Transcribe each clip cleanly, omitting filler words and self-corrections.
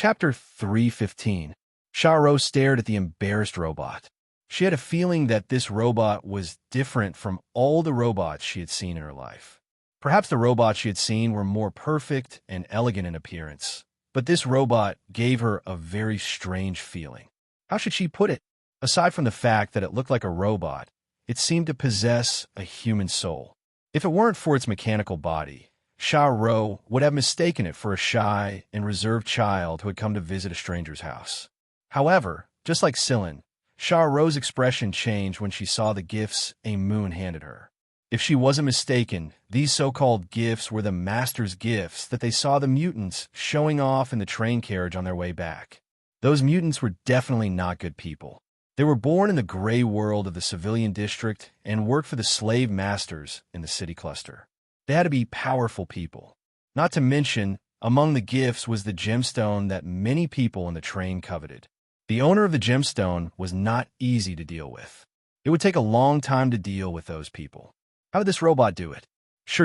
Chapter 315. Xiaoro stared at the embarrassed robot. She had a feeling that this robot was different from all the robots she had seen in her life. Perhaps the robots she had seen were more perfect and elegant in appearance, but this robot gave her a very strange feeling. How should she put it? Aside from the fact that it looked like a robot, it seemed to possess a human soul. If it weren't for its mechanical body, Xiaoro would have mistaken it for a shy and reserved child who had come to visit a stranger's house. However, just like Sillin, Xiaoro's expression changed when she saw the gifts a moon handed her. If she wasn't mistaken, these so-called gifts were the master's gifts that they saw the mutants showing off in the train carriage on their way back. Those mutants were definitely not good people. They were born in the gray world of the civilian district and worked for the slave masters in the city cluster. They had to be powerful people. Not to mention, among the gifts was the gemstone that many people in the train coveted. The owner of the gemstone was not easy to deal with. It would take a long time to deal with those people. How did this robot do it?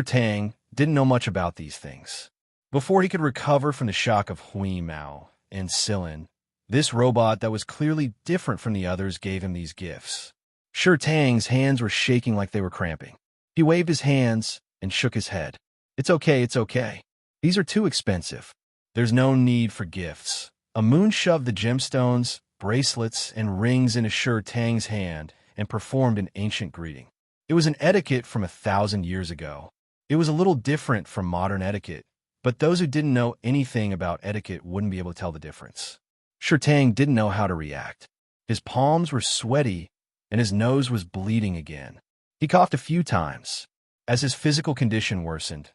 Tang didn't know much about these things. Before he could recover from the shock of Hui Mao and Sillin, this robot that was clearly different from the others gave him these gifts. Tang's hands were shaking like they were cramping. He waved his hands and shook his head. It's okay, it's okay. These are too expensive. There's no need for gifts. A moon shoved the gemstones, bracelets, and rings into Tang's hand and performed an ancient greeting. It was an etiquette from 1,000 years ago. It was a little different from modern etiquette, but those who didn't know anything about etiquette wouldn't be able to tell the difference. Tang didn't know how to react. His palms were sweaty, and his nose was bleeding again. He coughed a few times. As his physical condition worsened,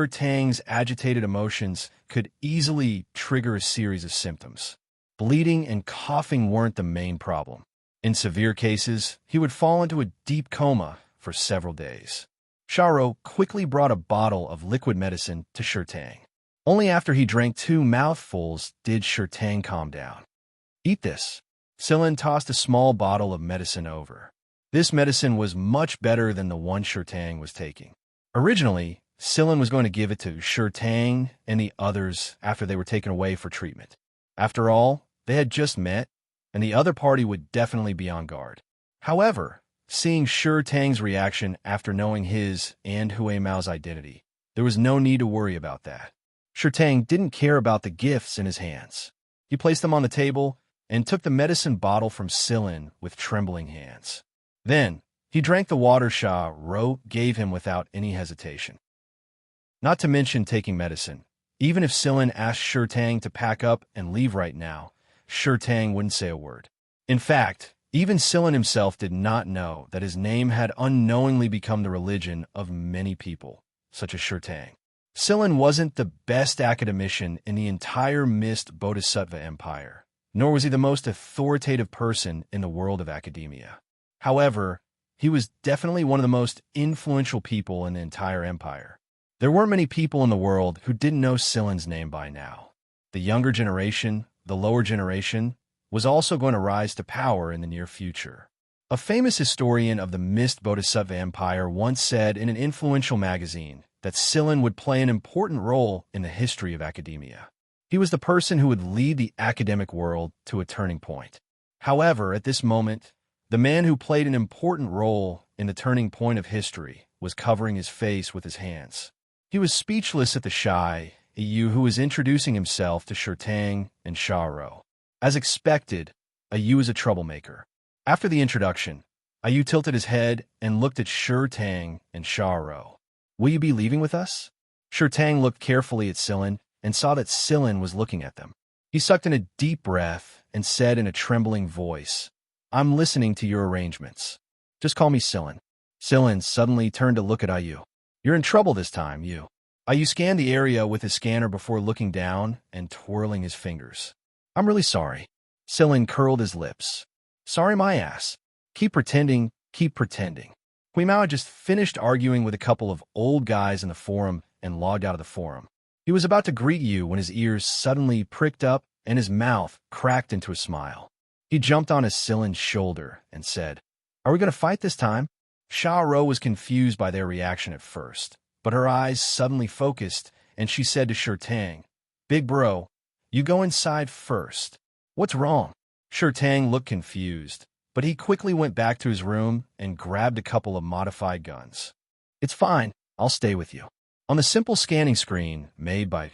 Tang's agitated emotions could easily trigger a series of symptoms. Bleeding and coughing weren't the main problem. In severe cases, he would fall into a deep coma for several days. Xiaoro quickly brought a bottle of liquid medicine to Tang. Only after he drank 2 mouthfuls did Tang calm down. Eat this. Sillin tossed a small bottle of medicine over. This medicine was much better than the one Tang was taking. Originally, Sillin was going to give it to Tang and the others after they were taken away for treatment. After all, they had just met, and the other party would definitely be on guard. However, seeing Tang's reaction after knowing his and Hui Mao's identity, there was no need to worry about that. Tang didn't care about the gifts in his hands. He placed them on the table and took the medicine bottle from Sillin with trembling hands. Then, he drank the water Xiaoro gave him without any hesitation. Not to mention taking medicine. Even if Sillin asked Tang to pack up and leave right now, Tang wouldn't say a word. In fact, even Sillin himself did not know that his name had unknowingly become the religion of many people, such as Tang. Sillin wasn't the best academician in the entire Mist Bodhisattva Empire, nor was he the most authoritative person in the world of academia. However, he was definitely one of the most influential people in the entire empire. There weren't many people in the world who didn't know Sillin's name by now. The younger generation, the lower generation, was also going to rise to power in the near future. A famous historian of the Mist Bodhisattva Empire once said in an influential magazine that Sillin would play an important role in the history of academia. He was the person who would lead the academic world to a turning point. However, at this moment, the man who played an important role in the turning point of history was covering his face with his hands. He was speechless at the shy Ayu who was introducing himself to Tang and Xiaoro. As expected, Ayu was a troublemaker. After the introduction, Ayu tilted his head and looked at Tang and Xiaoro. Will you be leaving with us? Tang looked carefully at Sillin and saw that Sillin was looking at them. He sucked in a deep breath and said in a trembling voice, I'm listening to your arrangements. Just call me Sillin. Sillin suddenly turned to look at Ayu. You're in trouble this time, you. Ayu scanned the area with his scanner before looking down and twirling his fingers. I'm really sorry. Sillin curled his lips. Sorry my ass. Keep pretending, keep pretending. Hui Mao had just finished arguing with a couple of old guys in the forum and logged out of the forum. He was about to greet you when his ears suddenly pricked up and his mouth cracked into a smile. He jumped on his Sillin's shoulder and said, Are we going to fight this time? Xiaoro was confused by their reaction at first, but her eyes suddenly focused and she said to Tang, Big bro, You go inside first. What's wrong? Tang looked confused, but he quickly went back to his room and grabbed a couple of modified guns. It's fine. I'll stay with you. On the simple scanning screen made by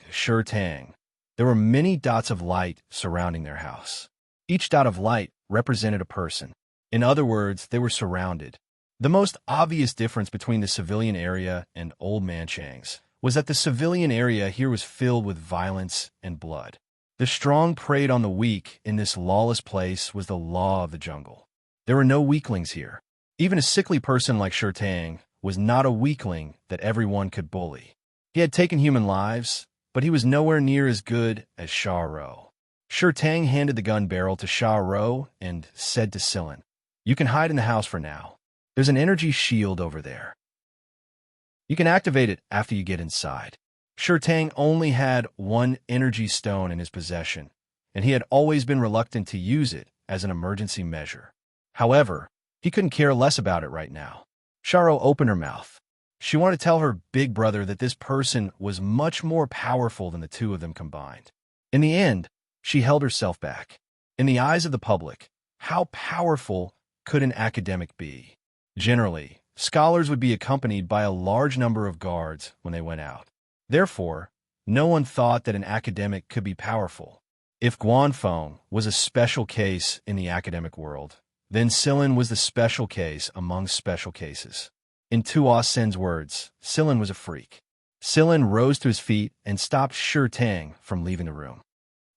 Tang, there were many dots of light surrounding their house. Each dot of light represented a person. In other words, they were surrounded. The most obvious difference between the civilian area and Old Man Chang's was that the civilian area here was filled with violence and blood. The strong preyed on the weak in this lawless place was the law of the jungle. There were no weaklings here. Even a sickly person like Tang was not a weakling that everyone could bully. He had taken human lives, but he was nowhere near as good as Tang handed the gun barrel to and said to Silin, "You can hide in the house for now. There's an energy shield over there. You can activate it after you get inside." Tang only had one energy stone in his possession, and he had always been reluctant to use it as an emergency measure. However, he couldn't care less about it right now. Sharo opened her mouth. She wanted to tell her big brother that this person was much more powerful than the two of them combined. In the end, she held herself back. In the eyes of the public, how powerful could an academic be? Generally, scholars would be accompanied by a large number of guards when they went out. Therefore, no one thought that an academic could be powerful. If Guanfeng was a special case in the academic world, then Silin was the special case among special cases. In Tuo Sen's words, Silin was a freak. Silin rose to his feet and stopped Tang from leaving the room.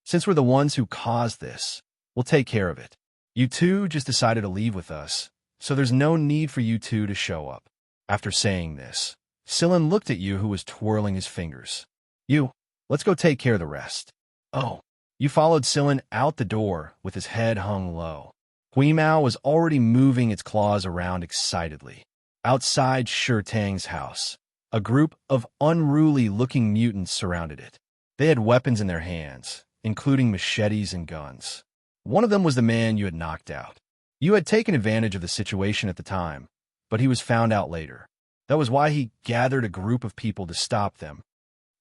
"Since we're the ones who caused this, we'll take care of it. You two just decided to leave with us, so there's no need for you two to show up." After saying this, Silin looked at Yu, who was twirling his fingers. "You, let's go take care of the rest." "Oh." Yu followed Silin out the door with his head hung low. Huimao was already moving its claws around excitedly. Outside Tang's house, a group of unruly-looking mutants surrounded it. They had weapons in their hands, including machetes and guns. One of them was the man you had knocked out. You had taken advantage of the situation at the time, but he was found out later. That was why he gathered a group of people to stop them.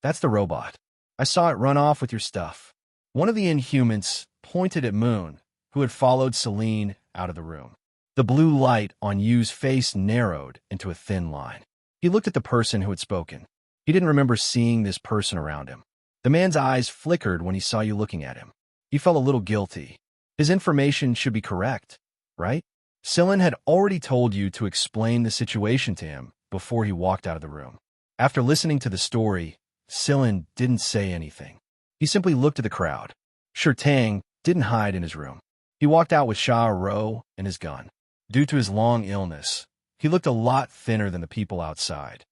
"That's the robot. I saw it run off with your stuff." One of the Inhumans pointed at Moon, who had followed Celine out of the room. The blue light on Yu's face narrowed into a thin line. He looked at the person who had spoken. He didn't remember seeing this person around him. The man's eyes flickered when he saw you looking at him. He felt a little guilty. His information should be correct, right? Silin had already told you to explain the situation to him before he walked out of the room. After listening to the story, Silin didn't say anything. He simply looked at the crowd. Tang didn't hide in his room. He walked out with Ro and his gun. Due to his long illness, he looked a lot thinner than the people outside.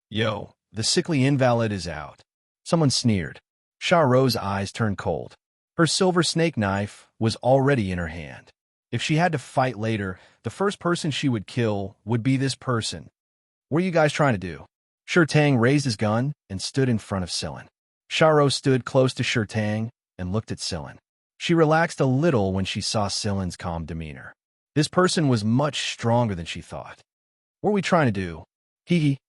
"Yo, the sickly invalid is out." Someone sneered. Ro's eyes turned cold. Her silver snake knife was already in her hand. If she had to fight later, the first person she would kill would be this person. "What are you guys trying to do?" Tang raised his gun and stood in front of Silin. Ro stood close to Tang and looked at Silin. She relaxed a little when she saw Silin's calm demeanor. This person was much stronger than she thought. "What are we trying to do?"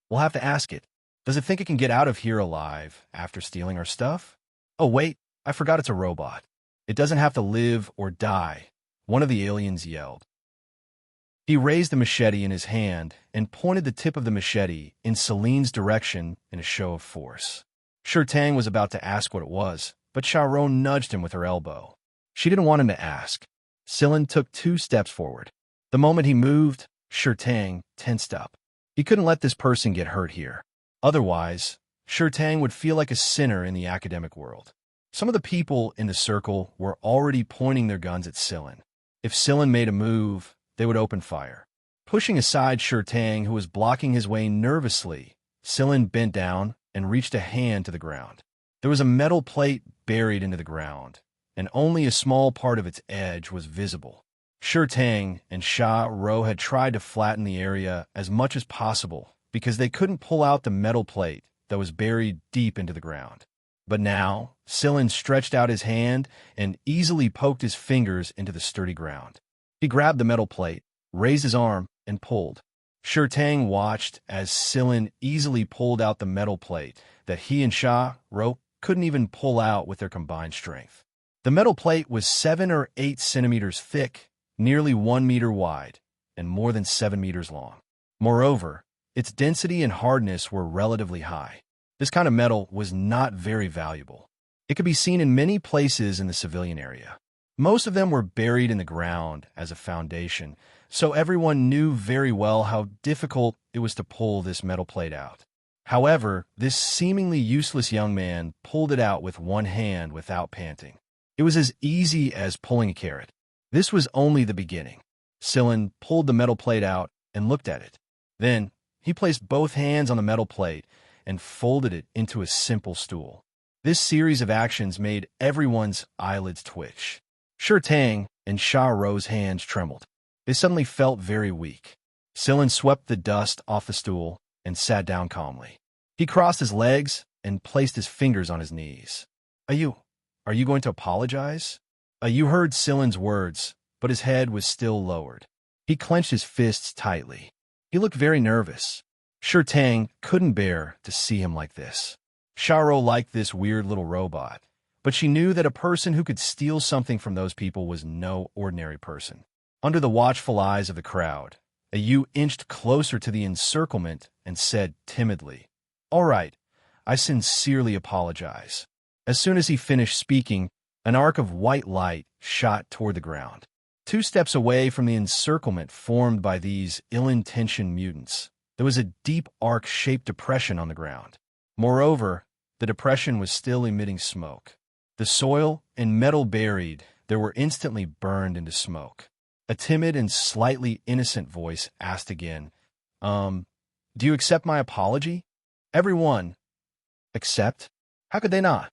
We'll have to ask it. Does it think it can get out of here alive after stealing our stuff?" "Oh wait, I forgot it's a robot. It doesn't have to live or die," one of the aliens yelled. He raised the machete in his hand and pointed the tip of the machete in Celine's direction in a show of force. Tang was about to ask what it was, but Ro nudged him with her elbow. She didn't want him to ask. Silin took 2 steps forward. The moment he moved, Tang tensed up. He couldn't let this person get hurt here. Otherwise, Tang would feel like a sinner in the academic world. Some of the people in the circle were already pointing their guns at Silin. If Silin made a move, they would open fire. Pushing aside Tang, who was blocking his way nervously, Silin bent down and reached a hand to the ground. There was a metal plate buried into the ground, and only a small part of its edge was visible. Tang and Ro had tried to flatten the area as much as possible because they couldn't pull out the metal plate that was buried deep into the ground. But now, Silin stretched out his hand and easily poked his fingers into the sturdy ground. He grabbed the metal plate, raised his arm, and pulled. Tang watched as Silin easily pulled out the metal plate that he and Ro couldn't even pull out with their combined strength. The metal plate was 7 or 8 centimeters thick, nearly 1 meter wide, and more than 7 meters long. Moreover, its density and hardness were relatively high. This kind of metal was not very valuable. It could be seen in many places in the civilian area. Most of them were buried in the ground as a foundation, so everyone knew very well how difficult it was to pull this metal plate out. However, this seemingly useless young man pulled it out with one hand without panting. It was as easy as pulling a carrot. This was only the beginning. Sillin pulled the metal plate out and looked at it. Then, he placed both hands on the metal plate and folded it into a simple stool. This series of actions made everyone's eyelids twitch. Tang and Xiaorou's hands trembled. They suddenly felt very weak. Sillin swept the dust off the stool and sat down calmly. He crossed his legs and placed his fingers on his knees. Are you going to apologize? You heard Sillin's words, but his head was still lowered. He clenched his fists tightly. He looked very nervous. Tang couldn't bear to see him like this. Xiaorou liked this weird little robot, but she knew that a person who could steal something from those people was no ordinary person. Under the watchful eyes of the crowd, Yu inched closer to the encirclement and said timidly, "All right, I sincerely apologize." As soon as he finished speaking, an arc of white light shot toward the ground. 2 steps away from the encirclement formed by these ill-intentioned mutants, there was a deep arc-shaped depression on the ground. Moreover, the depression was still emitting smoke. The soil and metal buried there were instantly burned into smoke. A timid and slightly innocent voice asked again, do you accept my apology?" Everyone, accept? How could they not?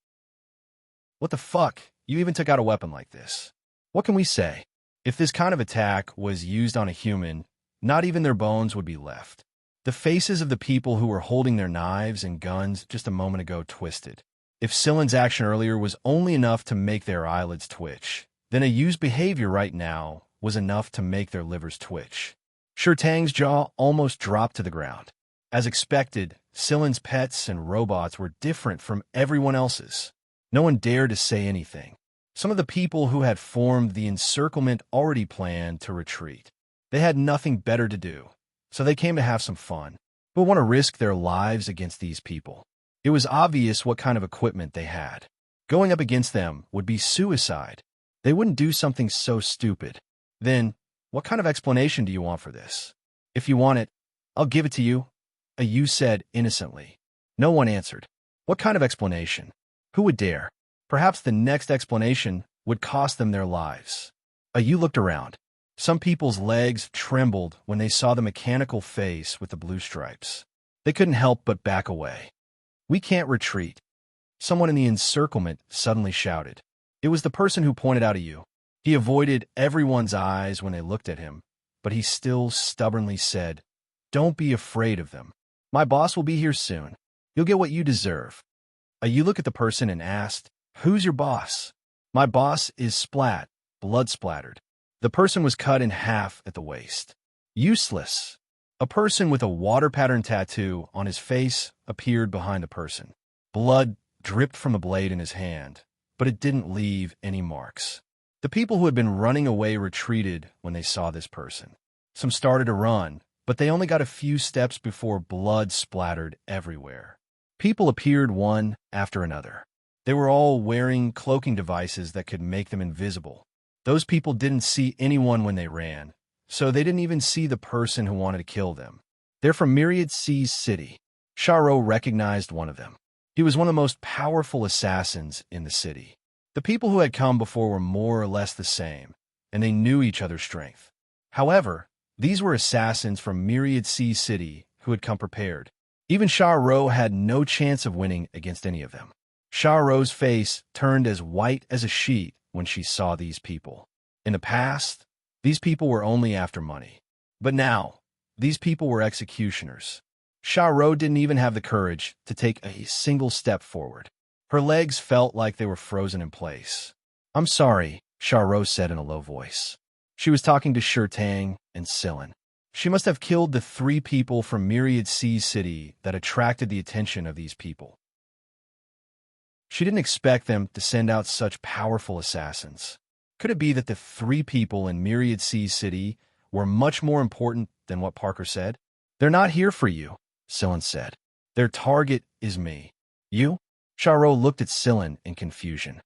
What the fuck? You even took out a weapon like this. What can we say? If this kind of attack was used on a human, not even their bones would be left. The faces of the people who were holding their knives and guns just a moment ago twisted. If Sillin's action earlier was only enough to make their eyelids twitch, then Yu's behavior right now was enough to make their livers twitch. Tang's jaw almost dropped to the ground. As expected, Sillin's pets and robots were different from everyone else's. No one dared to say anything. Some of the people who had formed the encirclement already planned to retreat. They had nothing better to do, so they came to have some fun. Who would want to risk their lives against these people? It was obvious what kind of equipment they had. Going up against them would be suicide. They wouldn't do something so stupid. Then, what kind of explanation do you want for this? If you want it, I'll give it to you, Yu said innocently. No one answered. What kind of explanation? Who would dare? Perhaps the next explanation would cost them their lives. Yu looked around. Some people's legs trembled when they saw the mechanical face with the blue stripes. They couldn't help but back away. We can't retreat. Someone in the encirclement suddenly shouted. It was the person who pointed out Yu. He avoided everyone's eyes when they looked at him, but he still stubbornly said, "Don't be afraid of them. My boss will be here soon. You'll get what you deserve." Yu looked at the person and asked, "Who's your boss?" "My boss is Splat, blood splattered." The person was cut in half at the waist. Useless. A person with a water pattern tattoo on his face appeared behind the person. Blood dripped from the blade in his hand, but it didn't leave any marks. The people who had been running away retreated when they saw this person. Some started to run, but they only got a few steps before blood splattered everywhere. People appeared one after another. They were all wearing cloaking devices that could make them invisible. Those people didn't see anyone when they ran, so they didn't even see the person who wanted to kill them. They're from Myriad Seas City. Xiaorou recognized one of them. He was one of the most powerful assassins in the city. The people who had come before were more or less the same, and they knew each other's strength. However, these were assassins from Myriad Seas City who had come prepared. Even Xiaorou had no chance of winning against any of them. Xiaorou's face turned as white as a sheet when she saw these people. In the past, these people were only after money. But now, these people were executioners. Xiaorou didn't even have the courage to take a single step forward. Her legs felt like they were frozen in place. "I'm sorry," Xiaorou said in a low voice. She was talking to Tang and Sillin. She must have killed the 3 people from Myriad Seas City that attracted the attention of these people. She didn't expect them to send out such powerful assassins. Could it be that the three people in Myriad Sea City were much more important than what Parker said? They're not here for you, Sillin said. Their target is me. You? Xiaorou looked at Sillin in confusion.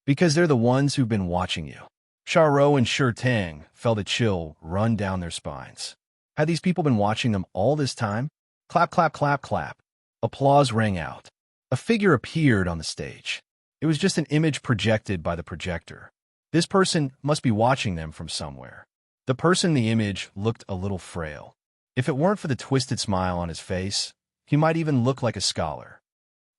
Because they're the ones who've been watching you. Xiaorou and Shi Tang felt a chill run down their spines. Had these people been watching them all this time? Clap, clap, clap, clap. Applause rang out. A figure appeared on the stage. It was just an image projected by the projector. This person must be watching them from somewhere. The person in the image looked a little frail. If it weren't for the twisted smile on his face, he might even look like a scholar.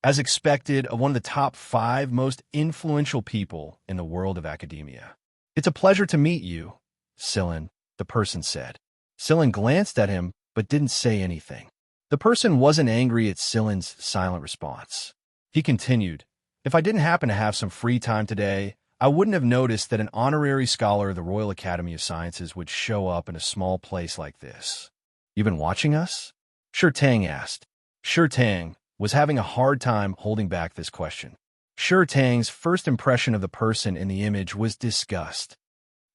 As expected, of one of the top 5 most influential people in the world of academia. It's a pleasure to meet you, Sillin, the person said. Sillin glanced at him, but didn't say anything. The person wasn't angry at Sillin's silent response. He continued, if I didn't happen to have some free time today, I wouldn't have noticed that an honorary scholar of the Royal Academy of Sciences would show up in a small place like this. You've been watching us? Shi Tang asked. Shi Tang was having a hard time holding back this question. Shi Tang's first impression of the person in the image was disgust.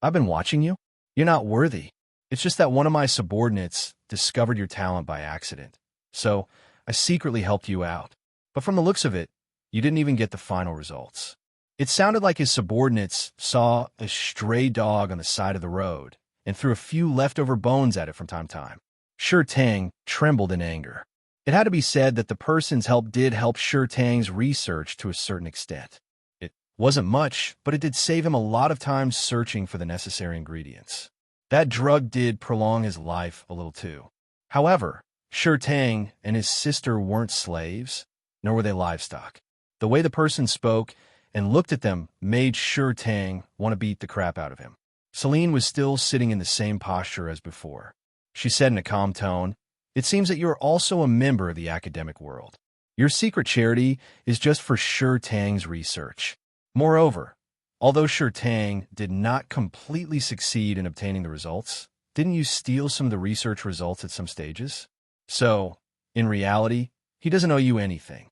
I've been watching you? You're not worthy. It's just that one of my subordinates discovered your talent by accident. So, I secretly helped you out. But from the looks of it, you didn't even get the final results. It sounded like his subordinates saw a stray dog on the side of the road and threw a few leftover bones at it from time to time. Shi Tang trembled in anger. It had to be said that the person's help did help Shi Tang's research to a certain extent. It wasn't much, but it did save him a lot of time searching for the necessary ingredients. That drug did prolong his life a little too. However, Shi Tang and his sister weren't slaves, nor were they livestock. The way the person spoke and looked at them made Shi Tang want to beat the crap out of him. Celine was still sitting in the same posture as before. She said in a calm tone, it seems that you're also a member of the academic world. Your secret charity is just for Shi Tang's research. Moreover, although Shi Tang did not completely succeed in obtaining the results, didn't you steal some of the research results at some stages? So, in reality, he doesn't owe you anything.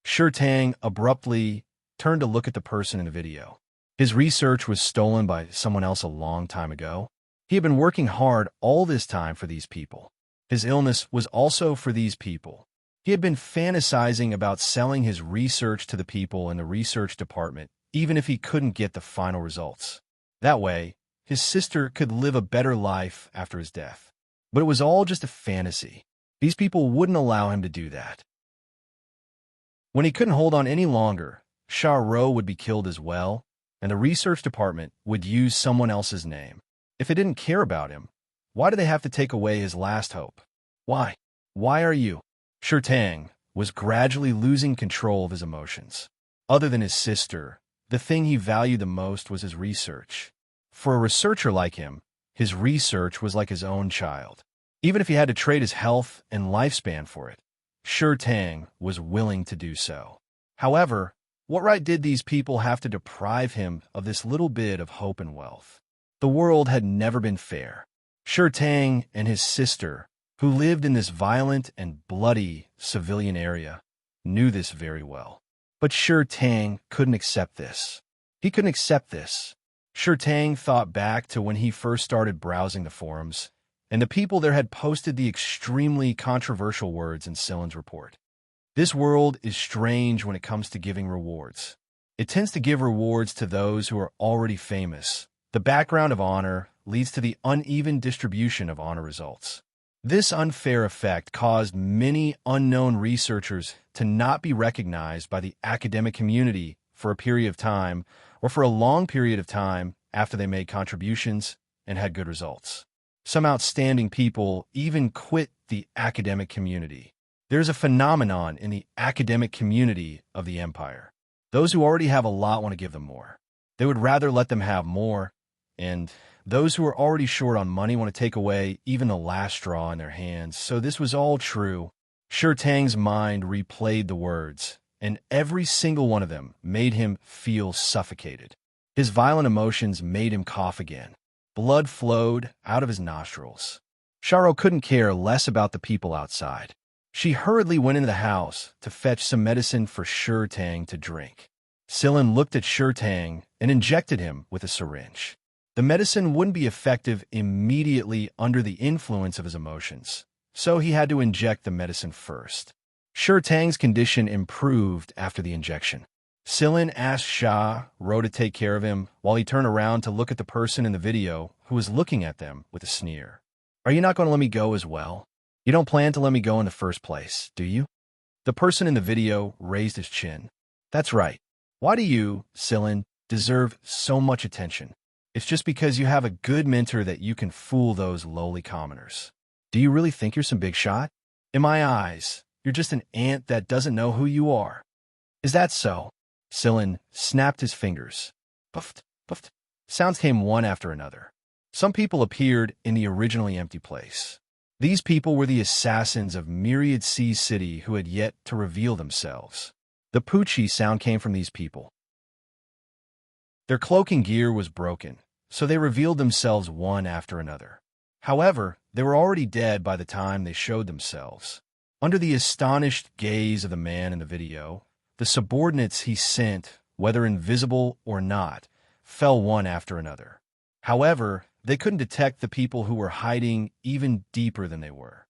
Shi Tang abruptly turned to look at the person in the video. His research was stolen by someone else a long time ago. He had been working hard all this time for these people. His illness was also for these people. He had been fantasizing about selling his research to the people in the research department, even if he couldn't get the final results. That way, his sister could live a better life after his death. But it was all just a fantasy. These people wouldn't allow him to do that. When he couldn't hold on any longer, Xiaorou would be killed as well, and the research department would use someone else's name. If they didn't care about him, why did they have to take away his last hope? Why? Why are you? Shi Tang was gradually losing control of his emotions. Other than his sister, the thing he valued the most was his research. For a researcher like him, his research was like his own child. Even if he had to trade his health and lifespan for it, Shi Tang was willing to do so. However, what right did these people have to deprive him of this little bit of hope and wealth? The world had never been fair. Shi Tang and his sister, who lived in this violent and bloody civilian area, knew this very well. But Shi Tang couldn't accept this. He couldn't accept this. Shi Tang thought back to when he first started browsing the forums, and the people there had posted the extremely controversial words in Sillin's report. This world is strange when it comes to giving rewards. It tends to give rewards to those who are already famous. The background of honor leads to the uneven distribution of honor results. This unfair effect caused many unknown researchers to not be recognized by the academic community for a period of time or for a long period of time after they made contributions and had good results. Some outstanding people even quit the academic community. There's a phenomenon in the academic community of the empire. Those who already have a lot want to give them more. They would rather let them have more, and those who are already short on money want to take away even the last straw in their hands. So this was all true. Shi Tang's mind replayed the words, and every single one of them made him feel suffocated. His violent emotions made him cough again. Blood flowed out of his nostrils. Xiaorou couldn't care less about the people outside. She hurriedly went into the house to fetch some medicine for Shi Tang to drink. Sillin looked at Shurtang and injected him with a syringe. The medicine wouldn't be effective immediately under the influence of his emotions, so he had to inject the medicine first. Shurtang's condition improved after the injection. Sillin asked Xianxia to take care of him while he turned around to look at the person in the video who was looking at them with a sneer. "Are you not going to let me go as well? You don't plan to let me go in the first place, do you?" The person in the video raised his chin. "That's right. Why do you, Sillin, deserve so much attention? It's just because you have a good mentor that you can fool those lowly commoners. Do you really think you're some big shot? In my eyes, you're just an ant that doesn't know who you are." "Is that so?" Sillin snapped his fingers. Puffed, puffed. Sounds came one after another. Some people appeared in the originally empty place. These people were the assassins of Myriad Sea City who had yet to reveal themselves. The Poochie sound came from these people. Their cloaking gear was broken, so they revealed themselves one after another. However, they were already dead by the time they showed themselves. Under the astonished gaze of the man in the video, the subordinates he sent, whether invisible or not, fell one after another. However, they couldn't detect the people who were hiding even deeper than they were.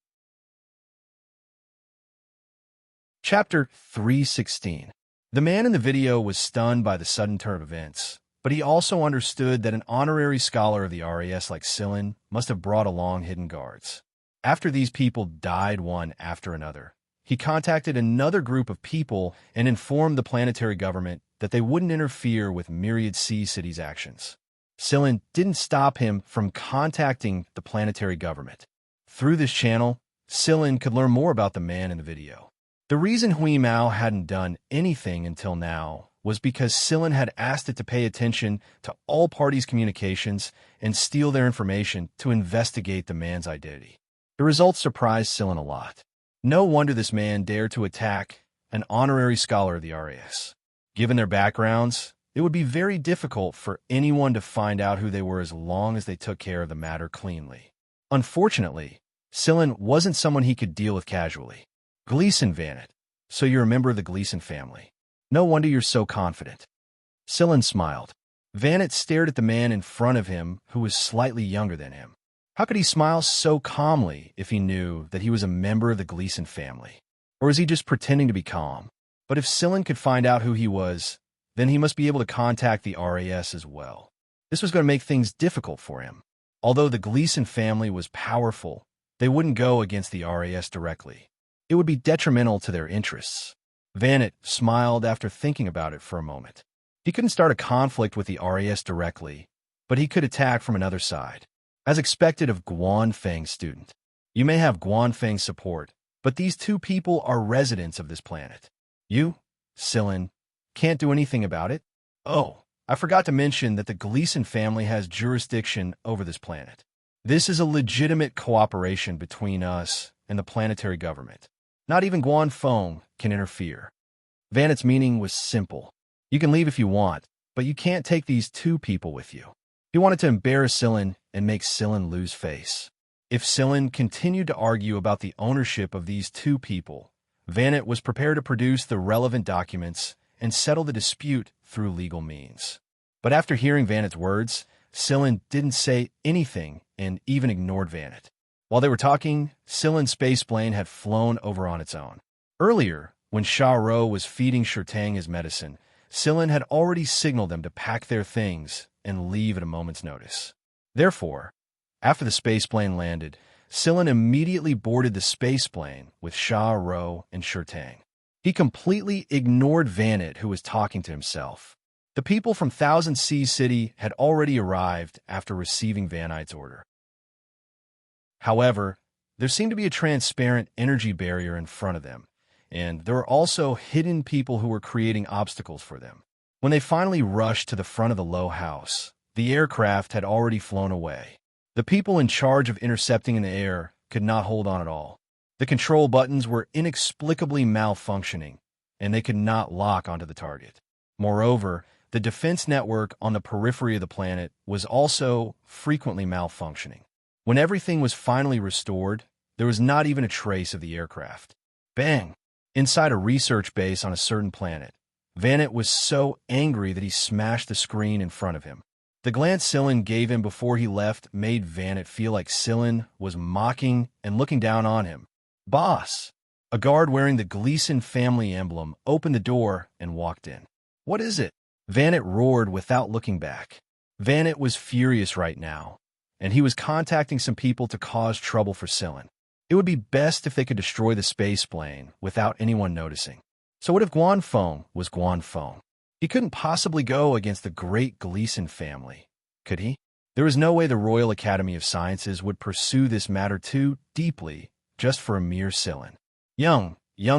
Chapter 316. The man in the video was stunned by the sudden turn of events, but he also understood that an honorary scholar of the RAS like Sillin must have brought along hidden guards. After these people died one after another, he contacted another group of people and informed the planetary government that they wouldn't interfere with Myriad Sea City's actions. Sillin didn't stop him from contacting the planetary government. Through this channel, Sillin could learn more about the man in the video. The reason Hui Mao hadn't done anything until now was because Sillin had asked it to pay attention to all parties' communications and steal their information to investigate the man's identity. The results surprised Sillin a lot. No wonder this man dared to attack an honorary scholar of the RAS. Given their backgrounds, it would be very difficult for anyone to find out who they were as long as they took care of the matter cleanly. Unfortunately, Sillin wasn't someone he could deal with casually. "Gleason Vanet, so you're a member of the Gleason family. No wonder you're so confident." Sillin smiled. Vanet stared at the man in front of him who was slightly younger than him. How could he smile so calmly if he knew that he was a member of the Gleason family? Or was he just pretending to be calm? But if Sillin could find out who he was, then he must be able to contact the RAS as well. This was going to make things difficult for him. Although the Gleason family was powerful, they wouldn't go against the RAS directly. It would be detrimental to their interests. Vanet smiled after thinking about it for a moment. He couldn't start a conflict with the RAS directly, but he could attack from another side. As expected of Guanfeng's student, you may have Guanfeng's support, but these two people are residents of this planet. You, Sillin, can't do anything about it? Oh, I forgot to mention that the Gleason family has jurisdiction over this planet. This is a legitimate cooperation between us and the planetary government. Not even Guanfeng can interfere. Vanet's meaning was simple. You can leave if you want, but you can't take these two people with you. He wanted to embarrass Sillin and make Sillin lose face. If Sillin continued to argue about the ownership of these two people, Vanet was prepared to produce the relevant documents and settle the dispute through legal means. But after hearing Vanet's words, Sillin didn't say anything and even ignored Vanet. While they were talking, Sillin's space plane had flown over on its own. Earlier, when Xianxia was feeding Shurtang his medicine, Sillin had already signaled them to pack their things and leave at a moment's notice. Therefore, after the spaceplane landed, Sillin immediately boarded the spaceplane with Xianxia and Shurtang. He completely ignored Vanet, who was talking to himself. The people from Thousand Seas City had already arrived after receiving Vanite's order. However, there seemed to be a transparent energy barrier in front of them, and there were also hidden people who were creating obstacles for them. When they finally rushed to the front of the low house, the aircraft had already flown away. The people in charge of intercepting in the air could not hold on at all. The control buttons were inexplicably malfunctioning, and they could not lock onto the target. Moreover, the defense network on the periphery of the planet was also frequently malfunctioning. When everything was finally restored, there was not even a trace of the aircraft. Bang! Inside a research base on a certain planet, Vanet was so angry that he smashed the screen in front of him. The glance Scylla gave him before he left made Vanet feel like Scylla was mocking and looking down on him. "Boss!" A guard wearing the Gleason family emblem opened the door and walked in. "What is it?" Vanet roared without looking back. Vanet was furious right now, and he was contacting some people to cause trouble for Scylla. It would be best if they could destroy the space plane without anyone noticing. So what if Guanfeng was Guanfeng? He couldn't possibly go against the great Gleason family, could he? There was no way the Royal Academy of Sciences would pursue this matter too deeply just for a mere Scylla. Young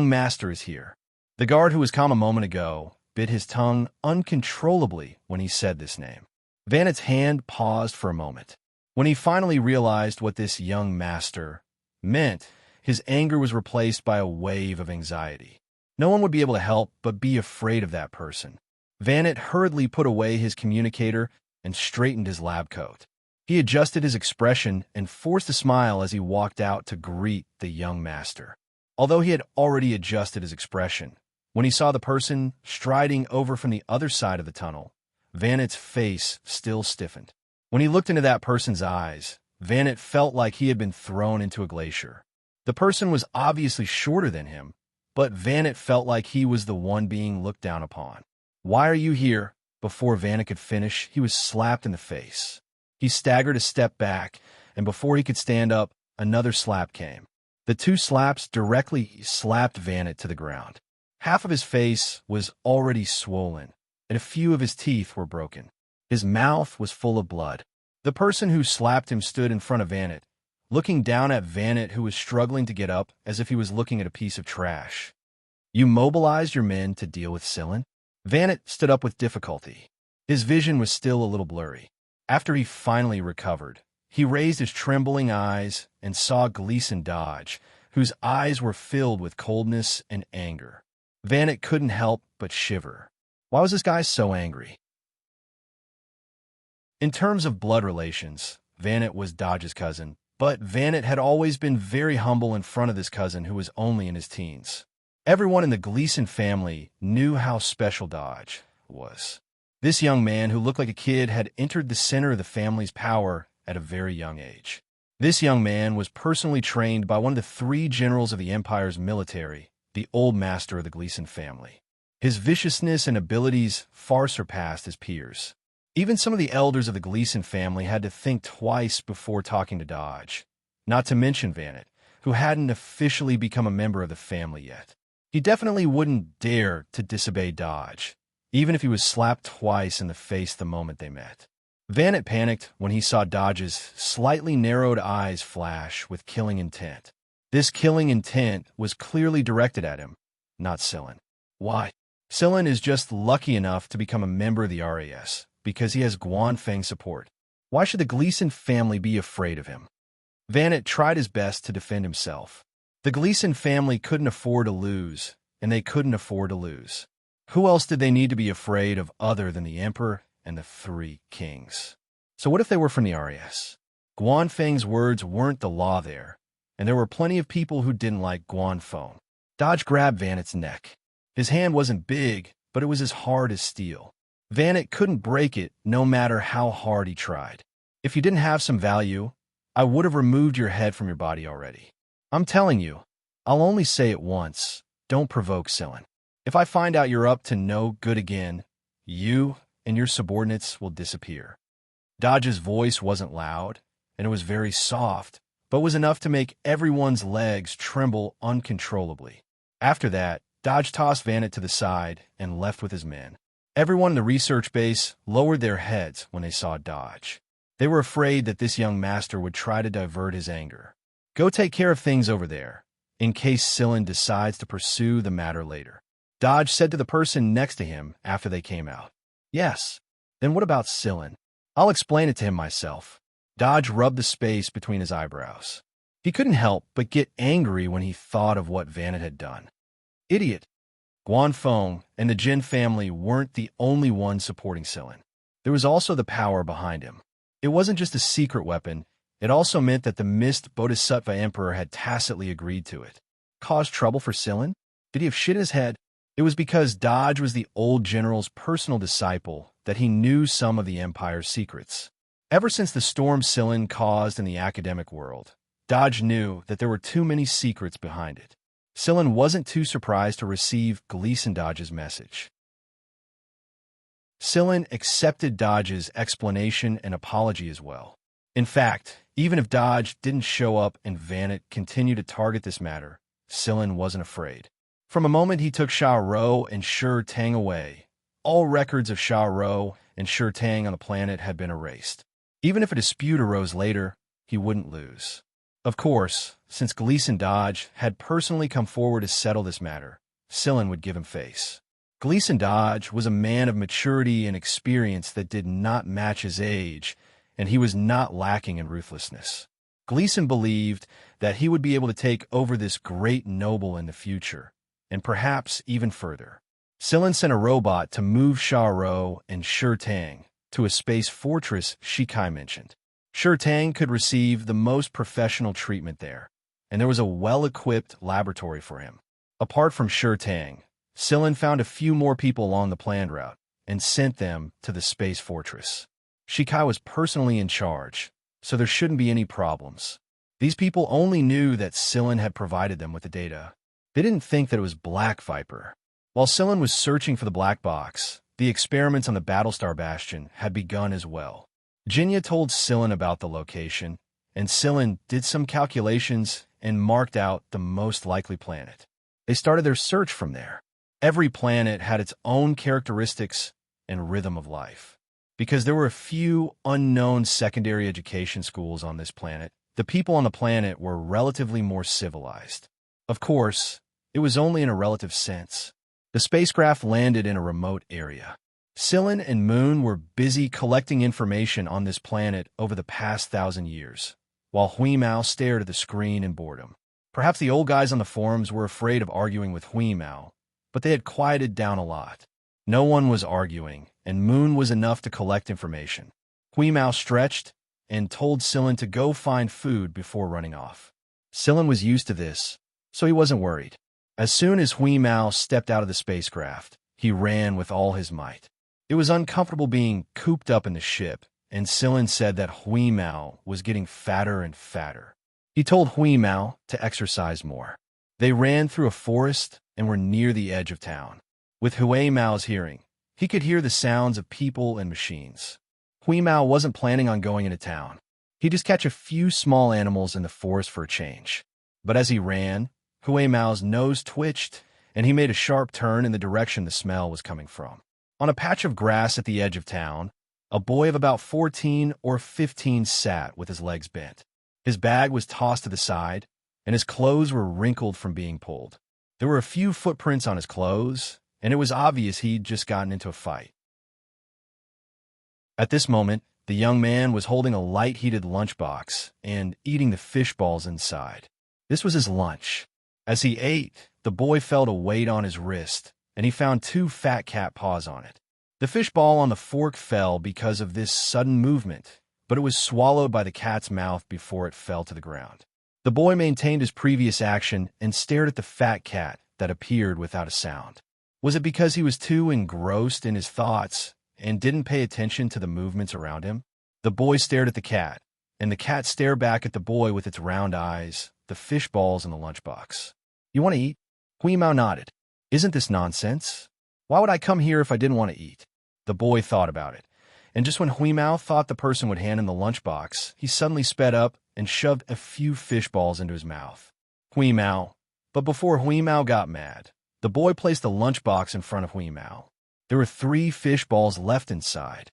master is here." The guard who was calm a moment ago bit his tongue uncontrollably when he said this name. Vanet's hand paused for a moment. When he finally realized what this young master meant, his anger was replaced by a wave of anxiety. No one would be able to help but be afraid of that person. Vanet hurriedly put away his communicator and straightened his lab coat. He adjusted his expression and forced a smile as he walked out to greet the young master. Although he had already adjusted his expression, when he saw the person striding over from the other side of the tunnel, Vanet's face still stiffened. When he looked into that person's eyes, Vanet felt like he had been thrown into a glacier. The person was obviously shorter than him, but Vanet felt like he was the one being looked down upon. "Why are you here?" Before Vanet could finish, he was slapped in the face. He staggered a step back, and before he could stand up, another slap came. The two slaps directly slapped Vanet to the ground. Half of his face was already swollen, and a few of his teeth were broken. His mouth was full of blood. The person who slapped him stood in front of Vanet, looking down at Vanet, who was struggling to get up as if he was looking at a piece of trash. "You mobilized your men to deal with Scylla?" Vanet stood up with difficulty. His vision was still a little blurry. After he finally recovered, he raised his trembling eyes and saw Gleason Dodge, whose eyes were filled with coldness and anger. Vanet couldn't help but shiver. Why was this guy so angry? In terms of blood relations, Vanet was Dodge's cousin, but Vanet had always been very humble in front of this cousin who was only in his teens. Everyone in the Gleason family knew how special Dodge was. This young man who looked like a kid had entered the center of the family's power at a very young age. This young man was personally trained by one of the 3 generals of the Empire's military, the old master of the Gleason family. His viciousness and abilities far surpassed his peers. Even some of the elders of the Gleason family had to think twice before talking to Dodge, not to mention Vanet, who hadn't officially become a member of the family yet. He definitely wouldn't dare to disobey Dodge, even if he was slapped twice in the face the moment they met. Vanet panicked when he saw Dodge's slightly narrowed eyes flash with killing intent. This killing intent was clearly directed at him, not Scylla. Why? Scylla is just lucky enough to become a member of the RAS because he has Guanfeng support. Why should the Gleason family be afraid of him? Vanet tried his best to defend himself. The Gleason family couldn't afford to lose, and they couldn't afford to lose. Who else did they need to be afraid of other than the Emperor and the 3 kings? So what if they were from the RAS? Guanfeng's words weren't the law there, and there were plenty of people who didn't like Guanfeng. Dodge grabbed Vanet's neck. His hand wasn't big, but it was as hard as steel. Vanet couldn't break it no matter how hard he tried. "If you didn't have some value, I would have removed your head from your body already. I'm telling you, I'll only say it once. Don't provoke Scylla. If I find out you're up to no good again, you and your subordinates will disappear." Dodge's voice wasn't loud, and it was very soft, but was enough to make everyone's legs tremble uncontrollably. After that, Dodge tossed Vanet to the side and left with his men. Everyone in the research base lowered their heads when they saw Dodge. They were afraid that this young master would try to divert his anger. "Go take care of things over there, in case Scylla decides to pursue the matter later," Dodge said to the person next to him after they came out. "Yes. Then what about Scylla? I'll explain it to him myself." Dodge rubbed the space between his eyebrows. He couldn't help but get angry when he thought of what Vanet had done. Idiot. Guanfeng and the Jin family weren't the only ones supporting Scylla. There was also the power behind him. It wasn't just a secret weapon, it also meant that the Mist Bodhisattva Emperor had tacitly agreed to it. Caused trouble for Scylla? Did he have shit in his head? It was because Dodge was the old general's personal disciple that he knew some of the Empire's secrets. Ever since the storm Sillin caused in the academic world, Dodge knew that there were too many secrets behind it. Sillin wasn't too surprised to receive Gleason Dodge's message. Sillin accepted Dodge's explanation and apology as well. In fact, even if Dodge didn't show up and Vanet continued to target this matter, Sillin wasn't afraid. From a moment he took Sha Rou and Shi Tang away, all records of Sha Rou and Shi Tang on the planet had been erased. Even if a dispute arose later, he wouldn't lose. Of course, since Gleason Dodge had personally come forward to settle this matter, Sillin would give him face. Gleason Dodge was a man of maturity and experience that did not match his age, and he was not lacking in ruthlessness. Gleason believed that he would be able to take over this great noble in the future, and perhaps even further. Sillin sent a robot to move Sha Rou and Shi Tang to a space fortress Shikai mentioned. Shi Tang could receive the most professional treatment there, and there was a well-equipped laboratory for him. Apart from Shi Tang, Sillin found a few more people along the planned route and sent them to the space fortress. Shikai was personally in charge, so there shouldn't be any problems. These people only knew that Sillin had provided them with the data. They didn't think that it was Black Viper. While Sillin was searching for the black box, the experiments on the Battlestar Bastion had begun as well. Xianxia told Sillin about the location, and Sillin did some calculations and marked out the most likely planet. They started their search from there. Every planet had its own characteristics and rhythm of life. Because there were a few unknown secondary education schools on this planet, the people on the planet were relatively more civilized. Of course, it was only in a relative sense. The spacecraft landed in a remote area. Sillin and Moon were busy collecting information on this planet over the past 1,000 years, while Hui Mao stared at the screen in boredom. Perhaps the old guys on the forums were afraid of arguing with Hui Mao, but they had quieted down a lot. No one was arguing, and Moon was enough to collect information. Hui Mao stretched and told Sillin to go find food before running off. Sillin was used to this, so he wasn't worried. As soon as Hui Mao stepped out of the spacecraft, he ran with all his might. It was uncomfortable being cooped up in the ship, and Sillin said that Hui Mao was getting fatter and fatter. He told Hui Mao to exercise more. They ran through a forest and were near the edge of town. With Hui Mao's hearing, he could hear the sounds of people and machines. Hui Mao wasn't planning on going into town. He'd just catch a few small animals in the forest for a change. But as he ran, Hui Mao's nose twitched, and he made a sharp turn in the direction the smell was coming from. On a patch of grass at the edge of town, a boy of about 14 or 15 sat with his legs bent. His bag was tossed to the side, and his clothes were wrinkled from being pulled. There were a few footprints on his clothes, and it was obvious he'd just gotten into a fight. At this moment, the young man was holding a light-heated lunchbox and eating the fish balls inside. This was his lunch. As he ate, the boy felt a weight on his wrist, and he found 2 fat cat paws on it. The fish ball on the fork fell because of this sudden movement, but it was swallowed by the cat's mouth before it fell to the ground. The boy maintained his previous action and stared at the fat cat that appeared without a sound. Was it because he was too engrossed in his thoughts and didn't pay attention to the movements around him? The boy stared at the cat, and the cat stared back at the boy with its round eyes, the fish balls in the lunchbox. "You want to eat?" Hui Mao nodded. "Isn't this nonsense? Why would I come here if I didn't want to eat?" The boy thought about it, and just when Hui Mao thought the person would hand him the lunchbox, he suddenly sped up and shoved a few fish balls into his mouth. Hui Mao. But before Hui Mao got mad, the boy placed the lunchbox in front of Hui Mao. There were 3 fish balls left inside.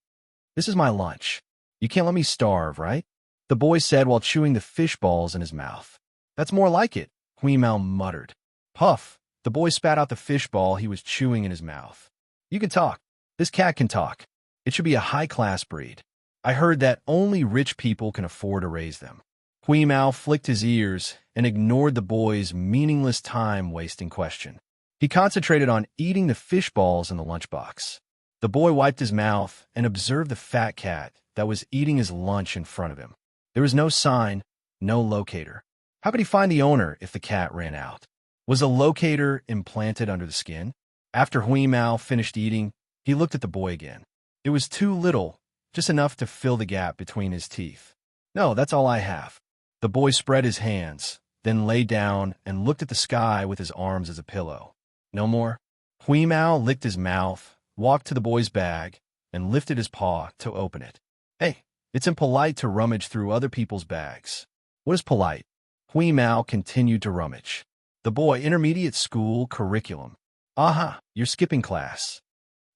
"This is my lunch. You can't let me starve, right?" the boy said while chewing the fish balls in his mouth. "That's more like it," Hui Mao muttered. Puff, the boy spat out the fish ball he was chewing in his mouth. "You can talk. This cat can talk. It should be a high-class breed. I heard that only rich people can afford to raise them." Hui Mao flicked his ears and ignored the boy's meaningless time-wasting question. He concentrated on eating the fish balls in the lunchbox. The boy wiped his mouth and observed the fat cat that was eating his lunch in front of him. There was no sign, no locator. How could he find the owner if the cat ran out? Was a locator implanted under the skin? After Hui Mao finished eating, he looked at the boy again. It was too little, just enough to fill the gap between his teeth. No, that's all I have. The boy spread his hands, then lay down and looked at the sky with his arms as a pillow. No more? Hui Mao licked his mouth, walked to the boy's bag, and lifted his paw to open it. Hey, it's impolite to rummage through other people's bags. What is polite? Hui Mao continued to rummage. The boy, intermediate school curriculum. Aha, you're skipping class.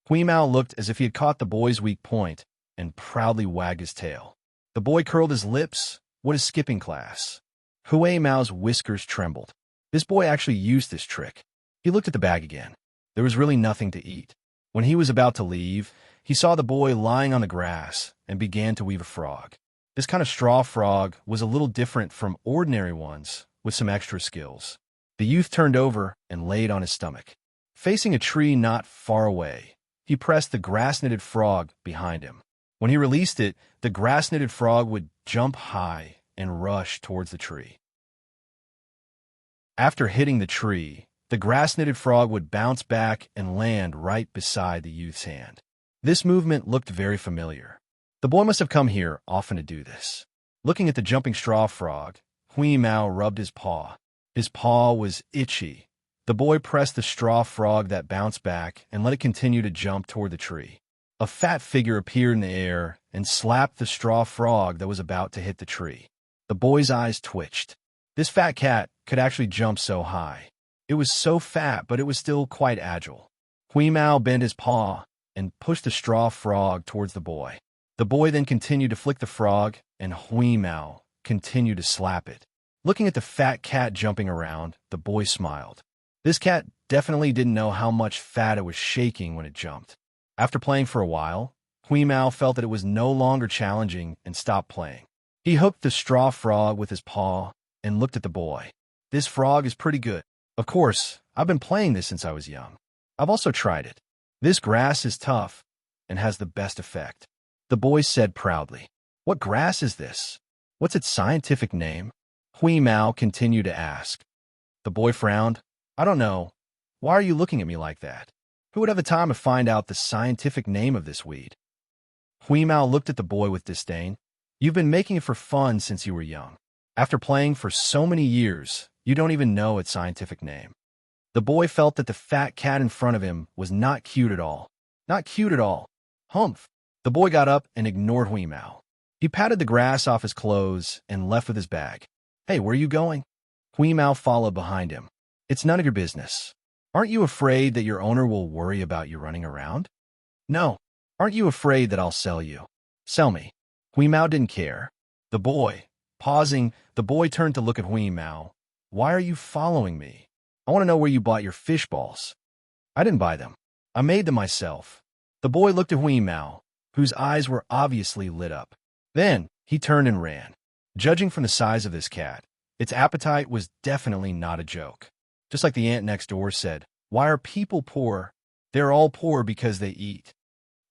Hui Mao looked as if he had caught the boy's weak point and proudly wagged his tail. The boy curled his lips. What is skipping class? Hui Mao's whiskers trembled. This boy actually used this trick. He looked at the bag again. There was really nothing to eat. When he was about to leave, he saw the boy lying on the grass and began to weave a frog. This kind of straw frog was a little different from ordinary ones, with some extra skills. The youth turned over and laid on his stomach. Facing a tree not far away, he pressed the grass-knitted frog behind him. When he released it, the grass-knitted frog would jump high and rush towards the tree. After hitting the tree, the grass-knitted frog would bounce back and land right beside the youth's hand. This movement looked very familiar. The boy must have come here often to do this. Looking at the jumping straw frog, Hui Mao rubbed his paw. His paw was itchy. The boy pressed the straw frog that bounced back and let it continue to jump toward the tree. A fat figure appeared in the air and slapped the straw frog that was about to hit the tree. The boy's eyes twitched. This fat cat could actually jump so high. It was so fat, but it was still quite agile. Hui Mao bent his paw and pushed the straw frog towards the boy. The boy then continued to flick the frog, and Hui Mao continued to slap it. Looking at the fat cat jumping around, the boy smiled. This cat definitely didn't know how much fat it was shaking when it jumped. After playing for a while, Hui Mao felt that it was no longer challenging and stopped playing. He hooked the straw frog with his paw and looked at the boy. This frog is pretty good. Of course, I've been playing this since I was young. I've also tried it. This grass is tough and has the best effect. The boy said proudly. What grass is this? What's its scientific name? Hui Mao continued to ask. The boy frowned. I don't know. Why are you looking at me like that? Who would have the time to find out the scientific name of this weed? Hui Mao looked at the boy with disdain. You've been making it for fun since you were young. After playing for so many years, you don't even know its scientific name. The boy felt that the fat cat in front of him was not cute at all. Not cute at all. Humph. The boy got up and ignored Hui Mao. He patted the grass off his clothes and left with his bag. Hey, where are you going? Hui Mao followed behind him. It's none of your business. Aren't you afraid that your owner will worry about you running around? No. Aren't you afraid that I'll sell you? Sell me. Hui Mao didn't care. The boy, pausing, the boy turned to look at Hui Mao. Why are you following me? I want to know where you bought your fish balls. I didn't buy them. I made them myself. The boy looked at Hui Mao, whose eyes were obviously lit up. Then he turned and ran. Judging from the size of this cat, its appetite was definitely not a joke. Just like the ant next door said, why are people poor? They're all poor because they eat.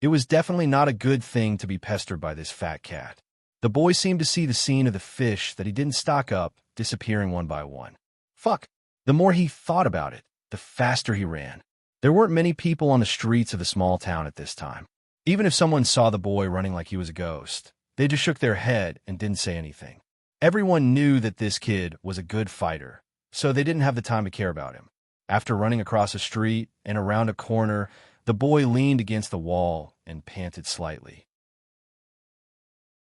It was definitely not a good thing to be pestered by this fat cat. The boy seemed to see the scene of the fish that he didn't stock up, disappearing one by one. Fuck. The more he thought about it, the faster he ran. There weren't many people on the streets of the small town at this time. Even if someone saw the boy running like he was a ghost, they just shook their head and didn't say anything. Everyone knew that this kid was a good fighter, so they didn't have the time to care about him. After running across a street and around a corner, the boy leaned against the wall and panted slightly.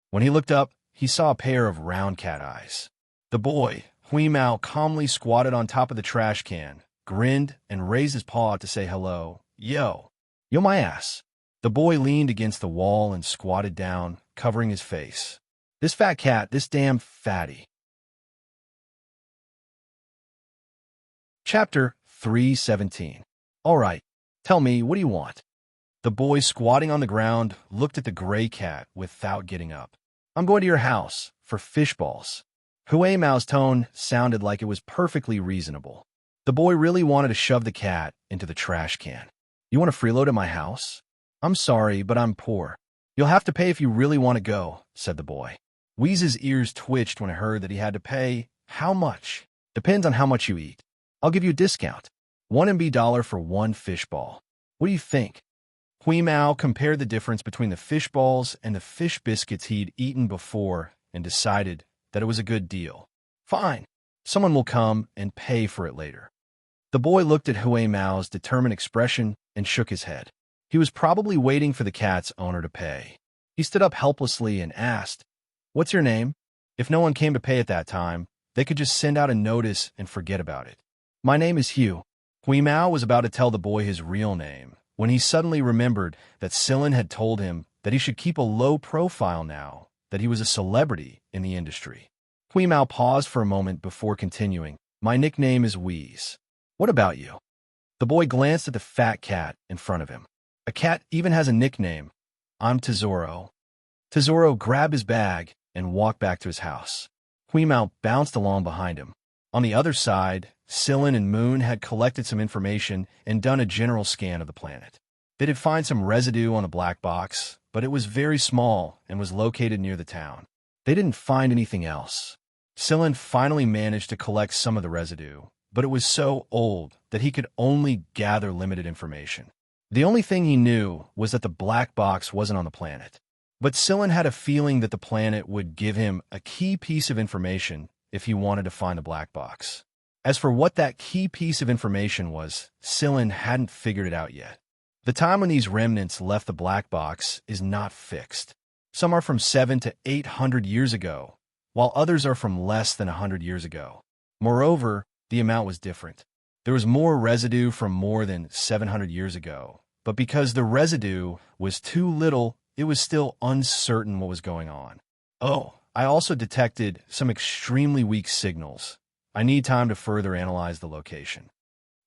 When he looked up, he saw a pair of round cat eyes. The boy, Hui Mao, calmly squatted on top of the trash can, grinned, and raised his paw to say hello. Yo my ass. The boy leaned against the wall and squatted down, covering his face. This fat cat, this damn fatty. Chapter 317. All right, tell me, what do you want? The boy, squatting on the ground, looked at the gray cat without getting up. I'm going to your house for fish balls. Hui Mao's tone sounded like it was perfectly reasonable. The boy really wanted to shove the cat into the trash can. You want to freeload at my house? I'm sorry, but I'm poor. You'll have to pay if you really want to go, said the boy. Weeze's ears twitched when he heard that he had to pay. How much? Depends on how much you eat. I'll give you a discount. $1 for one fishball. What do you think? Hui Mao compared the difference between the fish balls and the fish biscuits he'd eaten before and decided that it was a good deal. Fine. Someone will come and pay for it later. The boy looked at Hui Mao's determined expression and shook his head. He was probably waiting for the cat's owner to pay. He stood up helplessly and asked, "What's your name?" If no one came to pay at that time, they could just send out a notice and forget about it. "My name is Hugh." Hui Mao was about to tell the boy his real name when he suddenly remembered that Silin had told him that he should keep a low profile now that he was a celebrity in the industry. Hui Mao paused for a moment before continuing, "My nickname is Wheeze. What about you?" The boy glanced at the fat cat in front of him. A cat even has a nickname. "I'm Tesoro." Tesoro grabbed his bag and walked back to his house. Hui Mao bounced along behind him. On the other side, Silin and Moon had collected some information and done a general scan of the planet. They did find some residue on the black box, but it was very small and was located near the town. They didn't find anything else. Silin finally managed to collect some of the residue, but it was so old that he could only gather limited information. The only thing he knew was that the black box wasn't on the planet. But Silin had a feeling that the planet would give him a key piece of information if he wanted to find the black box. As for what that key piece of information was, Silin hadn't figured it out yet. The time when these remnants left the black box is not fixed. Some are from 700 to 800 years ago, while others are from less than 100 years ago. Moreover, the amount was different. There was more residue from more than 700 years ago, but because the residue was too little, it was still uncertain what was going on. Oh, I also detected some extremely weak signals. I need time to further analyze the location.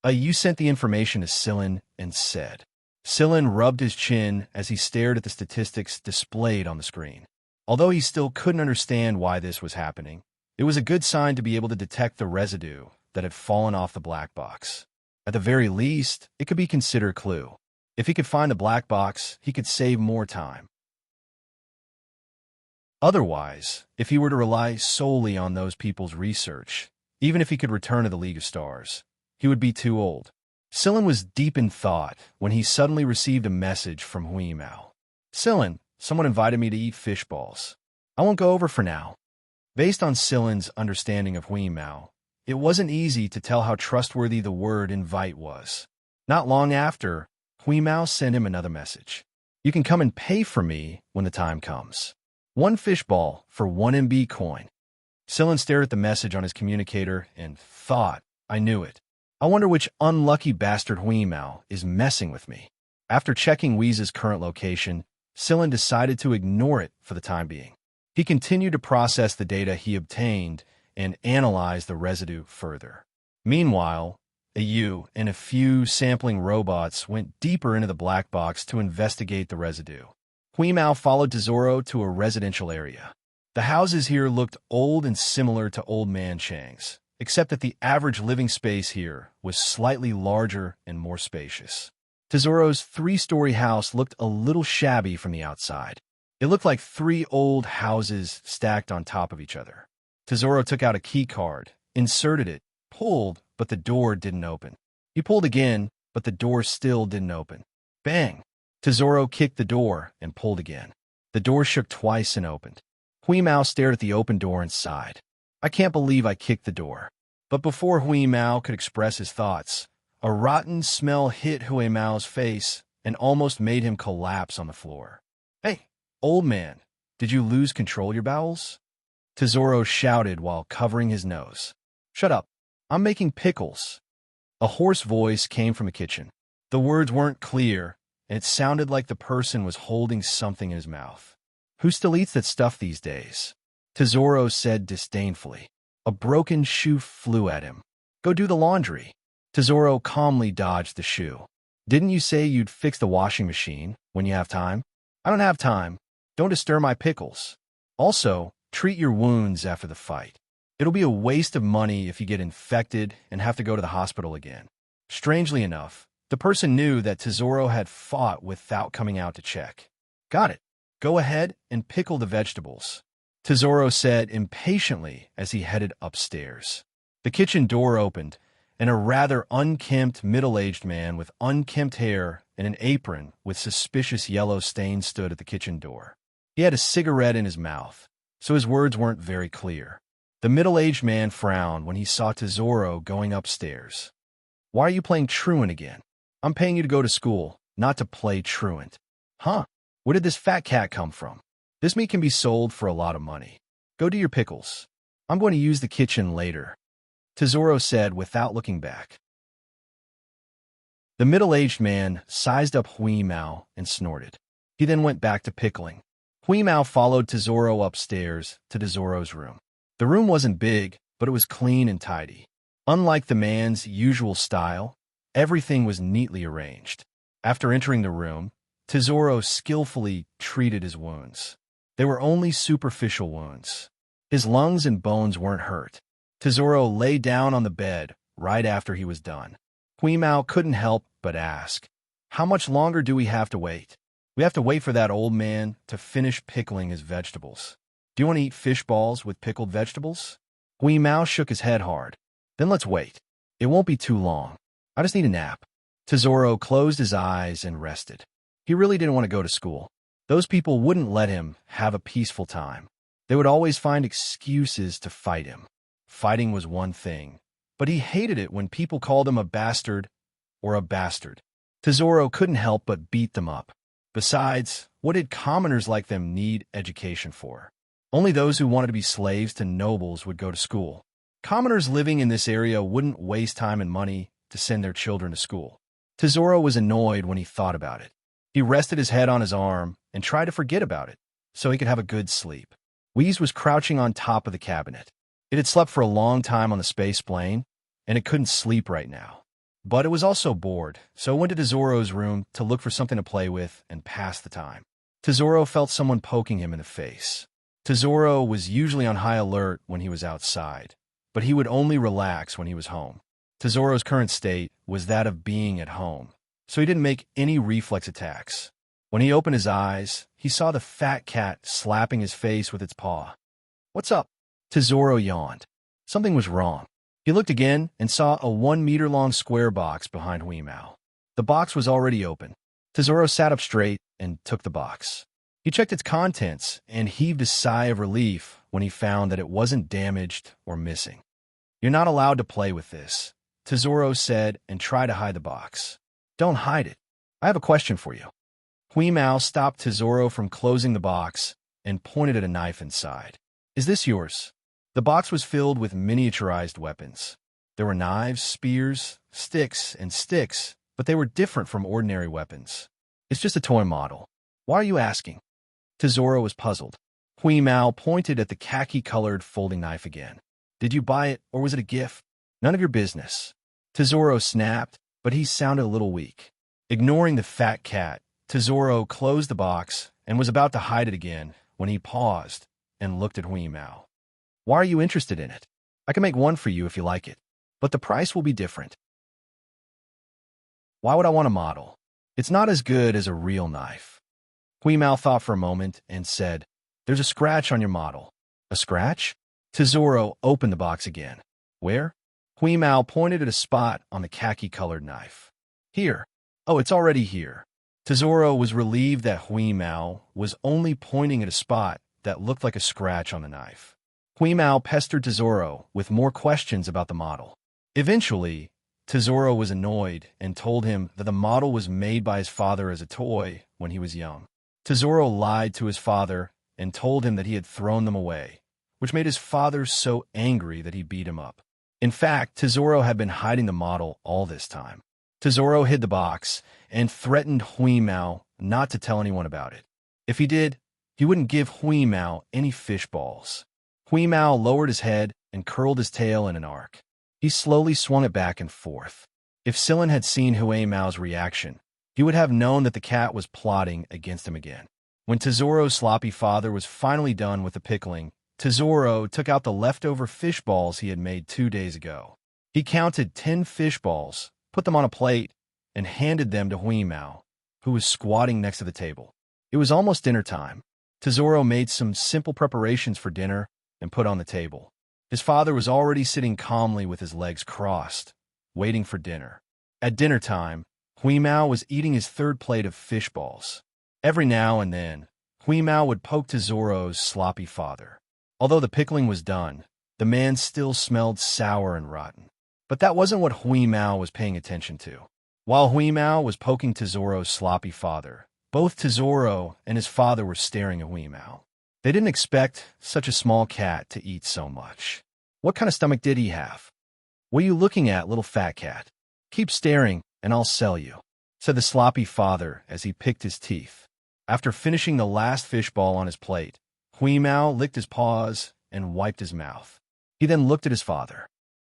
You sent the information to Silin and said. Silin rubbed his chin as he stared at the statistics displayed on the screen. Although he still couldn't understand why this was happening, it was a good sign to be able to detect the residue that had fallen off the black box. At the very least, it could be considered a clue. If he could find the black box, he could save more time. Otherwise, if he were to rely solely on those people's research, even if he could return to the League of Stars, he would be too old. Silin was deep in thought when he suddenly received a message from Hui Mao. "Silin, someone invited me to eat fish balls. I won't go over for now." Based on Silin's understanding of Hui Mao, it wasn't easy to tell how trustworthy the word invite was. Not long after, Hui Mao sent him another message. "You can come and pay for me when the time comes. One fish ball for 1 MB coin." Silin stared at the message on his communicator and thought, "I knew it. I wonder which unlucky bastard Hui Mao is messing with me." After checking Wheeze's current location, Silin decided to ignore it for the time being. He continued to process the data he obtained and analyze the residue further. Meanwhile, Yu and a few sampling robots went deeper into the black box to investigate the residue. Hui Mao followed Tesoro to a residential area. The houses here looked old and similar to Old Man Chang's, except that the average living space here was slightly larger and more spacious. Tesoro's 3-story house looked a little shabby from the outside. It looked like 3 old houses stacked on top of each other. Tesoro took out a key card, inserted it, pulled, but the door didn't open. He pulled again, but the door still didn't open. Bang! Tesoro kicked the door and pulled again. The door shook twice and opened. Hui Mao stared at the open door and sighed. "I can't believe I kicked the door." But before Hui Mao could express his thoughts, a rotten smell hit Hui Mao's face and almost made him collapse on the floor. "Hey, old man, did you lose control of your bowels?" Tesoro shouted while covering his nose. "Shut up. I'm making pickles." A hoarse voice came from the kitchen. The words weren't clear, and it sounded like the person was holding something in his mouth. "Who still eats that stuff these days?" Tesoro said disdainfully. A broken shoe flew at him. "Go do the laundry." Tesoro calmly dodged the shoe. "Didn't you say you'd fix the washing machine when you have time?" "I don't have time. Don't disturb my pickles. Also, treat your wounds after the fight. It'll be a waste of money if you get infected and have to go to the hospital again." Strangely enough, the person knew that Tesoro had fought without coming out to check. "Got it. Go ahead and pickle the vegetables," Tesoro said impatiently as he headed upstairs. The kitchen door opened, and a rather unkempt middle-aged man with unkempt hair and an apron with suspicious yellow stains stood at the kitchen door. He had a cigarette in his mouth, so his words weren't very clear. The middle-aged man frowned when he saw Tesoro going upstairs. "Why are you playing truant again? I'm paying you to go to school, not to play truant." "Huh? Where did this fat cat come from? This meat can be sold for a lot of money. Go do your pickles. I'm going to use the kitchen later," Tesoro said without looking back. The middle-aged man sized up Hui Mao and snorted. He then went back to pickling. Hui Mao followed Tesoro upstairs to Tesoro's room. The room wasn't big, but it was clean and tidy. Unlike the man's usual style, everything was neatly arranged. After entering the room, Tesoro skillfully treated his wounds. They were only superficial wounds. His lungs and bones weren't hurt. Tesoro lay down on the bed right after he was done. Hui Mao couldn't help but ask, "How much longer do we have to wait?" "We have to wait for that old man to finish pickling his vegetables. Do you want to eat fish balls with pickled vegetables?" Hui Mao shook his head hard. "Then let's wait. It won't be too long. I just need a nap." Tesoro closed his eyes and rested. He really didn't want to go to school. Those people wouldn't let him have a peaceful time. They would always find excuses to fight him. Fighting was one thing, but he hated it when people called him a bastard or a bastard. Tesoro couldn't help but beat them up. Besides, what did commoners like them need education for? Only those who wanted to be slaves to nobles would go to school. Commoners living in this area wouldn't waste time and money to send their children to school. Tesoro was annoyed when he thought about it. He rested his head on his arm and tried to forget about it so he could have a good sleep. Wheeze was crouching on top of the cabinet. It had slept for a long time on the space plane, and it couldn't sleep right now. But it was also bored, so it went to Tesoro's room to look for something to play with and pass the time. Tesoro felt someone poking him in the face. Tesoro was usually on high alert when he was outside, but he would only relax when he was home. Tesoro's current state was that of being at home, so he didn't make any reflex attacks. When he opened his eyes, he saw the fat cat slapping his face with its paw. "What's up?" Tesoro yawned. Something was wrong. He looked again and saw a 1-meter-long square box behind Hui Mao. The box was already open. Tesoro sat up straight and took the box. He checked its contents and heaved a sigh of relief when he found that it wasn't damaged or missing. "You're not allowed to play with this," Tesoro said and tried to hide the box. "Don't hide it. I have a question for you." Hui Mao stopped Tesoro from closing the box and pointed at a knife inside. "Is this yours?" The box was filled with miniaturized weapons. There were knives, spears, sticks, but they were different from ordinary weapons. "It's just a toy model. Why are you asking?" Tesoro was puzzled. Hui Mao pointed at the khaki-colored folding knife again. "Did you buy it, or was it a gift?" "None of your business." Tesoro snapped, but he sounded a little weak. Ignoring the fat cat, Tesoro closed the box and was about to hide it again when he paused and looked at Hui Mao. "Why are you interested in it? I can make one for you if you like it, but the price will be different." "Why would I want a model? It's not as good as a real knife." Hui Mao thought for a moment and said, "There's a scratch on your model." "A scratch?" Tesoro opened the box again. "Where?" Hui Mao pointed at a spot on the khaki-colored knife. "Here." "Oh, it's already here." Tesoro was relieved that Hui Mao was only pointing at a spot that looked like a scratch on the knife. Hui Mao pestered Tesoro with more questions about the model. Eventually, Tesoro was annoyed and told him that the model was made by his father as a toy when he was young. Tesoro lied to his father and told him that he had thrown them away, which made his father so angry that he beat him up. In fact, Tesoro had been hiding the model all this time. Tesoro hid the box and threatened Hui Mao not to tell anyone about it. If he did, he wouldn't give Hui Mao any fish balls. Hui Mao lowered his head and curled his tail in an arc. He slowly swung it back and forth. If Silin had seen Hui Mao's reaction, he would have known that the cat was plotting against him again. When Tesoro's sloppy father was finally done with the pickling, Tesoro took out the leftover fish balls he had made 2 days ago. He counted 10 fish balls, put them on a plate, and handed them to Hui Mao, who was squatting next to the table. It was almost dinner time. Tesoro made some simple preparations for dinner and put on the table. His father was already sitting calmly with his legs crossed, waiting for dinner. At dinner time, Hui Mao was eating his third plate of fish balls. Every now and then, Hui Mao would poke Tesoro's sloppy father. Although the pickling was done, the man still smelled sour and rotten. But that wasn't what Hui Mao was paying attention to. While Hui Mao was poking Tesoro's sloppy father, both Tesoro and his father were staring at Hui Mao. They didn't expect such a small cat to eat so much. What kind of stomach did he have? "What are you looking at, little fat cat? Keep staring, and I'll sell you," said the sloppy father as he picked his teeth. After finishing the last fishball on his plate, Hui Mao licked his paws and wiped his mouth. He then looked at his father.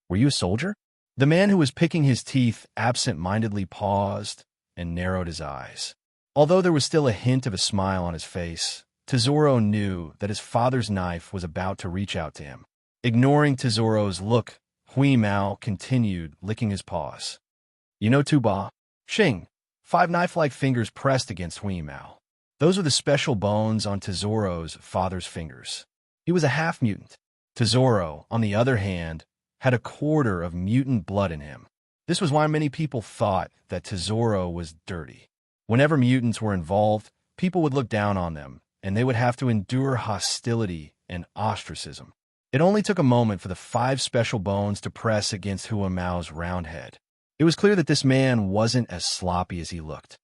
"Were you a soldier?" The man who was picking his teeth absent-mindedly paused and narrowed his eyes. Although there was still a hint of a smile on his face, Tesoro knew that his father's knife was about to reach out to him. Ignoring Tesoro's look, Hui Mao continued licking his paws. "You know Tu Ba? Xing." 5 knife-like fingers pressed against Hui Mao. Those were the special bones on Tesoro's father's fingers. He was a half-mutant. Tesoro, on the other hand, had a quarter of mutant blood in him. This was why many people thought that Tesoro was dirty. Whenever mutants were involved, people would look down on them, and they would have to endure hostility and ostracism. It only took a moment for the 5 special bones to press against Hui Mao's round head. It was clear that this man wasn't as sloppy as he looked.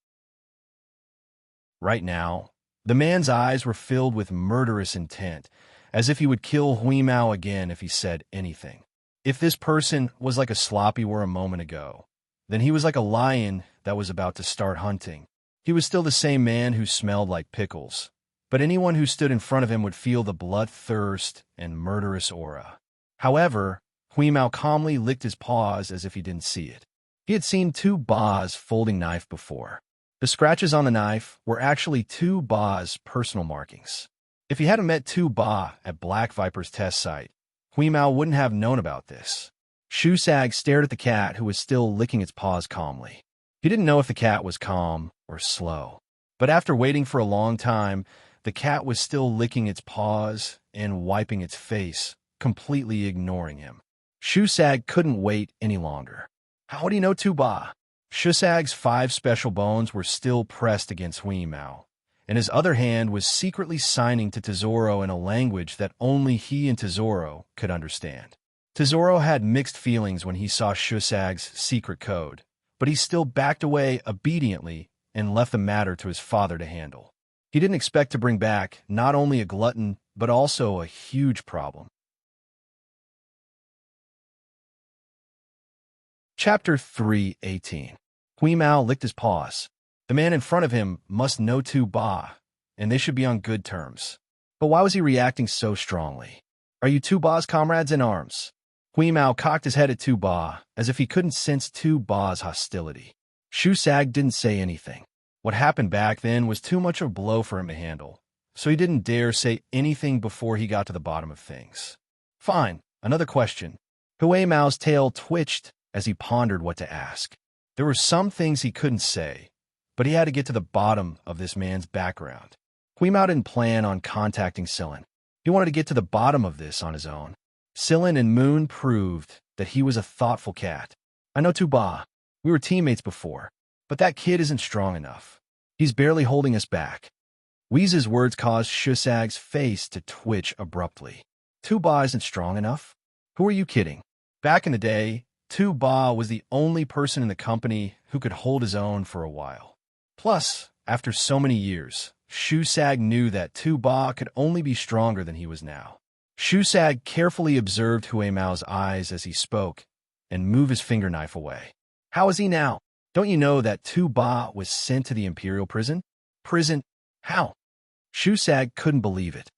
Right now, the man's eyes were filled with murderous intent, as if he would kill Hui Mao again if he said anything. If this person was like a sloppy were a moment ago, then he was like a lion that was about to start hunting. He was still the same man who smelled like pickles, but anyone who stood in front of him would feel the bloodthirst and murderous aura. However, Hui Mao calmly licked his paws as if he didn't see it. He had seen Tu Ba's folding knife before. The scratches on the knife were actually Tu Ba's personal markings. If he hadn't met Tu Ba at Black Viper's test site, Hui Mao wouldn't have known about this. Shusag stared at the cat who was still licking its paws calmly. He didn't know if the cat was calm or slow. But after waiting for a long time, the cat was still licking its paws and wiping its face, completely ignoring him. Shusag couldn't wait any longer. How would he know Tu Ba? Shusag's 5 special bones were still pressed against Hui Mao, and his other hand was secretly signing to Tesoro in a language that only he and Tesoro could understand. Tesoro had mixed feelings when he saw Shusag's secret code, but he still backed away obediently and left the matter to his father to handle. He didn't expect to bring back not only a glutton, but also a huge problem. Chapter 3:18. Hui Mao licked his paws. The man in front of him must know Tu Ba, and they should be on good terms. But why was he reacting so strongly? "Are you Tu Ba's comrades in arms?" Hui Mao cocked his head at Tu Ba, as if he couldn't sense Tu Ba's hostility. Shusag didn't say anything. What happened back then was too much of a blow for him to handle, so he didn't dare say anything before he got to the bottom of things. "Fine, another question." Hui Mao's tail twitched as he pondered what to ask. There were some things he couldn't say, but he had to get to the bottom of this man's background. Hui Mao didn't plan on contacting Sillin. He wanted to get to the bottom of this on his own. Sillin and Moon proved that he was a thoughtful cat. "I know Tu Ba. We were teammates before, but that kid isn't strong enough. He's barely holding us back." Weeze's words caused Shusag's face to twitch abruptly. "Tu Ba isn't strong enough? Who are you kidding? Back in the day, Tu Ba was the only person in the company who could hold his own for a while. Plus, after so many years, Shusag knew that Tu Ba could only be stronger than he was now. Shusag carefully observed Hui Mao's eyes as he spoke and moved his finger knife away. "How is he now? Don't you know that Tu Ba was sent to the Imperial prison?" "Prison? How?" Shusag couldn't believe it.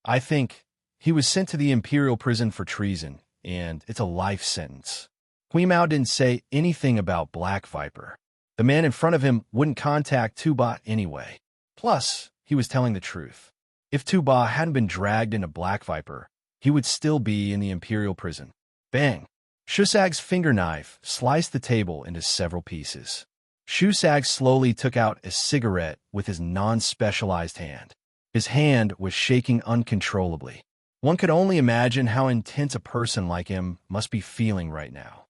"I think he was sent to the Imperial prison for treason, and it's a life sentence." Hui Mao didn't say anything about Black Viper. The man in front of him wouldn't contact Tu Ba anyway. Plus, he was telling the truth. If Tu Ba hadn't been dragged into Black Viper, he would still be in the Imperial prison. Bang! Shusag's finger knife sliced the table into several pieces. Shusag slowly took out a cigarette with his non-specialized hand. His hand was shaking uncontrollably. One could only imagine how intense a person like him must be feeling right now.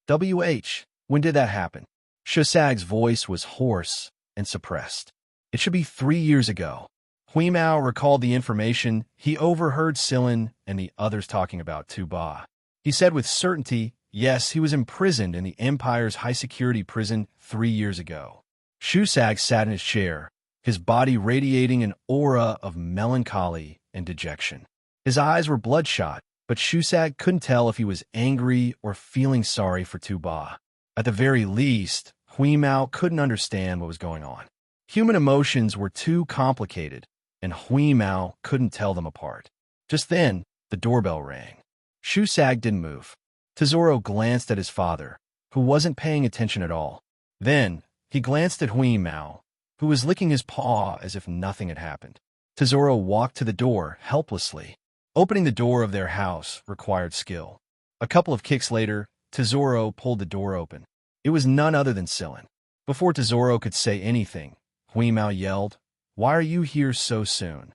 When did that happen? Shusag's voice was hoarse and suppressed. It should be 3 years ago. Hui Mao recalled the information he overheard Sillin and the others talking about Tu Ba. He said with certainty, yes, he was imprisoned in the Empire's high-security prison 3 years ago. Shusag sat in his chair, his body radiating an aura of melancholy and dejection. His eyes were bloodshot, but Shusag couldn't tell if he was angry or feeling sorry for Tu Ba. At the very least, Hui Mao couldn't understand what was going on. Human emotions were too complicated, and Hui Mao couldn't tell them apart. Just then, the doorbell rang. Shusag didn't move. Tesoro glanced at his father, who wasn't paying attention at all. Then, he glanced at Hui Mao, who was licking his paw as if nothing had happened. Tesoro walked to the door helplessly. Opening the door of their house required skill. A couple of kicks later, Tesoro pulled the door open. It was none other than Sillin. Before Tesoro could say anything, Hui Mao yelled, "Why are you here so soon?"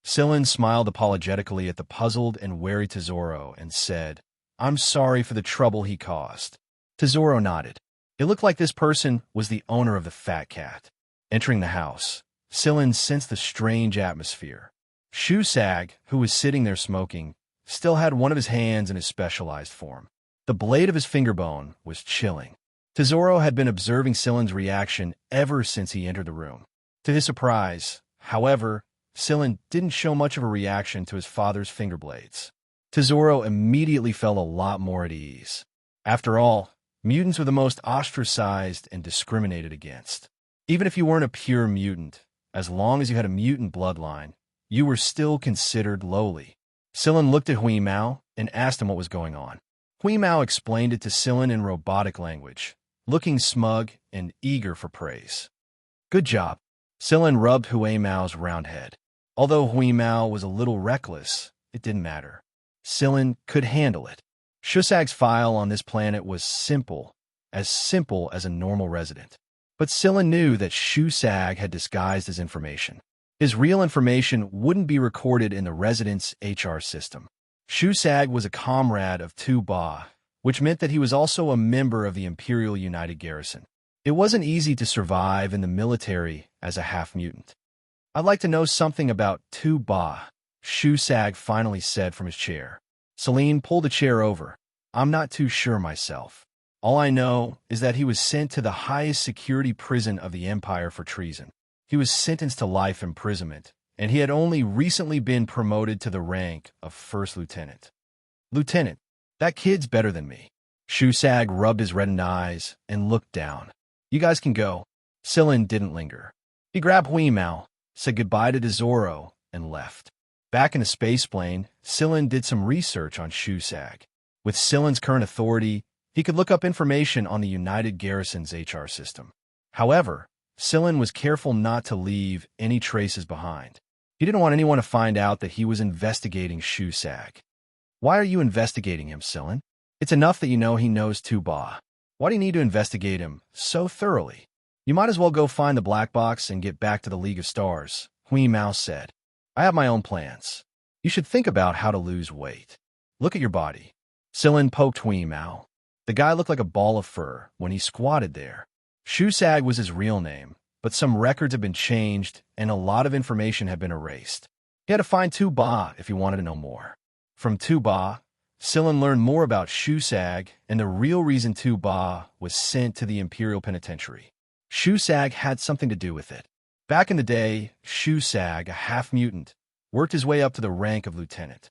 Sillin smiled apologetically at the puzzled and wary Tesoro and said, "I'm sorry for the trouble he caused." Tesoro nodded. It looked like this person was the owner of the fat cat. Entering the house, Sillin sensed the strange atmosphere. Shusag, who was sitting there smoking, still had one of his hands in his specialized form. The blade of his finger bone was chilling. Tesoro had been observing Sillin's reaction ever since he entered the room. To his surprise, however, Sillin didn't show much of a reaction to his father's finger blades. Tesoro immediately felt a lot more at ease. After all, mutants were the most ostracized and discriminated against. Even if you weren't a pure mutant, as long as you had a mutant bloodline, you were still considered lowly. Sillin looked at Hui Mao and asked him what was going on. Hui Mao explained it to Sillin in robotic language, looking smug and eager for praise. "Good job." Sillin rubbed Hui Mao's round head. Although Hui Mao was a little reckless, it didn't matter. Sillin could handle it. Shusag's file on this planet was simple as a normal resident. But Sillin knew that Shusag had disguised his information. His real information wouldn't be recorded in the resident's HR system. Shusag was a comrade of Tu Ba, which meant that he was also a member of the Imperial United Garrison. It wasn't easy to survive in the military as a half-mutant. "I'd like to know something about Tu Ba," Shusag finally said from his chair. Celine pulled the chair over. "I'm not too sure myself. All I know is that he was sent to the highest security prison of the Empire for treason. He was sentenced to life imprisonment, and he had only recently been promoted to the rank of first lieutenant." "Lieutenant, that kid's better than me." Shusag rubbed his reddened eyes and looked down. "You guys can go." Sillin didn't linger. He grabbed Hui Mao, said goodbye to Tesoro, and left. Back in the space plane, Sillin did some research on Shusag. With Sillin's current authority, he could look up information on the United Garrison's HR system. However, Sillin was careful not to leave any traces behind. He didn't want anyone to find out that he was investigating Shusag. "Why are you investigating him, Sillin? It's enough that you know he knows Tu Ba. Why do you need to investigate him so thoroughly? You might as well go find the black box and get back to the League of Stars," Hui Mao said. "I have my own plans. You should think about how to lose weight. Look at your body." Sillin poked Hui Mao. The guy looked like a ball of fur when he squatted there. Shusag was his real name, but some records had been changed and a lot of information had been erased. He had to find Tu Ba if he wanted to know more. From Tu Ba, Sillin learned more about Shusag and the real reason Tu Ba was sent to the Imperial Penitentiary. Shusag had something to do with it. Back in the day, Shusag, a half-mutant, worked his way up to the rank of lieutenant.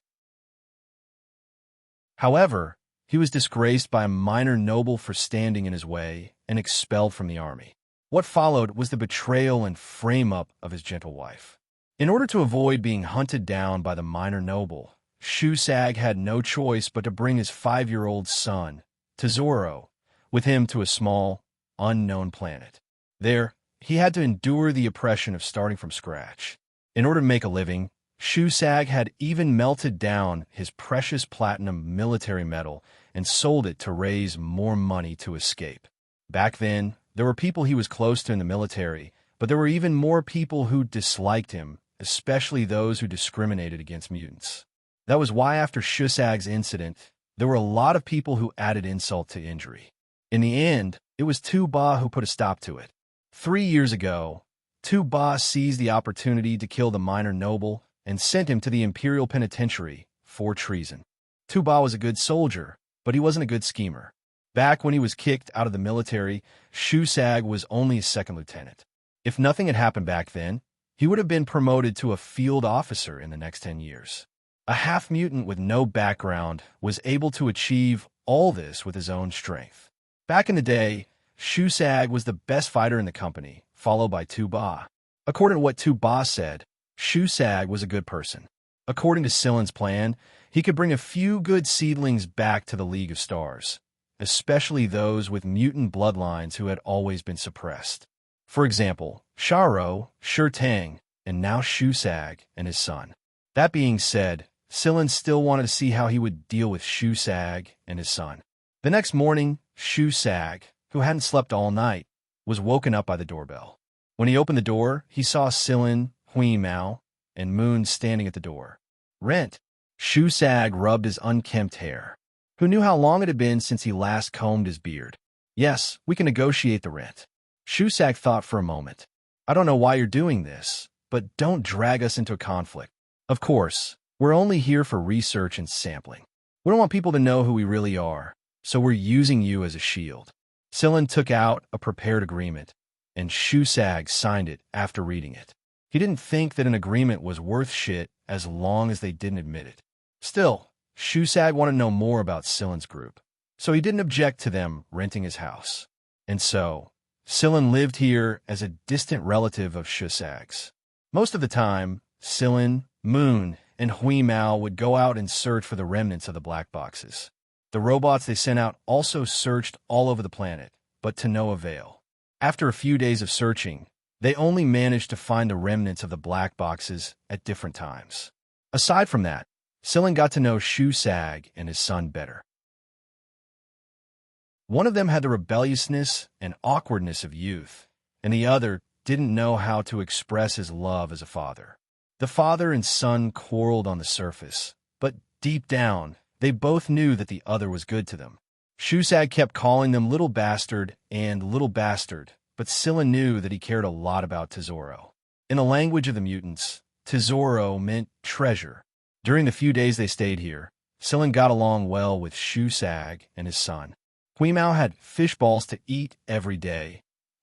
However, he was disgraced by a minor noble for standing in his way and expelled from the army. What followed was the betrayal and frame-up of his gentle wife. In order to avoid being hunted down by the minor noble, Shusag had no choice but to bring his 5-year-old son, Tesoro, with him to a small, unknown planet. There, he had to endure the oppression of starting from scratch. In order to make a living, Shusag had even melted down his precious platinum military medal and sold it to raise more money to escape. Back then, there were people he was close to in the military, but there were even more people who disliked him, especially those who discriminated against mutants. That was why after Shusag's incident, There were a lot of people who added insult to injury. In the end, it was Tu Ba who put a stop to it. 3 years ago, Tu Ba seized the opportunity to kill the minor noble and sent him to the imperial penitentiary for treason. Tu Ba was a good soldier, but he wasn't a good schemer. Back when he was kicked out of the military, Shu Sag was only a second lieutenant. If nothing had happened back then, he would have been promoted to a field officer in the next 10 years. A half-mutant with no background was able to achieve all this with his own strength. Back in the day, Shu Sag was the best fighter in the company, followed by Tu Ba. According to what Tu Ba said, Shu Sag was a good person. According to Silen's plan, he could bring a few good seedlings back to the League of Stars, especially those with mutant bloodlines who had always been suppressed. For example, Xiaorou, Shi Tang, and now Shu Sag and his son. That being said, Silen still wanted to see how he would deal with Shu Sag and his son. The next morning, Shu Sag, who hadn't slept all night, was woken up by the doorbell. When he opened the door, he saw Silen, Hui Mao, and Moon standing at the door. Rent. Shu Sag rubbed his unkempt hair. Who knew how long it had been since he last combed his beard? Yes, we can negotiate the rent. Shu Sag thought for a moment. I don't know why you're doing this, but don't drag us into a conflict. Of course, we're only here for research and sampling. We don't want people to know who we really are, so we're using you as a shield. Silen took out a prepared agreement, and Shu Sag signed it after reading it. He didn't think that an agreement was worth shit as long as they didn't admit it. Still, Shu Sag wanted to know more about Silen's group, so he didn't object to them renting his house. And so, Silen lived here as a distant relative of Shu Sag's. Most of the time, Silen, Moon, and Hui Mao would go out and search for the remnants of the black boxes. The robots they sent out also searched all over the planet, but to no avail. After a few days of searching, they only managed to find the remnants of the black boxes at different times. Aside from that, Silen got to know Shu Sag and his son better. One of them had the rebelliousness and awkwardness of youth, and the other didn't know how to express his love as a father. The father and son quarreled on the surface, but deep down, they both knew that the other was good to them. Shu Sag kept calling them little bastard and little bastard, but Silen knew that he cared a lot about Tesoro. In the language of the mutants, Tesoro meant treasure. During the few days they stayed here, Silen got along well with Shu Sag and his son. Hui Mao had fish balls to eat every day,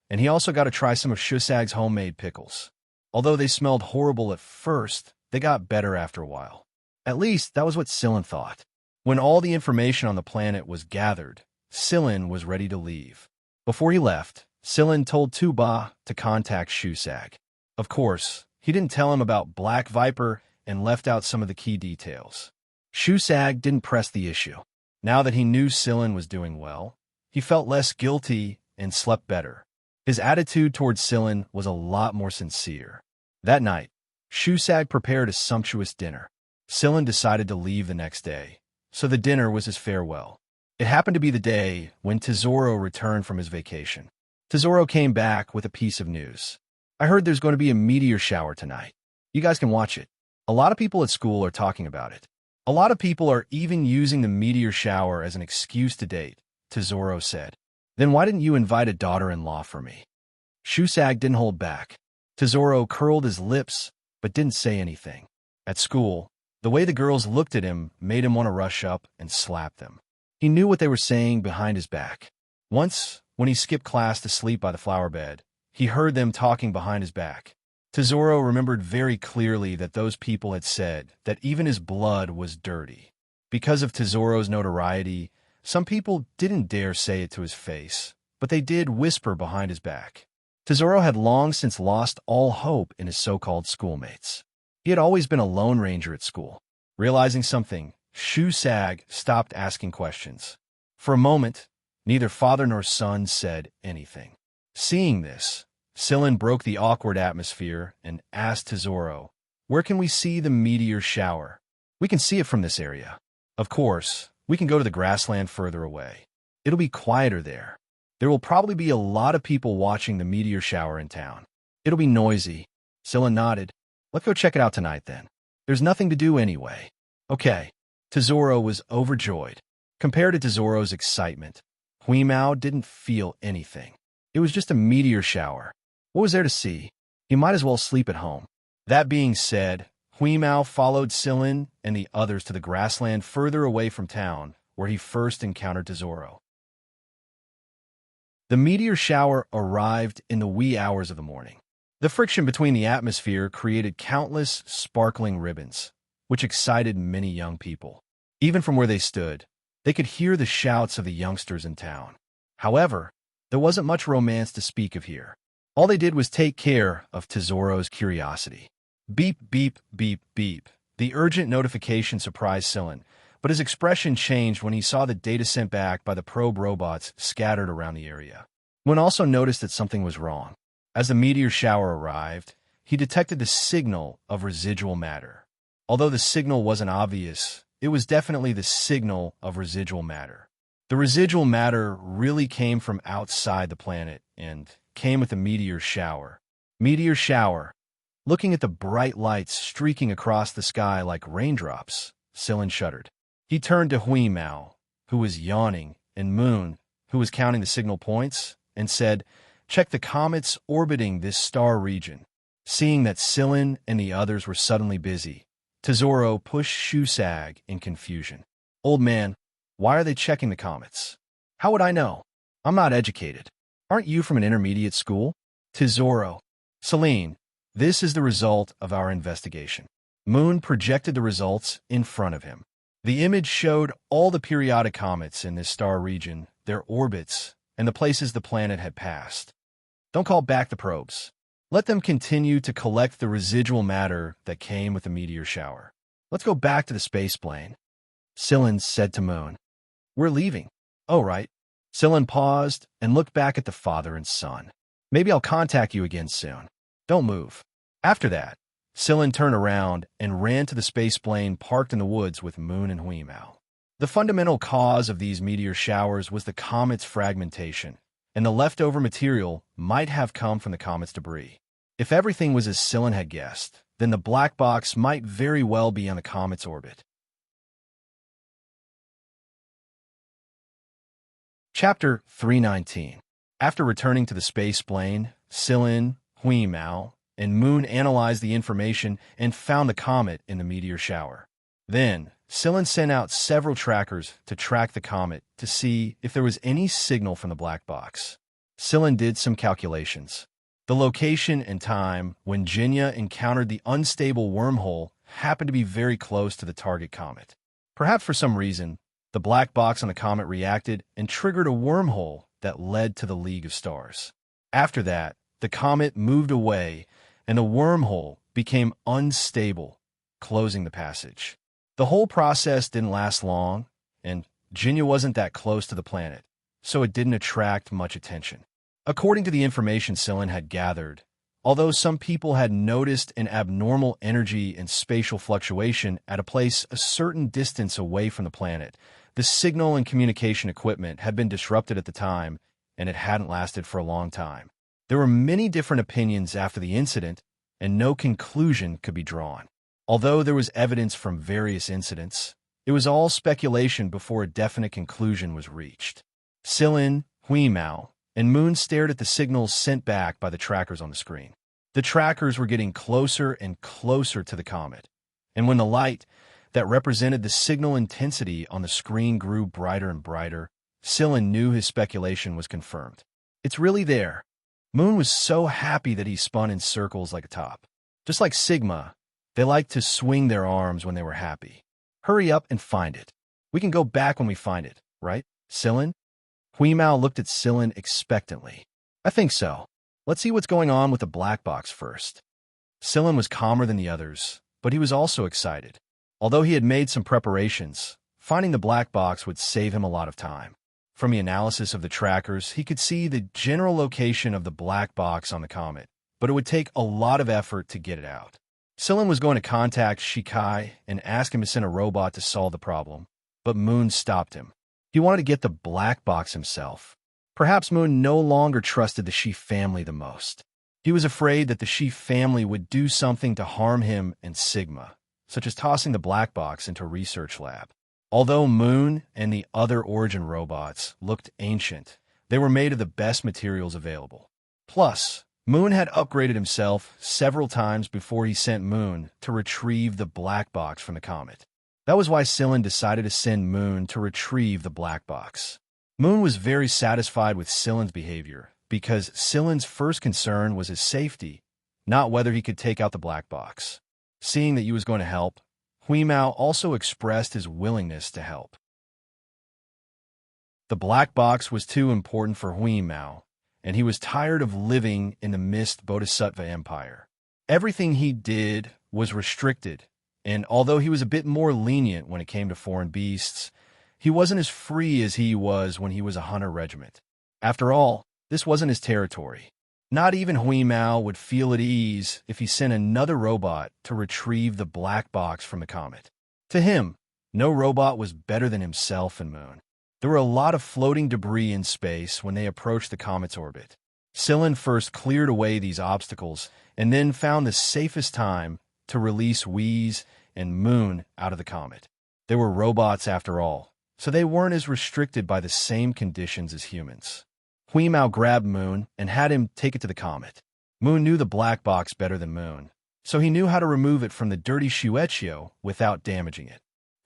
and he also got to try some of Shu Sag's homemade pickles. Although they smelled horrible at first, they got better after a while. At least, that was what Silen thought. When all the information on the planet was gathered, Silen was ready to leave. Before he left, Silen told Tu Ba to contact Shu Sag. Of course, he didn't tell him about Black Viper and left out some of the key details. Shu Sag didn't press the issue. Now that he knew Silen was doing well, he felt less guilty and slept better. His attitude towards Silen was a lot more sincere. That night, Shu Sag prepared a sumptuous dinner. Silen decided to leave the next day, so the dinner was his farewell. It happened to be the day when Tesoro returned from his vacation. Tesoro came back with a piece of news. I heard there's going to be a meteor shower tonight. You guys can watch it. A lot of people at school are talking about it. A lot of people are even using the meteor shower as an excuse to date, Tesoro said. Then why didn't you invite a daughter-in-law for me? Shu Sag didn't hold back. Tesoro curled his lips, but didn't say anything. At school, the way the girls looked at him made him want to rush up and slap them. He knew what they were saying behind his back. Once, when he skipped class to sleep by the flower bed, he heard them talking behind his back. Tesoro remembered very clearly that those people had said that even his blood was dirty. Because of Tesoro's notoriety, some people didn't dare say it to his face, but they did whisper behind his back. Tesoro had long since lost all hope in his so-called schoolmates. He had always been a lone ranger at school. Realizing something, Shu Sag stopped asking questions. For a moment, neither father nor son said anything. Seeing this, Silen broke the awkward atmosphere and asked Tesoro, "Where can we see the meteor shower?" "We can see it from this area. Of course, we can go to the grassland further away. It'll be quieter there. There will probably be a lot of people watching the meteor shower in town. It'll be noisy." Silen nodded. "Let's go check it out tonight then. There's nothing to do anyway." Okay. Tesoro was overjoyed. Compared to Tesoro's excitement, Huimao didn't feel anything. It was just a meteor shower. What was there to see? He might as well sleep at home. That being said, Huimao followed Silin and the others to the grassland further away from town, where he first encountered Tesoro. The meteor shower arrived in the wee hours of the morning. The friction between the atmosphere created countless sparkling ribbons, which excited many young people. Even from where they stood, they could hear the shouts of the youngsters in town. However, there wasn't much romance to speak of here. All they did was take care of Tesoro's curiosity. Beep, beep, beep, beep. The urgent notification surprised Silin, but his expression changed when he saw the data sent back by the probe robots scattered around the area. Moon also noticed that something was wrong. As the meteor shower arrived, he detected the signal of residual matter. Although the signal wasn't obvious, it was definitely the signal of residual matter. The residual matter really came from outside the planet and came with the meteor shower. Meteor shower. Looking at the bright lights streaking across the sky like raindrops, Silin shuddered. He turned to Huimao, who was yawning, and Moon, who was counting the signal points, and said, "Check the comets orbiting this star region." Seeing that Silin and the others were suddenly busy, Tesoro pushed Shusag in confusion. "Old man, why are they checking the comets?" "How would I know? I'm not educated." "Aren't you from an intermediate school?" "Tesoro." "Celine, this is the result of our investigation." Moon projected the results in front of him. The image showed all the periodic comets in this star region, their orbits, and the places the planet had passed. "Don't call back the probes. Let them continue to collect the residual matter that came with the meteor shower. Let's go back to the space plane." Silin said to Moon, "We're leaving." "Oh, right." Silin paused and looked back at the father and son. "Maybe I'll contact you again soon. Don't move." After that, Silin turned around and ran to the space plane parked in the woods with Moon and Huimao. The fundamental cause of these meteor showers was the comet's fragmentation, and the leftover material might have come from the comet's debris. If everything was as Silin had guessed, then the black box might very well be on the comet's orbit. Chapter 319. After returning to the space plane, Silin, Huimao, and Moon analyzed the information and found the comet in the meteor shower. Then, Silin sent out several trackers to track the comet to see if there was any signal from the black box. Silin did some calculations. The location and time when Xianxia encountered the unstable wormhole happened to be very close to the target comet. Perhaps for some reason, the black box on the comet reacted and triggered a wormhole that led to the League of Stars. After that, the comet moved away and the wormhole became unstable, closing the passage. The whole process didn't last long, and Xianxia wasn't that close to the planet, so it didn't attract much attention. According to the information Silin had gathered, although some people had noticed an abnormal energy and spatial fluctuation at a place a certain distance away from the planet, the signal and communication equipment had been disrupted at the time, and it hadn't lasted for a long time. There were many different opinions after the incident, and no conclusion could be drawn. Although there was evidence from various incidents, it was all speculation before a definite conclusion was reached. Silin, Huimao, and Moon stared at the signals sent back by the trackers on the screen. The trackers were getting closer and closer to the comet, and when the light that represented the signal intensity on the screen grew brighter and brighter, Silin knew his speculation was confirmed. "It's really there." Moon was so happy that he spun in circles like a top. Just like Sigma, they liked to swing their arms when they were happy. "Hurry up and find it. We can go back when we find it, right, Silin?" Huimao looked at Silin expectantly. "I think so. Let's see what's going on with the black box first." Silin was calmer than the others, but he was also excited. Although he had made some preparations, finding the black box would save him a lot of time. From the analysis of the trackers, he could see the general location of the black box on the comet, but it would take a lot of effort to get it out. Silin was going to contact Shikai and ask him to send a robot to solve the problem, but Moon stopped him. He wanted to get the black box himself. Perhaps Moon no longer trusted the Shi family the most. He was afraid that the Shi family would do something to harm him and Sigma, such as tossing the black box into a research lab. Although Moon and the other Origin robots looked ancient, they were made of the best materials available. Plus, Moon had upgraded himself several times before he sent Moon to retrieve the black box from the comet. That was why Scylla decided to send Moon to retrieve the black box. Moon was very satisfied with Scylla's behavior because Scylla's first concern was his safety, not whether he could take out the black box. Seeing that he was going to help, Huimao also expressed his willingness to help. The black box was too important for Huimao, and he was tired of living in the mist Bodhisattva Empire. Everything he did was restricted, and although he was a bit more lenient when it came to foreign beasts, he wasn't as free as he was when he was a hunter regiment. After all, this wasn't his territory. Not even Huimao would feel at ease if he sent another robot to retrieve the black box from the comet. To him, no robot was better than himself and Moon. There were a lot of floating debris in space when they approached the comet's orbit. Scylla first cleared away these obstacles and then found the safest time to release Whis and Moon out of the comet. They were robots after all, so they weren't as restricted by the same conditions as humans. Huimao grabbed Moon and had him take it to the comet. Moon knew the black box better than Moon, so he knew how to remove it from the dirty Xianxia without damaging it.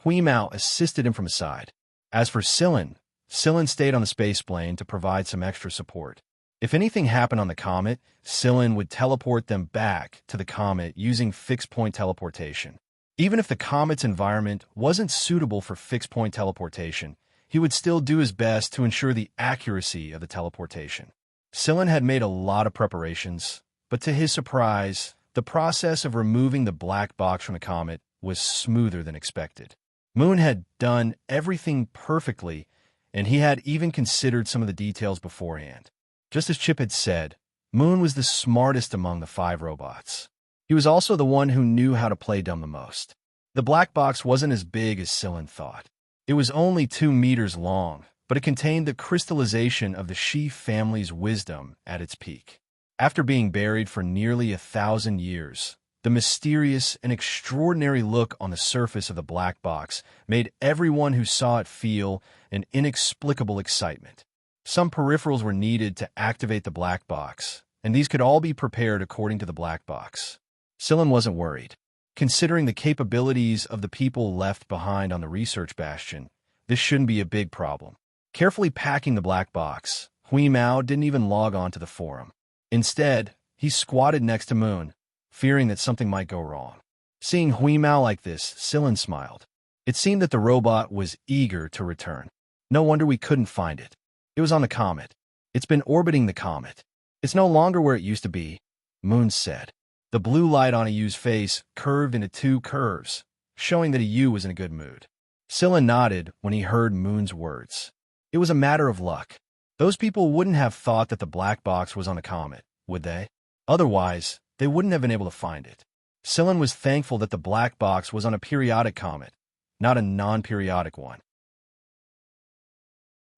Huimao assisted him from his side. As for Scylla stayed on the space plane to provide some extra support. If anything happened on the comet, Scylla would teleport them back to the comet using fixed-point teleportation. Even if the comet's environment wasn't suitable for fixed-point teleportation, he would still do his best to ensure the accuracy of the teleportation. Scylla had made a lot of preparations, but to his surprise, the process of removing the black box from the comet was smoother than expected. Moon had done everything perfectly, and he had even considered some of the details beforehand. Just as Chip had said, Moon was the smartest among the 5 robots. He was also the one who knew how to play dumb the most. The black box wasn't as big as Scylla thought. It was only 2 meters long, but it contained the crystallization of the Shi family's wisdom at its peak. After being buried for nearly 1,000 years, the mysterious and extraordinary look on the surface of the black box made everyone who saw it feel an inexplicable excitement. Some peripherals were needed to activate the black box, and these could all be prepared according to the black box. Scylla wasn't worried. Considering the capabilities of the people left behind on the research bastion, this shouldn't be a big problem. Carefully packing the black box, Huimao didn't even log on to the forum. Instead, he squatted next to Moon, fearing that something might go wrong. Seeing Huimao like this, Scylla smiled. It seemed that the robot was eager to return. No wonder we couldn't find it. It was on the comet. It's been orbiting the comet. It's no longer where it used to be, Moon said. The blue light on a U's face curved into 2 curves, showing that a U was in a good mood. Scylla nodded when he heard Moon's words. It was a matter of luck. Those people wouldn't have thought that the black box was on a comet, would they? Otherwise, they wouldn't have been able to find it. Scylla was thankful that the black box was on a periodic comet, not a non-periodic one.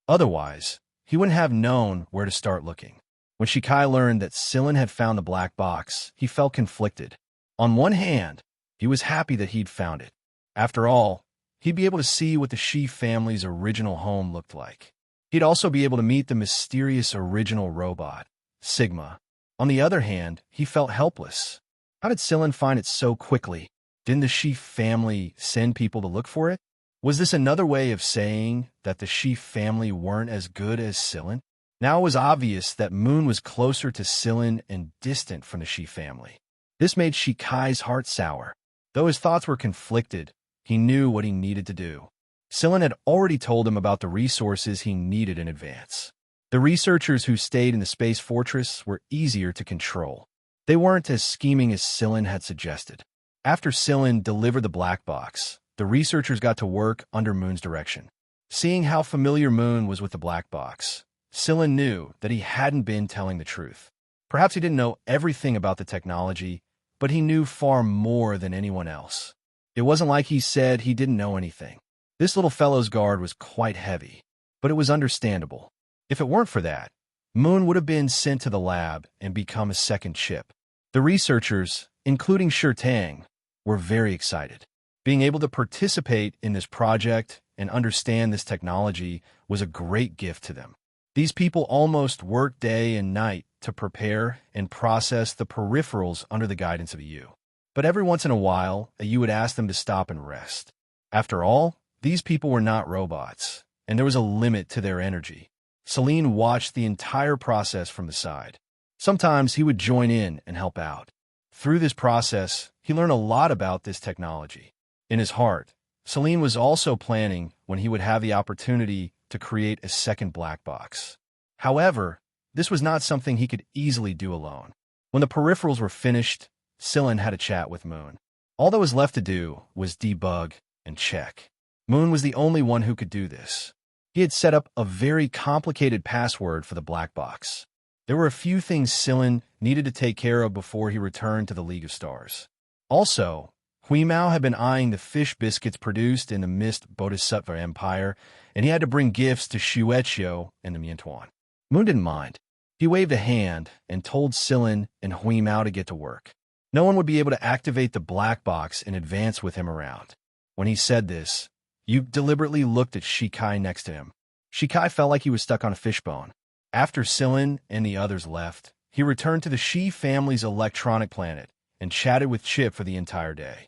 Otherwise, he wouldn't have known where to start looking. When Shikai learned that Scylla had found the black box, he felt conflicted. On one hand, he was happy that he'd found it. After all, he'd be able to see what the Shi family's original home looked like. He'd also be able to meet the mysterious original robot, Sigma. On the other hand, he felt helpless. How did Scylla find it so quickly? Didn't the Shi family send people to look for it? Was this another way of saying that the Shi family weren't as good as Scylla? Now it was obvious that Moon was closer to Scylla and distant from the Shi family. This made Shikai's heart sour. Though his thoughts were conflicted, he knew what he needed to do. Scylla had already told him about the resources he needed in advance. The researchers who stayed in the space fortress were easier to control. They weren't as scheming as Scylla had suggested. After Scylla delivered the black box, the researchers got to work under Moon's direction. Seeing how familiar Moon was with the black box, Scylla knew that he hadn't been telling the truth. Perhaps he didn't know everything about the technology, but he knew far more than anyone else. It wasn't like he said he didn't know anything. This little fellow's guard was quite heavy, but it was understandable. If it weren't for that, Moon would have been sent to the lab and become a second chip. The researchers, including Tang, were very excited. Being able to participate in this project and understand this technology was a great gift to them. These people almost worked day and night to prepare and process the peripherals under the guidance of a U. But every once in a while, a U would ask them to stop and rest. After all, these people were not robots, and there was a limit to their energy. Celine watched the entire process from the side. Sometimes he would join in and help out. Through this process, he learned a lot about this technology. In his heart, Celine was also planning when he would have the opportunity to create a second black box. However, this was not something he could easily do alone. When the peripherals were finished, Celine had a chat with Moon. All that was left to do was debug and check. Moon was the only one who could do this. He had set up a very complicated password for the black box. There were a few things Celine needed to take care of before he returned to the League of Stars. Also, Huimao had been eyeing the fish biscuits produced in the Mist Bodhisattva Empire, and he had to bring gifts to Xianxia and the Miantuan. Moon didn't mind. He waved a hand and told Celine and Huimao to get to work. No one would be able to activate the black box in advance with him around. When he said this, Yu deliberately looked at Shikai next to him. Shikai felt like he was stuck on a fishbone. After Celine and the others left, he returned to the Shi family's electronic planet and chatted with Chip for the entire day.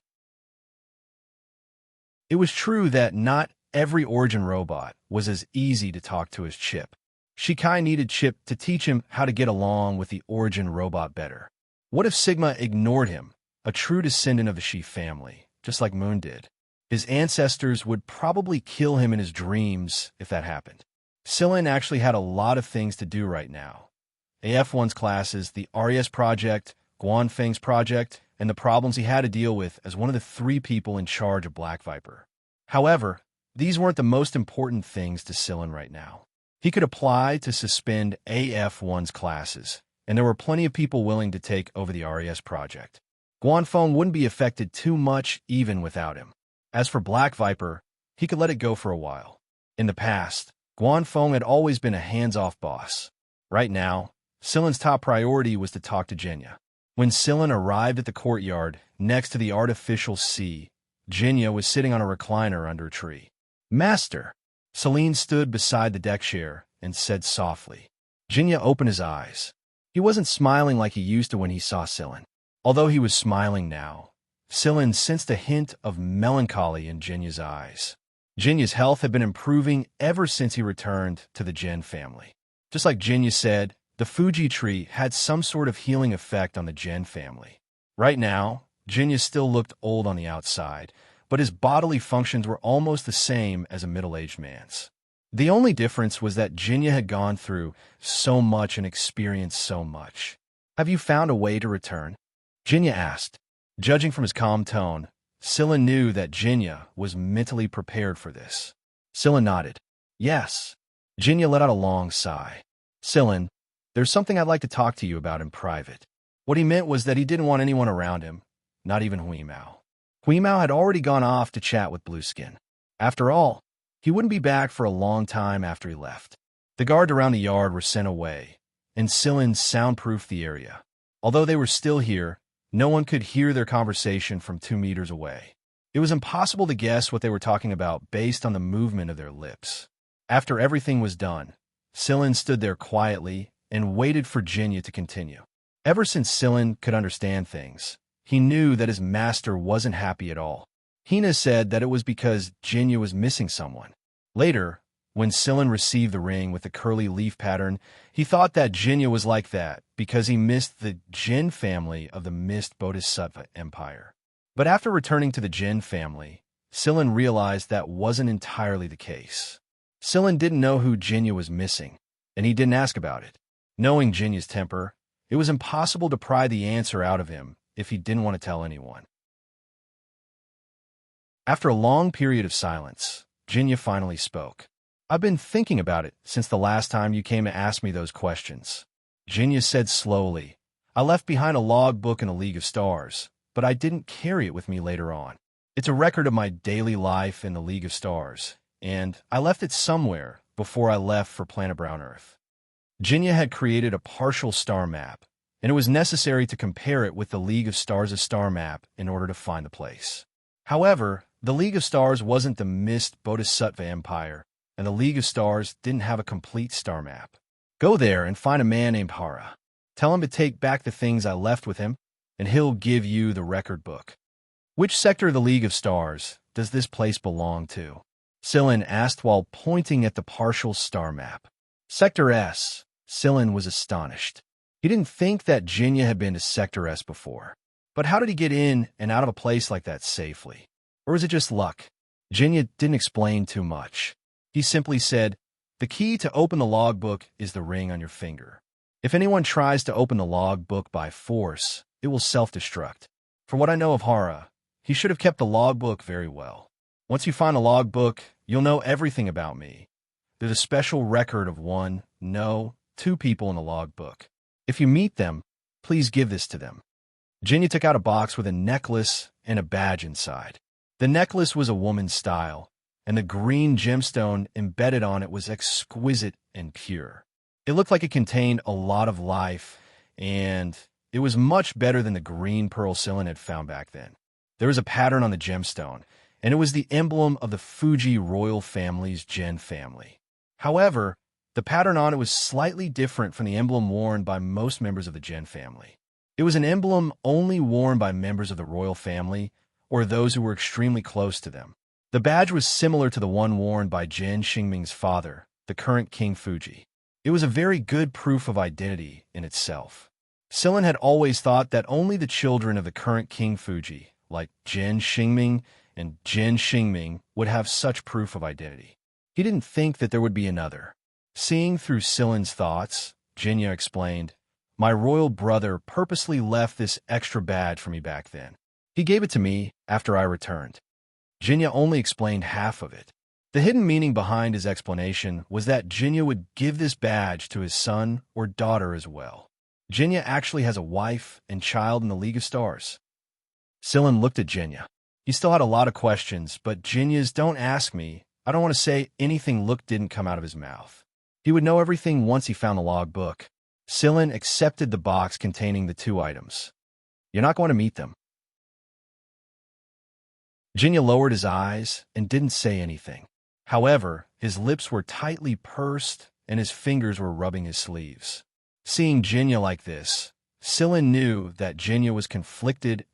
It was true that not every Origin robot was as easy to talk to as Chip. Shikai needed Chip to teach him how to get along with the Origin robot better. What if Sigma ignored him, a true descendant of the Shi family, just like Moon did? His ancestors would probably kill him in his dreams if that happened. Celine actually had a lot of things to do right now. AF1's classes, the RES project, Guanfeng's project, and the problems he had to deal with as one of the 3 people in charge of Black Viper. However, these weren't the most important things to Celine right now. He could apply to suspend AF1's classes, and there were plenty of people willing to take over the RES project. Guanfeng wouldn't be affected too much even without him. As for Black Viper, he could let it go for a while. In the past, Guanfeng had always been a hands-off boss. Right now, Celine's top priority was to talk to Xianxia. When Celine arrived at the courtyard next to the artificial sea, Xianxia was sitting on a recliner under a tree. "Master!" Celine stood beside the deck chair and said softly. Xianxia opened his eyes. He wasn't smiling like he used to when he saw Celine. Although he was smiling now, Celine sensed a hint of melancholy in Xianxia's eyes. Xianxia's health had been improving ever since he returned to the Gen family. Just like Xianxia said, the Fuji tree had some sort of healing effect on the Gen family. Right now, Xianxia still looked old on the outside, but his bodily functions were almost the same as a middle-aged man's. The only difference was that Xianxia had gone through so much and experienced so much. "Have you found a way to return?" Xianxia asked. Judging from his calm tone, Celine knew that Xianxia was mentally prepared for this. Celine nodded. "Yes." Xianxia let out a long sigh. "Celine, there's something I'd like to talk to you about in private." What he meant was that he didn't want anyone around him, not even Huimao. Huimao had already gone off to chat with Blueskin. After all, he wouldn't be back for a long time after he left. The guards around the yard were sent away, and Celine soundproofed the area. Although they were still here, no one could hear their conversation from 2 meters away. It was impossible to guess what they were talking about based on the movement of their lips. After everything was done, Celine stood there quietly and waited for Xianxia to continue. Ever since Celine could understand things, he knew that his master wasn't happy at all. Hina said that it was because Xianxia was missing someone. Later, when Celine received the ring with the curly leaf pattern, he thought that Xianxia was like that because he missed the Gen family of the Mist Bodhisattva Empire. But after returning to the Gen family, Celine realized that wasn't entirely the case. Celine didn't know who Xianxia was missing, and he didn't ask about it. Knowing Xianxia's temper, it was impossible to pry the answer out of him if he didn't want to tell anyone. After a long period of silence, Xianxia finally spoke. "I've been thinking about it since the last time you came to ask me those questions." Xianxia said slowly, "I left behind a logbook in the League of Stars, but I didn't carry it with me later on. It's a record of my daily life in the League of Stars, and I left it somewhere before I left for Planet Brown Earth." Xianxia had created a partial star map, and it was necessary to compare it with the League of Stars' star map in order to find the place. However, The League of Stars wasn't the mist Bodhisattva Empire, and the League of Stars didn't have a complete star map. Go there and find a man named Hara. Tell him to take back the things I left with him, and he'll give you the record book. Which sector of the League of Stars does this place belong to? Sillin asked while pointing at the partial star map. Sector S. Sillin was astonished. He didn't think that Xianxia had been to Sector S before. But how did he get in and out of a place like that safely? Or is it just luck? Xianxia didn't explain too much. He simply said, the key to open the logbook is the ring on your finger. If anyone tries to open the logbook by force, it will self-destruct. For what I know of Hara, he should have kept the logbook very well. Once you find the logbook, you'll know everything about me. There's a special record of two people in the logbook. If you meet them, please give this to them. Xianxia took out a box with a necklace and a badge inside. The necklace was a woman's style, and the green gemstone embedded on it was exquisite and pure. It looked like it contained a lot of life, and it was much better than the green pearl Sillin had found back then. There was a pattern on the gemstone, and it was the emblem of the Fuji royal family's Gen family. However, the pattern on it was slightly different from the emblem worn by most members of the Gen family. It was an emblem only worn by members of the royal family or those who were extremely close to them. The badge was similar to the one worn by Gen Xingming's father, the current King Fuji. It was a very good proof of identity in itself. Sillin had always thought that only the children of the current King Fuji, like Gen Xingming and Gen Xingming, would have such proof of identity. He didn't think that there would be another. Seeing through Sillin's thoughts, Xianxia explained, my royal brother purposely left this extra badge for me back then. He gave it to me after I returned. Xianxia only explained half of it. The hidden meaning behind his explanation was that Xianxia would give this badge to his son or daughter as well. Xianxia actually has a wife and child in the League of Stars. Sillin looked at Xianxia. He still had a lot of questions, but Xianxia's don't ask me. I don't want to say anything didn't come out of his mouth. He would know everything once he found the logbook. Sillin accepted the box containing the two items. You're not going to meet them. Xianxia lowered his eyes and didn't say anything. However, his lips were tightly pursed and his fingers were rubbing his sleeves. Seeing Xianxia like this, Sillin knew that Xianxia was conflicted.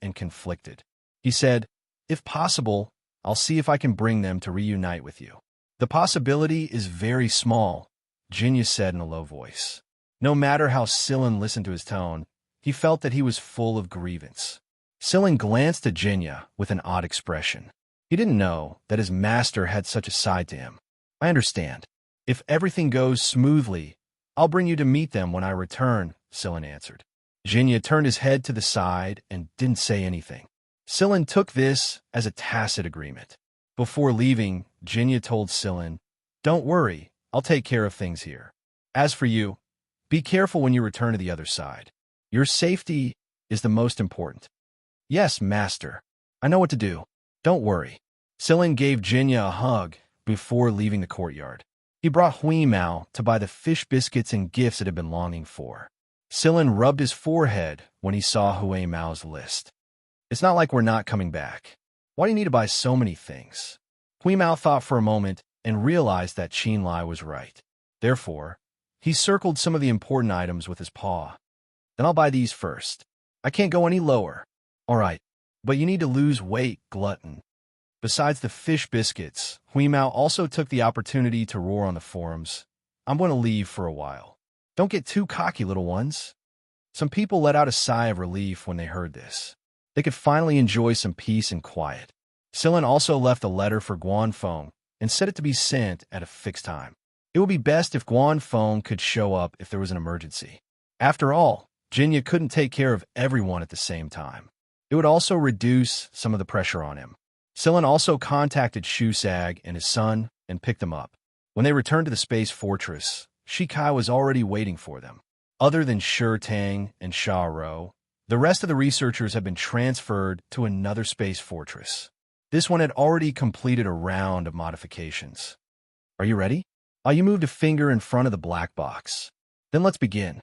He said, if possible, I'll see if I can bring them to reunite with you. The possibility is very small, Xianxia said in a low voice. No matter how Sillin listened to his tone, he felt that he was full of grievance. Sillin glanced at Xianxia with an odd expression. He didn't know that his master had such a side to him. I understand. If everything goes smoothly, I'll bring you to meet them when I return, Sillin answered. Xianxia turned his head to the side and didn't say anything. Sillin took this as a tacit agreement. Before leaving, Xianxia told Sillin, don't worry, I'll take care of things here. As for you, be careful when you return to the other side. Your safety is the most important. Yes, master. I know what to do. Don't worry. Sillin gave Xianxia a hug before leaving the courtyard. He brought Hui Mao to buy the fish biscuits and gifts it had been longing for. Sillin rubbed his forehead when he saw Hui Mao's list. It's not like we're not coming back. Why do you need to buy so many things? Hui Mao thought for a moment and realized that Qin Lai was right. Therefore, he circled some of the important items with his paw. Then I'll buy these first. I can't go any lower. All right, but you need to lose weight, glutton. Besides the fish biscuits, Hui Mao also took the opportunity to roar on the forums. I'm going to leave for a while. Don't get too cocky, little ones. Some people let out a sigh of relief when they heard this. They could finally enjoy some peace and quiet. Sillin also left a letter for Guanfeng and set it to be sent at a fixed time. It would be best if Guanfeng could show up if there was an emergency. After all, Xianxia couldn't take care of everyone at the same time. It would also reduce some of the pressure on him. Sillin also contacted Shu Sag and his son and picked them up. When they returned to the space fortress, Shikai was already waiting for them. Other than Shi Tang and Sha Rou, the rest of the researchers had been transferred to another space fortress. This one had already completed a round of modifications. Are you ready? You moved a finger in front of the black box. Then let's begin.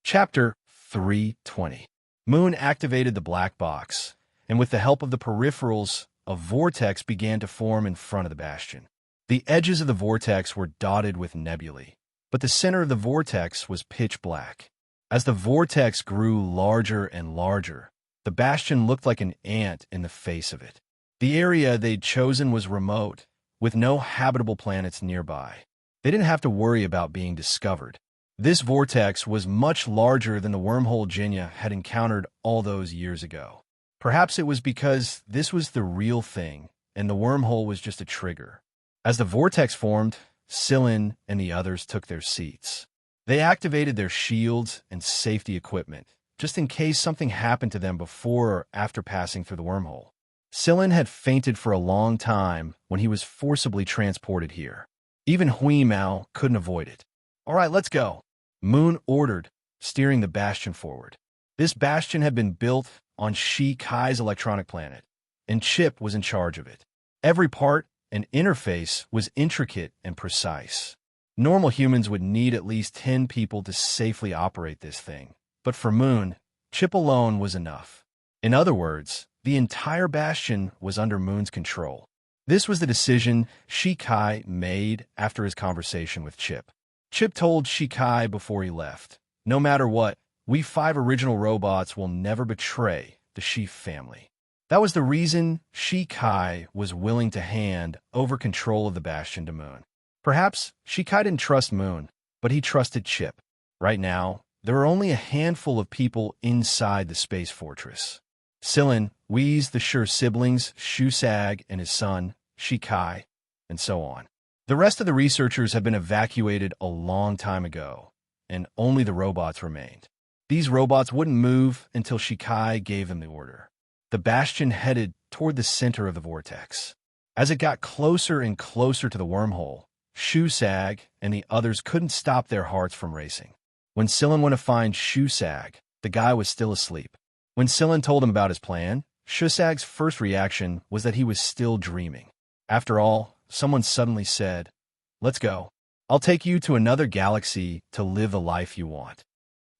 Chapter 320. Moon activated the black box, and with the help of the peripherals, a vortex began to form in front of the bastion. The edges of the vortex were dotted with nebulae, but the center of the vortex was pitch black. As the vortex grew larger and larger, the bastion looked like an ant in the face of it. The area they'd chosen was remote, with no habitable planets nearby. They didn't have to worry about being discovered. This vortex was much larger than the wormhole Xianxia had encountered all those years ago. Perhaps it was because this was the real thing, and the wormhole was just a trigger. As the vortex formed, Sillin and the others took their seats. They activated their shields and safety equipment, just in case something happened to them before or after passing through the wormhole. Sillin had fainted for a long time when he was forcibly transported here. Even Huimao couldn't avoid it. "All right, let's go," Moon ordered, steering the bastion forward. This bastion had been built on Shi Kai's electronic planet, and Chip was in charge of it. Every part and interface was intricate and precise. Normal humans would need at least 10 people to safely operate this thing, but for Moon, Chip alone was enough. In other words, the entire bastion was under Moon's control. This was the decision Shi Kai made after his conversation with Chip. Chip told Shi Kai before he left, "No matter what, we 5 original robots will never betray the Shi family." That was the reason Shi Kai was willing to hand over control of the bastion to Moon. Perhaps Shi Kai didn't trust Moon, but he trusted Chip. Right now, there were only a handful of people inside the space fortress. Sillin, Whis, the Sure siblings, Shusag and his son, Shi Kai, and so on. The rest of the researchers had been evacuated a long time ago, and only the robots remained. These robots wouldn't move until Shi Kai gave them the order. The bastion headed toward the center of the vortex. As it got closer and closer to the wormhole, Shusag and the others couldn't stop their hearts from racing. When Sillin went to find Shusag, the guy was still asleep. When Sillin told him about his plan, Shusag's first reaction was that he was still dreaming. After all, someone suddenly said, "Let's go. I'll take you to another galaxy to live the life you want."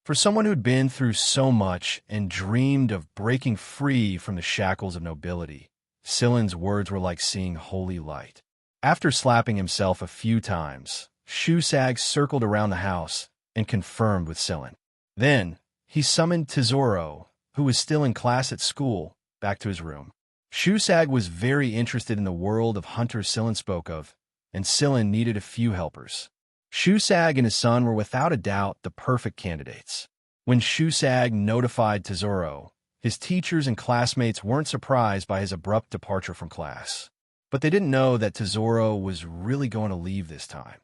For someone who'd been through so much and dreamed of breaking free from the shackles of nobility, Sillin's words were like seeing holy light. After slapping himself a few times, Shusag circled around the house and confirmed with Sillin. Then, he summoned Tesoro, who was still in class at school, back to his room. Shusag was very interested in the world of hunters Sillin spoke of, and Sillin needed a few helpers. Shusag and his son were without a doubt the perfect candidates. When Shusag notified Tesoro, his teachers and classmates weren't surprised by his abrupt departure from class. But they didn't know that Tesoro was really going to leave this time.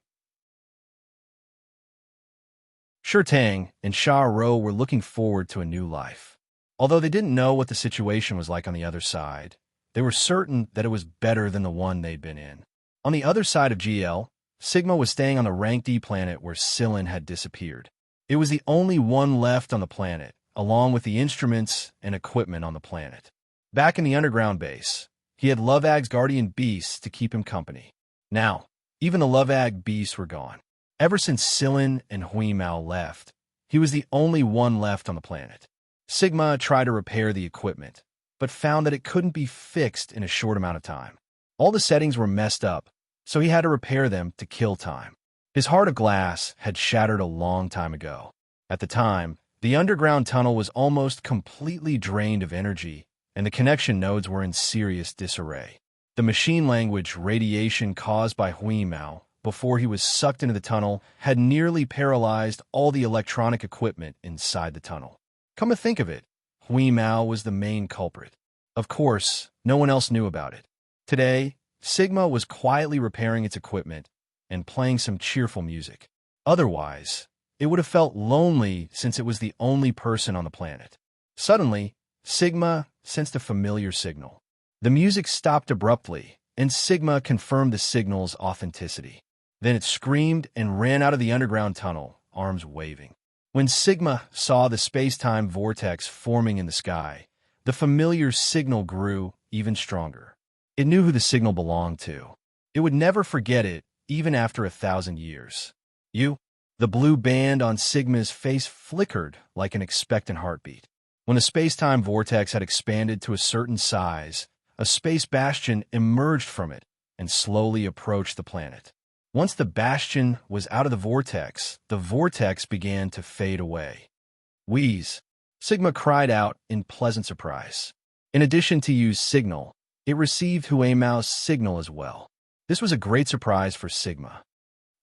Shurtang and Sha Ro were looking forward to a new life. Although they didn't know what the situation was like on the other side, they were certain that it was better than the one they'd been in. On the other side of GL, Sigma was staying on the Rank D planet where Sillin had disappeared. It was the only one left on the planet, along with the instruments and equipment on the planet. Back in the underground base, he had Lovag's guardian beasts to keep him company. Now, even the Lovag beasts were gone. Ever since Sillin and Huimao left, he was the only one left on the planet. Sigma tried to repair the equipment, but found that it couldn't be fixed in a short amount of time. All the settings were messed up, so he had to repair them to kill time. His heart of glass had shattered a long time ago. At the time, the underground tunnel was almost completely drained of energy, and the connection nodes were in serious disarray. The machine language radiation caused by Huimao before he was sucked into the tunnel had nearly paralyzed all the electronic equipment inside the tunnel. Come to think of it, Huimao was the main culprit. Of course, no one else knew about it. Today, Sigma was quietly repairing its equipment and playing some cheerful music. Otherwise, it would have felt lonely since it was the only person on the planet. Suddenly, Sigma sensed a familiar signal. The music stopped abruptly, and Sigma confirmed the signal's authenticity. Then it screamed and ran out of the underground tunnel, arms waving. When Sigma saw the space-time vortex forming in the sky, the familiar signal grew even stronger. It knew who the signal belonged to. It would never forget it, even after 1,000 years. You? The blue band on Sigma's face flickered like an expectant heartbeat. When the space-time vortex had expanded to a certain size, a space bastion emerged from it and slowly approached the planet. Once the bastion was out of the vortex began to fade away. Wheeze! Sigma cried out in pleasant surprise. In addition to Yu's signal, it received Huimao's signal as well. This was a great surprise for Sigma.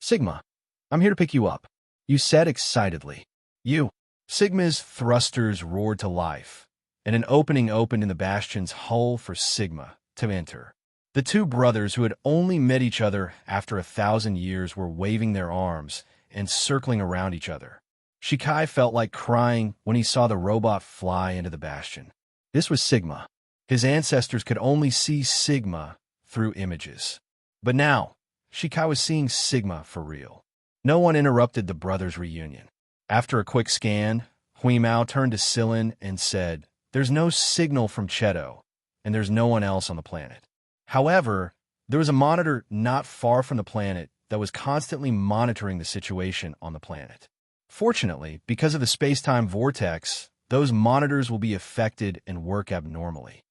Sigma, I'm here to pick you up, Yu said excitedly. Yu! Sigma's thrusters roared to life, and an opening opened in the bastion's hull for Sigma to enter. The two brothers who had only met each other after 1,000 years were waving their arms and circling around each other. Shikai felt like crying when he saw the robot fly into the bastion. This was Sigma. His ancestors could only see Sigma through images. But now, Shikai was seeing Sigma for real. No one interrupted the brothers' reunion. After a quick scan, Huimao turned to Silin and said, "There's no signal from Cheto, and there's no one else on the planet." However, there was a monitor not far from the planet that was constantly monitoring the situation on the planet. Fortunately, because of the space-time vortex, those monitors will be affected and work abnormally.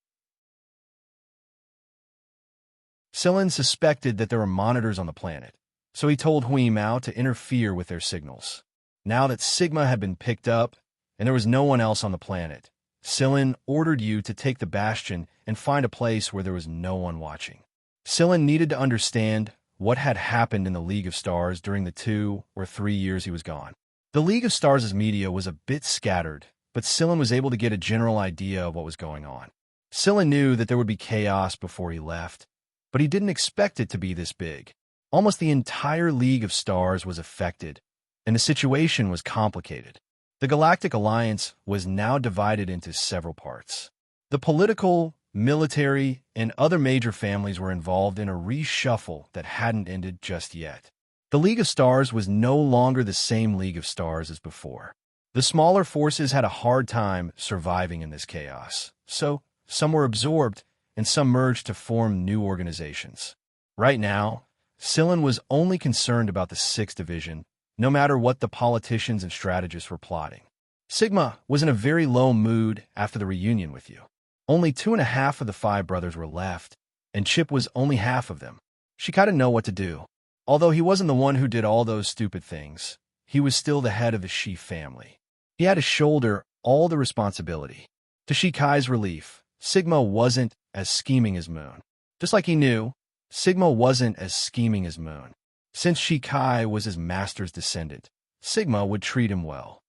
Silin suspected that there were monitors on the planet, so he told Huimao to interfere with their signals. Now that Sigma had been picked up and there was no one else on the planet, Silin ordered Yu to take the bastion and find a place where there was no one watching. Silin needed to understand what had happened in the League of Stars during the 2 or 3 years he was gone. The League of Stars' media was a bit scattered, but Silin was able to get a general idea of what was going on. Silin knew that there would be chaos before he left, but he didn't expect it to be this big. Almost the entire League of Stars was affected, and the situation was complicated. The Galactic Alliance was now divided into several parts. The political, military, and other major families were involved in a reshuffle that hadn't ended just yet. The League of Stars was no longer the same League of Stars as before. The smaller forces had a hard time surviving in this chaos, so some were absorbed and some merged to form new organizations. Right now, Silin was only concerned about the 6th Division, no matter what the politicians and strategists were plotting. Sigma was in a very low mood after the reunion with you. Only 2.5 of the 5 brothers were left, and Chip was only half of them. She kind of knew what to do. Although he wasn't the one who did all those stupid things, he was still the head of the Shi family. He had to shoulder all the responsibility. To Shikai's relief, Sigma wasn't as scheming as Moon. Just like he knew, Sigma wasn't as scheming as Moon. Since Shikai was his master's descendant, Sigma would treat him well.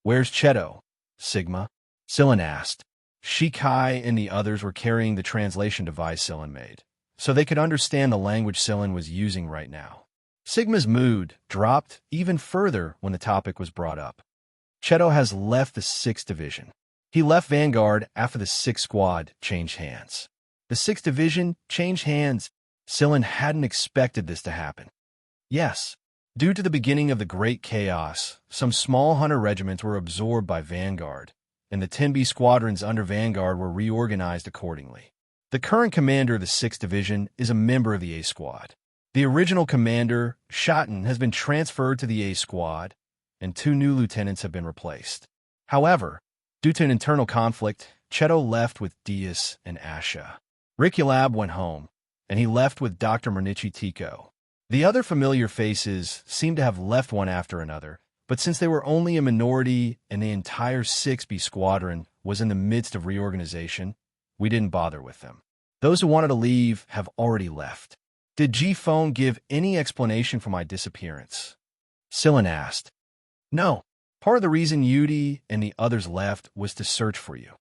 "Where's Cheto, Sigma?" Silin asked. Shikai and the others were carrying the translation device Silin made, so they could understand the language Silin was using right now. Sigma's mood dropped even further when the topic was brought up. Cheto has left the 6th Division. He left Vanguard after the 6th Squad changed hands. The 6th Division changed hands. Silin hadn't expected this to happen. Yes, due to the beginning of the Great Chaos, some small hunter regiments were absorbed by Vanguard, and the 10B squadrons under Vanguard were reorganized accordingly. The current commander of the 6th Division is a member of the A Squad. The original commander, Shotten, has been transferred to the A Squad, and 2 new lieutenants have been replaced. However, due to an internal conflict, Cheto left with Diaz and Asha. Rikulab went home, and he left with Dr. Mernichi Tico. The other familiar faces seemed to have left one after another, but since they were only a minority and the entire 6B squadron was in the midst of reorganization, we didn't bother with them. Those who wanted to leave have already left. Did G-Phone give any explanation for my disappearance? Silin asked. No. Part of the reason Yudi and the others left was to search for you.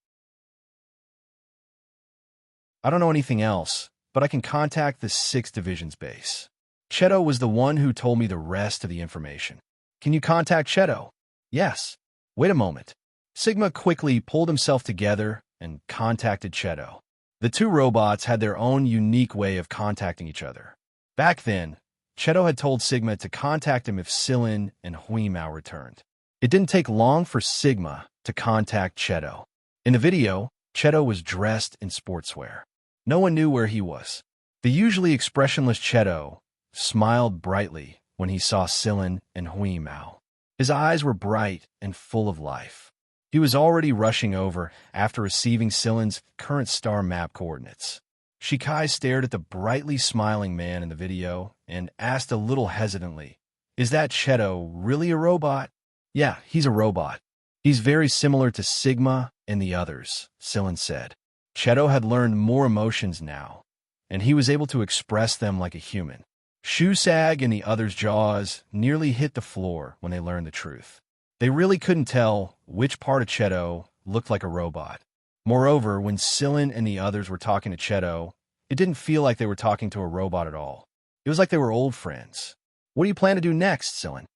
I don't know anything else, but I can contact the 6th Division's base. Cheto was the one who told me the rest of the information. Can you contact Cheto? Yes. Wait a moment. Sigma quickly pulled himself together and contacted Cheto. The 2 robots had their own unique way of contacting each other. Back then, Cheto had told Sigma to contact him if Silin and Huimao returned. It didn't take long for Sigma to contact Cheto. In the video, Cheto was dressed in sportswear. No one knew where he was. The usually expressionless Cheto smiled brightly when he saw Silin and Huimao. His eyes were bright and full of life. He was already rushing over after receiving Silen's current star map coordinates. Shikai stared at the brightly smiling man in the video and asked a little hesitantly, "Is that Cheto really a robot?" "Yeah, he's a robot. He's very similar to Sigma and the others," Silen said. Cheto had learned more emotions now, and he was able to express them like a human. Shusag and the others' jaws nearly hit the floor when they learned the truth. They really couldn't tell which part of Cheto looked like a robot. Moreover, when Silen and the others were talking to Cheto, it didn't feel like they were talking to a robot at all. It was like they were old friends. "What do you plan to do next, Silen?"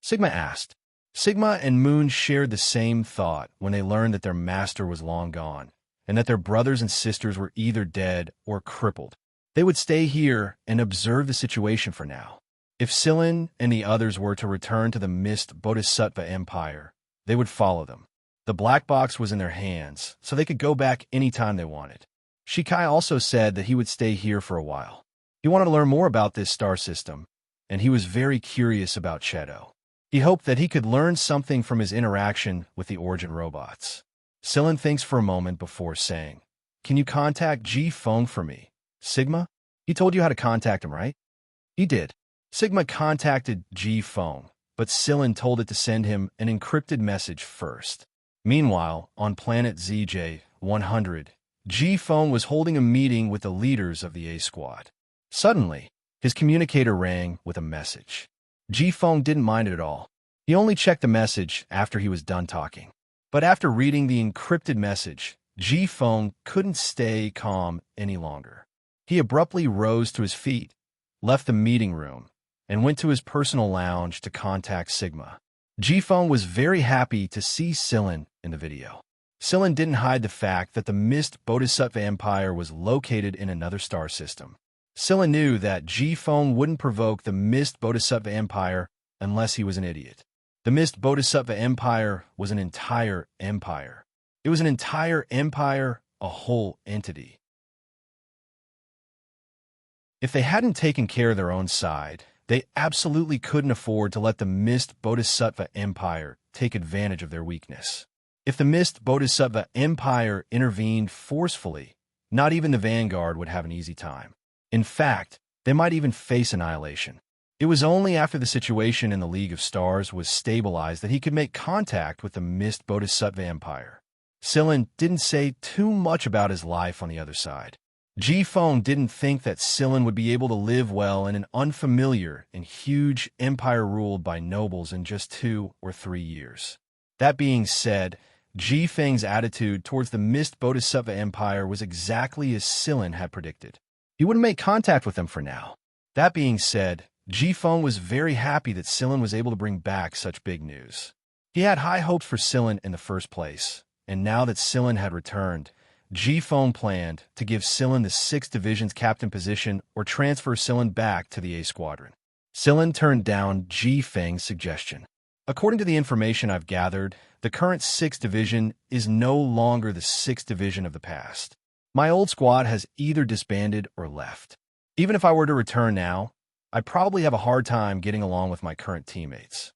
Sigma asked. Sigma and Moon shared the same thought when they learned that their master was long gone, and that their brothers and sisters were either dead or crippled. They would stay here and observe the situation for now. If Silen and the others were to return to the Mist Bodhisattva Empire, they would follow them. The black box was in their hands, so they could go back anytime they wanted. Shikai also said that he would stay here for a while. He wanted to learn more about this star system, and he was very curious about Cheto. He hoped that he could learn something from his interaction with the Origin robots. Silen thinks for a moment before saying, "Can you contact Ji Feng for me?" "Sigma? He told you how to contact him, right?" "He did." Sigma contacted Ji Feng, but Silen told it to send him an encrypted message first. Meanwhile, on planet ZJ-100, Ji Feng was holding a meeting with the leaders of the A Squad. Suddenly, his communicator rang with a message. Ji Feng didn't mind it at all. He only checked the message after he was done talking. But after reading the encrypted message, Ji Feng couldn't stay calm any longer. He abruptly rose to his feet, left the meeting room, and went to his personal lounge to contact Sigma. Ji Feng was very happy to see Silen in the video. Silen didn't hide the fact that the Mist Bodhisattva Empire was located in another star system. Silen knew that Ji Feng wouldn't provoke the Mist Bodhisattva Empire unless he was an idiot. The Mist Bodhisattva Empire was an entire empire. It was an entire empire, a whole entity. If they hadn't taken care of their own side, they absolutely couldn't afford to let the Mist Bodhisattva Empire take advantage of their weakness. If the Mist Bodhisattva Empire intervened forcefully, not even the Vanguard would have an easy time. In fact, they might even face annihilation. It was only after the situation in the League of Stars was stabilized that he could make contact with the Mist Bodhisattva Empire. Silen didn't say too much about his life on the other side. Ji Feng didn't think that Silen would be able to live well in an unfamiliar and huge empire ruled by nobles in just 2 or 3 years. That being said, Ji Feng's attitude towards the Mist Bodhisattva Empire was exactly as Silen had predicted. He wouldn't make contact with them for now. That being said, Ji Feng was very happy that Silen was able to bring back such big news. He had high hopes for Silen in the first place, and now that Silen had returned, Ji Feng planned to give Silen the 6th Division's captain position or transfer Silen back to the A Squadron. Silen turned down Ji Feng's suggestion. According to the information I've gathered, the current 6th Division is no longer the 6th Division of the past. My old squad has either disbanded or left. Even if I were to return now, I'd probably have a hard time getting along with my current teammates.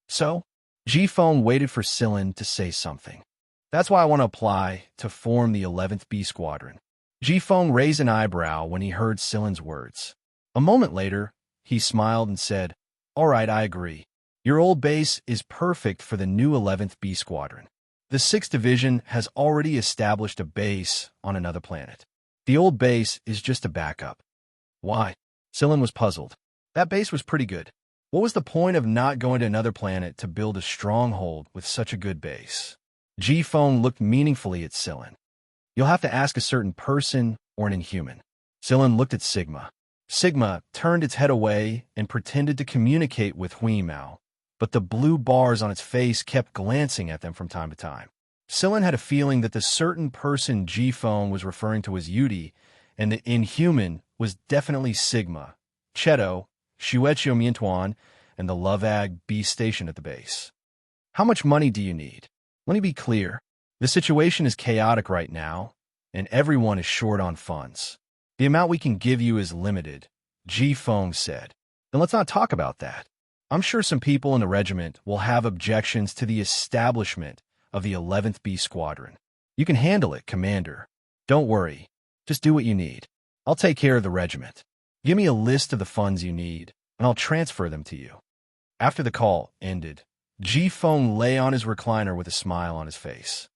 So, Ji Feng waited for Silen to say something. "That's why I want to apply to form the 11th B Squadron." Ji Feng raised an eyebrow when he heard Silen's words. A moment later, he smiled and said, "All right, I agree. Your old base is perfect for the new 11th B Squadron. The 6th Division has already established a base on another planet. The old base is just a backup." "Why?" Silen was puzzled. That base was pretty good. What was the point of not going to another planet to build a stronghold with such a good base? Ji Feng looked meaningfully at Silen. "You'll have to ask a certain person or an inhuman." Silen looked at Sigma. Sigma turned its head away and pretended to communicate with Huimao, but the blue bars on its face kept glancing at them from time to time. Silen had a feeling that the certain person Ji Feng was referring to as Yudi, and the inhuman was definitely Sigma, Cheto, Shueqiu Miantuan, and the Lovag B station at the base. "How much money do you need? Let me be clear. The situation is chaotic right now, and everyone is short on funds. The amount we can give you is limited," Ji Feng said. "Then let's not talk about that. I'm sure some people in the regiment will have objections to the establishment of the 11th B Squadron. You can handle it, Commander. Don't worry. Just do what you need. I'll take care of the regiment. Give me a list of the funds you need, and I'll transfer them to you. After the call ended, Ji Feng lay on his recliner with a smile on his face.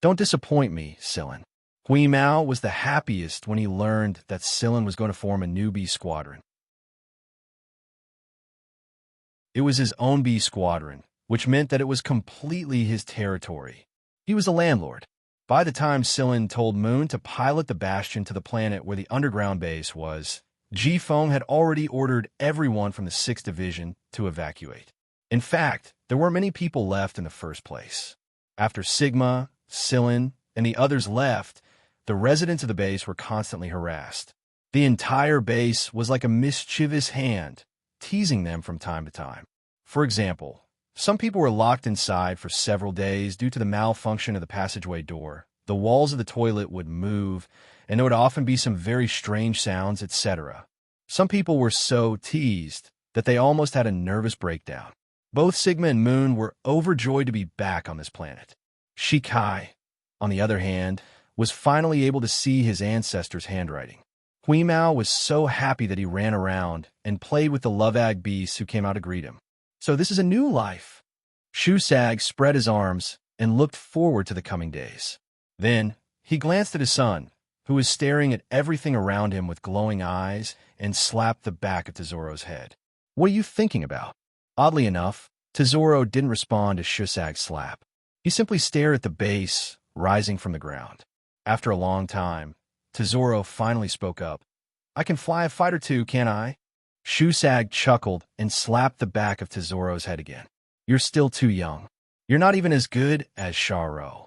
Don't disappoint me, Sillin. Hui Mao was the happiest when he learned that Sillin was going to form a new B Squadron. It was his own B Squadron, which meant that it was completely his territory. He was a landlord. By the time Sillin told Moon to pilot the Bastion to the planet where the underground base was, Ji Feng had already ordered everyone from the 6th Division to evacuate. In fact, there weren't many people left in the first place. After Sigma, Sillin, and the others left, the residents of the base were constantly harassed. The entire base was like a mischievous hand, teasing them from time to time. For example, some people were locked inside for several days due to the malfunction of the passageway door. The walls of the toilet would move, and there would often be some very strange sounds, etc. Some people were so teased that they almost had a nervous breakdown. Both Sigma and Moon were overjoyed to be back on this planet. Shikai, on the other hand, was finally able to see his ancestors' handwriting. Hui Mao was so happy that he ran around and played with the Lovag beasts who came out to greet him. So this is a new life. Shu Sag spread his arms and looked forward to the coming days. Then he glanced at his son, who was staring at everything around him with glowing eyes, and slapped the back of Tesoro's head. What are you thinking about? Oddly enough, Tesoro didn't respond to Shusag's slap. He simply stared at the base rising from the ground. After a long time, Tesoro finally spoke up. I can fly a fighter too, can't I? Shusag chuckled and slapped the back of Tesoro's head again. You're still too young. You're not even as good as Xiao.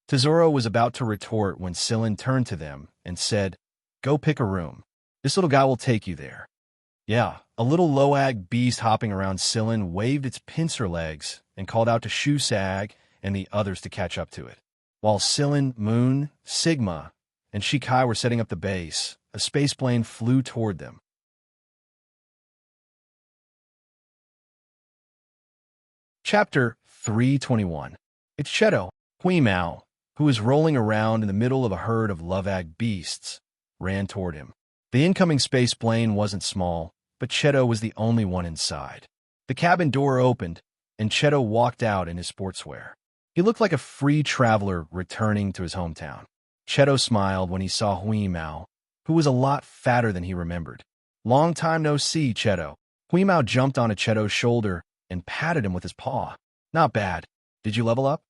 Tesoro was about to retort when Sillin turned to them and said, Go pick a room. This little guy will take you there. Yeah, a little Loag beast hopping around Sillin waved its pincer legs and called out to Shusag and the others to catch up to it. While Sillin, Moon, Sigma, and Shikai were setting up the base, a space plane flew toward them. Chapter 321. It's Cheto, Hui Mao, who was rolling around in the middle of a herd of Lovag beasts, ran toward him. The incoming space plane wasn't small, but Cheto was the only one inside. The cabin door opened, and Cheto walked out in his sportswear. He looked like a free traveler returning to his hometown. Cheto smiled when he saw Hui Mao, who was a lot fatter than he remembered. Long time no see, Cheto. Hui Mao jumped onto Cheto's shoulder and patted him with his paw. Not bad. Did you level up?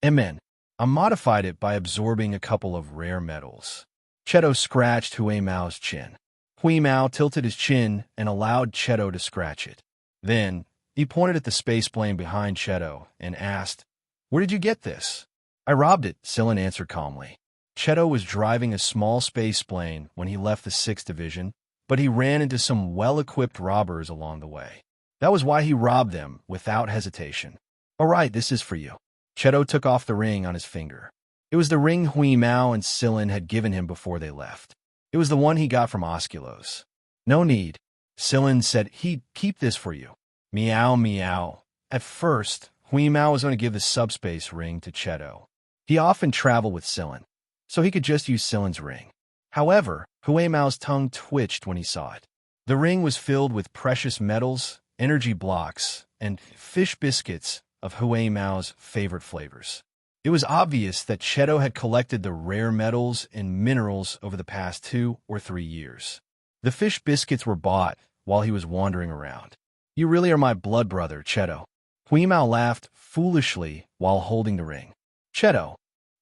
Amen. I modified it by absorbing a couple of rare metals. Cheto scratched Hui Mao's chin. Hui Mao tilted his chin and allowed Cheto to scratch it. Then, he pointed at the space plane behind Cheto and asked, Where did you get this? I robbed it, Sillin answered calmly. Cheto was driving a small space plane when he left the 6th Division, but he ran into some well-equipped robbers along the way. That was why he robbed them without hesitation. All right, this is for you. Cheto took off the ring on his finger. It was the ring Hui Mao and Sillin had given him before they left. It was the one he got from Osculos. No need. Sillin said he'd keep this for you. Meow, meow. At first, Hui Mao was going to give the subspace ring to Cheto. He often traveled with Sillin, so he could just use Sillin's ring. However, Hui Mao's tongue twitched when he saw it. The ring was filled with precious metals, energy blocks, and fish biscuits of Hui Mao's favorite flavors. It was obvious that Cheto had collected the rare metals and minerals over the past 2 or 3 years. The fish biscuits were bought while he was wandering around. You really are my blood brother, Cheto. Hui Mao laughed foolishly while holding the ring. Cheto,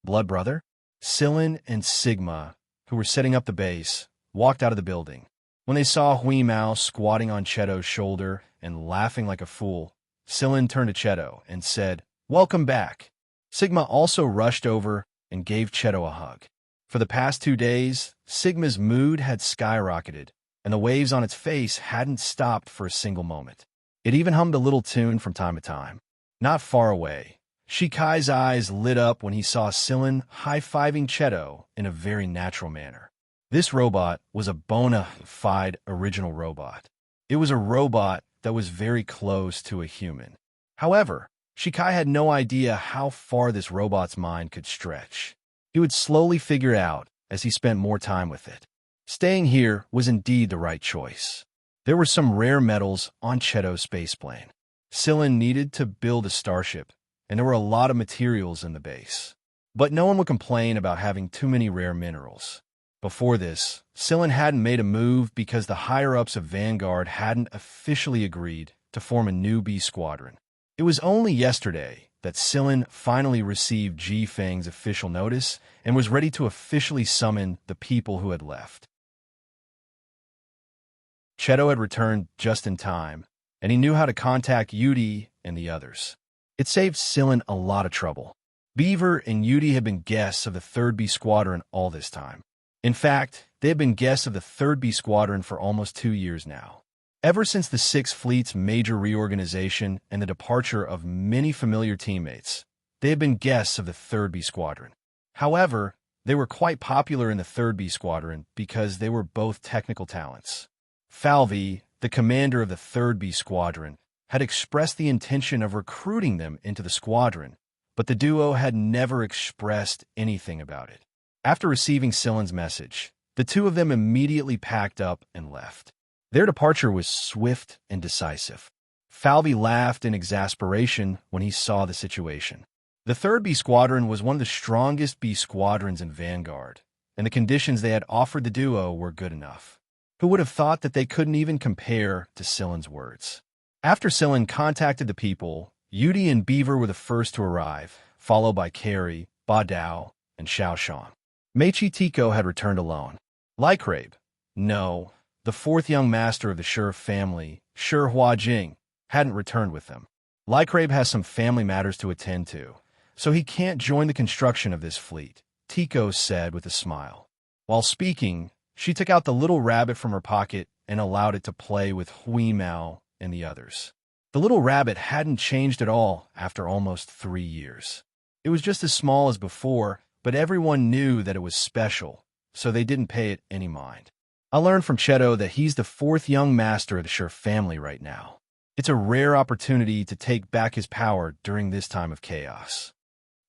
blood brother? Sillin and Sigma, who were setting up the base, walked out of the building. When they saw Hui Mao squatting on Cheto's shoulder and laughing like a fool, Sillin turned to Cheto and said, Welcome back. Sigma also rushed over and gave Cheto a hug. For the past 2 days, Sigma's mood had skyrocketed, and the waves on its face hadn't stopped for a single moment. It even hummed a little tune from time to time. Not far away, Shikai's eyes lit up when he saw Sillin high-fiving Cheto in a very natural manner. This robot was a bona fide original robot. It was a robot that was very close to a human. However, Shikai had no idea how far this robot's mind could stretch. He would slowly figure it out as he spent more time with it. Staying here was indeed the right choice. There were some rare metals on Cheto's spaceplane. Sillin needed to build a starship, and there were a lot of materials in the base. But no one would complain about having too many rare minerals. Before this, Sillin hadn't made a move because the higher-ups of Vanguard hadn't officially agreed to form a new B squadron. It was only yesterday that Sillin finally received Ji Feng's official notice and was ready to officially summon the people who had left. Cheto had returned just in time, and he knew how to contact Yudi and the others. It saved Sillin a lot of trouble. Beaver and Yudi had been guests of the 3rd B Squadron all this time. In fact, they had been guests of the 3rd B Squadron for almost 2 years now. Ever since the 6th Fleet's major reorganization and the departure of many familiar teammates, they had been guests of the 3rd B Squadron. However, they were quite popular in the 3rd B Squadron because they were both technical talents. Falvey, the commander of the 3rd B Squadron, had expressed the intention of recruiting them into the squadron, but the duo had never expressed anything about it. After receiving Sillin's message, the two of them immediately packed up and left. Their departure was swift and decisive. Falvey laughed in exasperation when he saw the situation. The 3rd B Squadron was one of the strongest B Squadrons in Vanguard, and the conditions they had offered the duo were good enough. Who would have thought that they couldn't even compare to Sillin's words? After Sillin contacted the people, Yudi and Beaver were the first to arrive, followed by Carrie, Ba Dao, and Xiaoxiang. Meichi Tico had returned alone. Lycrabe, no, the 4th young master of the Shi family, Shi Huajing, hadn't returned with them. Lycrabe has some family matters to attend to, so he can't join the construction of this fleet, Tico said with a smile. While speaking, she took out the little rabbit from her pocket and allowed it to play with Hui Mao and the others. The little rabbit hadn't changed at all after almost 3 years. It was just as small as before, but everyone knew that it was special, so they didn't pay it any mind. I learned from Cheto that he's the 4th young master of the Shi family right now. It's a rare opportunity to take back his power during this time of chaos.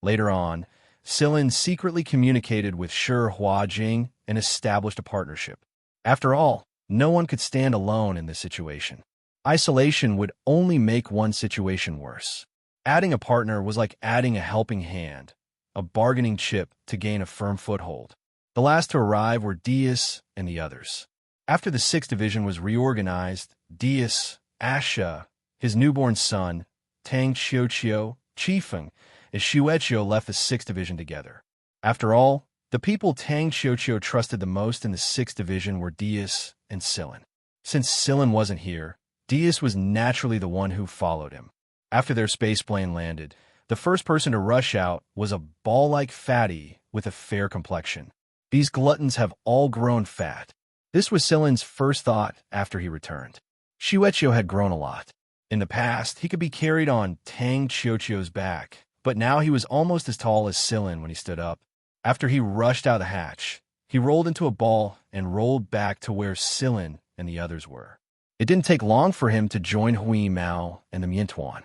Later on, Sillin secretly communicated with Shi Huajing and established a partnership. After all, no one could stand alone in this situation. Isolation would only make one situation worse. Adding a partner was like adding a helping hand, a bargaining chip to gain a firm foothold. The last to arrive were Diaz and the others. After the 6th Division was reorganized, Diaz, Asha, his newborn son, Tang Xiuqiu, Chifeng, and Xueqiu left the 6th Division together. After all, the people Tang Xiuqiu trusted the most in the 6th Division were Diaz and Sillin. Since Sillin wasn't here, Diaz was naturally the one who followed him. After their spaceplane landed, the first person to rush out was a ball-like fatty with a fair complexion. These gluttons have all grown fat. This was Sillin's first thought after he returned. Xueqiu had grown a lot. In the past, he could be carried on Tang Xiuqiu's back, but now he was almost as tall as Sillin when he stood up. After he rushed out the hatch, he rolled into a ball and rolled back to where Sillin and the others were. It didn't take long for him to join Hui Mao and the Miantuan.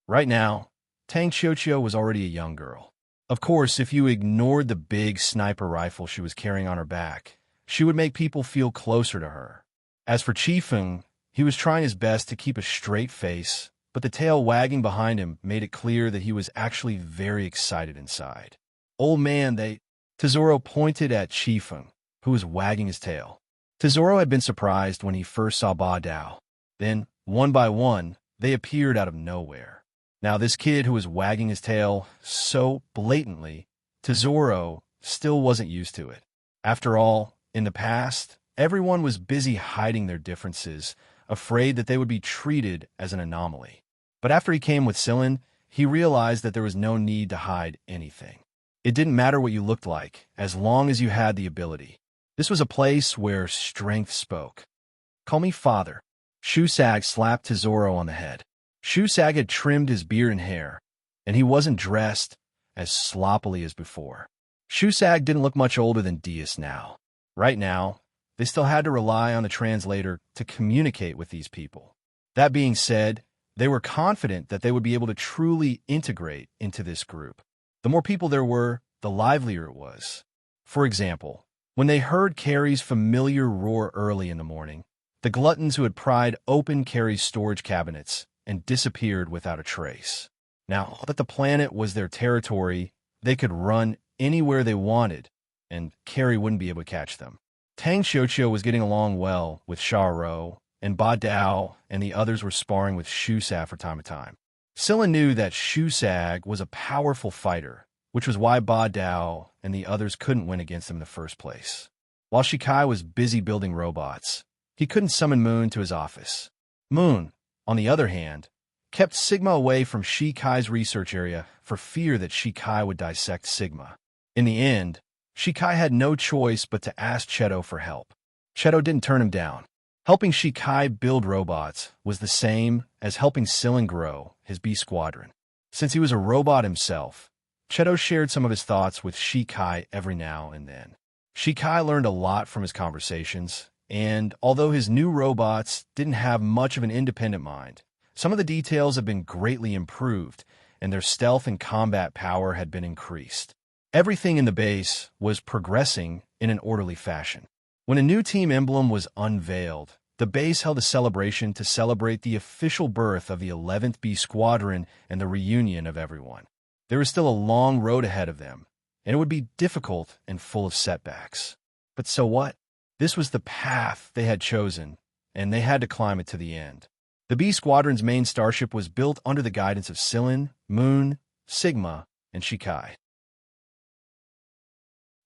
Right now, Tang Xiuqiu was already a young girl. Of course, if you ignored the big sniper rifle she was carrying on her back, she would make people feel closer to her. As for Chifeng, he was trying his best to keep a straight face, but the tail wagging behind him made it clear that he was actually very excited inside. Old man, Tesoro pointed at Chifeng, who was wagging his tail. Tesoro had been surprised when he first saw Ba Dao. Then, one by one, they appeared out of nowhere. Now this kid who was wagging his tail so blatantly, Tesoro still wasn't used to it. After all, in the past, everyone was busy hiding their differences, afraid that they would be treated as an anomaly. But after he came with Sillin, he realized that there was no need to hide anything. It didn't matter what you looked like, as long as you had the ability. This was a place where strength spoke. "Call me father." Shusag slapped Tesoro on the head. Shusag had trimmed his beard and hair, and he wasn't dressed as sloppily as before. Shusag didn't look much older than Diaz now. Right now, they still had to rely on the translator to communicate with these people. That being said, They were confident that they would be able to truly integrate into this group. The more people there were, the livelier it was. For example, when they heard Carrie's familiar roar early in the morning, the gluttons who had pried open Carrie's storage cabinets and disappeared without a trace. Now that the planet was their territory, they could run anywhere they wanted, and Carrie wouldn't be able to catch them. Tang Xiaoqiu was getting along well with Xiaorou, and Ba Dao and the others were sparring with Xusa from time to time. Silla knew that Xusa was a powerful fighter, which was why Ba Dao and the others couldn't win against him in the first place. While Shikai was busy building robots, he couldn't summon Moon to his office. Moon, on the other hand, kept Sigma away from Shikai's research area for fear that Shikai would dissect Sigma. In the end, Shikai had no choice but to ask Cheto for help. Cheto didn't turn him down. Helping Shikai build robots was the same as helping Sillin grow his B Squadron. Since he was a robot himself, Cheto shared some of his thoughts with Shikai every now and then. Shikai learned a lot from his conversations, and although his new robots didn't have much of an independent mind, some of the details have been greatly improved, and their stealth and combat power had been increased. Everything in the base was progressing in an orderly fashion. When a new team emblem was unveiled, the base held a celebration to celebrate the official birth of the 11th B Squadron and the reunion of everyone. There was still a long road ahead of them, and it would be difficult and full of setbacks. But so what? This was the path they had chosen, and they had to climb it to the end. The B Squadron's main starship was built under the guidance of Sillin, Moon, Sigma, and Shikai.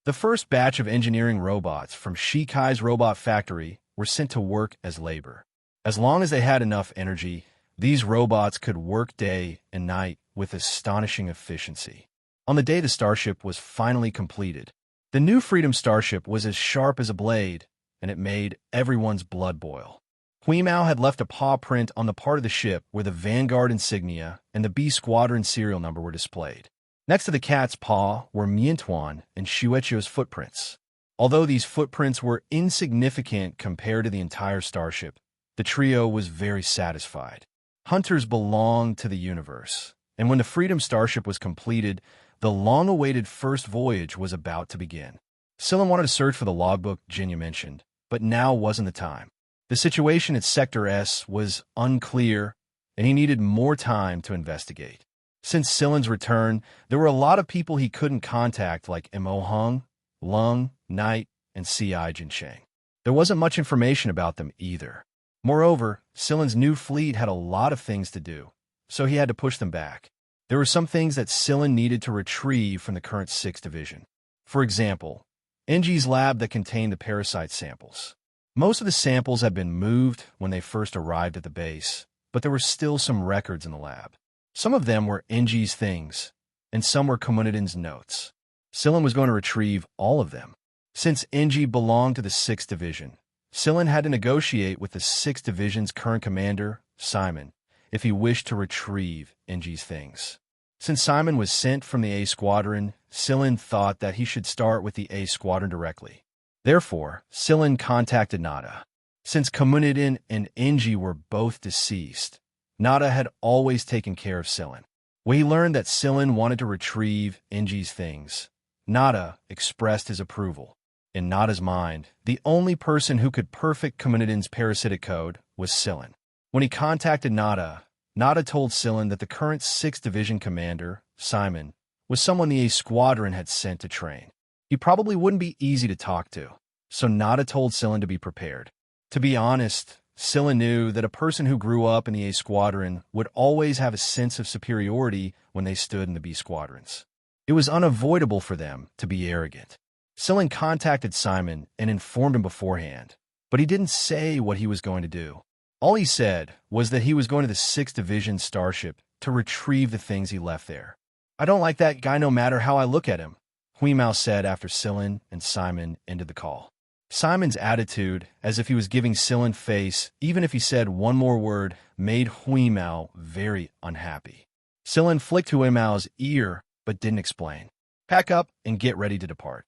The first batch of engineering robots from Shikai's robot factory were sent to work as labor. As long as they had enough energy, these robots could work day and night with astonishing efficiency. On the day the starship was finally completed, the new Freedom Starship was as sharp as a blade, and it made everyone's blood boil. Huimao had left a paw print on the part of the ship where the Vanguard insignia and the B Squadron serial number were displayed. Next to the cat's paw were Miantuan and Xueqiu's footprints. Although these footprints were insignificant compared to the entire starship, the trio was very satisfied. Hunters belonged to the universe, and when the Freedom Starship was completed, the long-awaited first voyage was about to begin. Sillin wanted to search for the logbook Jinya mentioned, but now wasn't the time. The situation at Sector S was unclear, and he needed more time to investigate. Since Sillin's return, there were a lot of people he couldn't contact like Mo Hung, Lung, Knight, and C.I. Jinsheng. There wasn't much information about them either. Moreover, Sillin's new fleet had a lot of things to do, so he had to push them back. There were some things that Sillin needed to retrieve from the current 6th Division. For example, NG's lab that contained the parasite samples. Most of the samples had been moved when they first arrived at the base, but there were still some records in the lab. Some of them were NG's things, and some were Komunidin's notes. Sillin was going to retrieve all of them. Since NG belonged to the 6th Division, Sillin had to negotiate with the 6th Division's current commander, Simon, if he wished to retrieve NG's things. Since Simon was sent from the A Squadron, Sillin thought that he should start with the A Squadron directly. Therefore, Sillin contacted Nada. Since Komunidin and NG were both deceased, Nada had always taken care of Sillin. When he learned that Sillin wanted to retrieve NG's things, Nada expressed his approval. In Nada's mind, the only person who could perfect Komunidin's parasitic code was Sillin. When he contacted Nada, Nada told Sillin that the current 6th Division commander, Simon, was someone the A Squadron had sent to train. He probably wouldn't be easy to talk to, so Nada told Sillin to be prepared. To be honest, Sillin knew that a person who grew up in the A Squadron would always have a sense of superiority when they stood in the B Squadrons. It was unavoidable for them to be arrogant. Sillin contacted Simon and informed him beforehand, but he didn't say what he was going to do. All he said was that he was going to the 6th Division starship to retrieve the things he left there. "I don't like that guy no matter how I look at him," Huimao said after Sillin and Simon ended the call. Simon's attitude, as if he was giving Sillin face even if he said one more word, made Huimao very unhappy. Sillin flicked Huimao's ear but didn't explain. "Pack up and get ready to depart."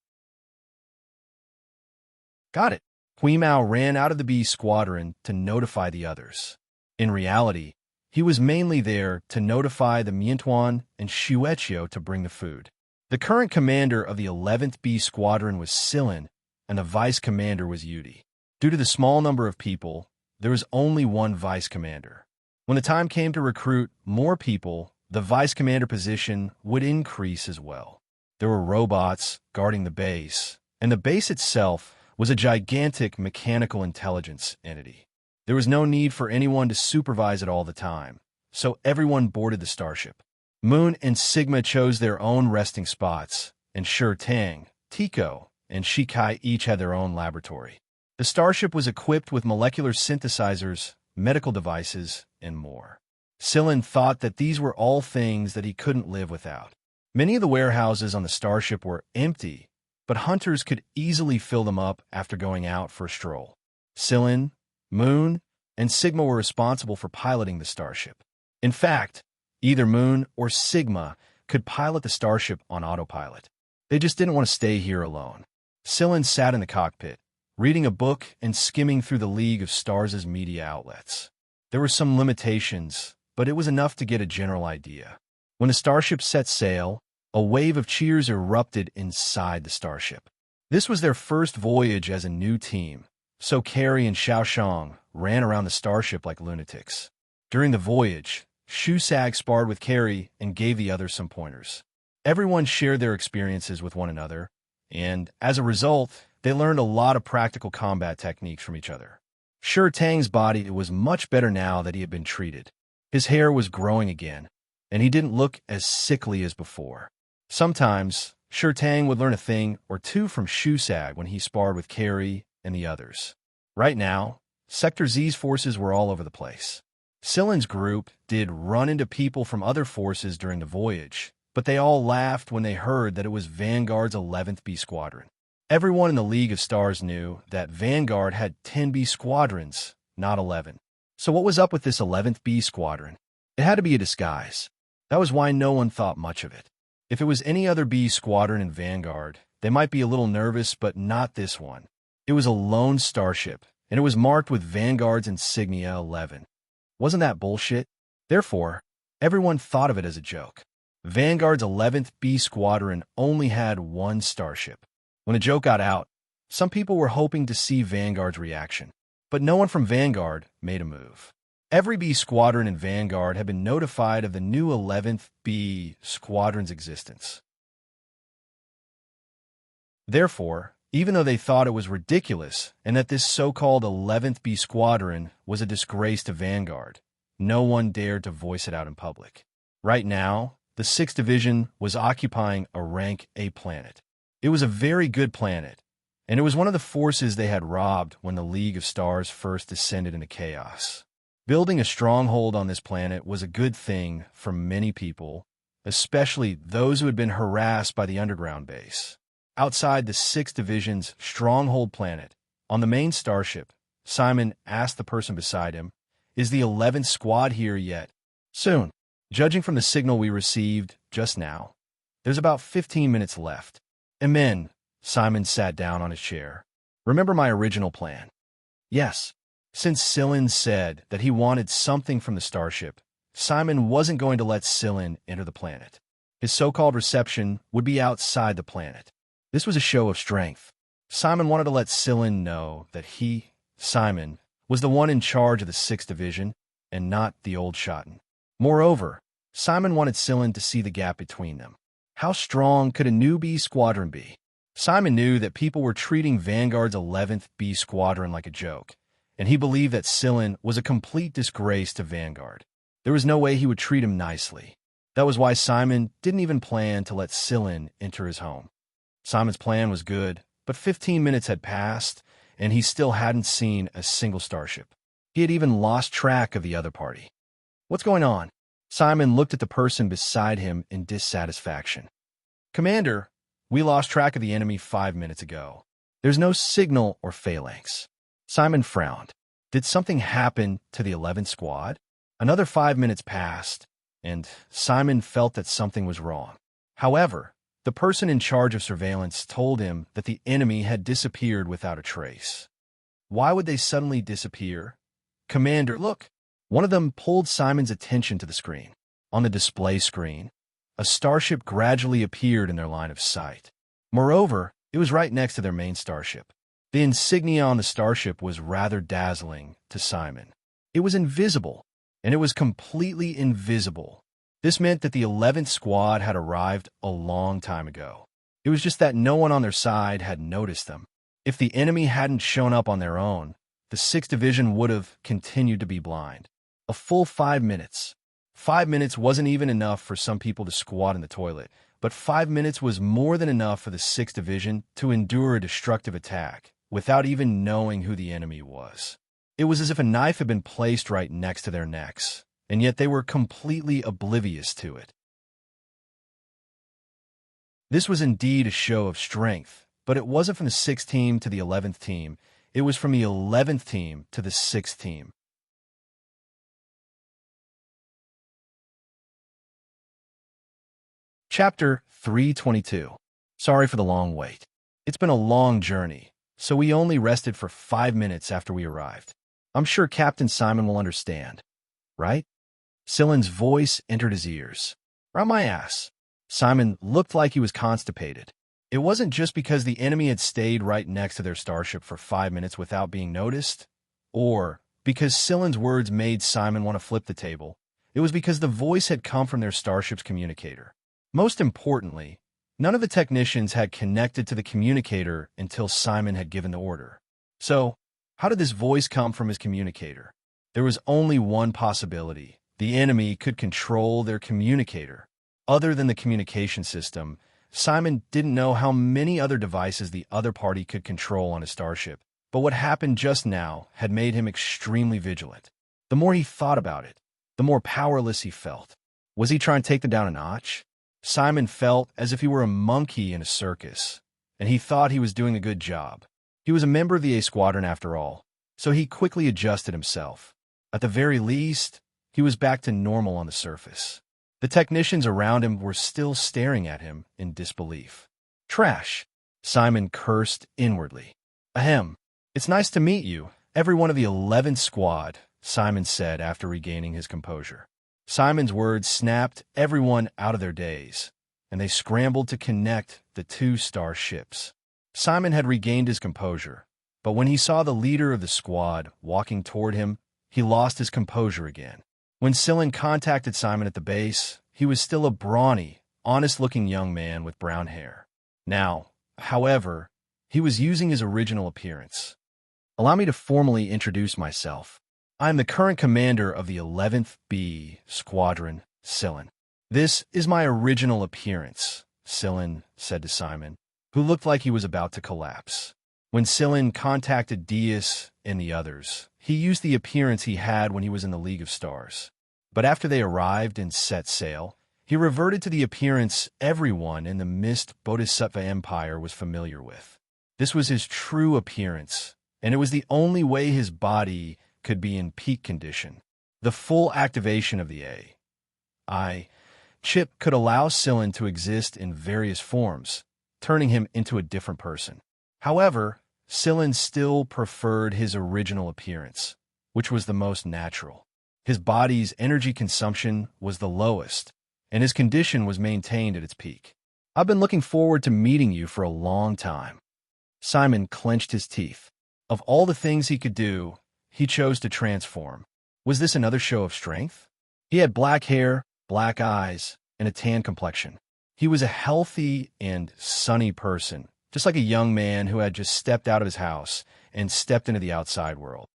"Got it." Huimao ran out of the B Squadron to notify the others. In reality, He was mainly there to notify the Miantuan and Xianxia to bring the food. The current commander of the 11th B Squadron was Silin, and the vice commander was Yudi. Due to the small number of people, there was only one vice commander. When the time came to recruit more people, the vice commander position would increase as well. There were robots guarding the base, and the base itself was a gigantic mechanical intelligence entity. There was no need for anyone to supervise it all the time, so everyone boarded the starship. Moon and Sigma chose their own resting spots, and Tang, Tico, and Shikai each had their own laboratory. The starship was equipped with molecular synthesizers, medical devices, and more. Silin thought that these were all things that he couldn't live without. Many of the warehouses on the starship were empty, but hunters could easily fill them up after going out for a stroll. Silin, Moon, and Sigma were responsible for piloting the starship. In fact, either Moon or Sigma could pilot the starship on autopilot. They just didn't want to stay here alone. Silin sat in the cockpit, reading a book and skimming through the League of Stars' media outlets. There were some limitations, but it was enough to get a general idea. When the starship set sail, a wave of cheers erupted inside the starship. This was their first voyage as a new team, so Carrie and Xiaoshang ran around the starship like lunatics. During the voyage, Shusag sparred with Carrie and gave the others some pointers. Everyone shared their experiences with one another, and as a result, they learned a lot of practical combat techniques from each other. Tang's body was much better now that he had been treated. His hair was growing again, and he didn't look as sickly as before. Sometimes, Tang would learn a thing or two from Shusag when he sparred with Carrie and the others. Right now, Sector Z's forces were all over the place. Silin's group did run into people from other forces during the voyage, but they all laughed when they heard that it was Vanguard's 11th B Squadron. Everyone in the League of Stars knew that Vanguard had 10 B squadrons, not 11. So what was up with this 11th B Squadron? It had to be a disguise. That was why no one thought much of it. If it was any other B Squadron in Vanguard, they might be a little nervous, but not this one. It was a lone starship, and it was marked with Vanguard's insignia 11. Wasn't that bullshit? Therefore, everyone thought of it as a joke. Vanguard's 11th B Squadron only had one starship. When the joke got out, some people were hoping to see Vanguard's reaction, but no one from Vanguard made a move. Every B Squadron in Vanguard had been notified of the new 11th B Squadron's existence. Therefore, even though they thought it was ridiculous and that this so-called 11th B Squadron was a disgrace to Vanguard, no one dared to voice it out in public. Right now, the 6th Division was occupying a rank A planet. It was a very good planet, and it was one of the forces they had robbed when the League of Stars first descended into chaos. Building a stronghold on this planet was a good thing for many people, especially those who had been harassed by the underground base. Outside the 6th Division's stronghold planet, on the main starship, Simon asked the person beside him, "Is the 11th squad here yet?" "Soon. Judging from the signal we received just now, there's about 15 minutes left." "Amen." Simon sat down on his chair. "Remember my original plan?" "Yes." Since Silin said that he wanted something from the starship, Simon wasn't going to let Silin enter the planet. His so-called reception would be outside the planet. This was a show of strength. Simon wanted to let Silin know that he, Simon, was the one in charge of the 6th Division and not the old Shotten. Moreover, Simon wanted Silin to see the gap between them. How strong could a new B Squadron be? Simon knew that people were treating Vanguard's 11th B Squadron like a joke, and he believed that Silin was a complete disgrace to Vanguard. There was no way he would treat him nicely. That was why Simon didn't even plan to let Silin enter his home. Simon's plan was good, but 15 minutes had passed, and he still hadn't seen a single starship. He had even lost track of the other party. "What's going on?" Simon looked at the person beside him in dissatisfaction. "Commander, we lost track of the enemy 5 minutes ago. There's no signal or phalanx." Simon frowned. Did something happen to the 11th squad? Another 5 minutes passed, and Simon felt that something was wrong. However, the person in charge of surveillance told him that the enemy had disappeared without a trace. Why would they suddenly disappear? "Commander, look!" One of them pulled Simon's attention to the screen. On the display screen, a starship gradually appeared in their line of sight. Moreover, it was right next to their main starship. The insignia on the starship was rather dazzling to Simon. It was invisible, and it was completely invisible. This meant that the 11th squad had arrived a long time ago. It was just that no one on their side had noticed them. If the enemy hadn't shown up on their own, the 6th Division would have continued to be blind. A full 5 minutes. 5 minutes wasn't even enough for some people to squat in the toilet, but 5 minutes was more than enough for the 6th Division to endure a destructive attack without even knowing who the enemy was. It was as if a knife had been placed right next to their necks, and yet they were completely oblivious to it. This was indeed a show of strength, but it wasn't from the 6th team to the 11th team. It was from the 11th team to the 6th team. Chapter 322. Sorry for the long wait. It's been a long journey, so we only rested for 5 minutes after we arrived. I'm sure Captain Simon will understand, right? Silen's voice entered his ears. Around my ass. Simon looked like he was constipated. It wasn't just because the enemy had stayed right next to their starship for 5 minutes without being noticed, or because Silen's words made Simon want to flip the table. It was because the voice had come from their starship's communicator. Most importantly, none of the technicians had connected to the communicator until Simon had given the order. So, how did this voice come from his communicator? There was only one possibility. The enemy could control their communicator. Other than the communication system, Simon didn't know how many other devices the other party could control on his starship, but what happened just now had made him extremely vigilant. The more he thought about it, the more powerless he felt. Was he trying to take them down a notch? Simon felt as if he were a monkey in a circus, and he thought he was doing a good job. He was a member of the A Squadron after all, so he quickly adjusted himself. At the very least, he was back to normal on the surface. The technicians around him were still staring at him in disbelief. Trash, Simon cursed inwardly. Ahem. It's nice to meet you, every one of the 11th squad, Simon said after regaining his composure. Simon's words snapped everyone out of their daze, and they scrambled to connect the two starships. Simon had regained his composure, but when he saw the leader of the squad walking toward him, he lost his composure again. When Silen contacted Simon at the base, he was still a brawny, honest-looking young man with brown hair. Now, however, he was using his original appearance. Allow me to formally introduce myself. I am the current commander of the 11th B Squadron, Silen. This is my original appearance, Silen said to Simon, who looked like he was about to collapse. When Silen contacted Diaz and the others, he used the appearance he had when he was in the League of Stars. But after they arrived and set sail, he reverted to the appearance everyone in the Mist Bodhisattva Empire was familiar with. This was his true appearance, and it was the only way his body could be in peak condition. The full activation of the AI chip could allow Silen to exist in various forms, turning him into a different person. However, Silen still preferred his original appearance, which was the most natural. His body's energy consumption was the lowest, and his condition was maintained at its peak. I've been looking forward to meeting you for a long time. Simon clenched his teeth. Of all the things he could do, he chose to transform. Was this another show of strength? He had black hair, black eyes, and a tan complexion. He was a healthy and sunny person, just like a young man who had just stepped out of his house and stepped into the outside world.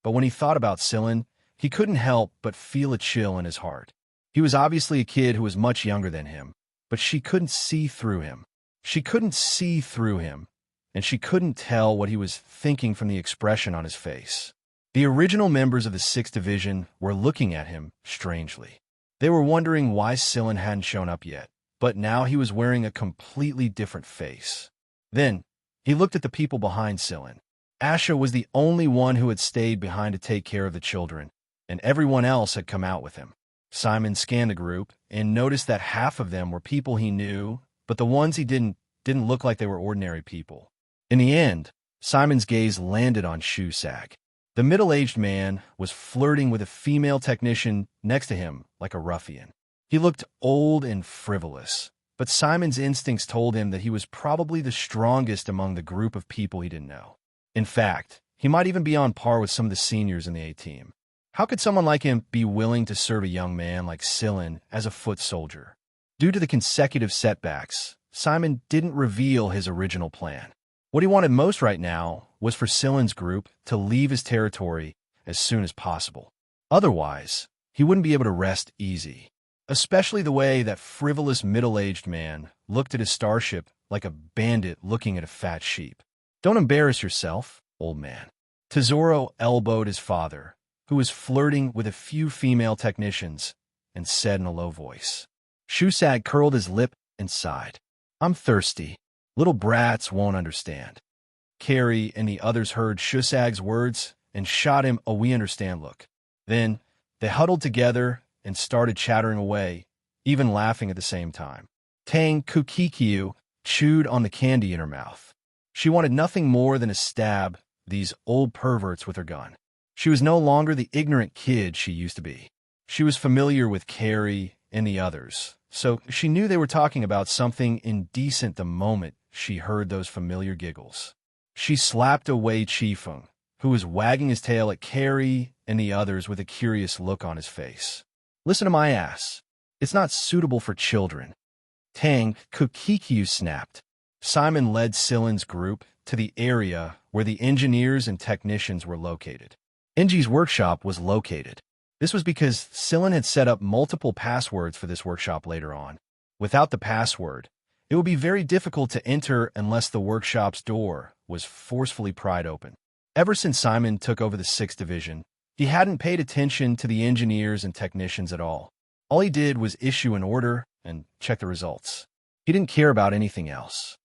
But when he thought about Silen, he couldn't help but feel a chill in his heart. He was obviously a kid who was much younger than him, but she couldn't see through him. She couldn't see through him, and she couldn't tell what he was thinking from the expression on his face. The original members of the 6th Division were looking at him strangely. They were wondering why Silen hadn't shown up yet, but now he was wearing a completely different face. Then, he looked at the people behind Silen. Asha was the only one who had stayed behind to take care of the children, and everyone else had come out with him. Simon scanned the group and noticed that half of them were people he knew, but the ones he didn't look like they were ordinary people. In the end, Simon's gaze landed on Shu Sag. The middle-aged man was flirting with a female technician next to him like a ruffian. He looked old and frivolous, but Simon's instincts told him that he was probably the strongest among the group of people he didn't know. In fact, he might even be on par with some of the seniors in the A-team. How could someone like him be willing to serve a young man like Sillin as a foot soldier? Due to the consecutive setbacks, Simon didn't reveal his original plan. What he wanted most right now was for Sillin's group to leave his territory as soon as possible. Otherwise, he wouldn't be able to rest easy, especially the way that frivolous middle-aged man looked at his starship like a bandit looking at a fat sheep. Don't embarrass yourself, old man. Tesoro elbowed his father, who was flirting with a few female technicians, and said in a low voice. Shusag curled his lip and sighed. I'm thirsty. Little brats won't understand. Carrie and the others heard Shusag's words and shot him a we understand look. Then they huddled together and started chattering away, even laughing at the same time. Tang Kukikyu chewed on the candy in her mouth. She wanted nothing more than to stab these old perverts with her gun. She was no longer the ignorant kid she used to be. She was familiar with Carrie and the others, so she knew they were talking about something indecent the moment she heard those familiar giggles. She slapped away Chifeng, who was wagging his tail at Carrie and the others with a curious look on his face. Listen to my ass. It's not suitable for children. Tang Kukikyu snapped. Simon led Sillin's group to the area where the engineers and technicians were located. Enji's workshop was located. This was because Sillin had set up multiple passwords for this workshop later on. Without the password, it would be very difficult to enter unless the workshop's door was forcefully pried open. Ever since Simon took over the 6th Division, he hadn't paid attention to the engineers and technicians at all. All he did was issue an order and check the results. He didn't care about anything else.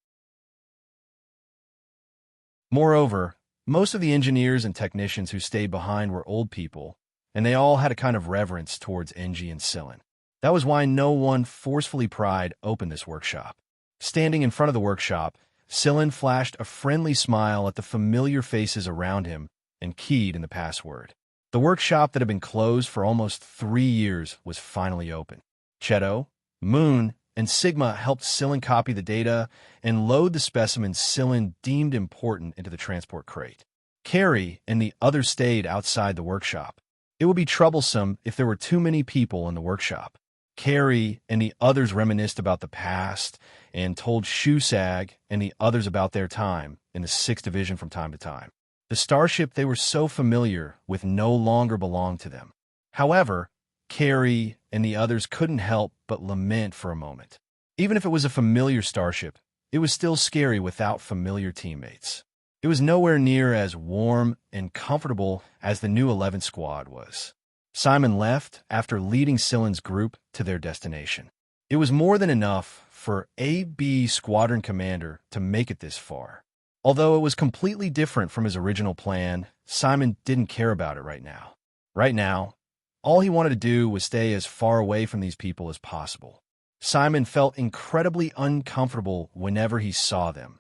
Moreover, most of the engineers and technicians who stayed behind were old people, and they all had a kind of reverence towards Enji and Sillin. That was why no one forcefully pried open this workshop. Standing in front of the workshop, Sillin flashed a friendly smile at the familiar faces around him and keyed in the password. The workshop that had been closed for almost 3 years was finally open. Cheto, Moon, and Sigma helped Sillin copy the data and load the specimens Sillin deemed important into the transport crate. Carrie and the others stayed outside the workshop. It would be troublesome if there were too many people in the workshop. Carrie and the others reminisced about the past and told Shusag and the others about their time in the 6th Division from time to time. The starship they were so familiar with no longer belonged to them. However, Carrie and the others couldn't help but lament for a moment. Even if it was a familiar starship, it was still scary without familiar teammates. It was nowhere near as warm and comfortable as the new 11th squad was. Simon left after leading Sillin's group to their destination. It was more than enough for AB Squadron Commander to make it this far. Although it was completely different from his original plan, Simon didn't care about it right now. Right now, all he wanted to do was stay as far away from these people as possible. Simon felt incredibly uncomfortable whenever he saw them,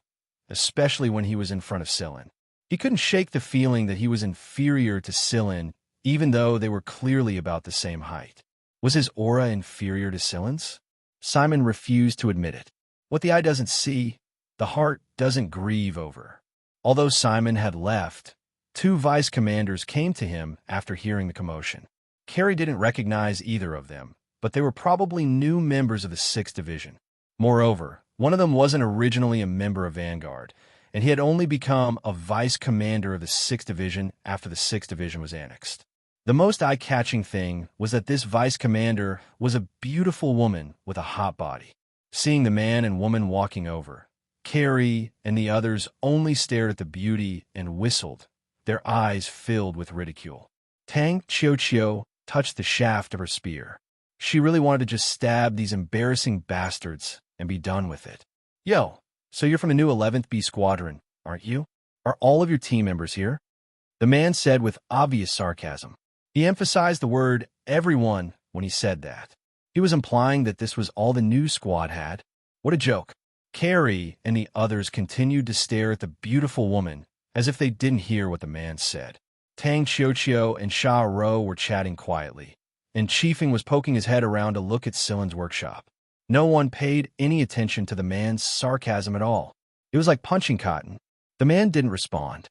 especially when he was in front of Sillin. He couldn't shake the feeling that he was inferior to Sillin, even though they were clearly about the same height. Was his aura inferior to Sillin's? Simon refused to admit it. What the eye doesn't see, the heart doesn't grieve over. Although Simon had left, 2 vice commanders came to him after hearing the commotion. Carrie didn't recognize either of them, but they were probably new members of the 6th Division. Moreover, one of them wasn't originally a member of Vanguard, and he had only become a vice commander of the 6th Division after the 6th Division was annexed. The most eye-catching thing was that this vice commander was a beautiful woman with a hot body. Seeing the man and woman walking over, Carrie and the others only stared at the beauty and whistled, their eyes filled with ridicule. Tang Xianxia touched the shaft of her spear. She really wanted to just stab these embarrassing bastards and be done with it. Yo, so you're from the new 11th B Squadron, aren't you? Are all of your team members here? The man said with obvious sarcasm. He emphasized the word everyone when he said that. He was implying that this was all the new squad had. What a joke. Carrie and the others continued to stare at the beautiful woman as if they didn't hear what the man said. Tang Xiaoqiu and Sha Rou were chatting quietly, and Chiefing was poking his head around to look at Silen's workshop. No one paid any attention to the man's sarcasm at all. It was like punching cotton. The man didn't respond.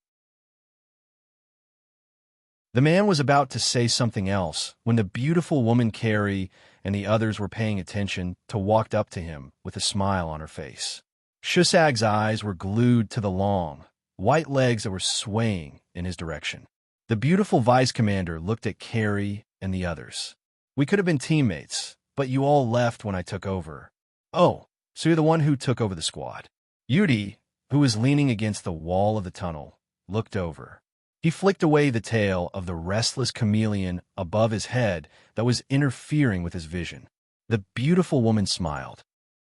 The man was about to say something else when the beautiful woman Carrie and the others were paying attention to walked up to him with a smile on her face. Shusag's eyes were glued to the long, white legs that were swaying in his direction. The beautiful vice commander looked at Carrie and the others. We could have been teammates, but you all left when I took over. Oh, so you're the one who took over the squad. Yudi, who was leaning against the wall of the tunnel, looked over. He flicked away the tail of the restless chameleon above his head that was interfering with his vision. The beautiful woman smiled.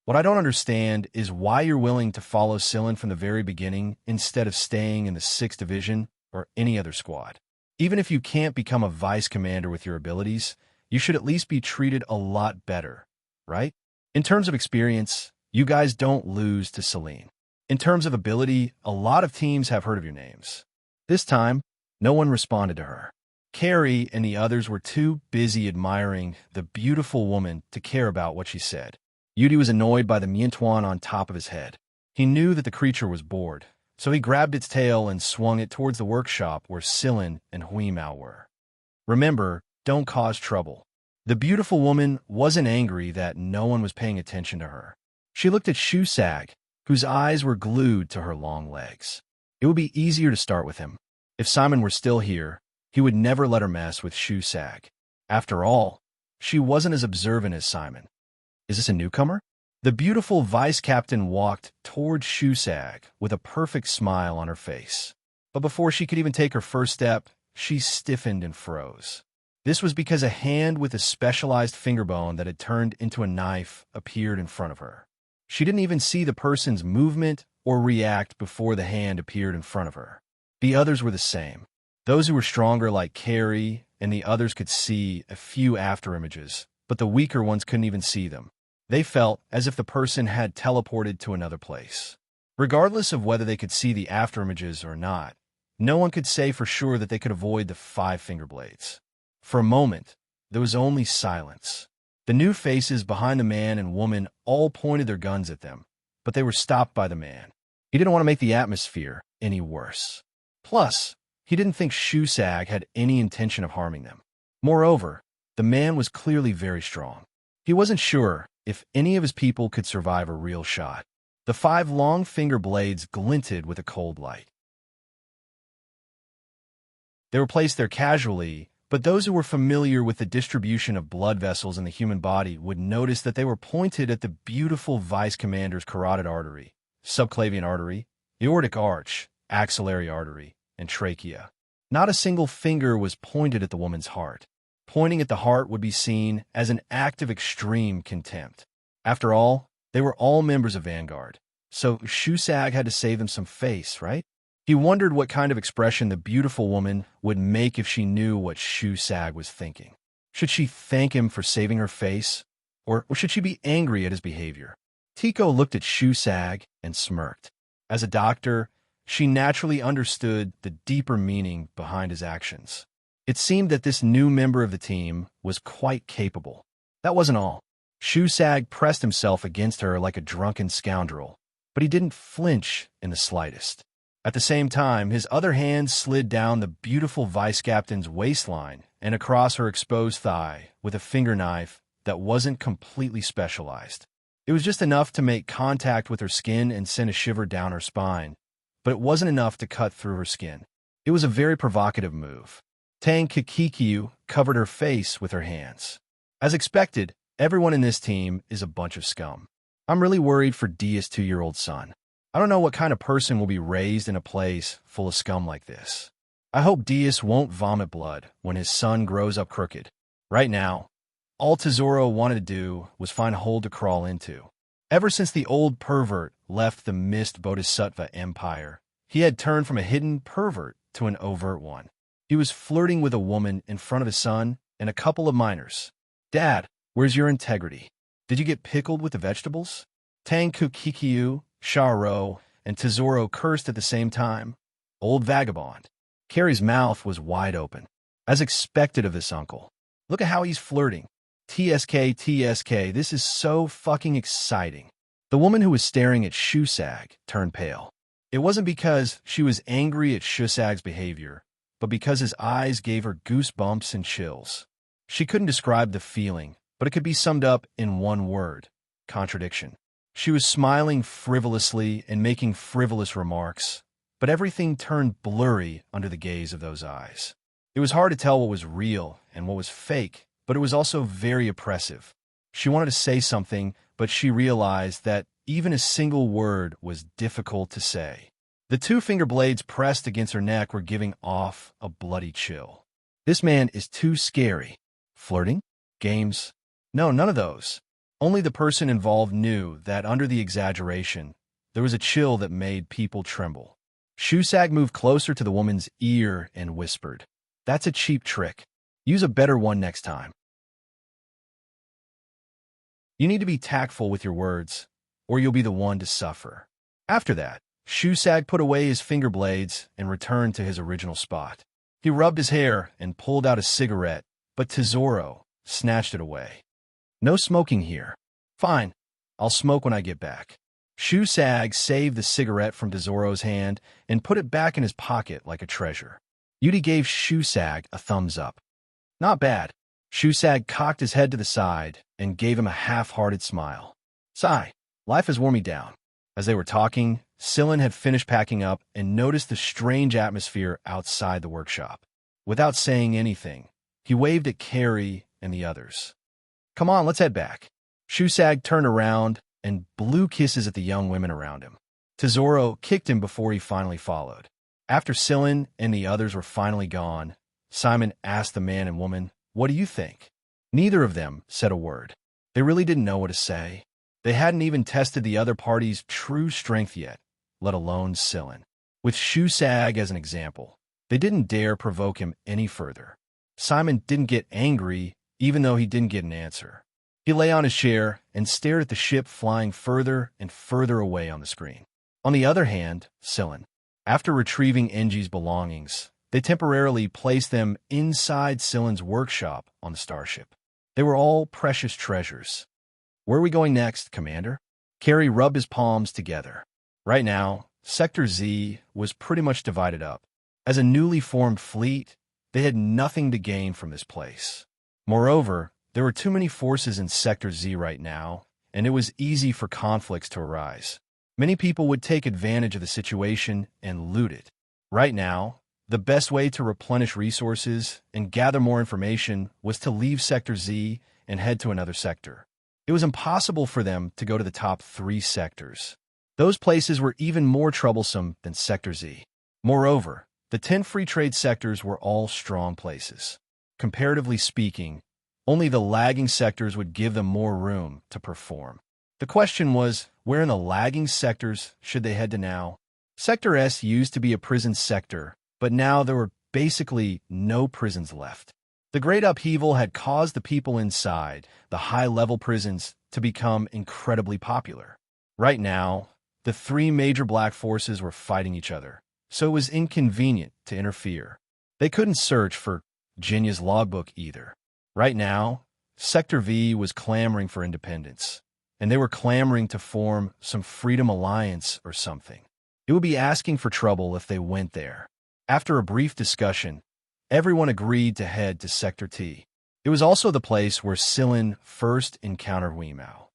What I don't understand is why you're willing to follow Silen from the very beginning instead of staying in the 6th Division or any other squad. Even if you can't become a vice commander with your abilities, you should at least be treated a lot better, right? In terms of experience, you guys don't lose to Celine. In terms of ability, a lot of teams have heard of your names. This time, no one responded to her. Carrie and the others were too busy admiring the beautiful woman to care about what she said. Yudi was annoyed by the Miantuan on top of his head. He knew that the creature was bored, so he grabbed its tail and swung it towards the workshop where Silen and Huimao were. Remember, don't cause trouble. The beautiful woman wasn't angry that no one was paying attention to her. She looked at Shusag, whose eyes were glued to her long legs. It would be easier to start with him. If Simon were still here, he would never let her mess with Shusag. After all, she wasn't as observant as Simon. Is this a newcomer? The beautiful vice captain walked toward Shusag with a perfect smile on her face. But before she could even take her first step, she stiffened and froze. This was because a hand with a specialized finger bone that had turned into a knife appeared in front of her. She didn't even see the person's movement or react before the hand appeared in front of her. The others were the same. Those who were stronger like Carrie and the others could see a few after images, but the weaker ones couldn't even see them. They felt as if the person had teleported to another place. Regardless of whether they could see the after images or not, no one could say for sure that they could avoid the 5 finger blades. For a moment, there was only silence. The new faces behind the man and woman all pointed their guns at them, but they were stopped by the man. He didn't want to make the atmosphere any worse. Plus, he didn't think Shusag had any intention of harming them. Moreover, the man was clearly very strong. He wasn't sure if any of his people could survive a real shot. The 5 long finger blades glinted with a cold light. They were placed there casually, but those who were familiar with the distribution of blood vessels in the human body would notice that they were pointed at the beautiful vice commander's carotid artery, subclavian artery, aortic arch, axillary artery, and trachea. Not a single finger was pointed at the woman's heart. Pointing at the heart would be seen as an act of extreme contempt. After all, they were all members of Vanguard, so Shusag had to save them some face, right? He wondered what kind of expression the beautiful woman would make if she knew what Shusag was thinking. Should she thank him for saving her face, or should she be angry at his behavior? Tico looked at Shusag and smirked. As a doctor, she naturally understood the deeper meaning behind his actions. It seemed that this new member of the team was quite capable. That wasn't all. Shusag pressed himself against her like a drunken scoundrel, but he didn't flinch in the slightest. At the same time, his other hand slid down the beautiful vice captain's waistline and across her exposed thigh with a finger knife that wasn't completely specialized. It was just enough to make contact with her skin and send a shiver down her spine, but it wasn't enough to cut through her skin. It was a very provocative move. Tang Kikikiu covered her face with her hands. As expected, everyone in this team is a bunch of scum. I'm really worried for Dia's 2-year-old son. I don't know what kind of person will be raised in a place full of scum like this. I hope Diaz won't vomit blood when his son grows up crooked. Right now, all Tesoro wanted to do was find a hole to crawl into. Ever since the old pervert left the Mist Bodhisattva Empire, he had turned from a hidden pervert to an overt one. He was flirting with a woman in front of his son and a couple of minors. Dad, where's your integrity? Did you get pickled with the vegetables? Tang Kukikiu, Sharo, and Tesoro cursed at the same time. Old vagabond. Carrie's mouth was wide open, as expected of this uncle. Look at how he's flirting. TSK, TSK, this is so fucking exciting. The woman who was staring at Shusag turned pale. It wasn't because she was angry at Shusag's behavior, but because his eyes gave her goosebumps and chills. She couldn't describe the feeling, but it could be summed up in one word: contradiction. She was smiling frivolously and making frivolous remarks, but everything turned blurry under the gaze of those eyes. It was hard to tell what was real and what was fake, but it was also very oppressive. She wanted to say something, but she realized that even a single word was difficult to say. The two finger blades pressed against her neck were giving off a bloody chill. This man is too scary. Flirting? Games? No, none of those. Only the person involved knew that under the exaggeration, there was a chill that made people tremble. Shusag moved closer to the woman's ear and whispered, "That's a cheap trick. Use a better one next time. You need to be tactful with your words, or you'll be the one to suffer." After that, Shusag put away his finger blades and returned to his original spot. He rubbed his hair and pulled out a cigarette, but Tesoro snatched it away. "No smoking here." "Fine, I'll smoke when I get back." Shusag saved the cigarette from Tesoro's hand and put it back in his pocket like a treasure. Yudi gave Shusag a thumbs up. "Not bad." Shusag cocked his head to the side and gave him a half-hearted smile. "Sigh, life has worn me down." As they were talking, Sillin had finished packing up and noticed the strange atmosphere outside the workshop. Without saying anything, he waved at Carrie and the others. "Come on, let's head back." Shusag turned around and blew kisses at the young women around him. Tesoro kicked him before he finally followed. After Sillin and the others were finally gone, Simon asked the man and woman, "What do you think?" Neither of them said a word. They really didn't know what to say. They hadn't even tested the other party's true strength yet, let alone Sillin. With Shusag as an example, they didn't dare provoke him any further. Simon didn't get angry, even though he didn't get an answer. He lay on his chair and stared at the ship flying further and further away on the screen. On the other hand, Sillin, after retrieving Enji's belongings, they temporarily placed them inside Sillin's workshop on the starship. They were all precious treasures. "Where are we going next, Commander?" Carrie rubbed his palms together. Right now, Sector Z was pretty much divided up. As a newly formed fleet, they had nothing to gain from this place. Moreover, there were too many forces in Sector Z right now, and it was easy for conflicts to arise. Many people would take advantage of the situation and loot it. Right now, the best way to replenish resources and gather more information was to leave Sector Z and head to another sector. It was impossible for them to go to the top 3 sectors. Those places were even more troublesome than Sector Z. Moreover, the 10 free trade sectors were all strong places. Comparatively speaking, only the lagging sectors would give them more room to perform. The question was, where in the lagging sectors should they head to now? Sector S used to be a prison sector, but now there were basically no prisons left. The great upheaval had caused the people inside the high-level prisons to become incredibly popular. Right now, the 3 major black forces were fighting each other, so it was inconvenient to interfere. They couldn't search for Jinya's logbook either. Right now, Sector V was clamoring for independence, and they were clamoring to form some Freedom Alliance or something. It would be asking for trouble if they went there. After a brief discussion, everyone agreed to head to Sector T. It was also the place where Sillin first encountered Weimao.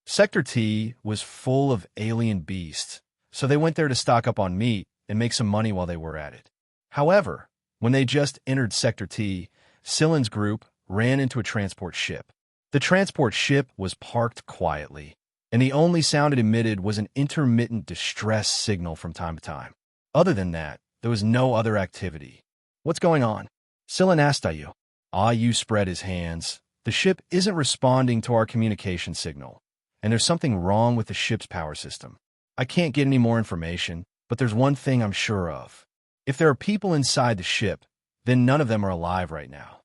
Sector T was full of alien beasts, so they went there to stock up on meat and make some money while they were at it. However, when they just entered Sector T, Sillin's group ran into a transport ship. The transport ship was parked quietly, and the only sound it emitted was an intermittent distress signal from time to time. Other than that, there was no other activity. "What's going on?" Sillin asked Ayu. Ayu spread his hands. "The ship isn't responding to our communication signal, and there's something wrong with the ship's power system. I can't get any more information, but there's one thing I'm sure of. If there are people inside the ship, then none of them are alive right now."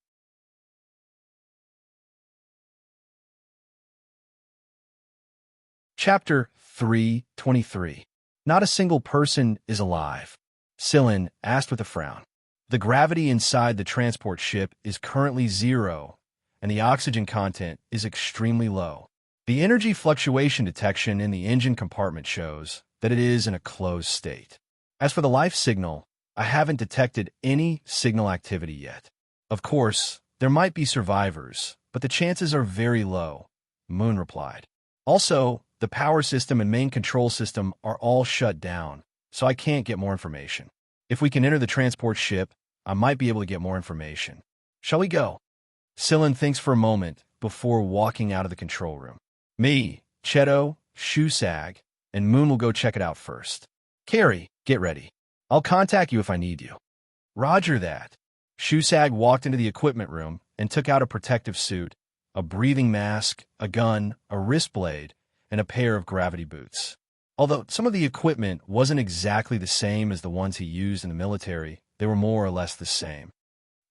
Chapter 3:23. Not a single person is alive. Sillin asked with a frown. The gravity inside the transport ship is currently 0, and the oxygen content is extremely low. The energy fluctuation detection in the engine compartment shows that it is in a closed state. As for the life signal, I haven't detected any signal activity yet. Of course, there might be survivors, but the chances are very low, Moon replied. Also, the power system and main control system are all shut down, so I can't get more information. If we can enter the transport ship, I might be able to get more information. Shall we go? Sillin thinks for a moment before walking out of the control room. Me, Cheto, Shusag, and Moon will go check it out first. Carrie, get ready. I'll contact you if I need you. Roger that. Shusag walked into the equipment room and took out a protective suit, a breathing mask, a gun, a wrist blade, and a pair of gravity boots. Although some of the equipment wasn't exactly the same as the ones he used in the military, they were more or less the same.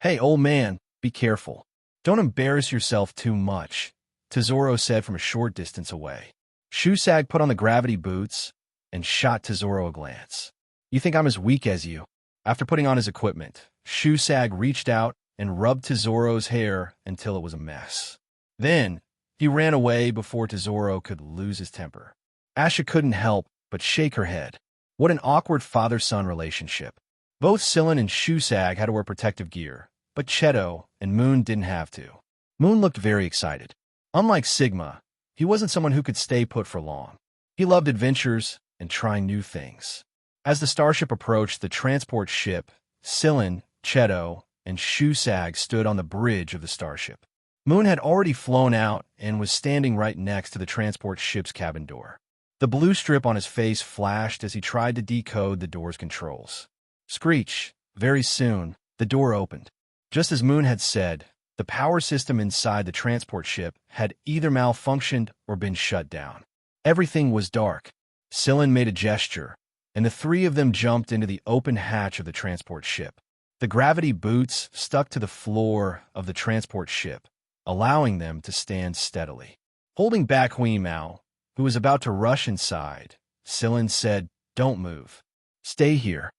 Hey, old man, be careful. Don't embarrass yourself too much, Tesoro said from a short distance away. Shusag put on the gravity boots and shot Tesoro a glance. You think I'm as weak as you? After putting on his equipment, Shusag reached out and rubbed Tesoro's hair until it was a mess. Then, he ran away before Tesoro could lose his temper. Asha couldn't help but shake her head. What an awkward father-son relationship. Both Sillin and Shusag had to wear protective gear, but Cheto and Moon didn't have to. Moon looked very excited. Unlike Sigma, he wasn't someone who could stay put for long. He loved adventures and trying new things. As the starship approached the transport ship, Sillin, Cheto, and Shusag stood on the bridge of the starship. Moon had already flown out and was standing right next to the transport ship's cabin door. The blue strip on his face flashed as he tried to decode the door's controls. Screech. Very soon, the door opened. Just as Moon had said, the power system inside the transport ship had either malfunctioned or been shut down. Everything was dark. Sillin made a gesture, and the three of them jumped into the open hatch of the transport ship. The gravity boots stuck to the floor of the transport ship, allowing them to stand steadily. Holding back Hui Mao, who was about to rush inside, Sillin said, "Don't move. Stay here."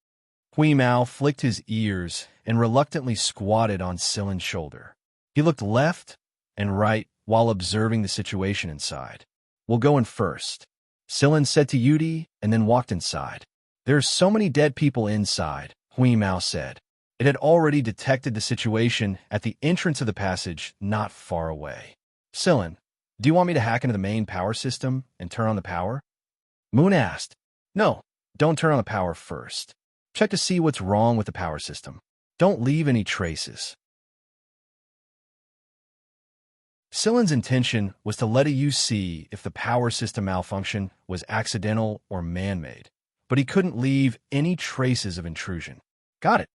Hui Mao flicked his ears and reluctantly squatted on Sillin's shoulder. He looked left and right while observing the situation inside. "We'll go in first," Sillin said to Yudi, and then walked inside. "There's so many dead people inside," Hui Mao said. It had already detected the situation at the entrance of the passage not far away. "Sillin, do you want me to hack into the main power system and turn on the power?" Moon asked. "No, don't turn on the power first. Check to see what's wrong with the power system. Don't leave any traces." Sillin's intention was to let you see if the power system malfunction was accidental or man-made, but he couldn't leave any traces of intrusion. "Got it."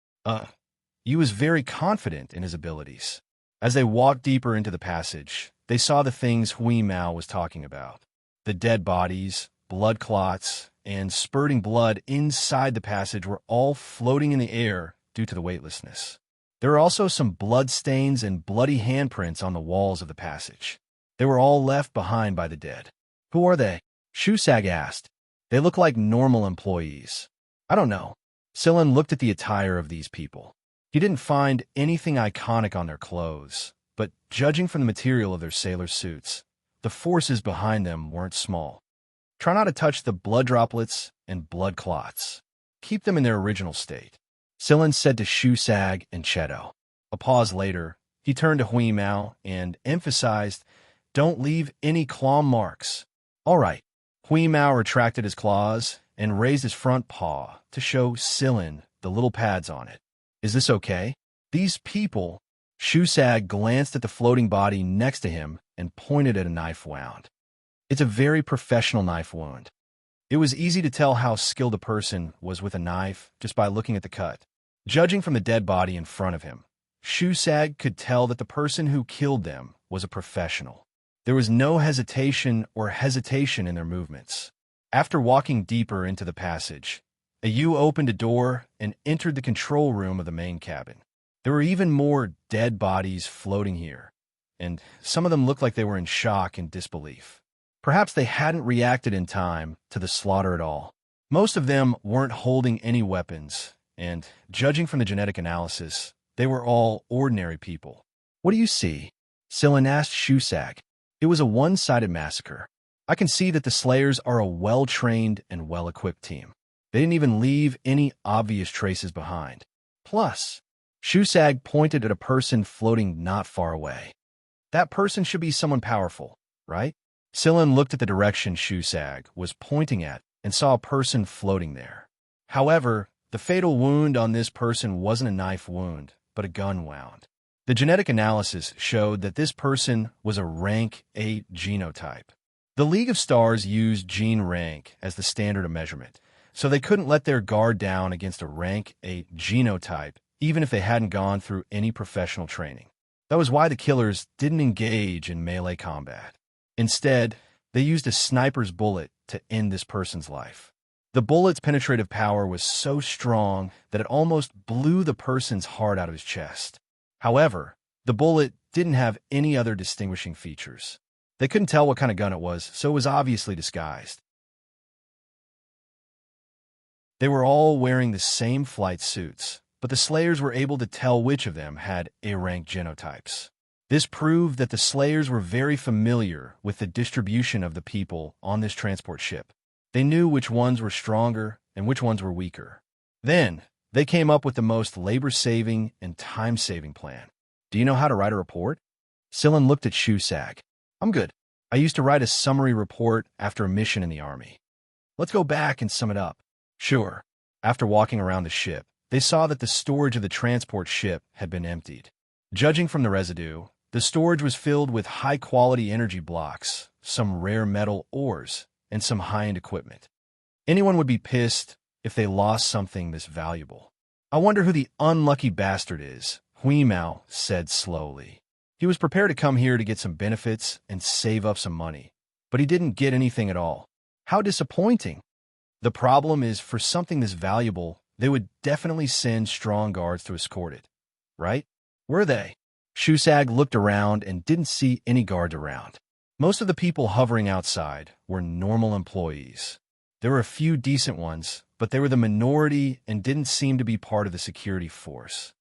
He was very confident in his abilities. As they walked deeper into the passage, they saw the things Hui Mao was talking about. The dead bodies, blood clots, and spurting blood inside the passage were all floating in the air due to the weightlessness. There were also some blood stains and bloody handprints on the walls of the passage. They were all left behind by the dead. "Who are they?" Shusag asked. "They look like normal employees." "I don't know." Sillin looked at the attire of these people. He didn't find anything iconic on their clothes, but judging from the material of their sailor suits, the forces behind them weren't small. "Try not to touch the blood droplets and blood clots. Keep them in their original state," Sillin said to Shusag and Cheto. A pause later, he turned to Hui Mao and emphasized, "Don't leave any claw marks." "All right." Hui Mao retracted his claws and raised his front paw to show Sillin the little pads on it. "Is this okay?" "These people..." Shusag glanced at the floating body next to him and pointed at a knife wound. "It's a very professional knife wound." It was easy to tell how skilled a person was with a knife just by looking at the cut. Judging from the dead body in front of him, Shusag could tell that the person who killed them was a professional. There was no hesitation in their movements. After walking deeper into the passage, Ayu opened a door and entered the control room of the main cabin. There were even more dead bodies floating here, and some of them looked like they were in shock and disbelief. Perhaps they hadn't reacted in time to the slaughter at all. Most of them weren't holding any weapons, and, judging from the genetic analysis, they were all ordinary people. What do you see? Sillin asked Shusag. It was a one-sided massacre. I can see that the Slayers are a well-trained and well-equipped team. They didn't even leave any obvious traces behind. Plus, Shusag pointed at a person floating not far away. That person should be someone powerful, right? Sillin looked at the direction Shusag was pointing at and saw a person floating there. However, the fatal wound on this person wasn't a knife wound, but a gun wound. The genetic analysis showed that this person was a rank 8 genotype. The League of Stars used gene rank as the standard of measurement, so they couldn't let their guard down against a rank 8 genotype, even if they hadn't gone through any professional training. That was why the killers didn't engage in melee combat. Instead, they used a sniper's bullet to end this person's life. The bullet's penetrative power was so strong that it almost blew the person's heart out of his chest. However, the bullet didn't have any other distinguishing features. They couldn't tell what kind of gun it was, so it was obviously disguised. They were all wearing the same flight suits, but the Slayers were able to tell which of them had A-rank genotypes. This proved that the Slayers were very familiar with the distribution of the people on this transport ship. They knew which ones were stronger and which ones were weaker. Then, they came up with the most labor-saving and time-saving plan. Do you know how to write a report? Sillin looked at Shusag. I'm good. I used to write a summary report after a mission in the army. Let's go back and sum it up. Sure. After walking around the ship, they saw that the storage of the transport ship had been emptied. Judging from the residue, the storage was filled with high-quality energy blocks, some rare metal ores, and some high-end equipment. Anyone would be pissed if they lost something this valuable. I wonder who the unlucky bastard is, Huimao said slowly. He was prepared to come here to get some benefits and save up some money, but he didn't get anything at all. How disappointing. The problem is, for something this valuable, they would definitely send strong guards to escort it, right? Were they? Shusag looked around and didn't see any guards around. Most of the people hovering outside were normal employees. There were a few decent ones, but they were the minority and didn't seem to be part of the security force.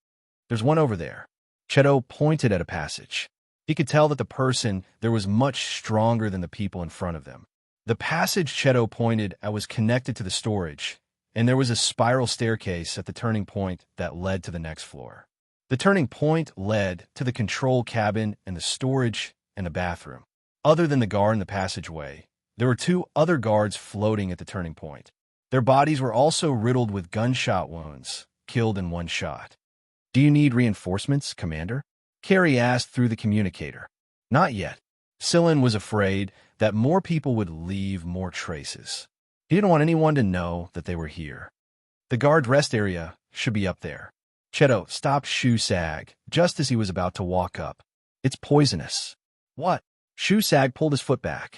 There's one over there. Cheto pointed at a passage. He could tell that the person there was much stronger than the people in front of them. The passage Cheto pointed at was connected to the storage, and there was a spiral staircase at the turning point that led to the next floor. The turning point led to the control cabin and the storage and the bathroom. Other than the guard in the passageway, there were 2 other guards floating at the turning point. Their bodies were also riddled with gunshot wounds, killed in one shot. Do you need reinforcements, Commander? Carrie asked through the communicator. Not yet. Sillin was afraid that more people would leave more traces. He didn't want anyone to know that they were here. The guard rest area should be up there. Cheto stopped Shusag just as he was about to walk up. It's poisonous. What? Shusag pulled his foot back.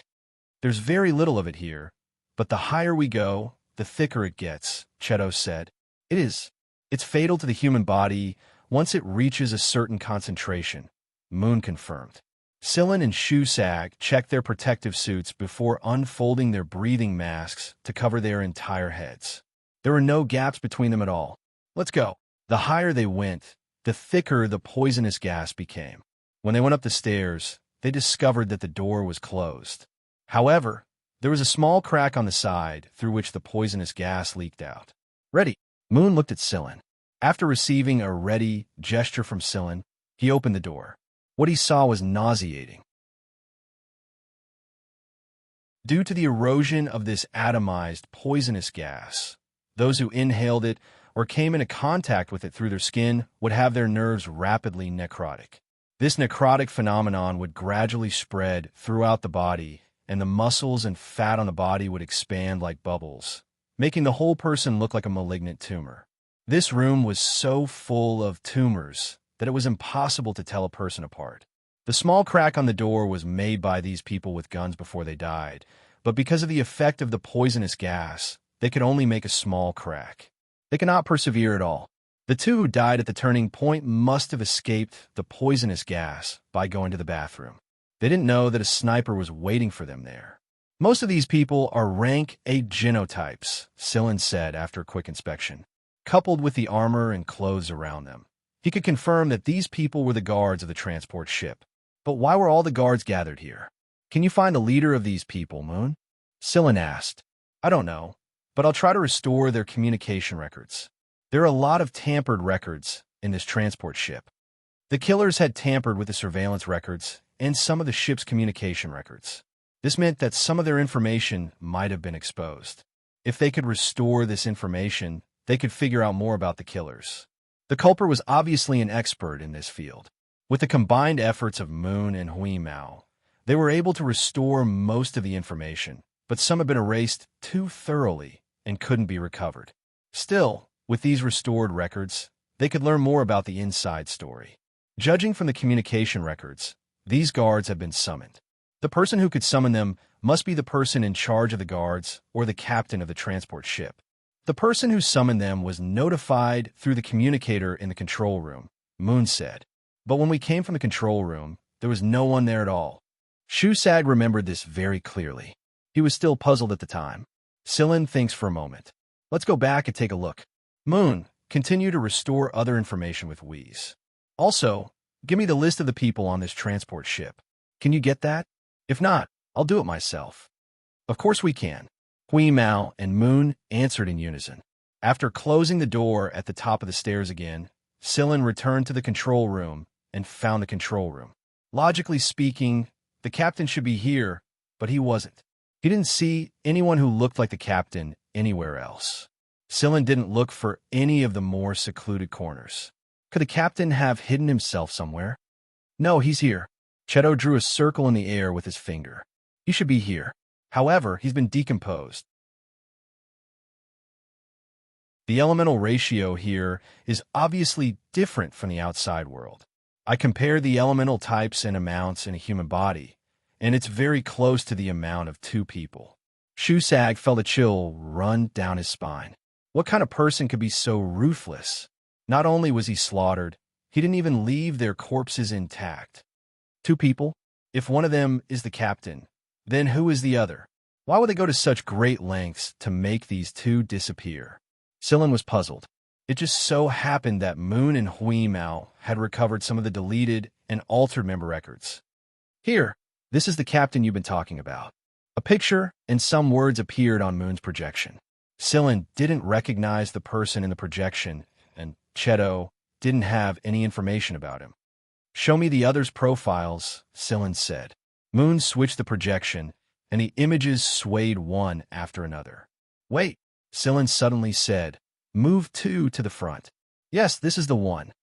There's very little of it here, but the higher we go, the thicker it gets, Cheto said. It is. It's fatal to the human body once it reaches a certain concentration, Moon confirmed. Sillin and Shusag checked their protective suits before unfolding their breathing masks to cover their entire heads. There were no gaps between them at all. Let's go. The higher they went, the thicker the poisonous gas became. When they went up the stairs, they discovered that the door was closed. However, there was a small crack on the side through which the poisonous gas leaked out. Ready. Moon looked at Sillin. After receiving a ready gesture from Sillin, he opened the door. What he saw was nauseating. Due to the erosion of this atomized poisonous gas, those who inhaled it or came into contact with it through their skin would have their nerves rapidly necrotic. This necrotic phenomenon would gradually spread throughout the body, and the muscles and fat on the body would expand like bubbles, making the whole person look like a malignant tumor. This room was so full of tumors that it was impossible to tell a person apart. The small crack on the door was made by these people with guns before they died, but because of the effect of the poisonous gas, they could only make a small crack. They could not persevere at all. The 2 who died at the turning point must have escaped the poisonous gas by going to the bathroom. They didn't know that a sniper was waiting for them there. Most of these people are rank A genotypes, Sillin said after a quick inspection, coupled with the armor and clothes around them. He could confirm that these people were the guards of the transport ship. But why were all the guards gathered here? Can you find the leader of these people, Moon? Sillin asked. I don't know, but I'll try to restore their communication records. There are a lot of tampered records in this transport ship. The killers had tampered with the surveillance records and some of the ship's communication records. This meant that some of their information might have been exposed. If they could restore this information, they could figure out more about the killers. The culprit was obviously an expert in this field. With the combined efforts of Moon and Hui Mao, they were able to restore most of the information, but some had been erased too thoroughly and couldn't be recovered. Still, with these restored records, they could learn more about the inside story. Judging from the communication records, these guards have been summoned. The person who could summon them must be the person in charge of the guards or the captain of the transport ship. The person who summoned them was notified through the communicator in the control room, Moon said. But when we came from the control room, there was no one there at all. Shusag remembered this very clearly. He was still puzzled at the time. Sillin thinks for a moment. Let's go back and take a look. Moon, continue to restore other information with Wheeze. Also, give me the list of the people on this transport ship. Can you get that? If not, I'll do it myself. Of course we can. Hui Mao and Moon answered in unison. After closing the door at the top of the stairs again, Sillin returned to the control room and found the control room. Logically speaking, the captain should be here, but he wasn't. He didn't see anyone who looked like the captain anywhere else. Sillin didn't look for any of the more secluded corners. Could the captain have hidden himself somewhere? No, he's here. Cheto drew a circle in the air with his finger. He should be here. However, he's been decomposed. The elemental ratio here is obviously different from the outside world. I compared the elemental types and amounts in a human body, and it's very close to the amount of 2 people. Shusag felt a chill run down his spine. What kind of person could be so ruthless? Not only was he slaughtered, he didn't even leave their corpses intact. 2 people? If one of them is the captain, then who is the other? Why would they go to such great lengths to make these 2 disappear? Sillin was puzzled. It just so happened that Moon and Hui Mao had recovered some of the deleted and altered member records. Here, this is the captain you've been talking about. A picture and some words appeared on Moon's projection. Sillin didn't recognize the person in the projection, and Cheto didn't have any information about him. Show me the others' profiles, Sillin said. Moon switched the projection, and the images swayed one after another. Wait, Sillin suddenly said. Move 2 to the front. Yes, this is the one.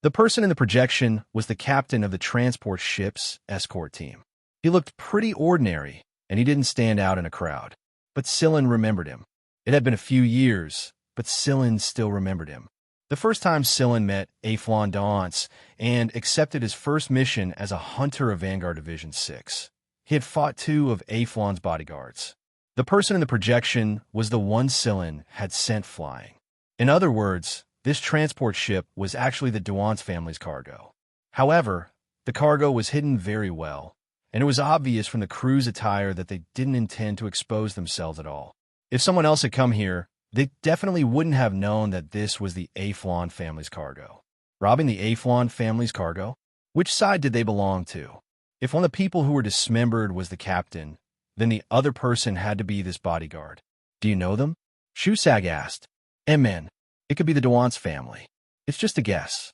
The person in the projection was the captain of the transport ship's escort team. He looked pretty ordinary, and he didn't stand out in a crowd. But Sillin remembered him. It had been a few years, but Sillin still remembered him. The first time Sillin met Aflon Dance and accepted his first mission as a hunter of Vanguard Division 6. He had fought 2 of Aflon's bodyguards. The person in the projection was the one Sillin had sent flying. In other words, this transport ship was actually the Duance family's cargo. However, the cargo was hidden very well, and it was obvious from the crew's attire that they didn't intend to expose themselves at all. If someone else had come here, they definitely wouldn't have known that this was the Aflon family's cargo. Robbing the Aflon family's cargo? Which side did they belong to? If one of the people who were dismembered was the captain, then the other person had to be this bodyguard. Do you know them? Shusag asked. Men. It could be the Duance family. It's just a guess.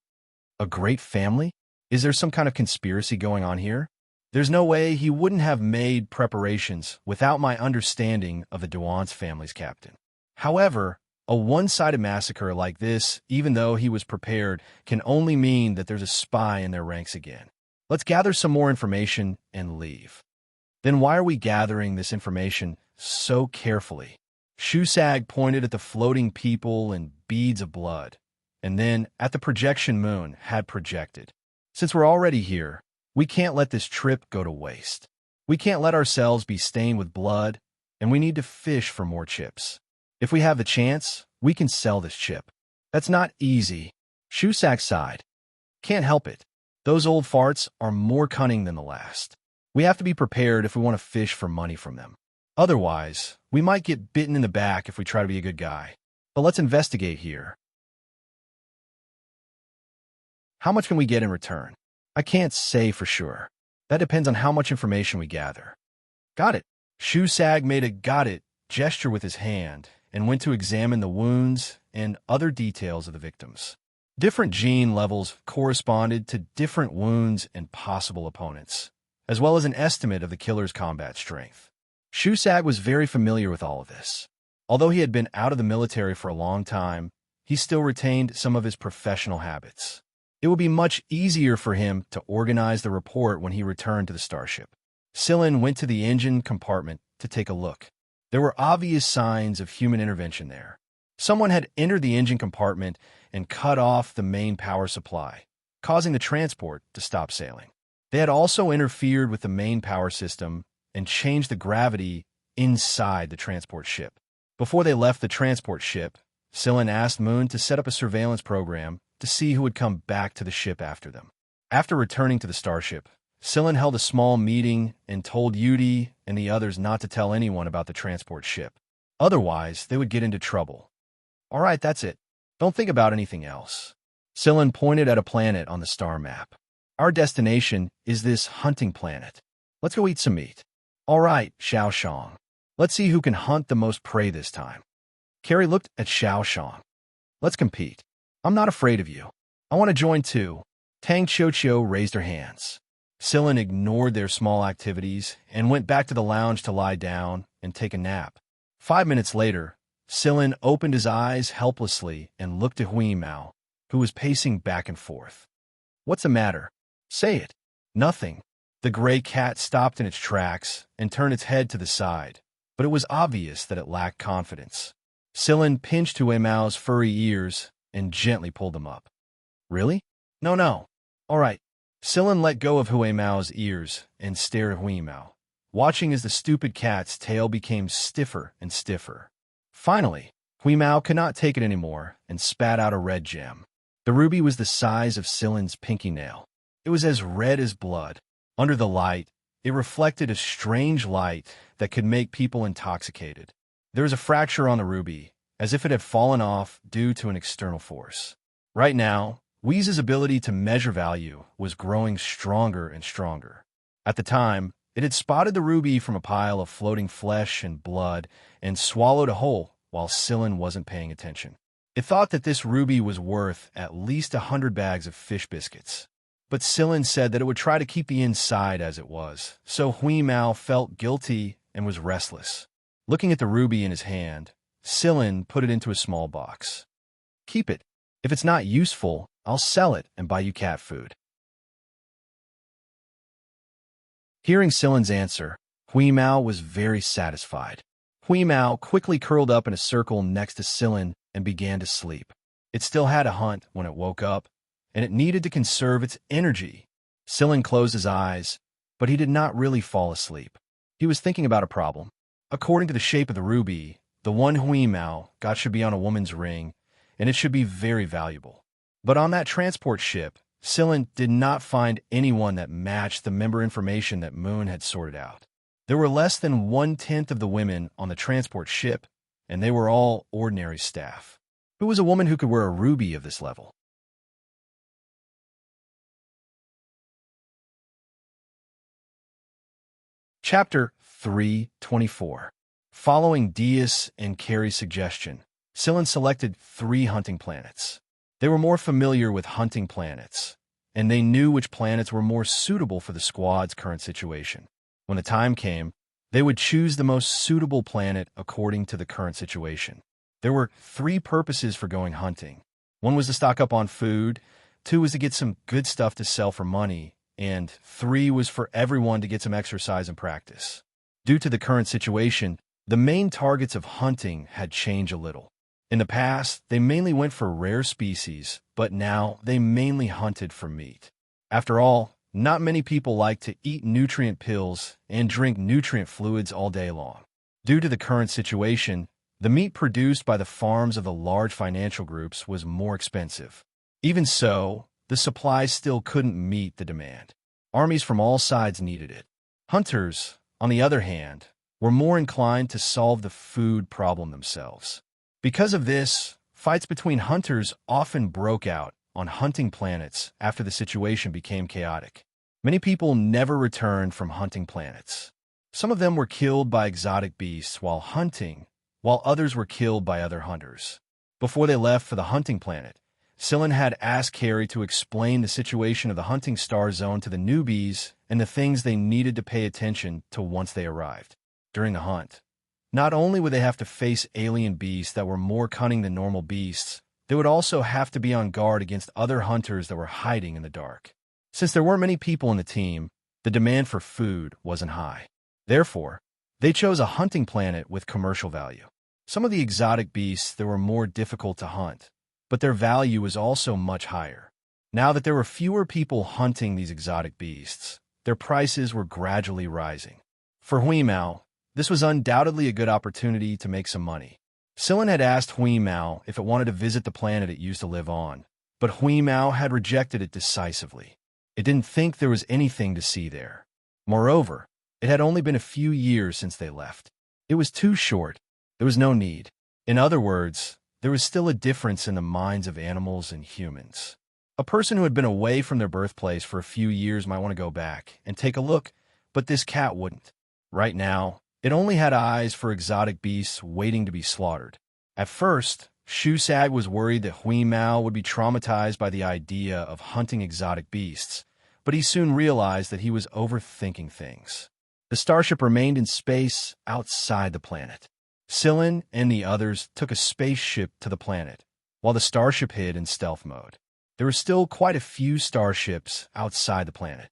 A great family? Is there some kind of conspiracy going on here? There's no way he wouldn't have made preparations without my understanding of the Duance family's captain. However, a one-sided massacre like this, even though he was prepared, can only mean that there's a spy in their ranks again. Let's gather some more information and leave. Then why are we gathering this information so carefully? Shusag pointed at the floating people and beads of blood, and then at the projection Moon had projected. Since we're already here, we can't let this trip go to waste. We can't let ourselves be stained with blood, and we need to fish for more chips. If we have the chance, we can sell this chip. That's not easy. Shusag sighed. Can't help it. Those old farts are more cunning than the last. We have to be prepared if we want to fish for money from them. Otherwise, we might get bitten in the back if we try to be a good guy. But let's investigate here. How much can we get in return? I can't say for sure. That depends on how much information we gather. Got it. Shusag made a got it gesture with his hand and went to examine the wounds and other details of the victims. Different gene levels corresponded to different wounds and possible opponents, as well as an estimate of the killer's combat strength. Shusag was very familiar with all of this. Although he had been out of the military for a long time, he still retained some of his professional habits. It would be much easier for him to organize the report when he returned to the starship. Sillin went to the engine compartment to take a look. There were obvious signs of human intervention there. Someone had entered the engine compartment and cut off the main power supply, causing the transport to stop sailing. They had also interfered with the main power system and changed the gravity inside the transport ship. Before they left the transport ship, Sillin asked Moon to set up a surveillance program to see who would come back to the ship after them. After returning to the starship, Sillin held a small meeting and told Yudi and the others not to tell anyone about the transport ship. Otherwise, they would get into trouble. All right, that's it. Don't think about anything else. Sillin pointed at a planet on the star map. Our destination is this hunting planet. Let's go eat some meat. All right, Xiaoxiang. Let's see who can hunt the most prey this time. Carrie looked at Xiaoxiang. Let's compete. I'm not afraid of you. I want to join too. Tang Qiuqiu raised her hands. Sillin ignored their small activities and went back to the lounge to lie down and take a nap. 5 minutes later, Sillin opened his eyes helplessly and looked at Hui Mao, who was pacing back and forth. What's the matter? Say it. Nothing. The gray cat stopped in its tracks and turned its head to the side, but it was obvious that it lacked confidence. Sillin pinched Hui Mao's furry ears and gently pulled them up. Really? No. All right. Sillin let go of Hui Mao's ears and stared at Hui Mao, watching as the stupid cat's tail became stiffer and stiffer. Finally, Hui Mao could not take it anymore and spat out a red gem. The ruby was the size of Sillin's pinky nail. It was as red as blood. Under the light, it reflected a strange light that could make people intoxicated. There was a fracture on the ruby, as if it had fallen off due to an external force. Right now, Weeze's ability to measure value was growing stronger and stronger. At the time, it had spotted the ruby from a pile of floating flesh and blood and swallowed a whole while Sillin wasn't paying attention. It thought that this ruby was worth at least 100 bags of fish biscuits. But Sillin said that it would try to keep the inside as it was, so Hui Mao felt guilty and was restless. Looking at the ruby in his hand, Sillin put it into a small box. Keep it. If it's not useful, I'll sell it and buy you cat food. Hearing Sillin's answer, Hui Mao was very satisfied. Hui Mao quickly curled up in a circle next to Sillin and began to sleep. It still had a hunt when it woke up, and it needed to conserve its energy. Sillin closed his eyes, but he did not really fall asleep. He was thinking about a problem. According to the shape of the ruby, the one Hui Mao got should be on a woman's ring, and it should be very valuable. But on that transport ship, Sillin did not find anyone that matched the member information that Moon had sorted out. There were less than 1/10 of the women on the transport ship, and they were all ordinary staff. Who was a woman who could wear a ruby of this level? Chapter 324. Following Diaz and Carrie's suggestion, Sillin selected 3 hunting planets. They were more familiar with hunting planets, and they knew which planets were more suitable for the squad's current situation. When the time came, they would choose the most suitable planet according to the current situation. There were 3 purposes for going hunting. 1 was to stock up on food, 2 was to get some good stuff to sell for money, and 3 was for everyone to get some exercise and practice. Due to the current situation, the main targets of hunting had changed a little. In the past, they mainly went for rare species, but now they mainly hunted for meat. After all, not many people like to eat nutrient pills and drink nutrient fluids all day long. Due to the current situation, the meat produced by the farms of the large financial groups was more expensive. Even so, the supply still couldn't meet the demand. Armies from all sides needed it. Hunters, on the other hand, were more inclined to solve the food problem themselves. Because of this, fights between hunters often broke out on hunting planets after the situation became chaotic. Many people never returned from hunting planets. Some of them were killed by exotic beasts while hunting, while others were killed by other hunters. Before they left for the hunting planet, Scylla had asked Carrie to explain the situation of the hunting star zone to the newbies and the things they needed to pay attention to once they arrived. During the hunt, not only would they have to face alien beasts that were more cunning than normal beasts, they would also have to be on guard against other hunters that were hiding in the dark. Since there weren't many people in the team, the demand for food wasn't high. Therefore, they chose a hunting planet with commercial value. Some of the exotic beasts that were more difficult to hunt, but their value was also much higher. Now that there were fewer people hunting these exotic beasts, their prices were gradually rising. For Hui Mao, this was undoubtedly a good opportunity to make some money. Scylla had asked Hui Mao if it wanted to visit the planet it used to live on, but Hui Mao had rejected it decisively. It didn't think there was anything to see there. Moreover, it had only been a few years since they left. It was too short. There was no need. In other words, there was still a difference in the minds of animals and humans. A person who had been away from their birthplace for a few years might want to go back and take a look, but this cat wouldn't. Right now, it only had eyes for exotic beasts waiting to be slaughtered. At first, Shusag was worried that Hui Mao would be traumatized by the idea of hunting exotic beasts, but he soon realized that he was overthinking things. The starship remained in space outside the planet. Scylla and the others took a spaceship to the planet, while the starship hid in stealth mode. There were still quite a few starships outside the planet.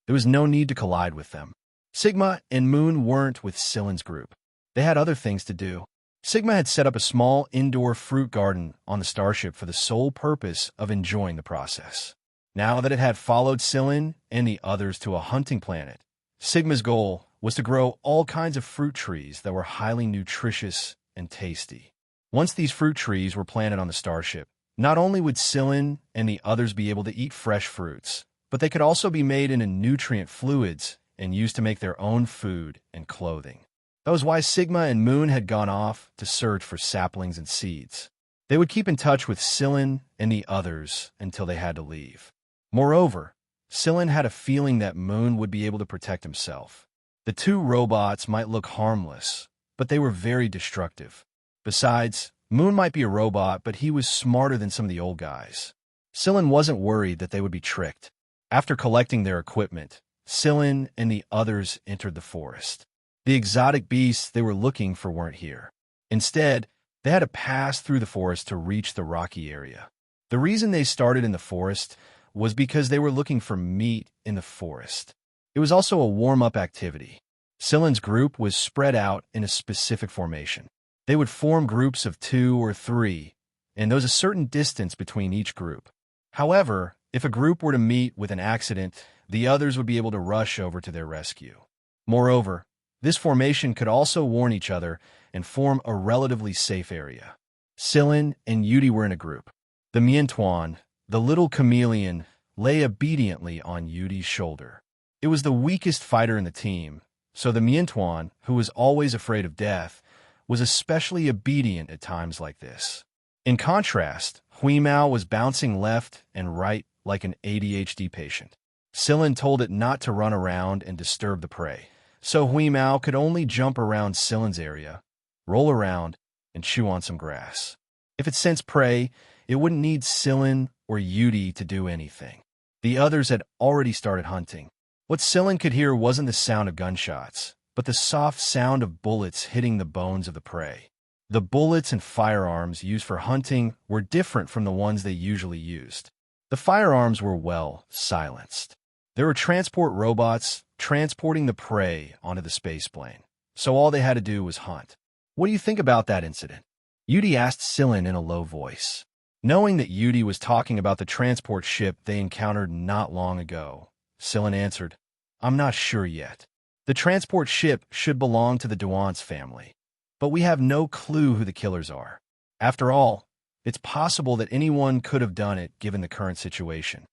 There was no need to collide with them. Sigma and Moon weren't with Scylla's group. They had other things to do. Sigma had set up a small indoor fruit garden on the starship for the sole purpose of enjoying the process. Now that it had followed Scylla and the others to a hunting planet, Sigma's goal was to grow all kinds of fruit trees that were highly nutritious and tasty. Once these fruit trees were planted on the starship, not only would Scylla and the others be able to eat fresh fruits, but they could also be made into nutrient fluids and used to make their own food and clothing. That was why Sigma and Moon had gone off to search for saplings and seeds. They would keep in touch with Scylla and the others until they had to leave. Moreover, Scylla had a feeling that Moon would be able to protect himself. The two robots might look harmless, but they were very destructive. Besides, Moon might be a robot, but he was smarter than some of the old guys. Scylla wasn't worried that they would be tricked. After collecting their equipment, Scylla and the others entered the forest. The exotic beasts they were looking for weren't here. Instead, they had to pass through the forest to reach the rocky area. The reason they started in the forest was because they were looking for meat in the forest. It was also a warm-up activity. Scylla's group was spread out in a specific formation. They would form groups of 2 or 3, and there was a certain distance between each group. However, if a group were to meet with an accident, the others would be able to rush over to their rescue. Moreover, this formation could also warn each other and form a relatively safe area. Scylla and Yudi were in a group. The Miantuan, the little chameleon, lay obediently on Yudi's shoulder. It was the weakest fighter in the team, so the Miantuan, who was always afraid of death, was especially obedient at times like this. In contrast, Hui Mao was bouncing left and right like an ADHD patient. Scylla told it not to run around and disturb the prey, so Hui Mao could only jump around Scylla's area, roll around, and chew on some grass. If it sensed prey, it wouldn't need Scylla or Yudi to do anything. The others had already started hunting. What Scylla could hear wasn't the sound of gunshots, but the soft sound of bullets hitting the bones of the prey. The bullets and firearms used for hunting were different from the ones they usually used. The firearms were well silenced. There were transport robots transporting the prey onto the spaceplane, so all they had to do was hunt. What do you think about that incident? Yudi asked Scylla in a low voice. Knowing that Yudi was talking about the transport ship they encountered not long ago, Scylla answered, "I'm not sure yet. The transport ship should belong to the Duans family, but we have no clue who the killers are. After all, it's possible that anyone could have done it given the current situation.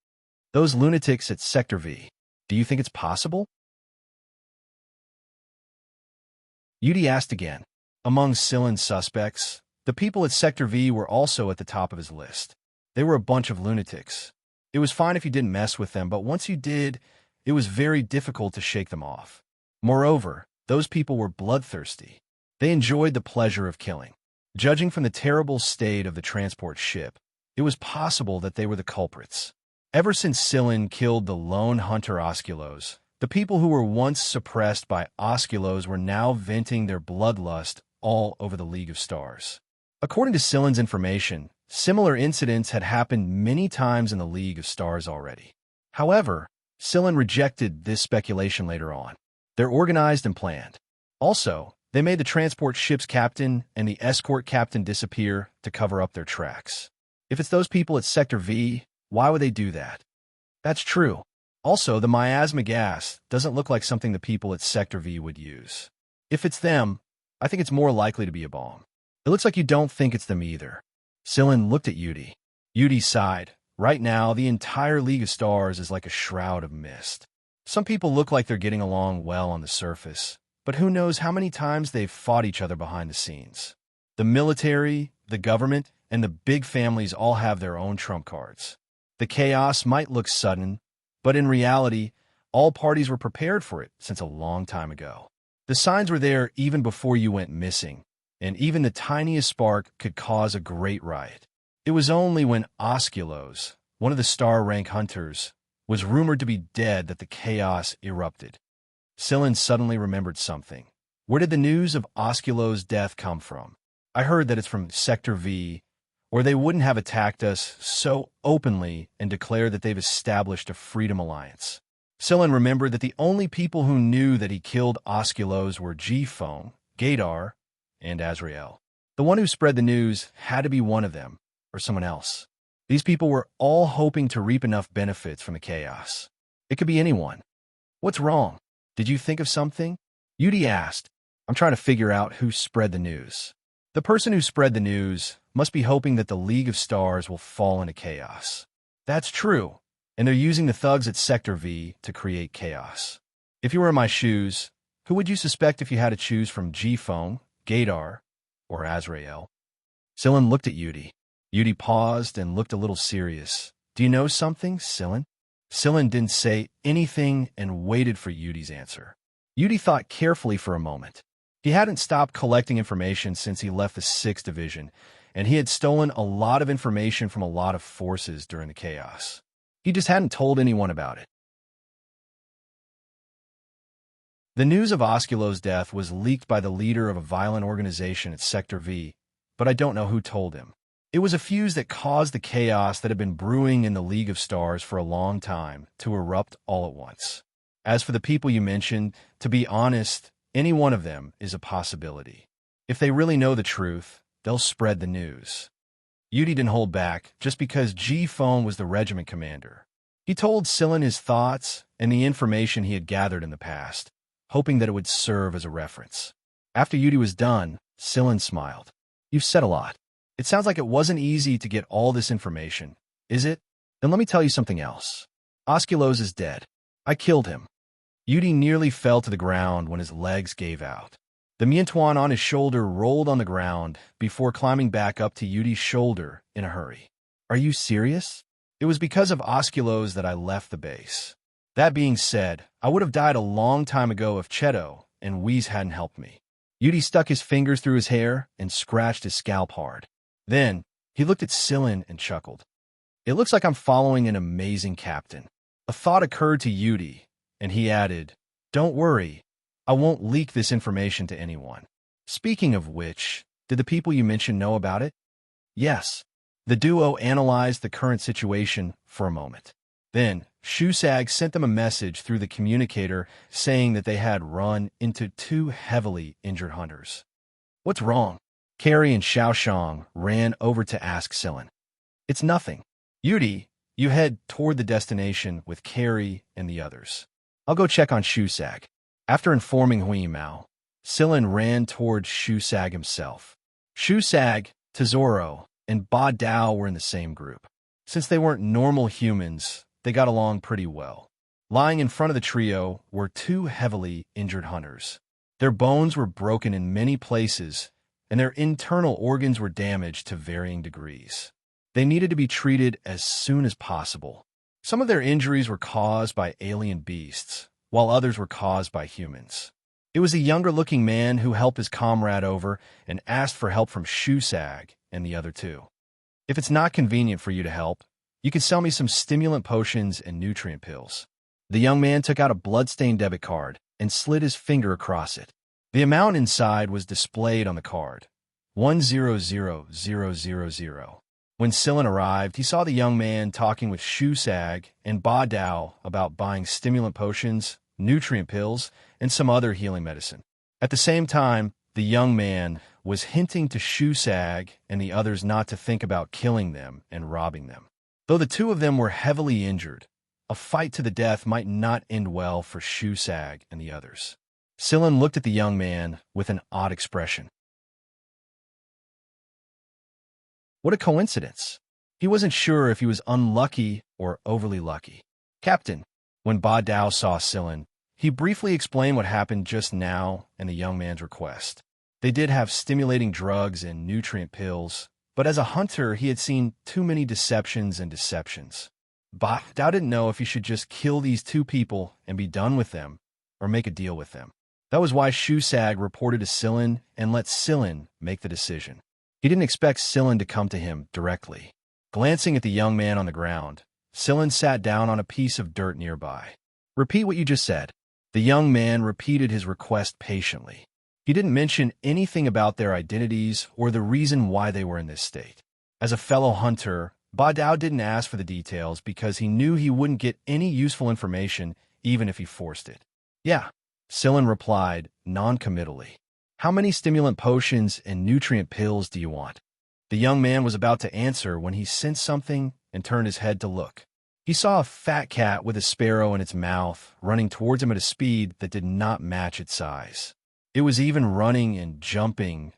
Those lunatics at Sector V, do you think it's possible?" Yudi asked again. Among Silen's suspects, the people at Sector V were also at the top of his list. They were a bunch of lunatics. It was fine if you didn't mess with them, but once you did, it was very difficult to shake them off. Moreover, those people were bloodthirsty. They enjoyed the pleasure of killing. Judging from the terrible state of the transport ship, it was possible that they were the culprits. Ever since Silen killed the lone hunter Osculos, the people who were once suppressed by Osculos were now venting their bloodlust all over the League of Stars. According to Silen's information, similar incidents had happened many times in the League of Stars already. However, Silen rejected this speculation later on. They're organized and planned. Also, they made the transport ship's captain and the escort captain disappear to cover up their tracks. If it's those people at Sector V, why would they do that? That's true. Also, the miasma gas doesn't look like something the people at Sector V would use. If it's them, I think it's more likely to be a bomb. It looks like you don't think it's them either. Silen looked at Yudi. Yudi sighed. Right now, the entire League of Stars is like a shroud of mist. Some people look like they're getting along well on the surface, but who knows how many times they've fought each other behind the scenes. The military, the government, and the big families all have their own trump cards. The chaos might look sudden, but in reality, all parties were prepared for it since a long time ago. The signs were there even before you went missing, and even the tiniest spark could cause a great riot. It was only when Osculos, one of the star-rank hunters, was rumored to be dead that the chaos erupted. Silen suddenly remembered something. Where did the news of Osculo's death come from? I heard that it's from Sector V, or they wouldn't have attacked us so openly and declared that they've established a freedom alliance. Silen remembered that the only people who knew that he killed Osculos were G-Phone, Gaydar, and Azrael. The one who spread the news had to be one of them, or someone else. These people were all hoping to reap enough benefits from the chaos. It could be anyone. What's wrong? Did you think of something? Yudi asked. I'm trying to figure out who spread the news. The person who spread the news must be hoping that the League of Stars will fall into chaos. That's true, and they're using the thugs at Sector V to create chaos. If you were in my shoes, who would you suspect if you had to choose from G-Phone, Gaydar, or Azrael? Silen looked at Yudi. Yudi paused and looked a little serious. Do you know something, Silen? Silen didn't say anything and waited for Yudi's answer. Yudi thought carefully for a moment. He hadn't stopped collecting information since he left the 6th Division, and he had stolen a lot of information from a lot of forces during the chaos. He just hadn't told anyone about it. The news of Osculo's death was leaked by the leader of a violent organization at Sector V, but I don't know who told him. It was a fuse that caused the chaos that had been brewing in the League of Stars for a long time to erupt all at once. As for the people you mentioned, to be honest, any one of them is a possibility. If they really know the truth, they'll spread the news. Yudi didn't hold back just because G-Phone was the regiment commander. He told Silen his thoughts and the information he had gathered in the past, hoping that it would serve as a reference. After Yudi was done, Silen smiled. You've said a lot. It sounds like it wasn't easy to get all this information, is it? Then let me tell you something else. Osculos is dead. I killed him. Yudi nearly fell to the ground when his legs gave out. The Miantuan on his shoulder rolled on the ground before climbing back up to Yudi's shoulder in a hurry. Are you serious? It was because of Osculos that I left the base. That being said, I would have died a long time ago if Cheto and Whis hadn't helped me. Yudi stuck his fingers through his hair and scratched his scalp hard. Then, he looked at Silen and chuckled. It looks like I'm following an amazing captain. A thought occurred to Yudi, and he added, Don't worry, I won't leak this information to anyone. Speaking of which, did the people you mentioned know about it? Yes. The duo analyzed the current situation for a moment. Then, Shusag sent them a message through the communicator saying that they had run into 2 heavily injured hunters. What's wrong? Carrie and Xiaoxiang ran over to ask Silen. It's nothing. Yudi, you head toward the destination with Carrie and the others. I'll go check on Shusag. After informing Huimao, Silen ran toward Shusag himself. Shusag, Tesoro, and Ba Dao were in the same group. Since they weren't normal humans, they got along pretty well. Lying in front of the trio were 2 heavily injured hunters. Their bones were broken in many places, and their internal organs were damaged to varying degrees. They needed to be treated as soon as possible. Some of their injuries were caused by alien beasts, while others were caused by humans. It was a younger-looking man who helped his comrade over and asked for help from Xianxia and the other two. If it's not convenient for you to help, you can sell me some stimulant potions and nutrient pills. The young man took out a blood-stained debit card and slid his finger across it. The amount inside was displayed on the card, 100,000. When Silin arrived, he saw the young man talking with Xianxia and Ba Dao about buying stimulant potions, nutrient pills, and some other healing medicine. At the same time, the young man was hinting to Xianxia and the others not to think about killing them and robbing them. Though the two of them were heavily injured, a fight to the death might not end well for Xianxia and the others. Silin looked at the young man with an odd expression. What a coincidence. He wasn't sure if he was unlucky or overly lucky. Captain, when Ba Dao saw Silin, he briefly explained what happened just now and the young man's request. They did have stimulating drugs and nutrient pills, but as a hunter, he had seen too many deceptions and deceptions. Ba Dao didn't know if he should just kill these two people and be done with them, or make a deal with them. That was why Xianxia reported to Silin and let Silin make the decision. He didn't expect Silin to come to him directly. Glancing at the young man on the ground, Silin sat down on a piece of dirt nearby. Repeat what you just said. The young man repeated his request patiently. He didn't mention anything about their identities or the reason why they were in this state. As a fellow hunter, Ba Dao didn't ask for the details because he knew he wouldn't get any useful information even if he forced it. Yeah, Silin replied non-committally. How many stimulant potions and nutrient pills do you want? The young man was about to answer when he sensed something and turned his head to look. He saw a fat cat with a sparrow in its mouth running towards him at a speed that did not match its size. It was even running and jumping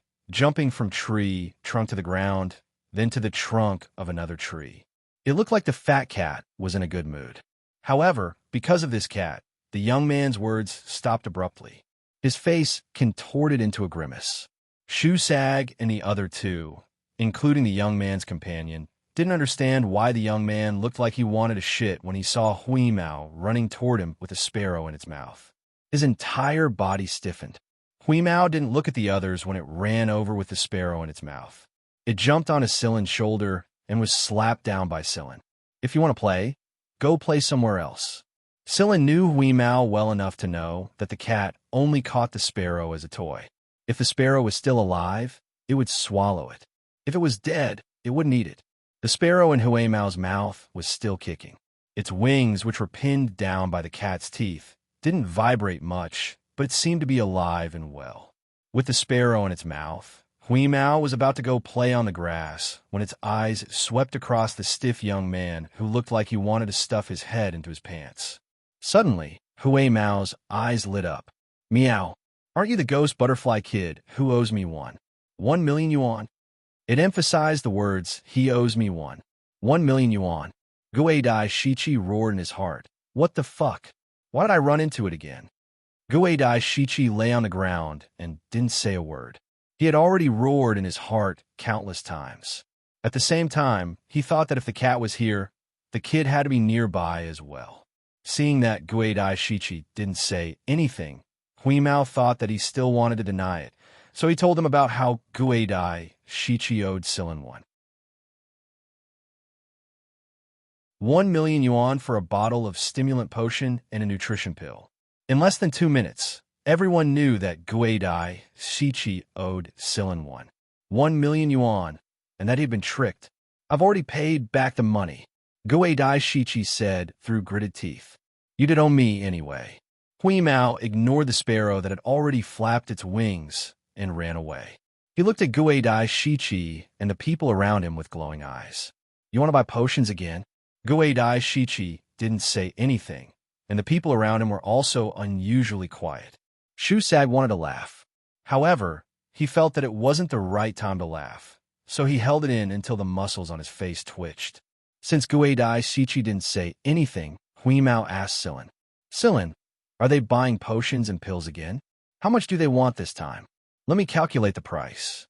from tree trunk to the ground, then to the trunk of another tree. It looked like the fat cat was in a good mood. However, because of this cat, the young man's words stopped abruptly. His face contorted into a grimace. Xianxia and the other two, including the young man's companion, didn't understand why the young man looked like he wanted to shit when he saw Hui Mao running toward him with a sparrow in its mouth. His entire body stiffened. Hui Mao didn't look at the others when it ran over with the sparrow in its mouth. It jumped onto Silin's shoulder and was slapped down by Silin. If you want to play, go play somewhere else. Silin knew Hui Mao well enough to know that the cat only caught the sparrow as a toy. If the sparrow was still alive, it would swallow it. If it was dead, it wouldn't eat it. The sparrow in Hui Mao's mouth was still kicking. Its wings, which were pinned down by the cat's teeth, didn't vibrate much, but it seemed to be alive and well. With the sparrow in its mouth, Hui Mao was about to go play on the grass when its eyes swept across the stiff young man who looked like he wanted to stuff his head into his pants. Suddenly, Hui Mao's eyes lit up. Meow, aren't you the ghost butterfly kid who owes me 1,000,000 yuan? It emphasized the words, he owes me 1,000,000 yuan. Gui Dai Shichi roared in his heart. What the fuck? Why did I run into it again? Gui Dai Shichi lay on the ground and didn't say a word. He had already roared in his heart countless times. At the same time, he thought that if the cat was here, the kid had to be nearby as well. Seeing that Gui Dai Shichi didn't say anything, Hui Mao thought that he still wanted to deny it, so he told him about how Gui Dai Shichi owed Silin 1,000,000 yuan for a bottle of stimulant potion and a nutrition pill. In less than 2 minutes, everyone knew that Gui Dai Shichi owed Silin 1,000,000 yuan, and that he'd been tricked. I've already paid back the money, Gui Dai Shichi said through gritted teeth. You did owe me anyway. Hui Mao ignored the sparrow that had already flapped its wings and ran away. He looked at Gui Dai Shichi and the people around him with glowing eyes. You want to buy potions again? Gui Dai Shichi didn't say anything, and the people around him were also unusually quiet. Xianxia wanted to laugh. However, he felt that it wasn't the right time to laugh, so he held it in until the muscles on his face twitched. Since Gui Dai Shichi didn't say anything, Hui Mao asked Silin, Silin, are they buying potions and pills again? How much do they want this time? Let me calculate the price.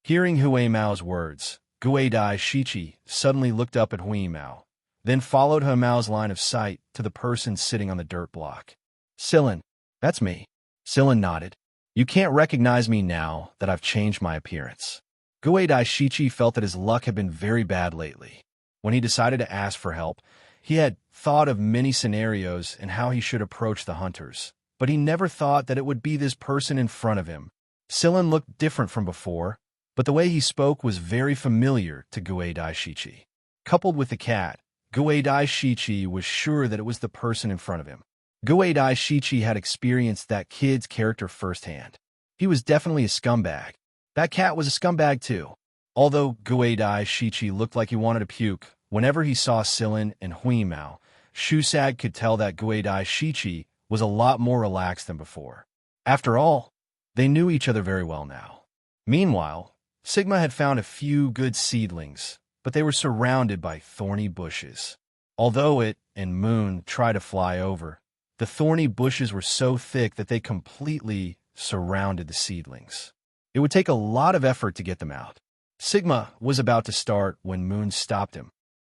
Hearing Hui Mao's words, Gue Dai Shichi suddenly looked up at Hui Mao, then followed Hui Mao's line of sight to the person sitting on the dirt block. Silin, that's me. Silin nodded. You can't recognize me now that I've changed my appearance. Gue Dai Shichi felt that his luck had been very bad lately. When he decided to ask for help, he had thought of many scenarios and how he should approach the hunters, but he never thought that it would be this person in front of him. Silin looked different from before, but the way he spoke was very familiar to Gue Dai Shichi. Coupled with the cat, Gue Dai Shichi was sure that it was the person in front of him. Gue Dai Shichi had experienced that kid's character firsthand. He was definitely a scumbag. That cat was a scumbag too. Although Gue Dai Shichi looked like he wanted to puke, whenever he saw Silin and Hui Mao, Shusag could tell that Gue Dai Shichi was a lot more relaxed than before. After all, they knew each other very well now. Meanwhile, Sigma had found a few good seedlings, but they were surrounded by thorny bushes. Although it and Moon tried to fly over, the thorny bushes were so thick that they completely surrounded the seedlings. It would take a lot of effort to get them out. Sigma was about to start when Moon stopped him.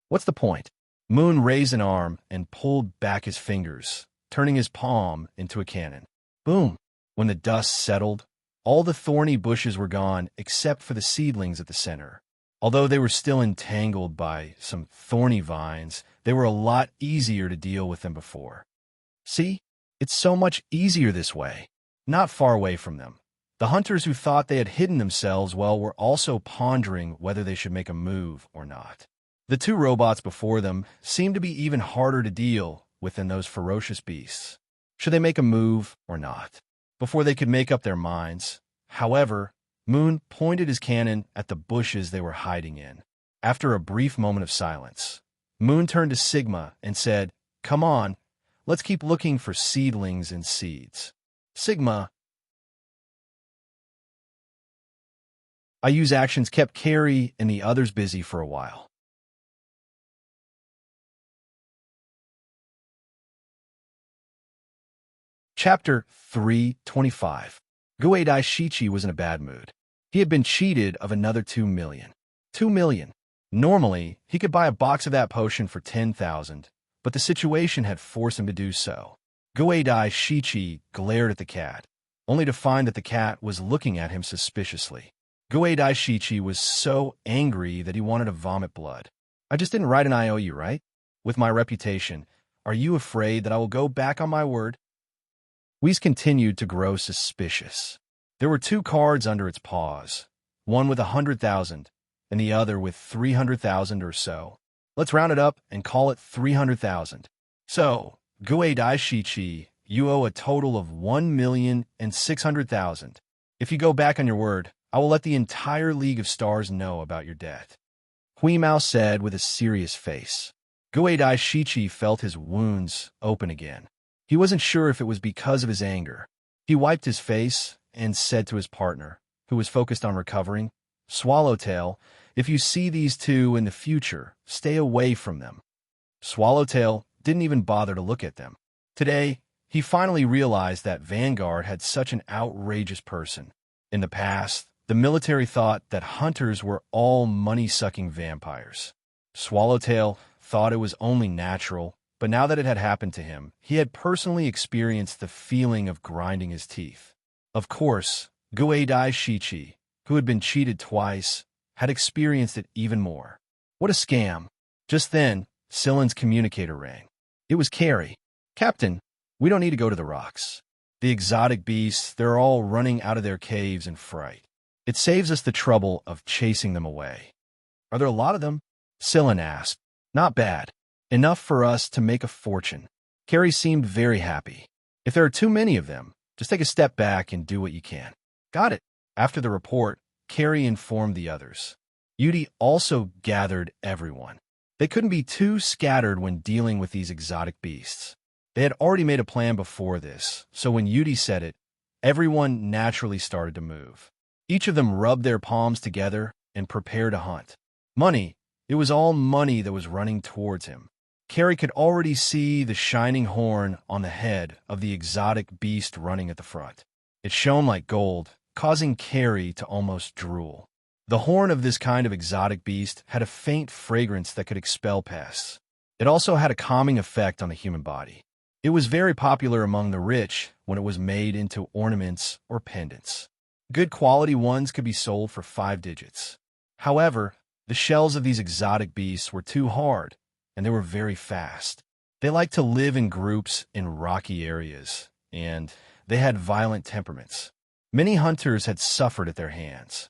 What's the point? Moon raised an arm and pulled back his fingers, turning his palm into a cannon. Boom! When the dust settled, all the thorny bushes were gone except for the seedlings at the center. Although they were still entangled by some thorny vines, they were a lot easier to deal with than before. See? It's so much easier this way. Not far away from them. The hunters who thought they had hidden themselves well were also pondering whether they should make a move or not. The two robots before them seemed to be even harder to deal with than those ferocious beasts. Should they make a move or not? Before they could make up their minds, however, Moon pointed his cannon at the bushes they were hiding in. After a brief moment of silence, Moon turned to Sigma and said, "Come on, let's keep looking for seedlings and seeds." Sigma, I use actions kept Carrie and the others busy for a while. Chapter 325. Gue Dai Shichi was in a bad mood. He had been cheated of another 2 million. 2 million. Normally, he could buy a box of that potion for 10,000, but the situation had forced him to do so. Gue Dai Shichi glared at the cat, only to find that the cat was looking at him suspiciously. Gue Dai Shichi was so angry that he wanted to vomit blood. I just didn't write an IOU, right? With my reputation, are you afraid that I will go back on my word? Whis continued to grow suspicious. There were 2 cards under its paws, one with 100,000 and the other with 300,000 or so. Let's round it up and call it 300,000. So, Gue Dai Shichi, you owe a total of 1,600,000. If you go back on your word, I will let the entire League of Stars know about your debt. Hui Mao said with a serious face. Gue Dai Shichi felt his wounds open again. He wasn't sure if it was because of his anger. He wiped his face and said to his partner, who was focused on recovering, "Swallowtail, if you see these two in the future, stay away from them." Swallowtail didn't even bother to look at them. Today, he finally realized that Vanguard had such an outrageous person. In the past, the military thought that hunters were all money-sucking vampires. Swallowtail thought it was only natural, but now that it had happened to him, he had personally experienced the feeling of grinding his teeth. Of course, Gue Dai Shichi, who had been cheated twice, had experienced it even more. What a scam. Just then, Silin's communicator rang. It was Carrie. "Captain, we don't need to go to the rocks. The exotic beasts, they're all running out of their caves in fright. It saves us the trouble of chasing them away." "Are there a lot of them?" Silin asked. "Not bad. Enough for us to make a fortune." Carrie seemed very happy. "If there are too many of them, just take a step back and do what you can." "Got it." After the report, Carrie informed the others. Yudi also gathered everyone. They couldn't be too scattered when dealing with these exotic beasts. They had already made a plan before this, so when Yudi said it, everyone naturally started to move. Each of them rubbed their palms together and prepared to hunt. Money. It was all money that was running towards him. Carrie could already see the shining horn on the head of the exotic beast running at the front. It shone like gold, causing Carrie to almost drool. The horn of this kind of exotic beast had a faint fragrance that could expel pests. It also had a calming effect on the human body. It was very popular among the rich when it was made into ornaments or pendants. Good quality ones could be sold for 5 digits. However, the shells of these exotic beasts were too hard, and they were very fast. They liked to live in groups in rocky areas, and they had violent temperaments. Many hunters had suffered at their hands.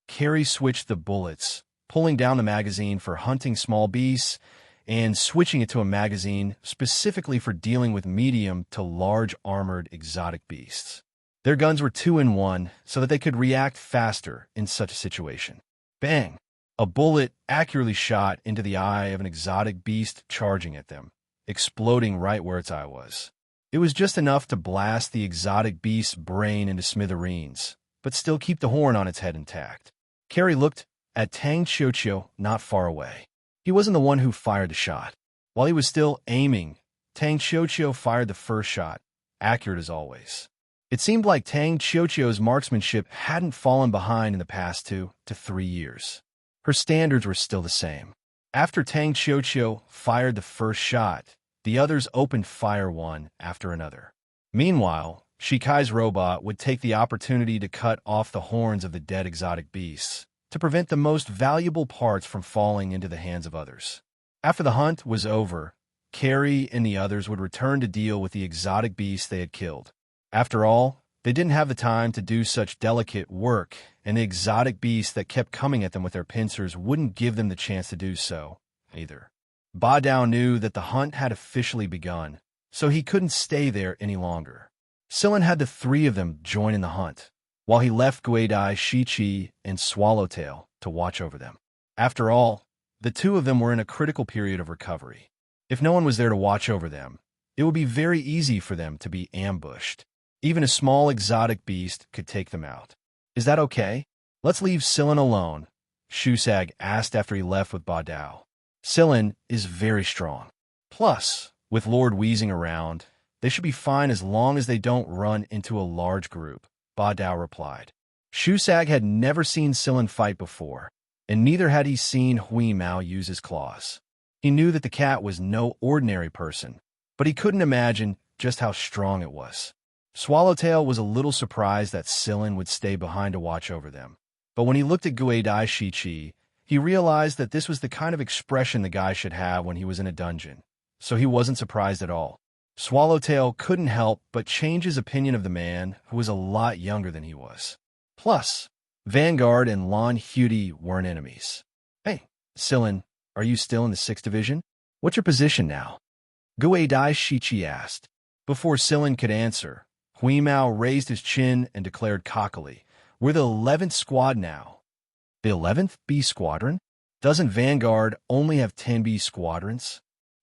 Carrie switched the bullets, pulling down the magazine for hunting small beasts and switching it to a magazine specifically for dealing with medium to large armored exotic beasts. Their guns were 2-in-1 so that they could react faster in such a situation. Bang! A bullet accurately shot into the eye of an exotic beast charging at them, exploding right where its eye was. It was just enough to blast the exotic beast's brain into smithereens, but still keep the horn on its head intact. Carrie looked at Tang Xianxia not far away. He wasn't the one who fired the shot. While he was still aiming, Tang Xianxia fired the first shot, accurate as always. It seemed like Tang Xianxia's marksmanship hadn't fallen behind in the past 2 to 3 years. Her standards were still the same. After Tang Xianxia fired the first shot, the others opened fire one after another. Meanwhile, Shikai's robot would take the opportunity to cut off the horns of the dead exotic beasts to prevent the most valuable parts from falling into the hands of others. After the hunt was over, Carrie and the others would return to deal with the exotic beasts they had killed. After all, they didn't have the time to do such delicate work, and the exotic beasts that kept coming at them with their pincers wouldn't give them the chance to do so, either. Ba Dao knew that the hunt had officially begun, so he couldn't stay there any longer. Sillin had the 3 of them join in the hunt, while he left Guidai, Shichi, and Swallowtail to watch over them. After all, the 2 of them were in a critical period of recovery. If no one was there to watch over them, it would be very easy for them to be ambushed. Even a small exotic beast could take them out. Is that okay? Let's leave Sillin alone, Shusag asked after he left with Ba Dao. Sillin is very strong. Plus, with Lord Wheezing around, they should be fine as long as they don't run into a large group, Ba Dao replied. Shusag had never seen Sillin fight before, and neither had he seen Hui Mao use his claws. He knew that the cat was no ordinary person, but he couldn't imagine just how strong it was. Swallowtail was a little surprised that Sillin would stay behind to watch over them, but when he looked at Guidai Shichi, he realized that this was the kind of expression the guy should have when he was in a dungeon, so he wasn't surprised at all. Swallowtail couldn't help but change his opinion of the man who was a lot younger than he was. Plus, Vanguard and Lon Hudi weren't enemies. Hey, Sillin, are you still in the 6th Division? What's your position now? Guidai Shichi asked. Before Sillin could answer, Hui Mao raised his chin and declared cockily, "We're the 11th squad now." The 11th B Squadron? Doesn't Vanguard only have 10 B squadrons?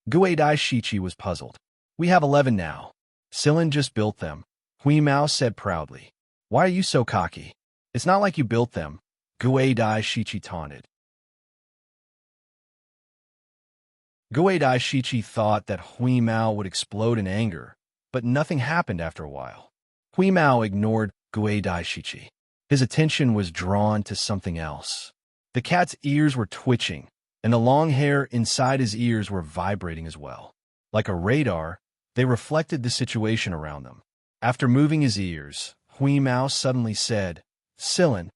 Guidai Shichi was puzzled. We have 11 now. Sillin just built them, Hui Mao said proudly. Why are you so cocky? It's not like you built them, Guidai Shichi taunted. Guidai Shichi thought that Hui Mao would explode in anger, but nothing happened after a while. Hui Mao ignored Guidai Shichi. His attention was drawn to something else. The cat's ears were twitching, and the long hair inside his ears were vibrating as well. Like a radar, they reflected the situation around them. After moving his ears, Hui Mao suddenly said, "Sillin."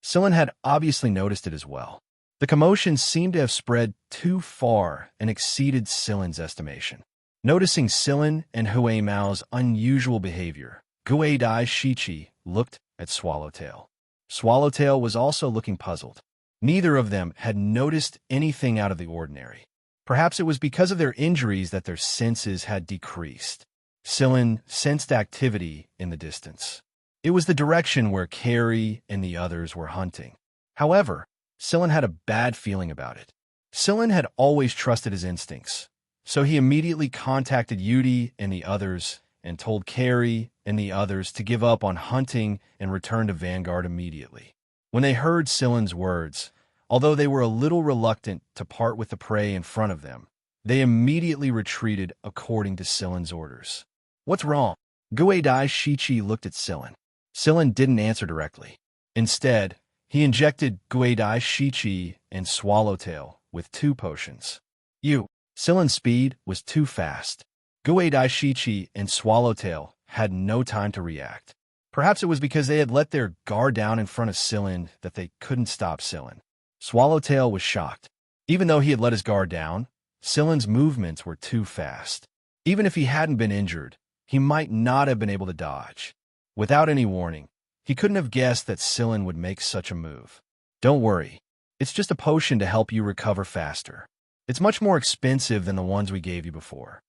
Sillin had obviously noticed it as well. The commotion seemed to have spread too far and exceeded Sillin's estimation. Noticing Sillin and Hui Mao's unusual behavior, Guidai Shichi looked at Swallowtail. Swallowtail was also looking puzzled. Neither of them had noticed anything out of the ordinary. Perhaps it was because of their injuries that their senses had decreased. Sillin sensed activity in the distance. It was the direction where Carrie and the others were hunting. However, Sillin had a bad feeling about it. Sillin had always trusted his instincts, so he immediately contacted Yudi and the others and told Carrie and the others to give up on hunting and return to Vanguard immediately. When they heard Sillin's words, although they were a little reluctant to part with the prey in front of them, they immediately retreated according to Sillin's orders. What's wrong? Guidai Shichi looked at Sillin. Sillin didn't answer directly. Instead, he injected Guidai Shichi and Swallowtail with 2 potions. Sillin's speed was too fast. Guidai Shichi and Swallowtail had no time to react. Perhaps it was because they had let their guard down in front of Sillin that they couldn't stop Sillin. Swallowtail was shocked. Even though he had let his guard down, Sillin's movements were too fast. Even if he hadn't been injured, he might not have been able to dodge. Without any warning, he couldn't have guessed that Sillin would make such a move. Don't worry, it's just a potion to help you recover faster. It's much more expensive than the ones we gave you before.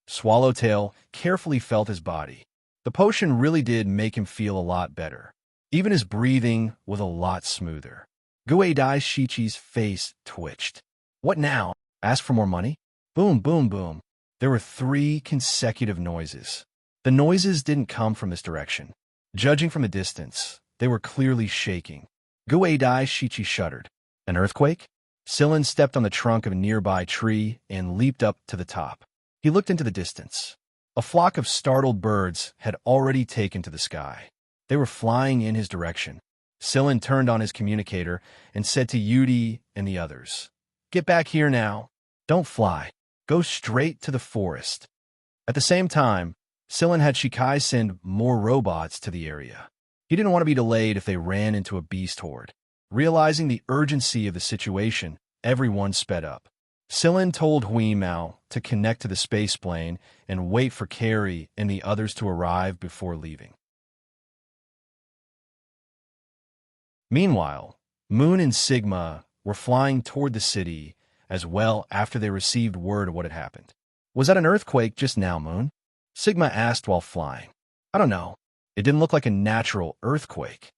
Swallowtail carefully felt his body. The potion really did make him feel a lot better. Even his breathing was a lot smoother. Guidai Shichi's face twitched. What now? Ask for more money? Boom, boom, boom. There were 3 consecutive noises. The noises didn't come from this direction. Judging from the distance, they were clearly shaking. Guidai Shichi shuddered. An earthquake? Sillin stepped on the trunk of a nearby tree and leaped up to the top. He looked into the distance. A flock of startled birds had already taken to the sky. They were flying in his direction. Sillin turned on his communicator and said to Yudi and the others, "Get back here now. Don't fly. Go straight to the forest." At the same time, Sillin had Shikai send more robots to the area. He didn't want to be delayed if they ran into a beast horde. Realizing the urgency of the situation, everyone sped up. Sillin told Hui Mao to connect to the space plane and wait for Carrie and the others to arrive before leaving. Meanwhile, Moon and Sigma were flying toward the city as well after they received word of what had happened. Was that an earthquake just now, Moon? Sigma asked while flying. I don't know. It didn't look like a natural earthquake.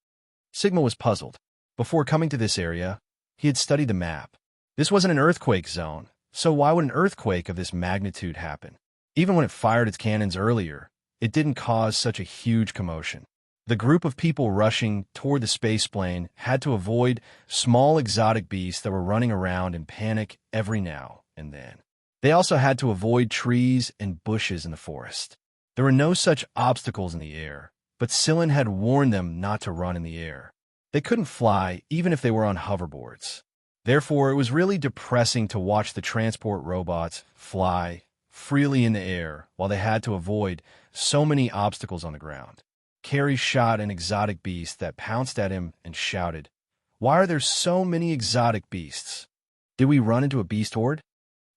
Sigma was puzzled. Before coming to this area, he had studied the map. This wasn't an earthquake zone, so why would an earthquake of this magnitude happen? Even when it fired its cannons earlier, it didn't cause such a huge commotion. The group of people rushing toward the space plane had to avoid small exotic beasts that were running around in panic every now and then. They also had to avoid trees and bushes in the forest. There were no such obstacles in the air, but Sillin had warned them not to run in the air. They couldn't fly even if they were on hoverboards. Therefore, it was really depressing to watch the transport robots fly freely in the air while they had to avoid so many obstacles on the ground. Carrie shot an exotic beast that pounced at him and shouted, "Why are there so many exotic beasts? Did we run into a beast horde?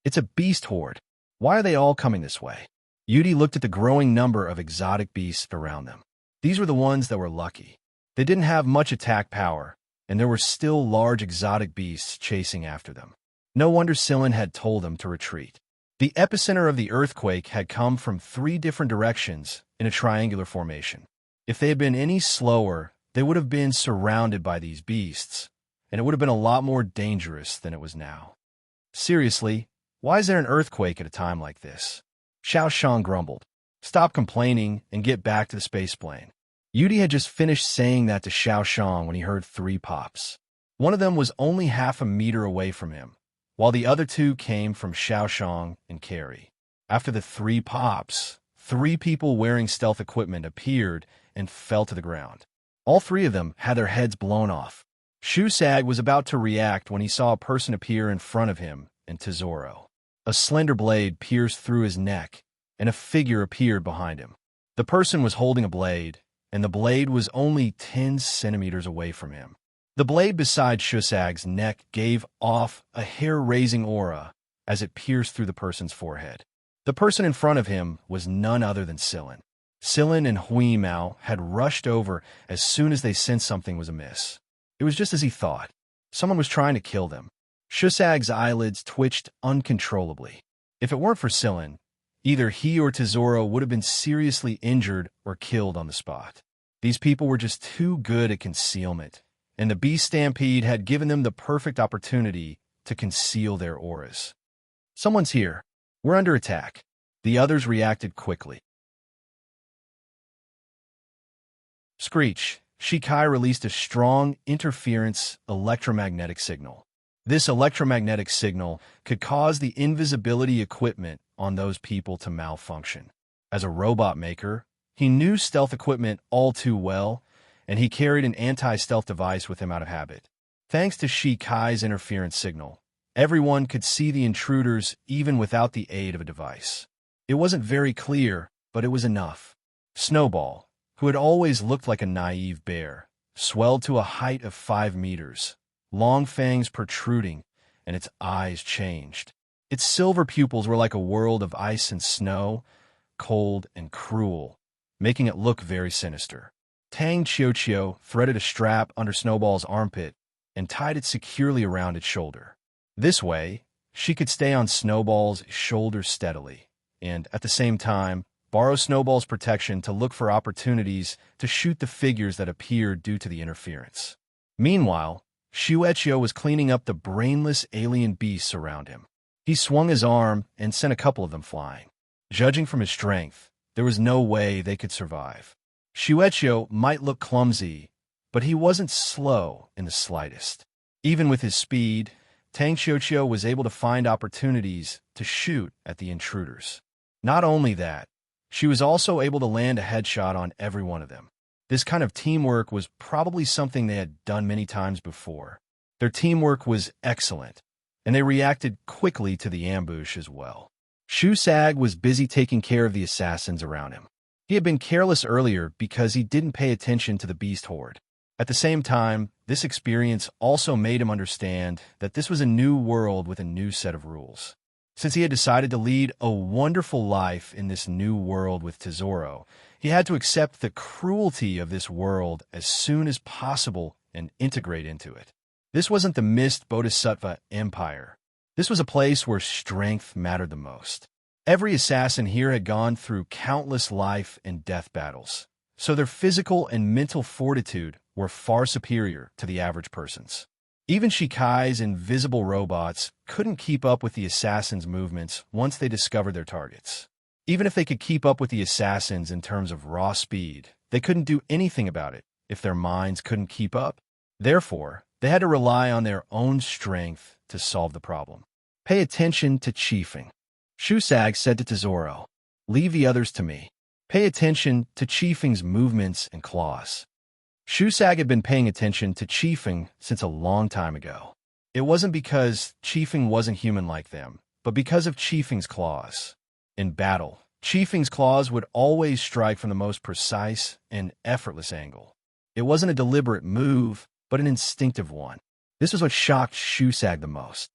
It's a beast horde. Why are they all coming this way?" Yudi looked at the growing number of exotic beasts around them. These were the ones that were lucky. They didn't have much attack power, and there were still large exotic beasts chasing after them. No wonder Sillin had told them to retreat. The epicenter of the earthquake had come from 3 different directions in a triangular formation. If they had been any slower, they would have been surrounded by these beasts, and it would have been a lot more dangerous than it was now. Seriously, why is there an earthquake at a time like this? Xianxia grumbled. Stop complaining and get back to the space plane. Yudi had just finished saying that to Xianxia when he heard 3 pops. One of them was only half a meter away from him, while the other 2 came from Xianxia and Carrie. After the 3 pops, 3 people wearing stealth equipment appeared and fell to the ground. All 3 of them had their heads blown off. Shusag was about to react when he saw a person appear in front of him and Tesoro. A slender blade pierced through his neck, and a figure appeared behind him. The person was holding a blade, and the blade was only 10 centimeters away from him. The blade beside Shusag's neck gave off a hair-raising aura as it pierced through the person's forehead. The person in front of him was none other than Sillin. Sillin and Hui Mao had rushed over as soon as they sensed something was amiss. It was just as he thought. Someone was trying to kill them. Shusag's eyelids twitched uncontrollably. If it weren't for Sillin, either he or Tesoro would have been seriously injured or killed on the spot. These people were just too good at concealment, and the beast stampede had given them the perfect opportunity to conceal their auras. Someone's here. We're under attack. The others reacted quickly. Screech. Shikai released a strong interference electromagnetic signal. This electromagnetic signal could cause the invisibility equipment on those people to malfunction. As a robot maker, he knew stealth equipment all too well, and he carried an anti-stealth device with him out of habit. Thanks to Shi Kai's interference signal, everyone could see the intruders even without the aid of a device. It wasn't very clear, but it was enough. Snowball, who had always looked like a naive bear, swelled to a height of 5 meters, long fangs protruding, and its eyes changed. Its silver pupils were like a world of ice and snow, cold and cruel, making it look very sinister. Tang Xiaoqiu threaded a strap under Snowball's armpit and tied it securely around its shoulder. This way, she could stay on Snowball's shoulder steadily, and at the same time, borrow Snowball's protection to look for opportunities to shoot the figures that appeared due to the interference. Meanwhile, Xiaoqiu was cleaning up the brainless alien beasts around him. He swung his arm and sent a couple of them flying. Judging from his strength, there was no way they could survive. Xiaoqiu might look clumsy, but he wasn't slow in the slightest. Even with his speed, Tang Xiaoqiu was able to find opportunities to shoot at the intruders. Not only that, she was also able to land a headshot on every one of them. This kind of teamwork was probably something they had done many times before. Their teamwork was excellent, and they reacted quickly to the ambush as well. Shu Sag was busy taking care of the assassins around him. He had been careless earlier because he didn't pay attention to the beast horde. At the same time, this experience also made him understand that this was a new world with a new set of rules. Since he had decided to lead a wonderful life in this new world with Tesoro, he had to accept the cruelty of this world as soon as possible and integrate into it. This wasn't the Mist Bodhisattva Empire. This was a place where strength mattered the most. Every assassin here had gone through countless life and death battles, so their physical and mental fortitude were far superior to the average person's. Even Shikai's invisible robots couldn't keep up with the assassins' movements once they discovered their targets. Even if they could keep up with the assassins in terms of raw speed, they couldn't do anything about it if their minds couldn't keep up. Therefore, they had to rely on their own strength to solve the problem. Pay attention to Chiefing. Shusag said to Tesoro, "Leave the others to me. Pay attention to Chiefing's movements and claws." Shusag had been paying attention to Chiefing since a long time ago. It wasn't because Chiefing wasn't human like them, but because of Chiefing's claws. In battle, Chiefing's claws would always strike from the most precise and effortless angle. It wasn't a deliberate move, but an instinctive one. This was what shocked Shusag the most.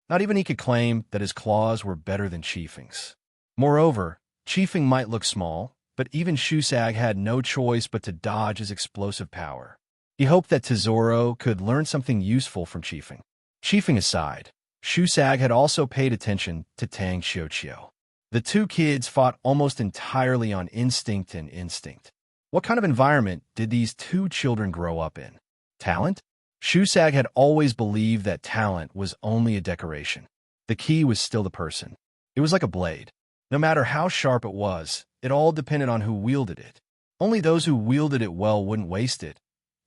Not even he could claim that his claws were better than Chiefing's. Moreover, Chiefing might look small, but even Shusag had no choice but to dodge his explosive power. He hoped that Tesoro could learn something useful from Chiefing. Chiefing aside, Shusag had also paid attention to Tang Xiaoqiu. The two kids fought almost entirely on instinct and instinct. What kind of environment did these two children grow up in? Talent? Shusag had always believed that talent was only a decoration. The key was still the person. It was like a blade. No matter how sharp it was, it all depended on who wielded it. Only those who wielded it well wouldn't waste it,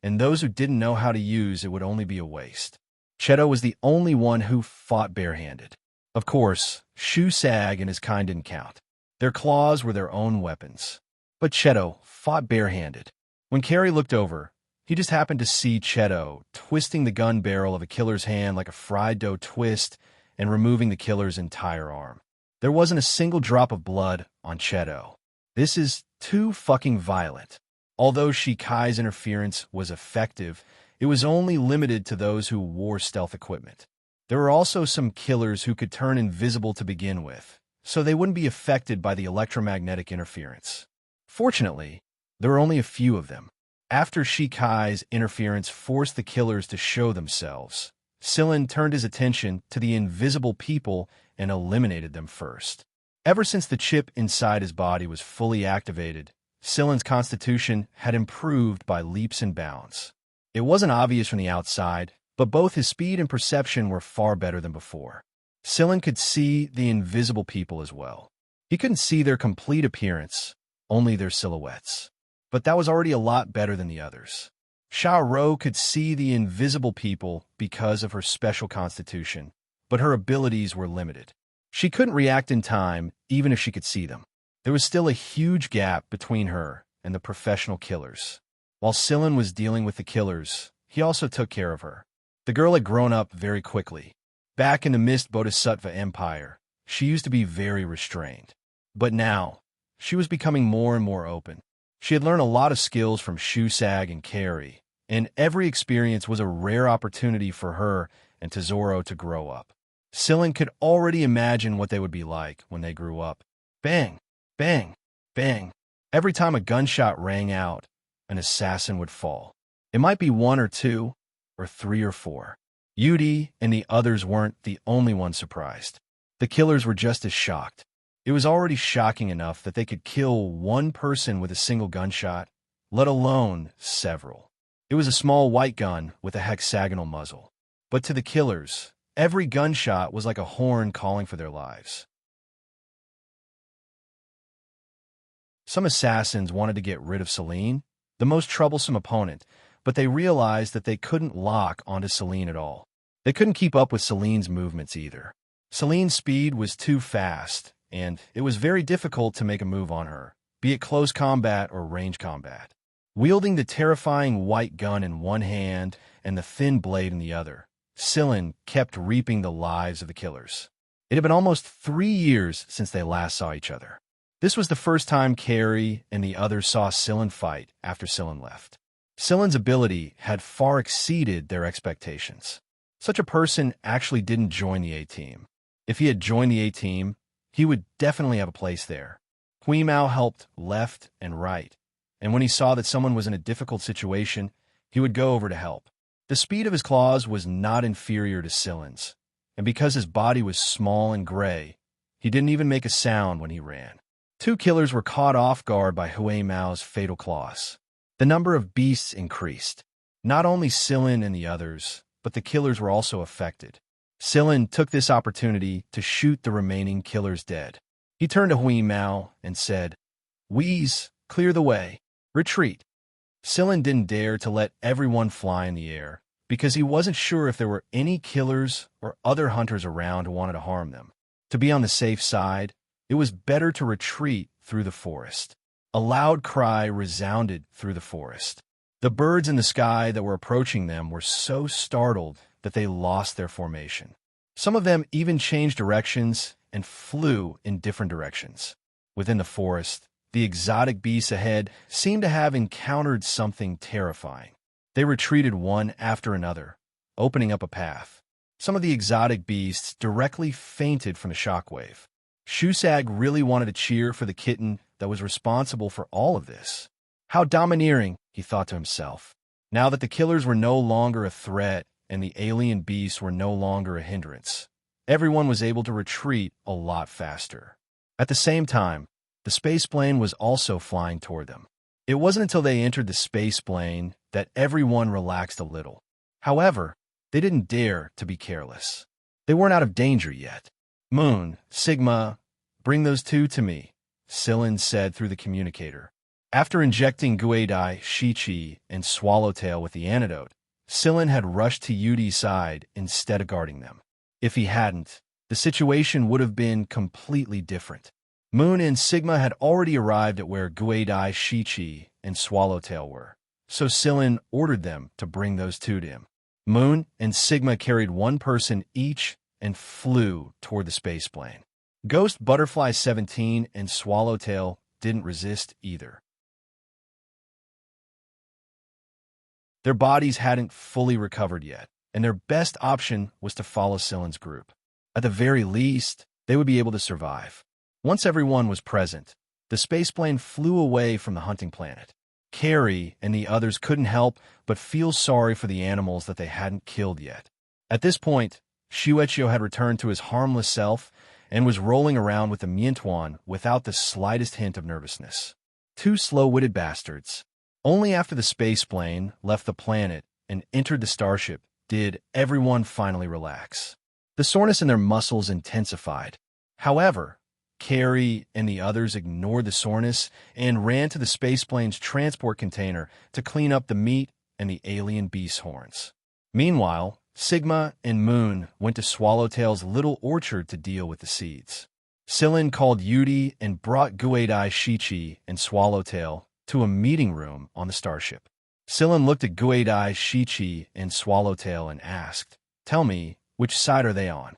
and those who didn't know how to use it would only be a waste. Cheto was the only one who fought barehanded. Of course, Shusag and his kind didn't count. Their claws were their own weapons. But Cheto fought barehanded. When Carrie looked over, he just happened to see Cheto twisting the gun barrel of a killer's hand like a fried dough twist and removing the killer's entire arm. There wasn't a single drop of blood on Cheto. This is too fucking violent. Although Shikai's interference was effective, it was only limited to those who wore stealth equipment. There were also some killers who could turn invisible to begin with, so they wouldn't be affected by the electromagnetic interference. Fortunately, there were only a few of them. After Shikai's interference forced the killers to show themselves, Sillin turned his attention to the invisible people and eliminated them first. Ever since the chip inside his body was fully activated, Sillin's constitution had improved by leaps and bounds. It wasn't obvious from the outside, but both his speed and perception were far better than before. Sillin could see the invisible people as well. He couldn't see their complete appearance, only their silhouettes. But that was already a lot better than the others. Xiao could see the invisible people because of her special constitution, but her abilities were limited. She couldn't react in time, even if she could see them. There was still a huge gap between her and the professional killers. While Sillin was dealing with the killers, he also took care of her. The girl had grown up very quickly. Back in the Mist Bodhisattva Empire, she used to be very restrained. But now, she was becoming more and more open. She had learned a lot of skills from Shusag and Carrie, and every experience was a rare opportunity for her and Tesoro to grow up. Sillin could already imagine what they would be like when they grew up. Bang, bang, bang. Every time a gunshot rang out, an assassin would fall. It might be 1 or 2, or 3 or 4. Yudi and the others weren't the only ones surprised. The killers were just as shocked. It was already shocking enough that they could kill one person with a single gunshot, let alone several. It was a small white gun with a hexagonal muzzle. But to the killers, every gunshot was like a horn calling for their lives. Some assassins wanted to get rid of Celine, the most troublesome opponent, but they realized that they couldn't lock onto Celine at all. They couldn't keep up with Celine's movements either. Celine's speed was too fast, and it was very difficult to make a move on her, be it close combat or range combat. Wielding the terrifying white gun in one hand and the thin blade in the other, Celine kept reaping the lives of the killers. It had been almost 3 years since they last saw each other. This was the first time Carrie and the others saw Celine fight after Celine left. Celine's ability had far exceeded their expectations. Such a person actually didn't join the A-Team. If he had joined the A-Team, he would definitely have a place there. Hui Mao helped left and right, and when he saw that someone was in a difficult situation, he would go over to help. The speed of his claws was not inferior to Celine's, and because his body was small and gray, he didn't even make a sound when he ran. 2 killers were caught off guard by Hui Mao's fatal claws. The number of beasts increased. Not only Celine and the others, but the killers were also affected. Celine took this opportunity to shoot the remaining killers dead. He turned to Hui Mao and said, "Wheeze, clear the way. Retreat." Celine didn't dare to let everyone fly in the air, because he wasn't sure if there were any killers or other hunters around who wanted to harm them. To be on the safe side, it was better to retreat through the forest. A loud cry resounded through the forest. The birds in the sky that were approaching them were so startled that they lost their formation. Some of them even changed directions and flew in different directions. Within the forest, the exotic beasts ahead seemed to have encountered something terrifying. They retreated one after another, opening up a path. Some of the exotic beasts directly fainted from the shockwave. Shusag really wanted to cheer for the kitten that was responsible for all of this. How domineering, he thought to himself. Now that the killers were no longer a threat and the alien beasts were no longer a hindrance, everyone was able to retreat a lot faster. At the same time, the space plane was also flying toward them. It wasn't until they entered the space plane that everyone relaxed a little. However, they didn't dare to be careless. They weren't out of danger yet. "Moon, Sigma, bring those 2 to me," Celine said through the communicator. After injecting Guidai, Shichi, and Swallowtail with the antidote, Celine had rushed to Yudi's side instead of guarding them. If he hadn't, the situation would have been completely different. Moon and Sigma had already arrived at where Guidai, Shichi, and Swallowtail were, so Celine ordered them to bring those 2 to him. Moon and Sigma carried 1 person each and flew toward the space plane. Ghost Butterfly 17 and Swallowtail didn't resist either. Their bodies hadn't fully recovered yet, and their best option was to follow Celine's group. At the very least, they would be able to survive. Once everyone was present, the spaceplane flew away from the hunting planet. Carrie and the others couldn't help but feel sorry for the animals that they hadn't killed yet. At this point, Xianxia had returned to his harmless self and was rolling around with the Miantuan without the slightest hint of nervousness. 2 slow-witted bastards. Only after the space plane left the planet and entered the starship did everyone finally relax. The soreness in their muscles intensified. However, Carrie and the others ignored the soreness and ran to the space plane's transport container to clean up the meat and the alien beast horns. Meanwhile, Sigma and Moon went to Swallowtail's little orchard to deal with the seeds. Sillin called Yudi and brought Guadai Shichi and Swallowtail to a meeting room on the starship. Sillin looked at Guadai Shichi and Swallowtail and asked, "Tell me, which side are they on?"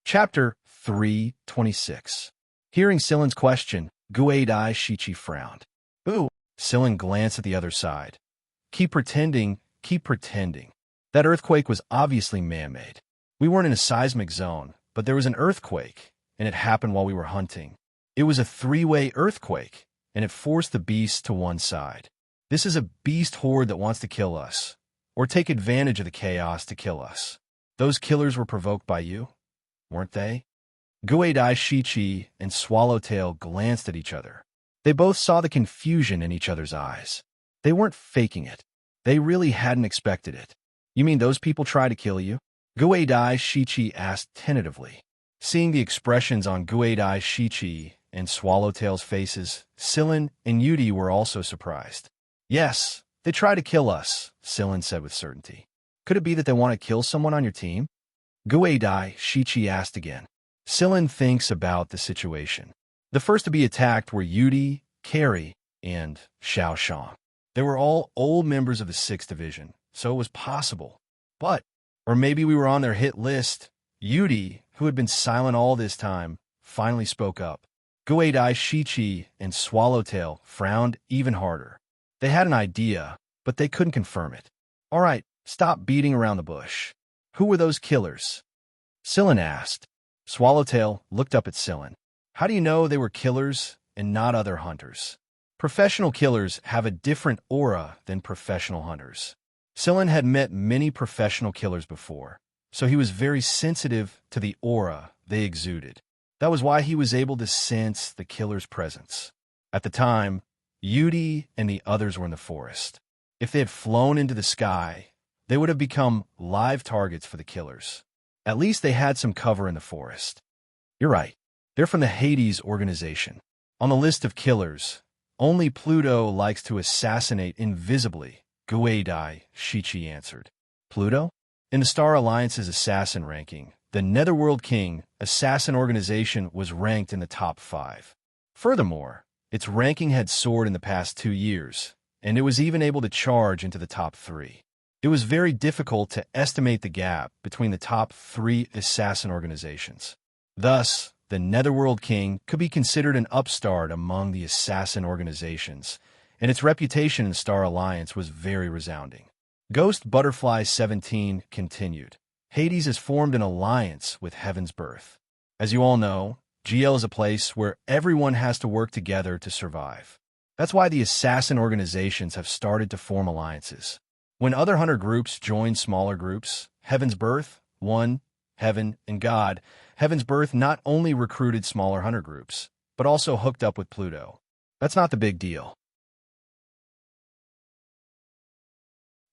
Chapter 326. Hearing Sillin's question, Guadai Shichi frowned. "Ooh." Sillin glanced at the other side. Keep pretending, keep pretending. That earthquake was obviously man-made. We weren't in a seismic zone, but there was an earthquake, and it happened while we were hunting. It was a three-way earthquake, and it forced the beasts to one side. This is a beast horde that wants to kill us, or take advantage of the chaos to kill us. Those killers were provoked by you, weren't they? Guadai Shichi and Swallowtail glanced at each other. They both saw the confusion in each other's eyes. They weren't faking it. They really hadn't expected it. "You mean those people try to kill you?" Guadai Shichi asked tentatively. Seeing the expressions on Guadai Shichi and Swallowtail's faces, Sillin and Yudi were also surprised. "Yes, they try to kill us," Sillin said with certainty. "Could it be that they want to kill someone on your team?" Guadai Shichi asked again. Sillin thinks about the situation. The first to be attacked were Yudi, Carrie, and Xianxia. They were all old members of the 6th Division, so it was possible. Or maybe we were on their hit list. Yudi, who had been silent all this time, finally spoke up. Guadai Shichi and Swallowtail frowned even harder. They had an idea, but they couldn't confirm it. "All right, stop beating around the bush. Who were those killers?" Sillin asked. Swallowtail looked up at Sillin. "How do you know they were killers and not other hunters?" Professional killers have a different aura than professional hunters. Sillin had met many professional killers before, so he was very sensitive to the aura they exuded. That was why he was able to sense the killer's presence. At the time, Yudi and the others were in the forest. If they had flown into the sky, they would have become live targets for the killers. At least they had some cover in the forest. "You're right. They're from the Hades organization. On the list of killers, only Pluto likes to assassinate invisibly," Guadai Shichi answered. "Pluto?" In the Star Alliance's assassin ranking, the Netherworld King assassin organization was ranked in the top 5. Furthermore, its ranking had soared in the past 2 years, and it was even able to charge into the top 3. It was very difficult to estimate the gap between the top 3 assassin organizations. Thus, the Netherworld King could be considered an upstart among the assassin organizations, and its reputation in the Star Alliance was very resounding. Ghost Butterfly 17 continued. Hades has formed an alliance with Heaven's Birth. As you all know, GL is a place where everyone has to work together to survive. That's why the assassin organizations have started to form alliances. When other hunter groups joined smaller groups, Heaven's Birth, One, Heaven, and God, Heaven's Birth not only recruited smaller hunter groups, but also hooked up with Pluto. That's not the big deal.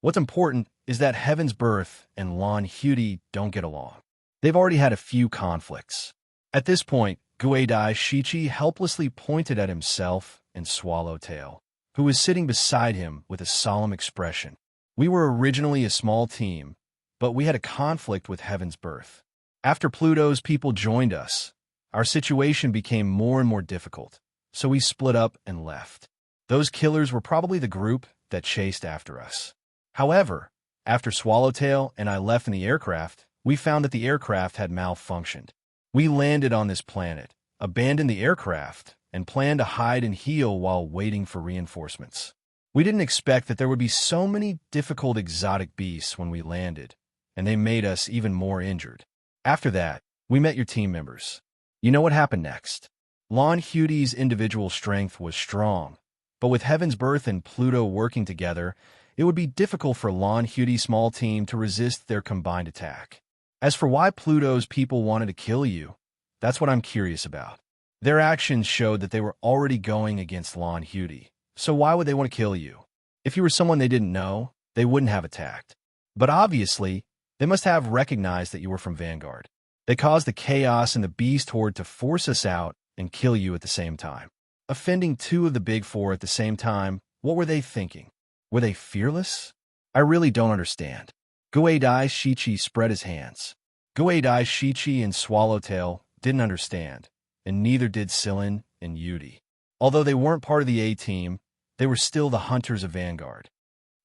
What's important is that Heaven's Birth and Lon Hudi don't get along. They've already had a few conflicts. At this point, Guadai Shichi helplessly pointed at himself and Swallowtail, who was sitting beside him with a solemn expression. "We were originally a small team, but we had a conflict with Heaven's Birth. After Pluto's people joined us, our situation became more and more difficult, so we split up and left. Those killers were probably the group that chased after us. However, after Swallowtail and I left in the aircraft, we found that the aircraft had malfunctioned. We landed on this planet, abandoned the aircraft, and planned to hide and heal while waiting for reinforcements. We didn't expect that there would be so many difficult exotic beasts when we landed, and they made us even more injured. After that, we met your team members. You know what happened next. Lon Hudi's individual strength was strong, but with Heaven's Birth and Pluto working together, it would be difficult for Lon Hudi's small team to resist their combined attack. As for why Pluto's people wanted to kill you, that's what I'm curious about. Their actions showed that they were already going against Lon Hudi. So why would they want to kill you? If you were someone they didn't know, they wouldn't have attacked. But obviously, they must have recognized that you were from Vanguard. They caused the chaos and the beast horde to force us out and kill you at the same time. offending two of the big four at the same time. What were they thinking? Were they fearless? I really don't understand. Guidai Shichi spread his hands. Guidai Shichi and Swallowtail didn't understand, and neither did Sillin and Yudi. Although they weren't part of the A-team, they were still the hunters of Vanguard.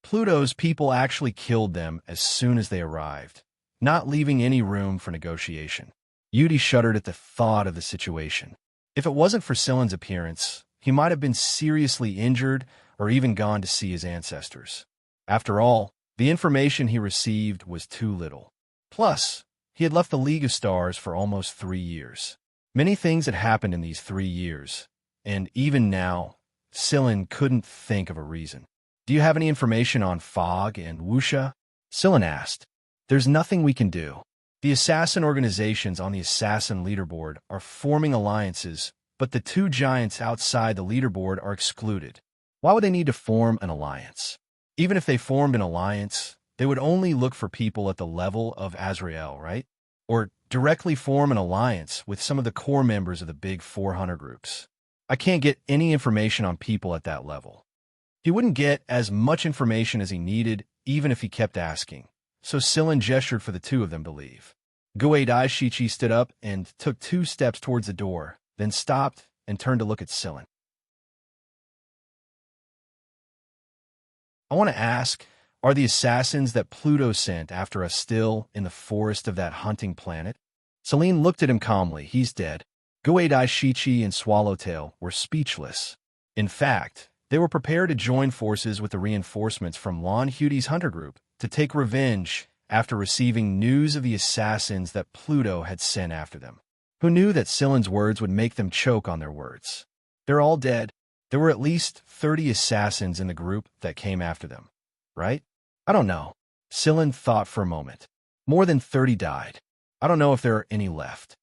Pluto's people actually killed them as soon as they arrived, not leaving any room for negotiation. Yudi shuddered at the thought of the situation. If it wasn't for Sillin's appearance, he might have been seriously injured or even gone to see his ancestors. After all, the information he received was too little. Plus, he had left the League of Stars for almost 3 years. Many things had happened in these 3 years, and even now, Sillin couldn't think of a reason. Do you have any information on Fog and Wuxia? Sillin asked. There's nothing we can do. The assassin organizations on the assassin leaderboard are forming alliances, but the 2 giants outside the leaderboard are excluded. Why would they need to form an alliance? Even if they formed an alliance, they would only look for people at the level of Azrael, right? Or directly form an alliance with some of the core members of the big 400 groups. I can't get any information on people at that level. He wouldn't get as much information as he needed, even if he kept asking. So Sillin gestured for the 2 of them to leave. Guidai Shichi stood up and took 2 steps towards the door, then stopped and turned to look at Sillin. I want to ask, are the assassins that Pluto sent after us still in the forest of that hunting planet? Celine looked at him calmly. He's dead. Guidai Shichi and Swallowtail were speechless. In fact, they were prepared to join forces with the reinforcements from Lon Hudy's hunter group to take revenge after receiving news of the assassins that Pluto had sent after them. Who knew that Sillin's words would make them choke on their words? They're all dead. There were at least 30 assassins in the group that came after them, right? I don't know. Sillin thought for a moment. More than 30 died. I don't know if there are any left.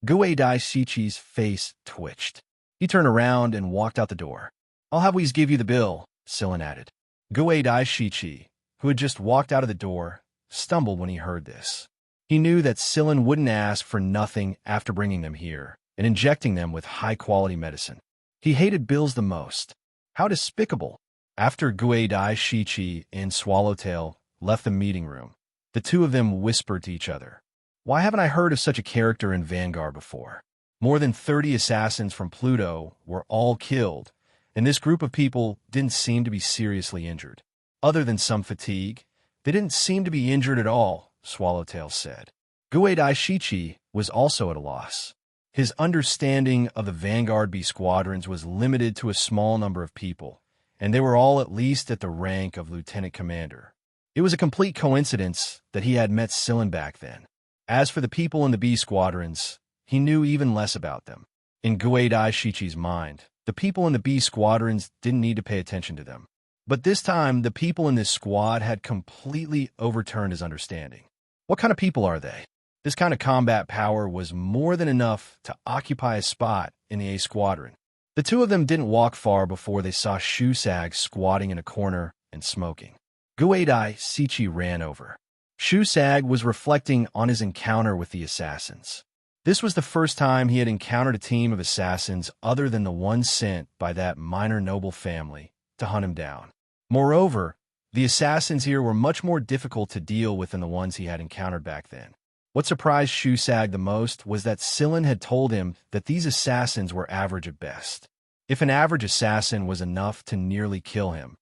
Guidai Shichi's face twitched. He turned around and walked out the door. I'll have Whis give you the bill, Sillin added. Guidai Shichi, who had just walked out of the door, stumbled when he heard this. He knew that Sillin wouldn't ask for nothing after bringing them here and injecting them with high-quality medicine. He hated bills the most. How despicable. After Guidai Shichi and Swallowtail left the meeting room, the 2 of them whispered to each other. Why haven't I heard of such a character in Vanguard before? More than 30 assassins from Pluto were all killed, and this group of people didn't seem to be seriously injured. Other than some fatigue, they didn't seem to be injured at all, Swallowtail said. Guidai Shichi was also at a loss. His understanding of the Vanguard B squadrons was limited to a small number of people, and they were all at least at the rank of lieutenant commander. It was a complete coincidence that he had met Sillin back then. As for the people in the B squadrons, he knew even less about them. In Guidai Shichi's mind, the people in the B squadrons didn't need to pay attention to them. But this time, the people in this squad had completely overturned his understanding. What kind of people are they? This kind of combat power was more than enough to occupy a spot in the A squadron. The 2 of them didn't walk far before they saw Shusag squatting in a corner and smoking. Guidai Shichi ran over. Shusag was reflecting on his encounter with the assassins. This was the first time he had encountered a team of assassins other than the one sent by that minor noble family to hunt him down. Moreover, the assassins here were much more difficult to deal with than the ones he had encountered back then. What surprised Shusag the most was that Sillin had told him that these assassins were average at best. If an average assassin was enough to nearly kill him,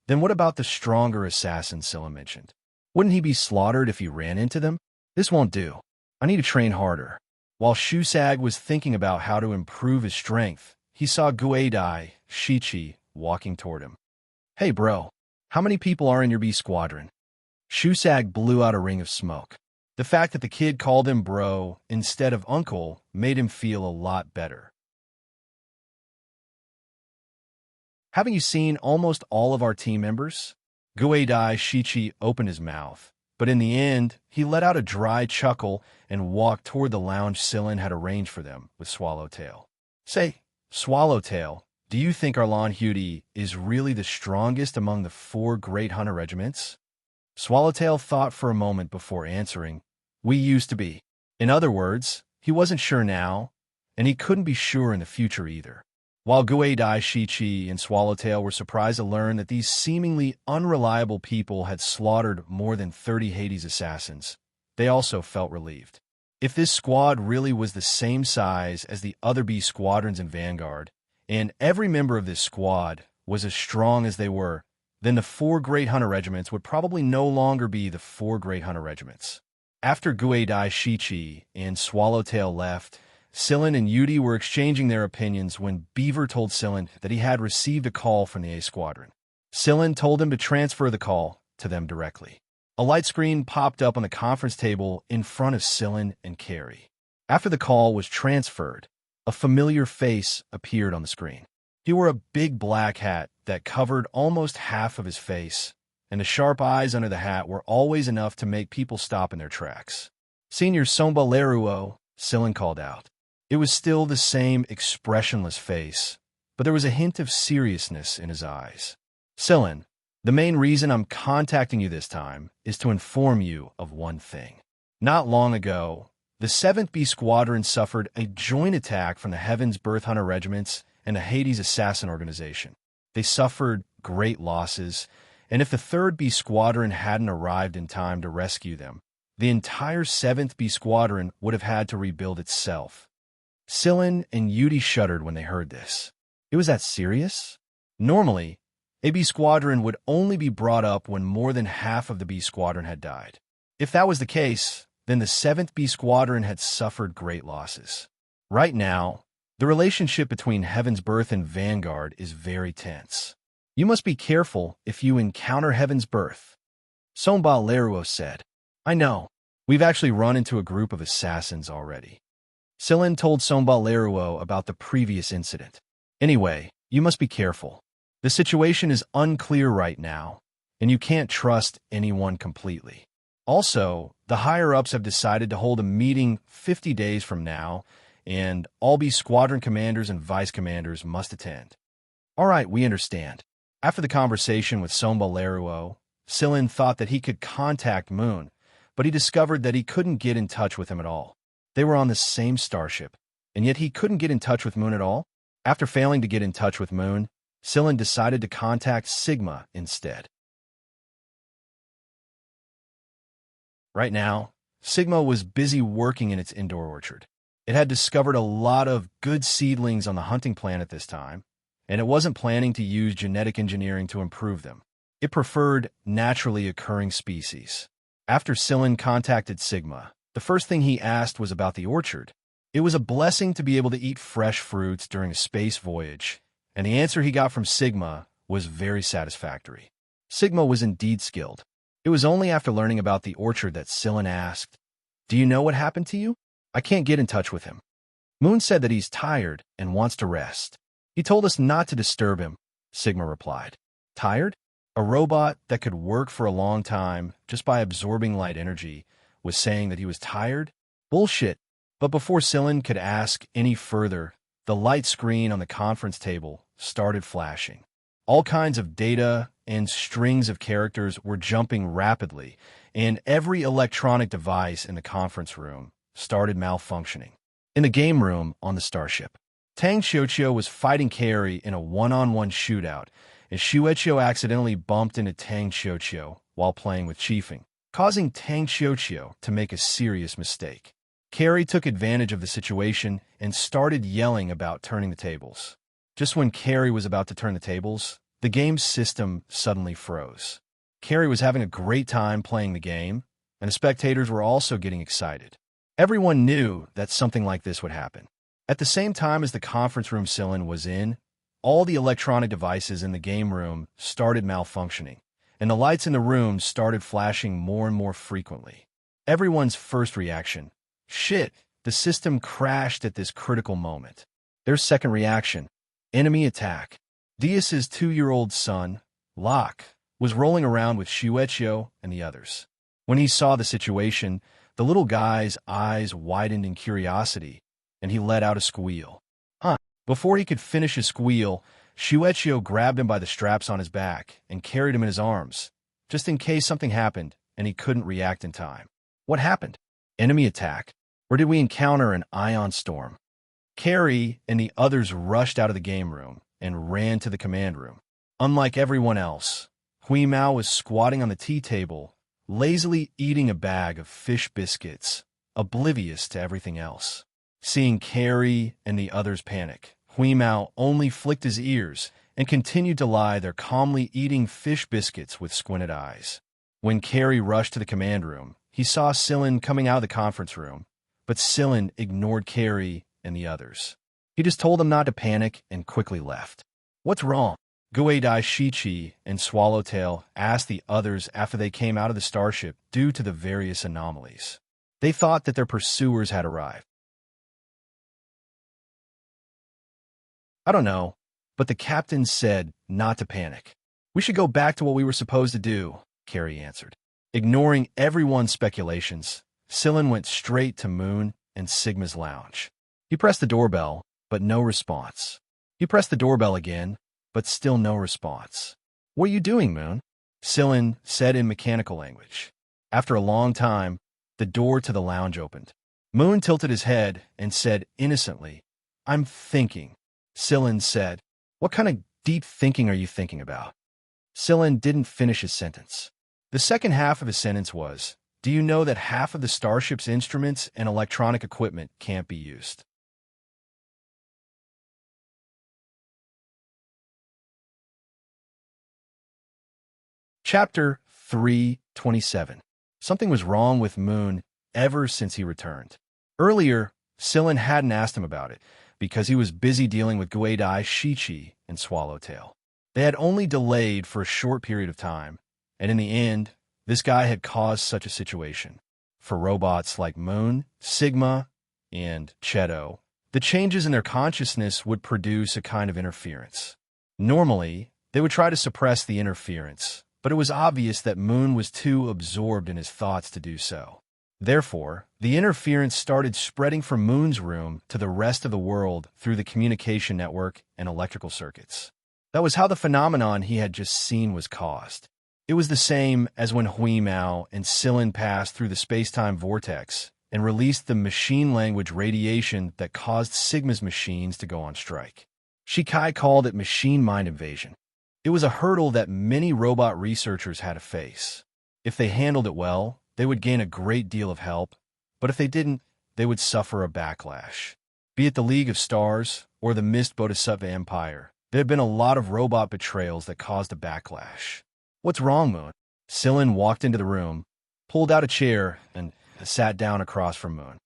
then what about the stronger assassins Sillin mentioned? Wouldn't he be slaughtered if he ran into them? This won't do. I need to train harder. While Shusag was thinking about how to improve his strength, he saw Guidai Shichi walking toward him. Hey bro, how many people are in your B squadron? Shusag blew out a ring of smoke. The fact that the kid called him bro instead of uncle made him feel a lot better. Haven't you seen almost all of our team members? Guidai Shichi opened his mouth, but in the end, he let out a dry chuckle and walked toward the lounge Sillin had arranged for them with Swallowtail. Say, Swallowtail, do you think Arlon Hudy is really the strongest among the 4 great hunter regiments? Swallowtail thought for a moment before answering, We used to be. In other words, he wasn't sure now, and he couldn't be sure in the future either. While Guidai, Shichi, and Swallowtail were surprised to learn that these seemingly unreliable people had slaughtered more than 30 Hades assassins, they also felt relieved. If this squad really was the same size as the other B squadrons in Vanguard, and every member of this squad was as strong as they were, then the 4 Great Hunter Regiments would probably no longer be the 4 Great Hunter Regiments. After Guidai, Shichi, and Swallowtail left, Sillin and Yudi were exchanging their opinions when Beaver told Sillin that he had received a call from the A Squadron. Sillin told him to transfer the call to them directly. A light screen popped up on the conference table in front of Sillin and Carrie. After the call was transferred, a familiar face appeared on the screen. He wore a big black hat that covered almost half of his face, and the sharp eyes under the hat were always enough to make people stop in their tracks. "Senior Somba Leruo," Sillin called out. It was still the same expressionless face, but there was a hint of seriousness in his eyes. "Sillin, the main reason I'm contacting you this time is to inform you of one thing. Not long ago, the 7th B Squadron suffered a joint attack from the Heaven's Birth Hunter Regiments and the Hades Assassin Organization. They suffered great losses, and if the 3rd B Squadron hadn't arrived in time to rescue them, the entire 7th B Squadron would have had to rebuild itself." Sillin and Yudi shuddered when they heard this. It was that serious? Normally, a B Squadron would only be brought up when more than half of the B Squadron had died. If that was the case, then the 7th B Squadron had suffered great losses. Right now, the relationship between Heaven's Birth and Vanguard is very tense. "You must be careful if you encounter Heaven's Birth," Somba Leruo said. "I know. We've actually run into a group of assassins already." Sillin told Somba Leruo about the previous incident. "Anyway, you must be careful. The situation is unclear right now, and you can't trust anyone completely. Also, the higher-ups have decided to hold a meeting 50 days from now, and all B Squadron commanders and vice commanders must attend." "All right, we understand." After the conversation with Somba Leruo, Sillin thought that he could contact Moon, but he discovered that he couldn't get in touch with him at all. They were on the same starship, and yet he couldn't get in touch with Moon at all. After failing to get in touch with Moon, Sillin decided to contact Sigma instead. Right now, Sigma was busy working in its indoor orchard. It had discovered a lot of good seedlings on the hunting plan at this time, and it wasn't planning to use genetic engineering to improve them. It preferred naturally occurring species. After Sillin contacted Sigma, the first thing he asked was about the orchard. It was a blessing to be able to eat fresh fruits during a space voyage, and the answer he got from Sigma was very satisfactory. Sigma was indeed skilled. It was only after learning about the orchard that Sillin asked, "Do you know what happened to you?" "I can't get in touch with him. Moon said that he's tired and wants to rest. He told us not to disturb him," Sigma replied. Tired? A robot that could work for a long time just by absorbing light energy was saying that he was tired? Bullshit. But before Sillin could ask any further, the light screen on the conference table started flashing. All kinds of data and strings of characters were jumping rapidly, and every electronic device in the conference room started malfunctioning. In the game room on the starship, Tang Xiuqiu was fighting Carrie in a one-on-one shootout, and Xiuqiu accidentally bumped into Tang Xiuqiu while playing with Chiefing, causing Tang Xiuqiu to make a serious mistake. Carrie took advantage of the situation and started yelling about turning the tables. Just when Carrie was about to turn the tables, the game's system suddenly froze. Carrie was having a great time playing the game, and the spectators were also getting excited. Everyone knew that something like this would happen. At the same time as the conference room Sillin was in, all the electronic devices in the game room started malfunctioning, and the lights in the room started flashing more and more frequently. Everyone's first reaction, "Shit, the system crashed at this critical moment." Their second reaction, "Enemy attack." Dias's 2-year-old son, Locke, was rolling around with Xiuqiu and the others. When he saw the situation, the little guy's eyes widened in curiosity, and he let out a squeal. Huh. Before he could finish his squeal, Xiuqiu grabbed him by the straps on his back and carried him in his arms, just in case something happened and he couldn't react in time. What happened? Enemy attack? Or did we encounter an ion storm? Carrie and the others rushed out of the game room and ran to the command room. Unlike everyone else, Hui Mao was squatting on the tea table, lazily eating a bag of fish biscuits, oblivious to everything else. Seeing Carrie and the others panic, Hui Mao only flicked his ears and continued to lie there calmly eating fish biscuits with squinted eyes. When Carrie rushed to the command room, he saw Sillin coming out of the conference room, but Sillin ignored Carrie and the others. He just told them not to panic and quickly left. "What's wrong?" Guidai Shichi and Swallowtail asked the others after they came out of the starship due to the various anomalies. They thought that their pursuers had arrived. "I don't know, but the captain said not to panic. We should go back to what we were supposed to do," Carrie answered. Ignoring everyone's speculations, Sillin went straight to Moon and Sigma's lounge. He pressed the doorbell, but no response. He pressed the doorbell again, but still no response. "What are you doing, Moon?" Sillin said in mechanical language. After a long time, the door to the lounge opened. Moon tilted his head and said innocently, "I'm thinking." Sillin said, "What kind of deep thinking are you thinking about?" Sillin didn't finish his sentence. The second half of his sentence was, "Do you know that half of the starship's instruments and electronic equipment can't be used?" Chapter 327. Something was wrong with Moon ever since he returned. Earlier, Sillin hadn't asked him about it, because he was busy dealing with Guidai Shichi and Swallowtail. They had only delayed for a short period of time, and in the end, this guy had caused such a situation. For robots like Moon, Sigma, and Cheto, the changes in their consciousness would produce a kind of interference. Normally, they would try to suppress the interference, but it was obvious that Moon was too absorbed in his thoughts to do so. Therefore, the interference started spreading from Moon's room to the rest of the world through the communication network and electrical circuits. That was how the phenomenon he had just seen was caused. It was the same as when Hui Mao and Sillin passed through the space-time vortex and released the machine language radiation that caused Sigma's machines to go on strike. Shikai called it machine mind invasion. It was a hurdle that many robot researchers had to face. If they handled it well, they would gain a great deal of help, but if they didn't, they would suffer a backlash. Be it the League of Stars or the Mist Bodhisattva Empire, there had been a lot of robot betrayals that caused a backlash. "What's wrong, Moon?" Sillin walked into the room, pulled out a chair, and sat down across from Moon.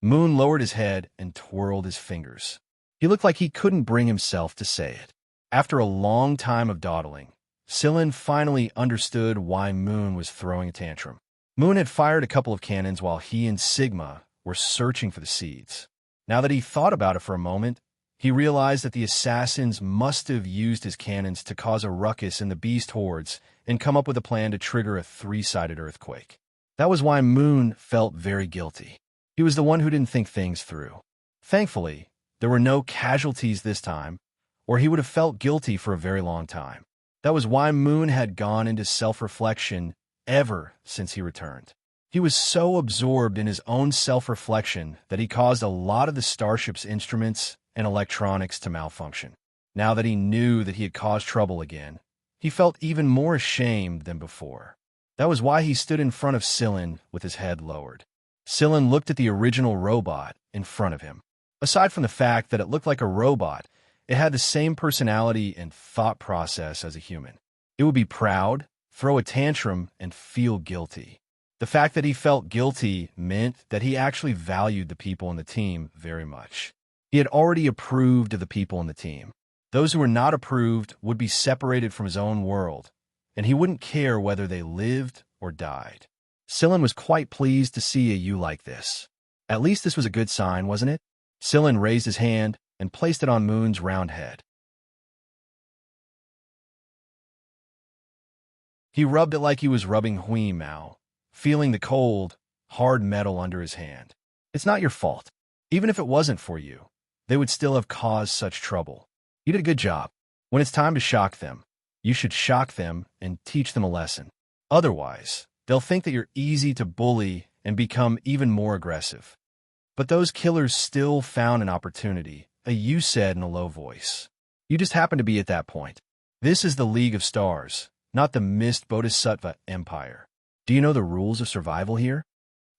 Moon lowered his head and twirled his fingers. He looked like he couldn't bring himself to say it. After a long time of dawdling, Sillin finally understood why Moon was throwing a tantrum. Moon had fired a couple of cannons while he and Sigma were searching for the seeds. Now that he thought about it for a moment, he realized that the assassins must have used his cannons to cause a ruckus in the beast hordes and come up with a plan to trigger a three-sided earthquake. That was why Moon felt very guilty. He was the one who didn't think things through. Thankfully, there were no casualties this time, or he would have felt guilty for a very long time. That was why Moon had gone into self-reflection ever since he returned. He was so absorbed in his own self-reflection that he caused a lot of the starship's instruments and electronics to malfunction. Now that he knew that he had caused trouble again, he felt even more ashamed than before. That was why he stood in front of Sillin with his head lowered. Sillin looked at the original robot in front of him. Aside from the fact that it looked like a robot, it had the same personality and thought process as a human. It would be proud, throw a tantrum, and feel guilty. The fact that he felt guilty meant that he actually valued the people in the team very much. He had already approved of the people in the team. Those who were not approved would be separated from his own world, and he wouldn't care whether they lived or died. Sillin was quite pleased to see a you like this. At least this was a good sign, wasn't it? Sillin raised his hand and placed it on Moon's round head. He rubbed it like he was rubbing Hui Mao, feeling the cold, hard metal under his hand. "It's not your fault. Even if it wasn't for you, they would still have caused such trouble. You did a good job. When it's time to shock them, you should shock them and teach them a lesson. Otherwise, they'll think that you're easy to bully and become even more aggressive. But those killers still found an opportunity, a Yu said in a low voice. You just happened to be at that point. This is the League of Stars, not the Mist Bodhisattva Empire. Do you know the rules of survival here?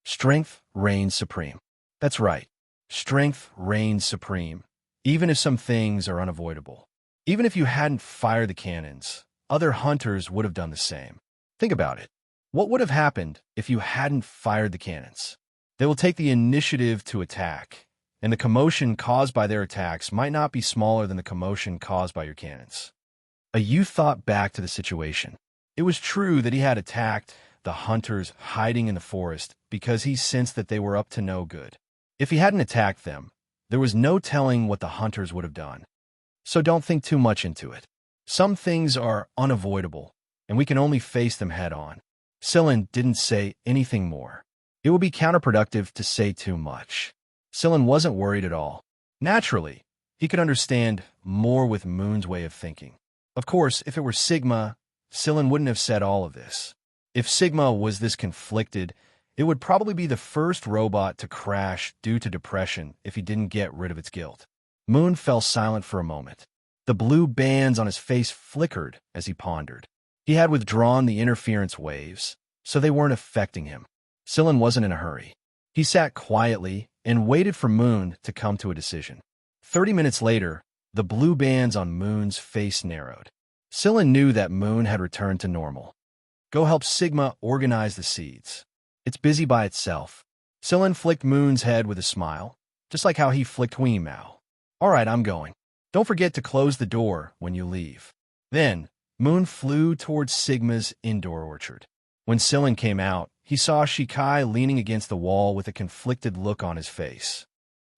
Strength reigns supreme. That's right. Strength reigns supreme, even if some things are unavoidable. Even if you hadn't fired the cannons, other hunters would have done the same. Think about it. What would have happened if you hadn't fired the cannons? They will take the initiative to attack, and the commotion caused by their attacks might not be smaller than the commotion caused by your cannons. A youth thought back to the situation. It was true that he had attacked the hunters hiding in the forest because he sensed that they were up to no good. If he hadn't attacked them, there was no telling what the hunters would have done. So don't think too much into it. Some things are unavoidable, and we can only face them head-on. Sillin didn't say anything more. It would be counterproductive to say too much. Sillin wasn't worried at all. Naturally, he could understand more with Moon's way of thinking. Of course, if it were Sigma, Sillin wouldn't have said all of this. If Sigma was this conflicted, it would probably be the first robot to crash due to depression if he didn't get rid of its guilt. Moon fell silent for a moment. The blue bands on his face flickered as he pondered. He had withdrawn the interference waves, so they weren't affecting him. Sillin wasn't in a hurry. He sat quietly and waited for Moon to come to a decision. 30 minutes later, the blue bands on Moon's face narrowed. Sillin knew that Moon had returned to normal. Go help Sigma organize the seeds. It's busy by itself. Sillin flicked Moon's head with a smile, just like how he flicked Huimao. All right, I'm going. Don't forget to close the door when you leave. Then, Moon flew towards Sigma's indoor orchard. When Sillin came out, he saw Shikai leaning against the wall with a conflicted look on his face.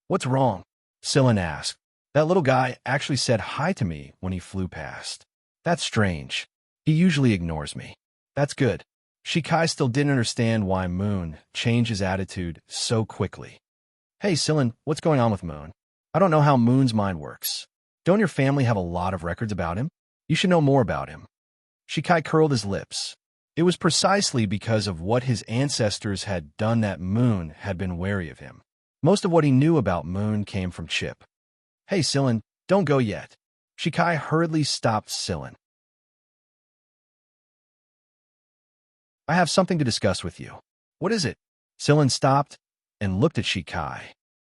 What's wrong? Sillin asked. That little guy actually said hi to me when he flew past. That's strange. He usually ignores me. That's good. Shikai still didn't understand why Moon changed his attitude so quickly. Hey, Sillin, what's going on with Moon? I don't know how Moon's mind works. Don't your family have a lot of records about him? You should know more about him. Shikai curled his lips. It was precisely because of what his ancestors had done that Moon had been wary of him. Most of what he knew about Moon came from Chip. Hey, Sillin, don't go yet. Shikai hurriedly stopped Sillin. I have something to discuss with you. What is it? Sillin stopped and looked at Shikai.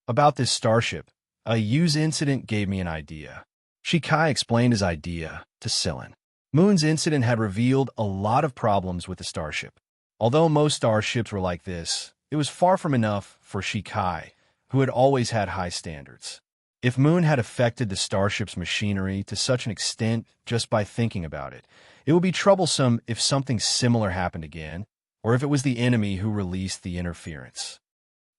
About this starship, a Yu's incident gave me an idea. Shikai explained his idea to Sillin. Moon's incident had revealed a lot of problems with the starship. Although most starships were like this, it was far from enough for Shikai, who had always had high standards. If Moon had affected the starship's machinery to such an extent just by thinking about it, it would be troublesome if something similar happened again, or if it was the enemy who released the interference.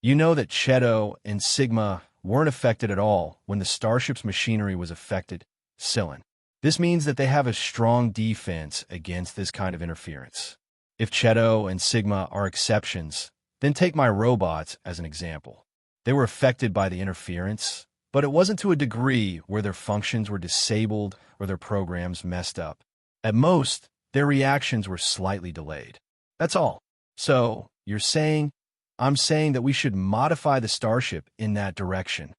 You know that Cheto and Sigma weren't affected at all when the starship's machinery was affected, Sillin. This means that they have a strong defense against this kind of interference. If Cheto and Sigma are exceptions, then take my robots as an example. They were affected by the interference, but it wasn't to a degree where their functions were disabled or their programs messed up. At most, their reactions were slightly delayed. That's all. So, I'm saying that we should modify the starship in that direction.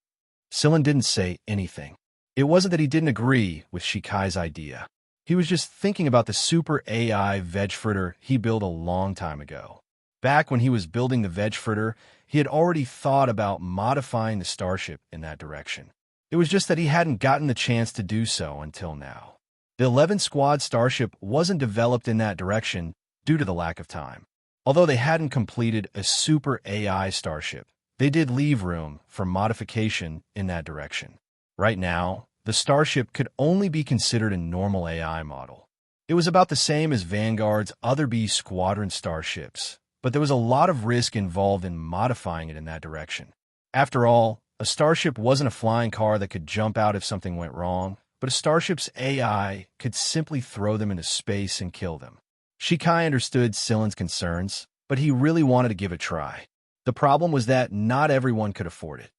Sillin didn't say anything. It wasn't that he didn't agree with Shikai's idea. He was just thinking about the super AI veg fritter he built a long time ago. Back when he was building the veg fritter, he had already thought about modifying the starship in that direction. It was just that he hadn't gotten the chance to do so until now. The 11th Squad starship wasn't developed in that direction due to the lack of time. Although they hadn't completed a super AI starship, they did leave room for modification in that direction. Right now, the starship could only be considered a normal AI model. It was about the same as Vanguard's other B Squadron starships, but there was a lot of risk involved in modifying it in that direction. After all, a starship wasn't a flying car that could jump out if something went wrong, but a starship's AI could simply throw them into space and kill them. Shikai understood Sillin's concerns, but he really wanted to give it a try. The problem was that not everyone could afford it.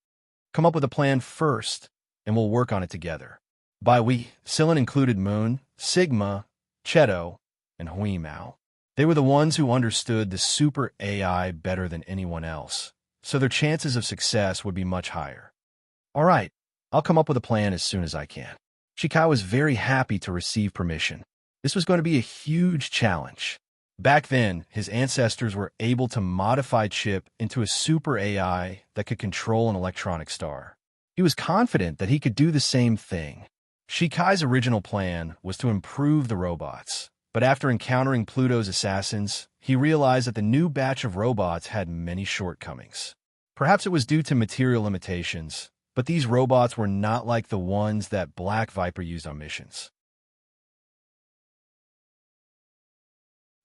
Come up with a plan first, and we'll work on it together. By we, Sillin included Moon, Sigma, Cheto, and Huimao. They were the ones who understood the super AI better than anyone else, so their chances of success would be much higher. All right, I'll come up with a plan as soon as I can. Shikai was very happy to receive permission. This was going to be a huge challenge. Back then, his ancestors were able to modify Chip into a super AI that could control an electronic star. He was confident that he could do the same thing. Shikai's original plan was to improve the robots, but after encountering Pluto's assassins, he realized that the new batch of robots had many shortcomings. Perhaps it was due to material limitations, but these robots were not like the ones that Black Viper used on missions.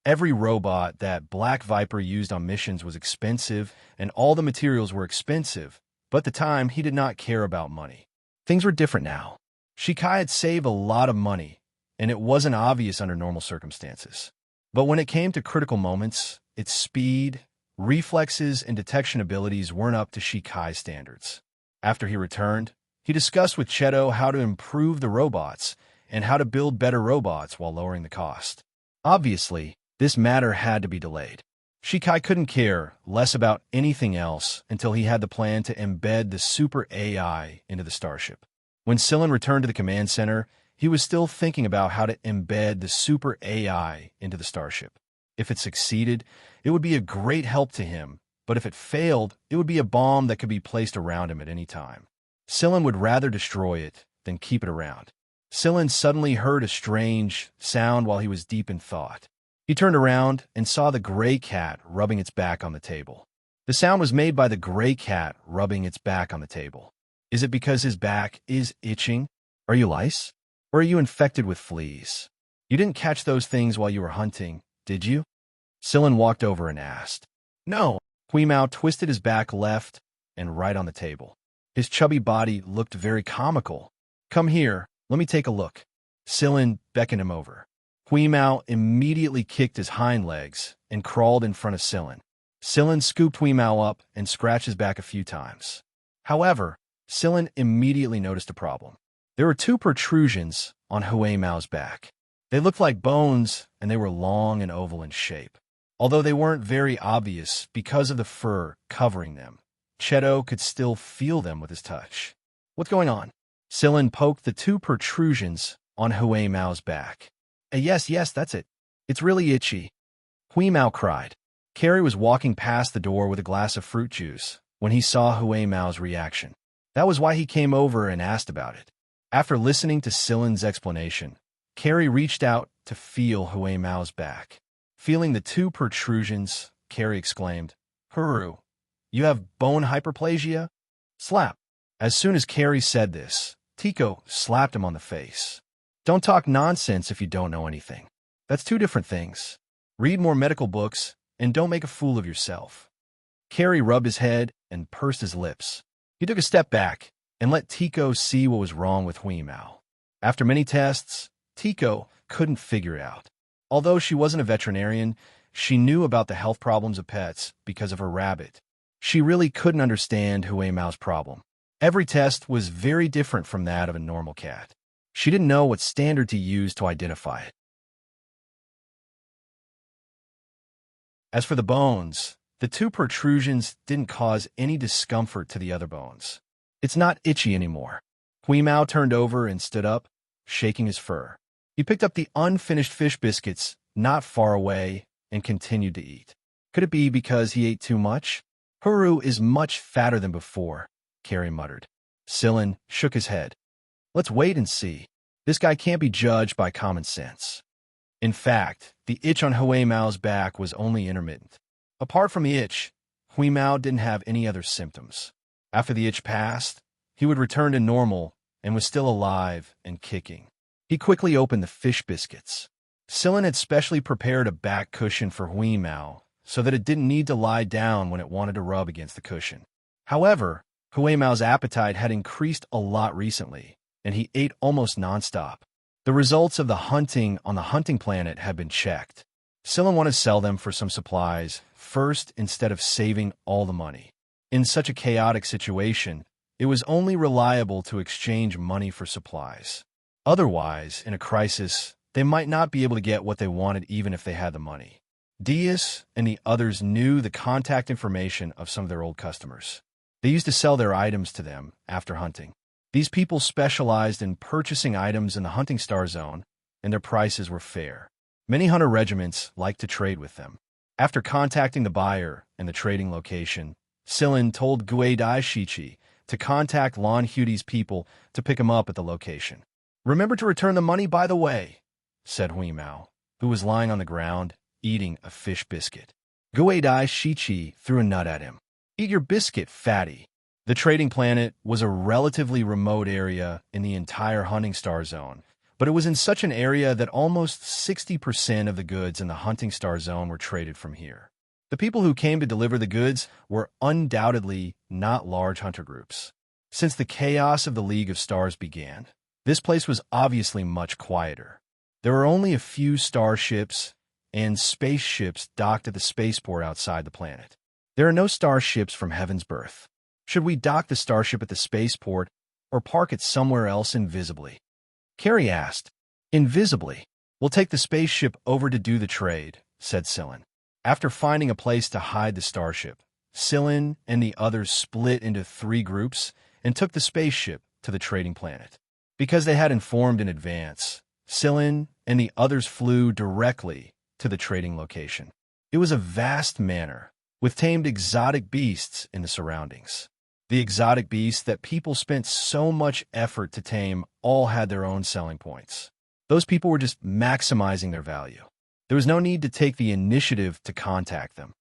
Every robot that Black Viper used on missions was expensive, and all the materials were expensive, but at the time he did not care about money. Things were different now. Shikai had saved a lot of money, and it wasn't obvious under normal circumstances. But when it came to critical moments, its speed, reflexes, and detection abilities weren't up to Shikai's standards. After he returned, he discussed with Cheto how to improve the robots and how to build better robots while lowering the cost. Obviously, this matter had to be delayed. Shikai couldn't care less about anything else until he had the plan to embed the super AI into the starship. When Sillin returned to the command center, he was still thinking about how to embed the super AI into the starship. If it succeeded, it would be a great help to him, but if it failed, it would be a bomb that could be placed around him at any time. Sillin would rather destroy it than keep it around. Sillin suddenly heard a strange sound while he was deep in thought. He turned around and saw the gray cat rubbing its back on the table. The sound was made by the gray cat rubbing its back on the table. Is it because his back is itching? Are you lice? Or are you infected with fleas? You didn't catch those things while you were hunting, did you? Sillin walked over and asked. No. Huimao twisted his back left and right on the table. His chubby body looked very comical. Come here, let me take a look. Sillin beckoned him over. Huimao immediately kicked his hind legs and crawled in front of Sillin. Sillin scooped Huimao up and scratched his back a few times. However, Sillin immediately noticed a problem. There were two protrusions on Huimao's back. They looked like bones, and they were long and oval in shape. Although they weren't very obvious because of the fur covering them, Cheto could still feel them with his touch. What's going on? Sillin poked the two protrusions on Huimao's back. Yes, that's it. It's really itchy. Huimao cried. Carrie was walking past the door with a glass of fruit juice when he saw Huimao's reaction. That was why he came over and asked about it. After listening to Sillin's explanation, Carrie reached out to feel Huimao's back. Feeling the two protrusions, Carrie exclaimed, Huru, you have bone hyperplasia? Slap. As soon as Carrie said this, Tico slapped him on the face. Don't talk nonsense if you don't know anything. That's two different things. Read more medical books and don't make a fool of yourself. Carrie rubbed his head and pursed his lips. He took a step back and let Tico see what was wrong with Huimao. After many tests, Tico couldn't figure it out. Although she wasn't a veterinarian, she knew about the health problems of pets because of her rabbit. She really couldn't understand Huimao's problem. Every test was very different from that of a normal cat. She didn't know what standard to use to identify it. As for the bones, the two protrusions didn't cause any discomfort to the other bones. It's not itchy anymore. Huimao turned over and stood up, shaking his fur. He picked up the unfinished fish biscuits not far away and continued to eat. Could it be because he ate too much? Huru is much fatter than before, Carrie muttered. Sillin shook his head. Let's wait and see. This guy can't be judged by common sense. In fact, the itch on Huimao's back was only intermittent. Apart from the itch, Huimao didn't have any other symptoms. After the itch passed, he would return to normal and was still alive and kicking. He quickly opened the fish biscuits. Sillin had specially prepared a back cushion for Huimao so that it didn't need to lie down when it wanted to rub against the cushion. However, Huimao's appetite had increased a lot recently, and he ate almost nonstop. The results of the hunting on the hunting planet had been checked. Sillin wanted to sell them for some supplies first instead of saving all the money. In such a chaotic situation, it was only reliable to exchange money for supplies. Otherwise, in a crisis, they might not be able to get what they wanted even if they had the money. Diaz and the others knew the contact information of some of their old customers. They used to sell their items to them after hunting. These people specialized in purchasing items in the hunting star zone, and their prices were fair. Many hunter regiments liked to trade with them. After contacting the buyer and the trading location, Silin told Gui Dai Shichi to contact Lon Hudi's people to pick him up at the location. "Remember to return the money, by the way," said Hui Mao, who was lying on the ground eating a fish biscuit. Gui Dai Shichi threw a nut at him. "Eat your biscuit, fatty." The trading planet was a relatively remote area in the entire hunting star zone, but it was in such an area that almost 60% of the goods in the hunting star zone were traded from here. The people who came to deliver the goods were undoubtedly not large hunter groups. Since the chaos of the League of Stars began, this place was obviously much quieter. There were only a few starships and spaceships docked at the spaceport outside the planet. There are no starships from Heaven's birth. Should we dock the starship at the spaceport or park it somewhere else invisibly? Carrie asked. "Invisibly. We'll take the spaceship over to do the trade," said Silin. After finding a place to hide the starship, Silin and the others split into 3 groups and took the spaceship to the trading planet. Because they had informed in advance, Silin and the others flew directly to the trading location. It was a vast manor, with tamed exotic beasts in the surroundings. The exotic beasts that people spent so much effort to tame all had their own selling points. Those people were just maximizing their value. There was no need to take the initiative to contact them.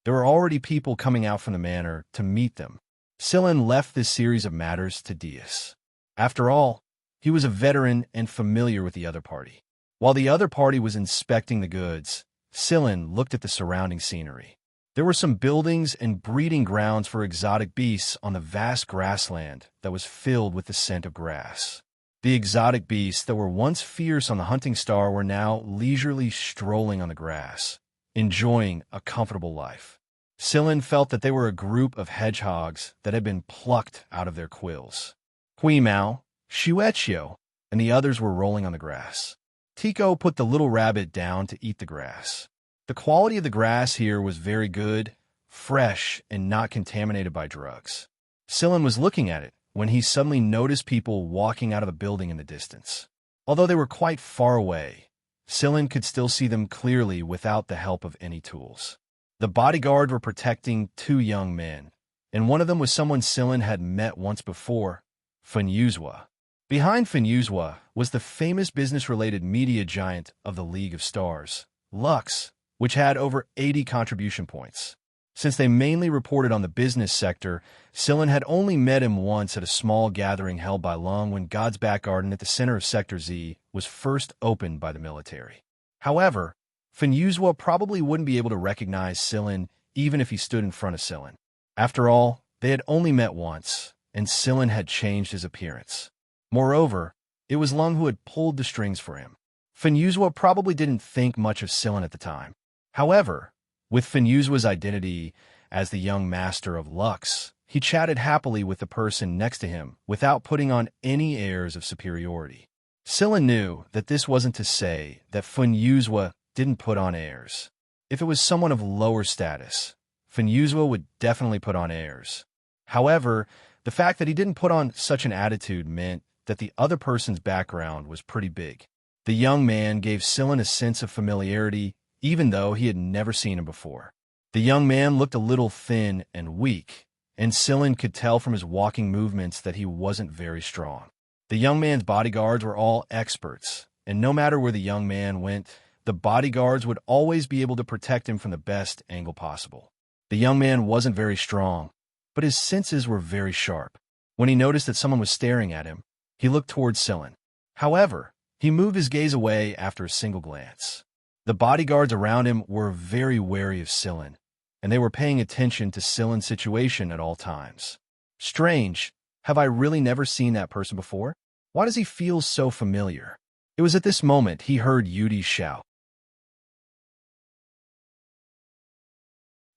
There were already people coming out from the manor to meet them. Silin left this series of matters to Diaz. After all, he was a veteran and familiar with the other party. While the other party was inspecting the goods, Silin looked at the surrounding scenery. There were some buildings and breeding grounds for exotic beasts on the vast grassland that was filled with the scent of grass. The exotic beasts that were once fierce on the hunting star were now leisurely strolling on the grass, enjoying a comfortable life. Silin felt that they were a group of hedgehogs that had been plucked out of their quills. Hui Mao, Xianxia, and the others were rolling on the grass. Tico put the little rabbit down to eat the grass. The quality of the grass here was very good, fresh, and not contaminated by drugs. Silin was looking at it when he suddenly noticed people walking out of a building in the distance. Although they were quite far away, Silin could still see them clearly without the help of any tools. The bodyguard were protecting 2 young men, and one of them was someone Silin had met once before, Xianxia. Behind Xianxia was the famous business-related media giant of the League of Stars, Lux, which had over 80 contribution points. Since they mainly reported on the business sector, Silin had only met him once at a small gathering held by Lung when God's Back Garden at the center of Sector Z was first opened by the military. However, Xianxia probably wouldn't be able to recognize Silin even if he stood in front of Silin. After all, they had only met once, and Silin had changed his appearance. Moreover, it was Lung who had pulled the strings for him. Xianxia probably didn't think much of Silin at the time. However, with Xianxia's identity as the young master of Lux, he chatted happily with the person next to him without putting on any airs of superiority. Silin knew that this wasn't to say that Xianxia didn't put on airs. If it was someone of lower status, Xianxia would definitely put on airs. However, the fact that he didn't put on such an attitude meant that the other person's background was pretty big. The young man gave Silin a sense of familiarity even though he had never seen him before. The young man looked a little thin and weak, and Silin could tell from his walking movements that he wasn't very strong. The young man's bodyguards were all experts, and no matter where the young man went, the bodyguards would always be able to protect him from the best angle possible. The young man wasn't very strong, but his senses were very sharp. When he noticed that someone was staring at him, he looked towards Silin. However, he moved his gaze away after a single glance. The bodyguards around him were very wary of Silin, and they were paying attention to Silin's situation at all times. Strange, have I really never seen that person before? Why does he feel so familiar? It was at this moment he heard Yudi shout.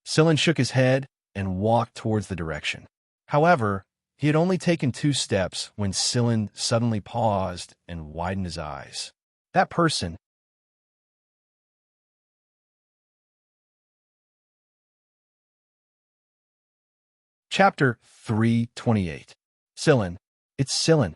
Silin shook his head and walked towards the direction. However, he had only taken 2 steps when Silin suddenly paused and widened his eyes. That person. Chapter 328. Sillin. It's Sillin.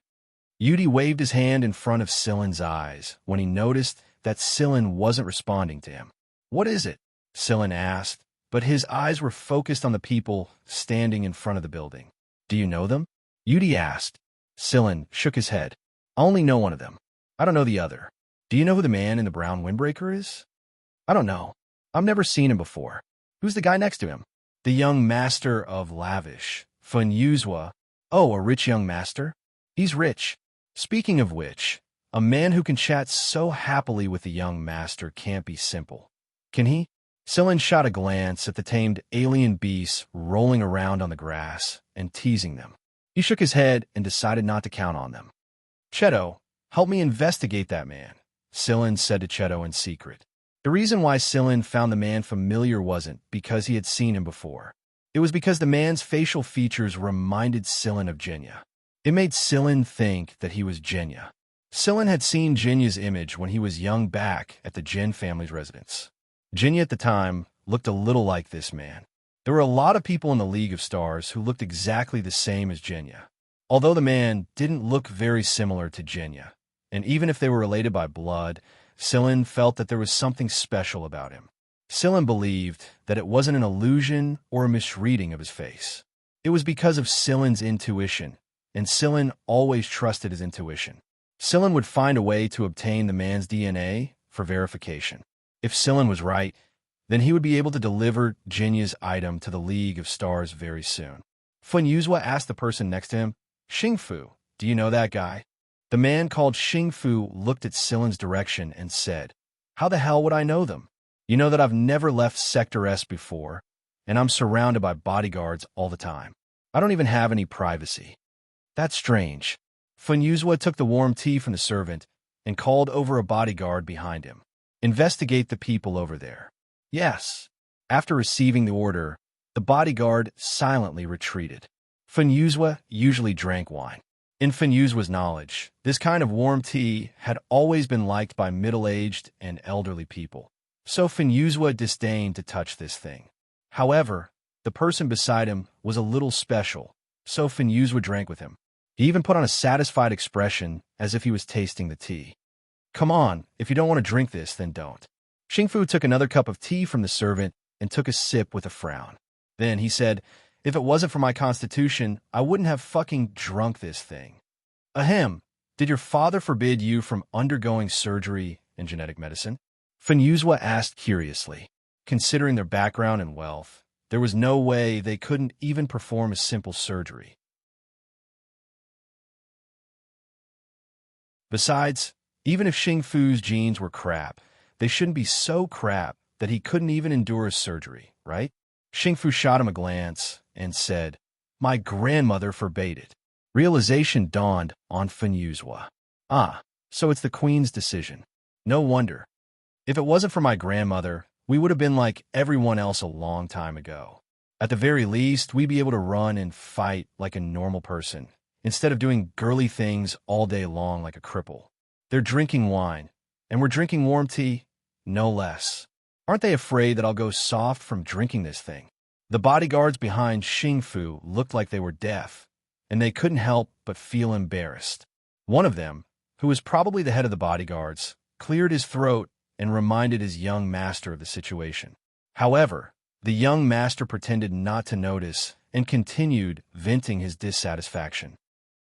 Yudi waved his hand in front of Sillin's eyes when he noticed that Sillin wasn't responding to him. What is it? Sillin asked, but his eyes were focused on the people standing in front of the building. Do you know them? Yudi asked. Sillin shook his head. I only know one of them. I don't know the other. Do you know who the man in the brown windbreaker is? I don't know. I've never seen him before. Who's the guy next to him? The young master of lavish. Fun Yuzhua. Oh, a rich young master? He's rich. Speaking of which, a man who can chat so happily with a young master can't be simple. Can he? Sillin shot a glance at the tamed alien beasts rolling around on the grass and teasing them. He shook his head and decided not to count on them. Cheto, help me investigate that man, Sillin said to Cheto in secret. The reason why Sillin found the man familiar wasn't because he had seen him before. It was because the man's facial features reminded Sillin of Xianxia. It made Sillin think that he was Xianxia. Sillin had seen Xianxia's image when he was young back at the Jin family's residence. Xianxia at the time looked a little like this man. There were a lot of people in the League of Stars who looked exactly the same as Xianxia. Although the man didn't look very similar to Xianxia, and even if they were related by blood, Sillin felt that there was something special about him. Sillin believed that it wasn't an illusion or a misreading of his face. It was because of Sillin's intuition, and Sillin always trusted his intuition. Sillin would find a way to obtain the man's DNA for verification. If Sillin was right, then he would be able to deliver Xianxia's item to the League of Stars very soon. Fun Yuzhua asked the person next to him, Xingfu, do you know that guy? The man called Xingfu looked at Sillin's direction and said, How the hell would I know them? You know that I've never left Sector S before, and I'm surrounded by bodyguards all the time. I don't even have any privacy. That's strange. Fun Yuzhua took the warm tea from the servant and called over a bodyguard behind him. Investigate the people over there. Yes. After receiving the order, the bodyguard silently retreated. Fun Yuzhua usually drank wine. In Fun Yuzhua's knowledge, this kind of warm tea had always been liked by middle-aged and elderly people. So Fun Yuzhua disdained to touch this thing. However, the person beside him was a little special, so Fun Yuzhua drank with him. He even put on a satisfied expression as if he was tasting the tea. Come on, if you don't want to drink this, then don't. Xingfu took another cup of tea from the servant and took a sip with a frown. Then he said, If it wasn't for my constitution, I wouldn't have fucking drunk this thing. Ahem, did your father forbid you from undergoing surgery in genetic medicine? Fun Yuzhua asked curiously. Considering their background and wealth, there was no way they couldn't even perform a simple surgery. Besides, even if Xingfu's genes were crap, they shouldn't be so crap that he couldn't even endure a surgery, right? Xingfu shot him a glance and said, My grandmother forbade it. Realization dawned on Fun Yuzhua. Ah, so it's the queen's decision. No wonder. If it wasn't for my grandmother, we would have been like everyone else a long time ago. At the very least, we'd be able to run and fight like a normal person, instead of doing girly things all day long like a cripple. They're drinking wine, and we're drinking warm tea, no less. Aren't they afraid that I'll go soft from drinking this thing? The bodyguards behind Xingfu looked like they were deaf, and they couldn't help but feel embarrassed. One of them, who was probably the head of the bodyguards, cleared his throat and reminded his young master of the situation. However, the young master pretended not to notice and continued venting his dissatisfaction.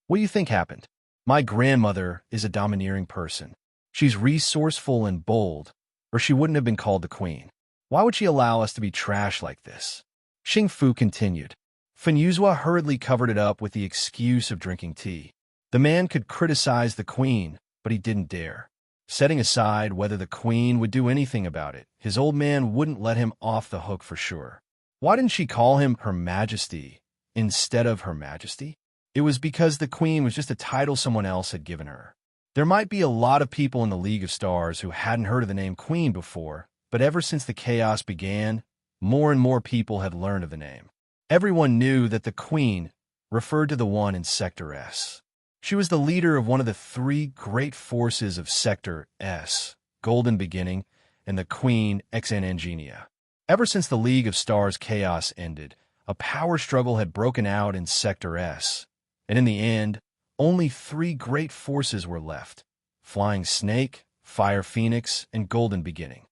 What do you think happened? My grandmother is a domineering person. She's resourceful and bold, or she wouldn't have been called the queen. Why would she allow us to be trash like this? Xingfu continued. Fun Yuzhua hurriedly covered it up with the excuse of drinking tea. The man could criticize the queen, but he didn't dare. Setting aside whether the queen would do anything about it, his old man wouldn't let him off the hook for sure. Why didn't she call him Her Majesty instead of Her Majesty? It was because the queen was just a title someone else had given her. There might be a lot of people in the League of Stars who hadn't heard of the name Queen before, but ever since the chaos began, more and more people had learned of the name. Everyone knew that the Queen referred to the one in Sector S. She was the leader of one of the three great forces of Sector S, Golden Beginning, and the Queen Xianxia. Ever since the League of Stars chaos ended, a power struggle had broken out in Sector S, and in the end, only three great forces were left: Flying Snake, Fire Phoenix, and Golden Beginning.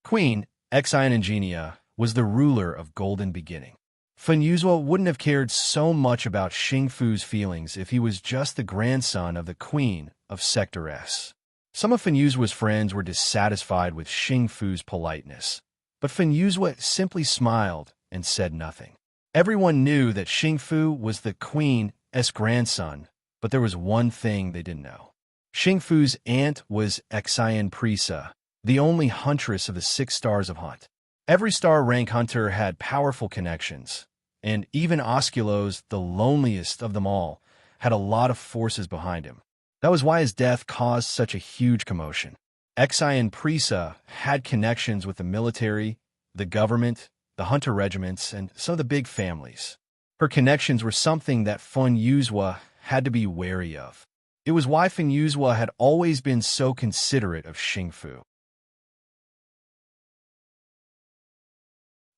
Queen Xianxia was the ruler of Golden Beginning. Fen Yuzhou wouldn't have cared so much about Xing Fu's feelings if he was just the grandson of the Queen of Sector S. Some of Fen Yuzhuo's friends were dissatisfied with Xing Fu's politeness, but Fen Yuzhou simply smiled and said nothing. Everyone knew that Xing Fu was the Queen's grandson, but there was one thing they didn't know. Xing Fu's aunt was Xianxia, the only huntress of the 6 stars of hunt. Every star rank hunter had powerful connections, and even Osculos, the loneliest of them all, had a lot of forces behind him. That was why his death caused such a huge commotion. Xianxia had connections with the military, the government, the hunter regiments, and some of the big families. Her connections were something that Fen Yuzhou had to be wary of. It was why Fen Yuzhou had always been so considerate of Xing Fu.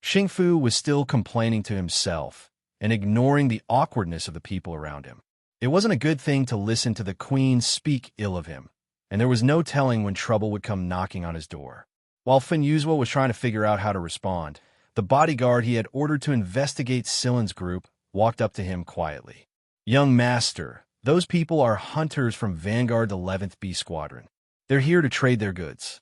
Xing Fu was still complaining to himself and ignoring the awkwardness of the people around him. It wasn't a good thing to listen to the queen speak ill of him, and there was no telling when trouble would come knocking on his door. While Fen Yuzhou was trying to figure out how to respond, the bodyguard he had ordered to investigate Silen's group walked up to him quietly. "Young master, those people are hunters from Vanguard 11th B Squadron. They're here to trade their goods."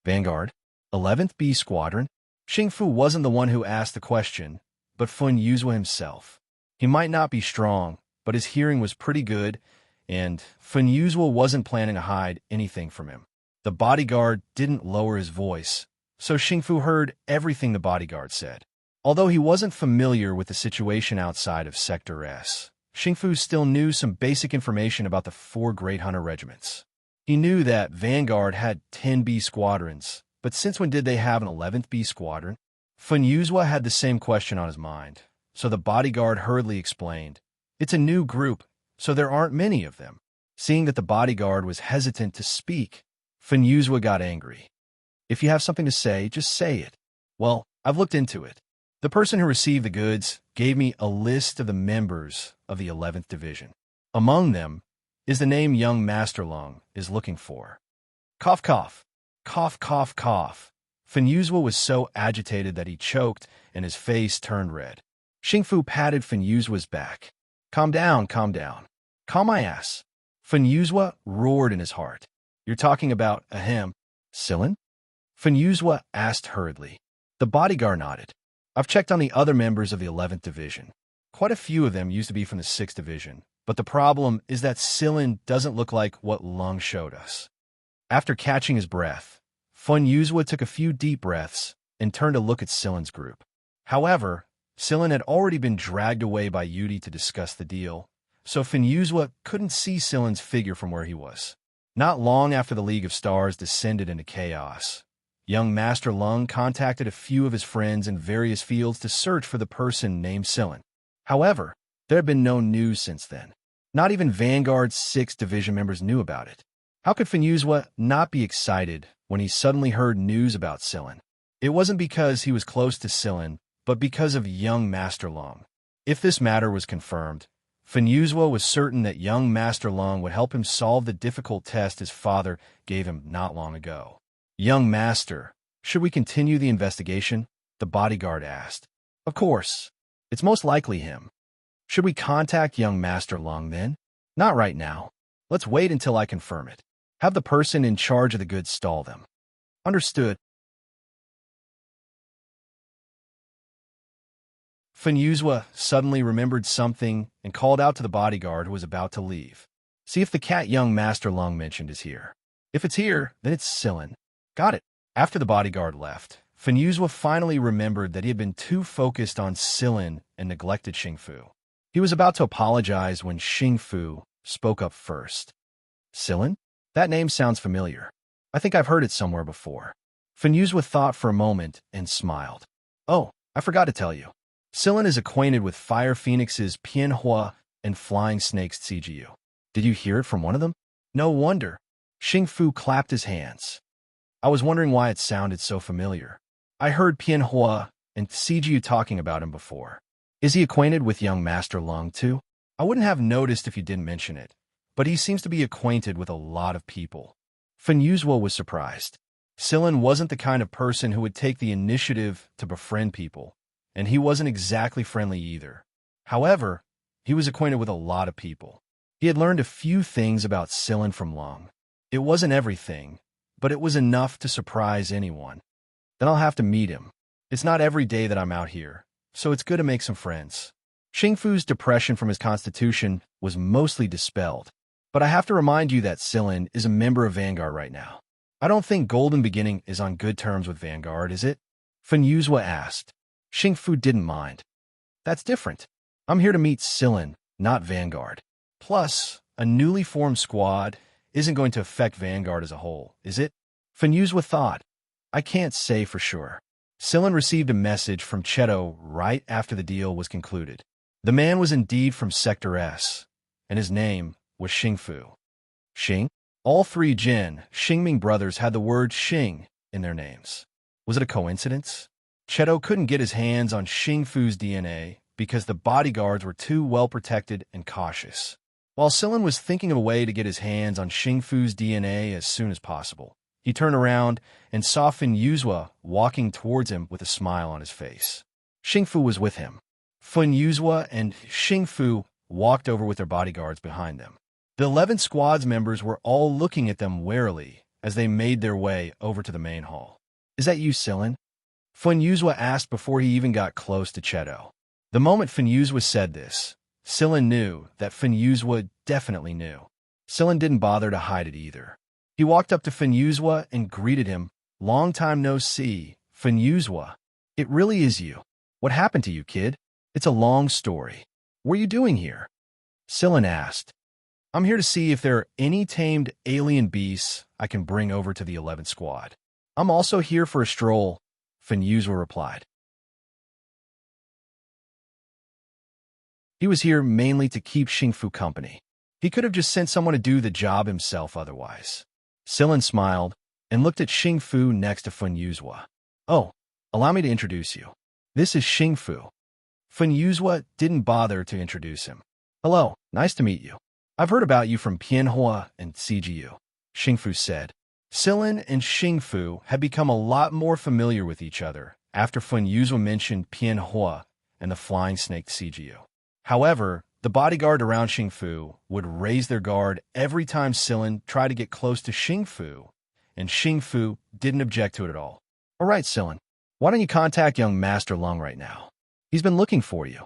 Vanguard? 11th B Squadron? Xing Fu wasn't the one who asked the question, but Fen Yuzhou himself. He might not be strong, but his hearing was pretty good, and Fen Yuzhou wasn't planning to hide anything from him. The bodyguard didn't lower his voice, so Xing Fu heard everything the bodyguard said. Although he wasn't familiar with the situation outside of Sector S, Xing Fu still knew some basic information about the 4 great hunter regiments. He knew that Vanguard had 10 B squadrons, but since when did they have an 11th B squadron? Fen Yuzhou had the same question on his mind, so the bodyguard hurriedly explained, "It's a new group, so there aren't many of them." Seeing that the bodyguard was hesitant to speak, Fen Yuzhou got angry. "If you have something to say, just say it." "Well, I've looked into it. The person who received the goods gave me a list of the members of the 11th Division. Among them is the name young Master Lung is looking for." Cough, cough. Cough, cough, cough. Fen Yuzhou was so agitated that he choked and his face turned red. Xing Fu patted Fen Yuzhuo's back. Calm down, calm down. Calm my ass." Fen Yuzhou roared in his heart. "You're talking about, Silen?" Fen Yuzhou asked hurriedly. The bodyguard nodded. "I've checked on the other members of the 11th Division. Quite a few of them used to be from the 6th Division, but the problem is that Silen doesn't look like what Lung showed us." After catching his breath, Fen Yuzhou took a few deep breaths and turned to look at Silen's group. However, Silen had already been dragged away by Yudi to discuss the deal, so Fen Yuzhou couldn't see Silen's figure from where he was. Not long after the League of Stars descended into chaos, young Master Lung contacted a few of his friends in various fields to search for the person named Silen. However, there had been no news since then. Not even Vanguard's 6th Division members knew about it. How could Fen Yuzhou not be excited when he suddenly heard news about Silen? It wasn't because he was close to Silen, but because of young Master Lung. If this matter was confirmed, Fen Yuzhou was certain that young Master Lung would help him solve the difficult test his father gave him not long ago. "Young Master, should we continue the investigation?" the bodyguard asked. "Of course. It's most likely him." "Should we contact young Master Lung then?" "Not right now. Let's wait until I confirm it. Have the person in charge of the goods stall them." "Understood." Fen Yuzhou suddenly remembered something and called out to the bodyguard who was about to leave. "See if the cat young Master Lung mentioned is here. If it's here, then it's Silen." "Got it." After the bodyguard left, Fen Yuzhou finally remembered that he had been too focused on Silen and neglected Xing Fu. He was about to apologize when Xing Fu spoke up first. "Silen? That name sounds familiar. I think I've heard it somewhere before." Fen Yuzhou thought for a moment and smiled. "Oh, I forgot to tell you. Silen is acquainted with Fire Phoenix's Pianhua and Flying Snake's Cgu. Did you hear it from one of them? No wonder. Xingfu clapped his hands. I was wondering why it sounded so familiar. I heard Pianhua and Ciju talking about him before. Is he acquainted with young Master Lung too? I wouldn't have noticed if you didn't mention it, but he seems to be acquainted with a lot of people. Fen Yuzhuo was surprised. Sillin wasn't the kind of person who would take the initiative to befriend people, and he wasn't exactly friendly either. However, he was acquainted with a lot of people. He had learned a few things about Sillin from Lung. It wasn't everything, but it was enough to surprise anyone. Then I'll have to meet him. It's not every day that I'm out here, so it's good to make some friends. Xingfu's depression from his constitution was mostly dispelled, but I have to remind you that Sillin is a member of Vanguard right now. I don't think Golden Beginning is on good terms with Vanguard, is it? Fen Yuzhuo asked. Xingfu didn't mind. That's different. I'm here to meet Sillin, not Vanguard. Plus, a newly formed squad isn't going to affect Vanguard as a whole, is it? Fen Yuzhuo thought. I can't say for sure. Sillin received a message from Cheto right after the deal was concluded. The man was indeed from Sector S, and his name was Xingfu. Xing? All three Jin, Xingming brothers had the word Xing in their names. Was it a coincidence? Cheto couldn't get his hands on Xingfu's DNA because the bodyguards were too well protected and cautious. While Sillin was thinking of a way to get his hands on Xingfu's DNA as soon as possible, he turned around and saw Fen Yuzhuo walking towards him with a smile on his face. Xingfu was with him. Fen Yuzhuo and Xingfu walked over with their bodyguards behind them. The 11 squad's members were all looking at them warily as they made their way over to the main hall. Is that you, Sillin? Fen Yuzhuo asked before he even got close to Cheto. The moment Fen Yuzhuo said this, Sillin knew that Fen Yuzhuo definitely knew. Sillin didn't bother to hide it either. He walked up to Fen Yuzhuo and greeted him. Long time no see, Fen Yuzhuo. It really is you. What happened to you, kid? It's a long story. What are you doing here? Sillin asked. I'm here to see if there are any tamed alien beasts I can bring over to the 11th squad. I'm also here for a stroll, Fen Yuzhuo replied. He was here mainly to keep Xingfu company. He could have just sent someone to do the job himself otherwise. Sillin smiled and looked at Xingfu next to Fen Yuzhuo. Oh, allow me to introduce you. This is Xingfu. Fen Yuzhuo didn't bother to introduce him. Hello, nice to meet you. I've heard about you from Pianhua and Ciju, Xingfu said. Sillin and Xingfu had become a lot more familiar with each other after Fen Yuzhuo mentioned Pianhua and the flying snake Ciju. However, the bodyguard around Xingfu would raise their guard every time Sillin tried to get close to Xingfu, and Xingfu didn't object to it at all. All right, Sillin, why don't you contact young Master Lung right now? He's been looking for you.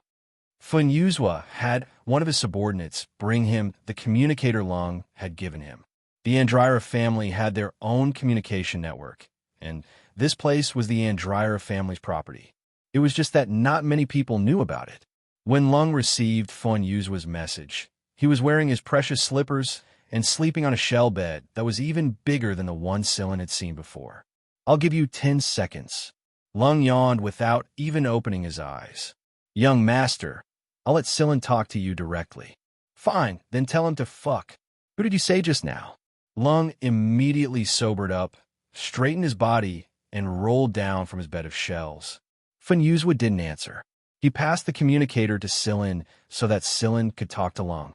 Fen Yuzhuo had one of his subordinates bring him the communicator Lung had given him. The Andrira family had their own communication network, and this place was the Andrira family's property. It was just that not many people knew about it. When Lung received Fen Yuzhuo's message, he was wearing his precious slippers and sleeping on a shell bed that was even bigger than the one Sillin had seen before. I'll give you 10 seconds. Lung yawned without even opening his eyes. Young master, I'll let Sillin talk to you directly. Fine, then tell him to fuck. Who did you say just now? Lung immediately sobered up, straightened his body, and rolled down from his bed of shells. Fen Yuzhuo didn't answer. He passed the communicator to Sillin so that Sillin could talk to Lung.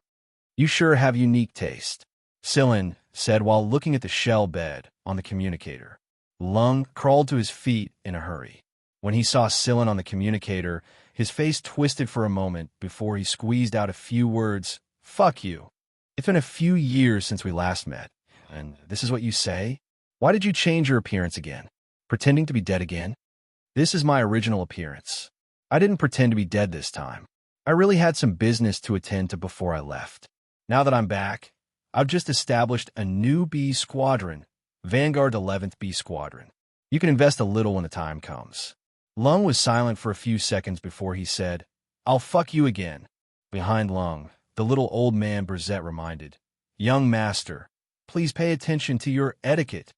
You sure have unique taste, Sillin said while looking at the shell bed on the communicator. Lung crawled to his feet in a hurry. When he saw Sillin on the communicator, his face twisted for a moment before he squeezed out a few words. Fuck you. It's been a few years since we last met, and this is what you say? Why did you change your appearance again? Pretending to be dead again? This is my original appearance. I didn't pretend to be dead this time. I really had some business to attend to before I left. Now that I'm back, I've just established a new B squadron, Vanguard 11th B Squadron. You can invest a little when the time comes. Lung was silent for a few seconds before he said, I'll fuck you again. Behind Lung, the little old man Brzett reminded, Young master, please pay attention to your etiquette.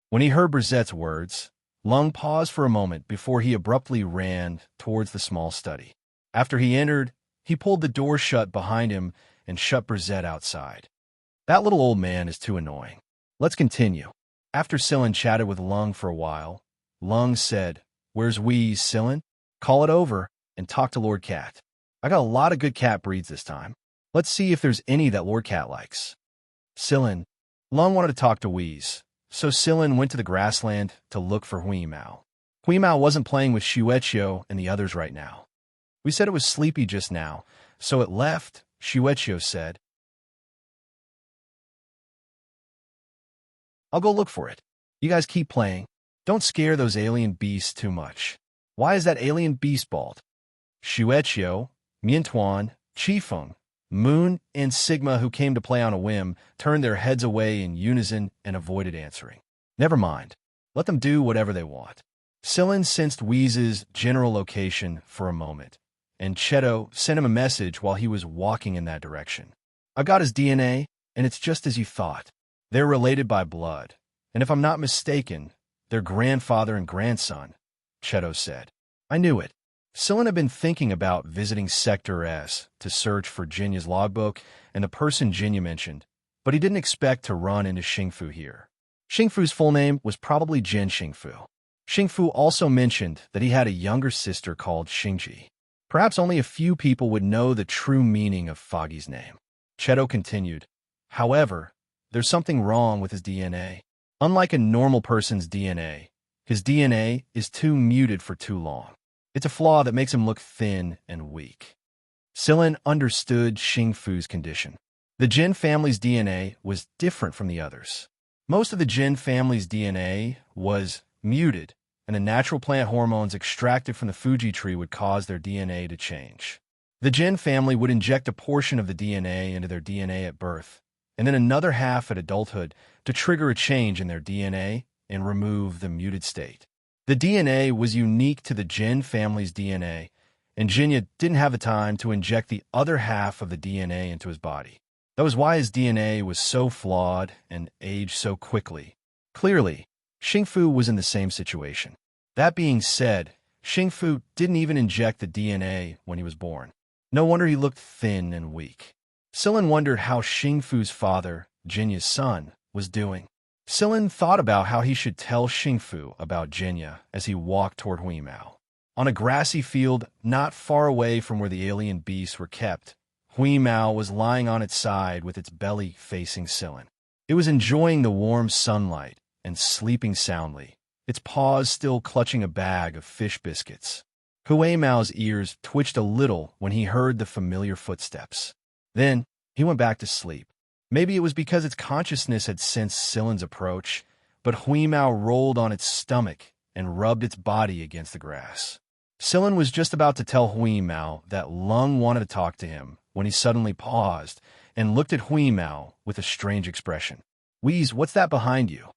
When he heard Brzett's words, Lung paused for a moment before he abruptly ran towards the small study. After he entered, he pulled the door shut behind him and shut Brzett outside. That little old man is too annoying. Let's continue. After Silin chatted with Lung for a while, Lung said, "Where's Wheeze, Silin? Call it over and talk to Lord Cat. I got a lot of good cat breeds this time. Let's see if there's any that Lord Cat likes." Silin. Lung wanted to talk to Wheeze, so Silin went to the grassland to look for Huimao. Huimao wasn't playing with Xianxia and the others right now. "We said it was sleepy just now, so it left," Xianxia said. "I'll go look for it. You guys keep playing. Don't scare those alien beasts too much." "Why is that alien beast bald?" Xianxia, Miantuan, Qifeng, Moon, and Sigma, who came to play on a whim, turned their heads away in unison and avoided answering. "Never mind. Let them do whatever they want." Silin sensed Wheeze's general location for a moment, and Cheto sent him a message while he was walking in that direction. "I got his DNA, and it's just as you thought. They're related by blood, and if I'm not mistaken, they're grandfather and grandson," Cheto said. "I knew it." Silin had been thinking about visiting Sector S to search for Jinya's logbook and the person Jinya mentioned, but he didn't expect to run into Xingfu here. Xingfu's full name was probably Jin Xingfu. Xingfu also mentioned that he had a younger sister called Xingji. Perhaps only a few people would know the true meaning of Foggy's name. Cheto continued, "However, there's something wrong with his DNA. Unlike a normal person's DNA, his DNA is too muted for too long. It's a flaw that makes him look thin and weak." Silin understood Xingfu's condition. The Jin family's DNA was different from the others. Most of the Jin family's DNA was muted, and the natural plant hormones extracted from the Fuji tree would cause their DNA to change. The Jin family would inject a portion of the DNA into their DNA at birth, and then another half at adulthood to trigger a change in their DNA and remove the muted state. The DNA was unique to the Jin family's DNA, and Jinya didn't have the time to inject the other half of the DNA into his body. That was why his DNA was so flawed and aged so quickly. Clearly, Xingfu was in the same situation. That being said, Xingfu didn't even inject the DNA when he was born. No wonder he looked thin and weak. Silin wondered how Xingfu's father, Jinya's son, was doing. Silin thought about how he should tell Xingfu about Jinya as he walked toward Huimao. On a grassy field not far away from where the alien beasts were kept, Huimao was lying on its side with its belly facing Silin. It was enjoying the warm sunlight and sleeping soundly, its paws still clutching a bag of fish biscuits. Huimao's ears twitched a little when he heard the familiar footsteps. Then he went back to sleep. Maybe it was because its consciousness had sensed Silin's approach, but Huimao rolled on its stomach and rubbed its body against the grass. Silin was just about to tell Huimao that Lung wanted to talk to him when he suddenly paused and looked at Huimao with a strange expression. "Wheeze, what's that behind you?"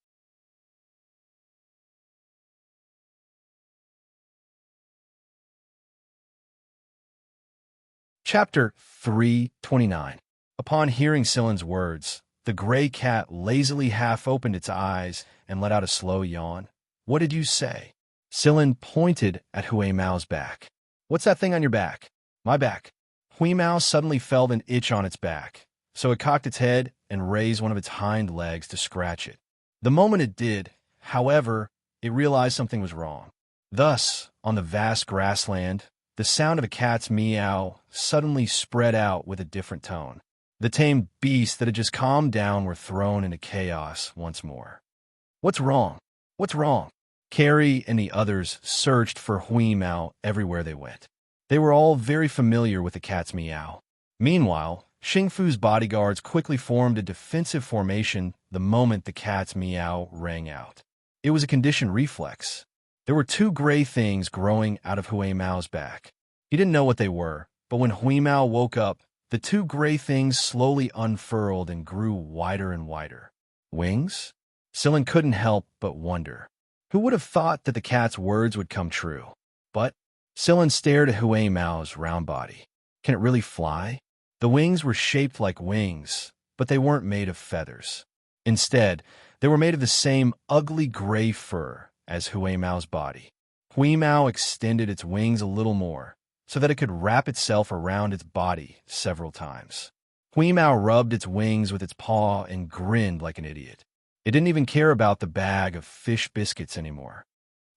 Chapter 329. Upon hearing Silin's words, the gray cat lazily half-opened its eyes and let out a slow yawn. "What did you say?" Silin pointed at Huimao's back. "What's that thing on your back?" "My back." Huimao suddenly felt an itch on its back, so it cocked its head and raised one of its hind legs to scratch it. The moment it did, however, it realized something was wrong. Thus, on the vast grassland, the sound of a cat's meow suddenly spread out with a different tone. The tame beasts that had just calmed down were thrown into chaos once more. "What's wrong? What's wrong?" Carrie and the others searched for Huimao everywhere they went. They were all very familiar with the cat's meow. Meanwhile, Xingfu's bodyguards quickly formed a defensive formation the moment the cat's meow rang out. It was a conditioned reflex. There were two gray things growing out of Huimao's back. He didn't know what they were, but when Huimao woke up, the two gray things slowly unfurled and grew wider and wider. Wings? Silin couldn't help but wonder. Who would have thought that the cat's words would come true? But Silin stared at Huimao's round body. Can it really fly? The wings were shaped like wings, but they weren't made of feathers. Instead, they were made of the same ugly gray fur as Huimao's body. Huimao extended its wings a little more, so that it could wrap itself around its body several times. Hui Mao rubbed its wings with its paw and grinned like an idiot. It didn't even care about the bag of fish biscuits anymore.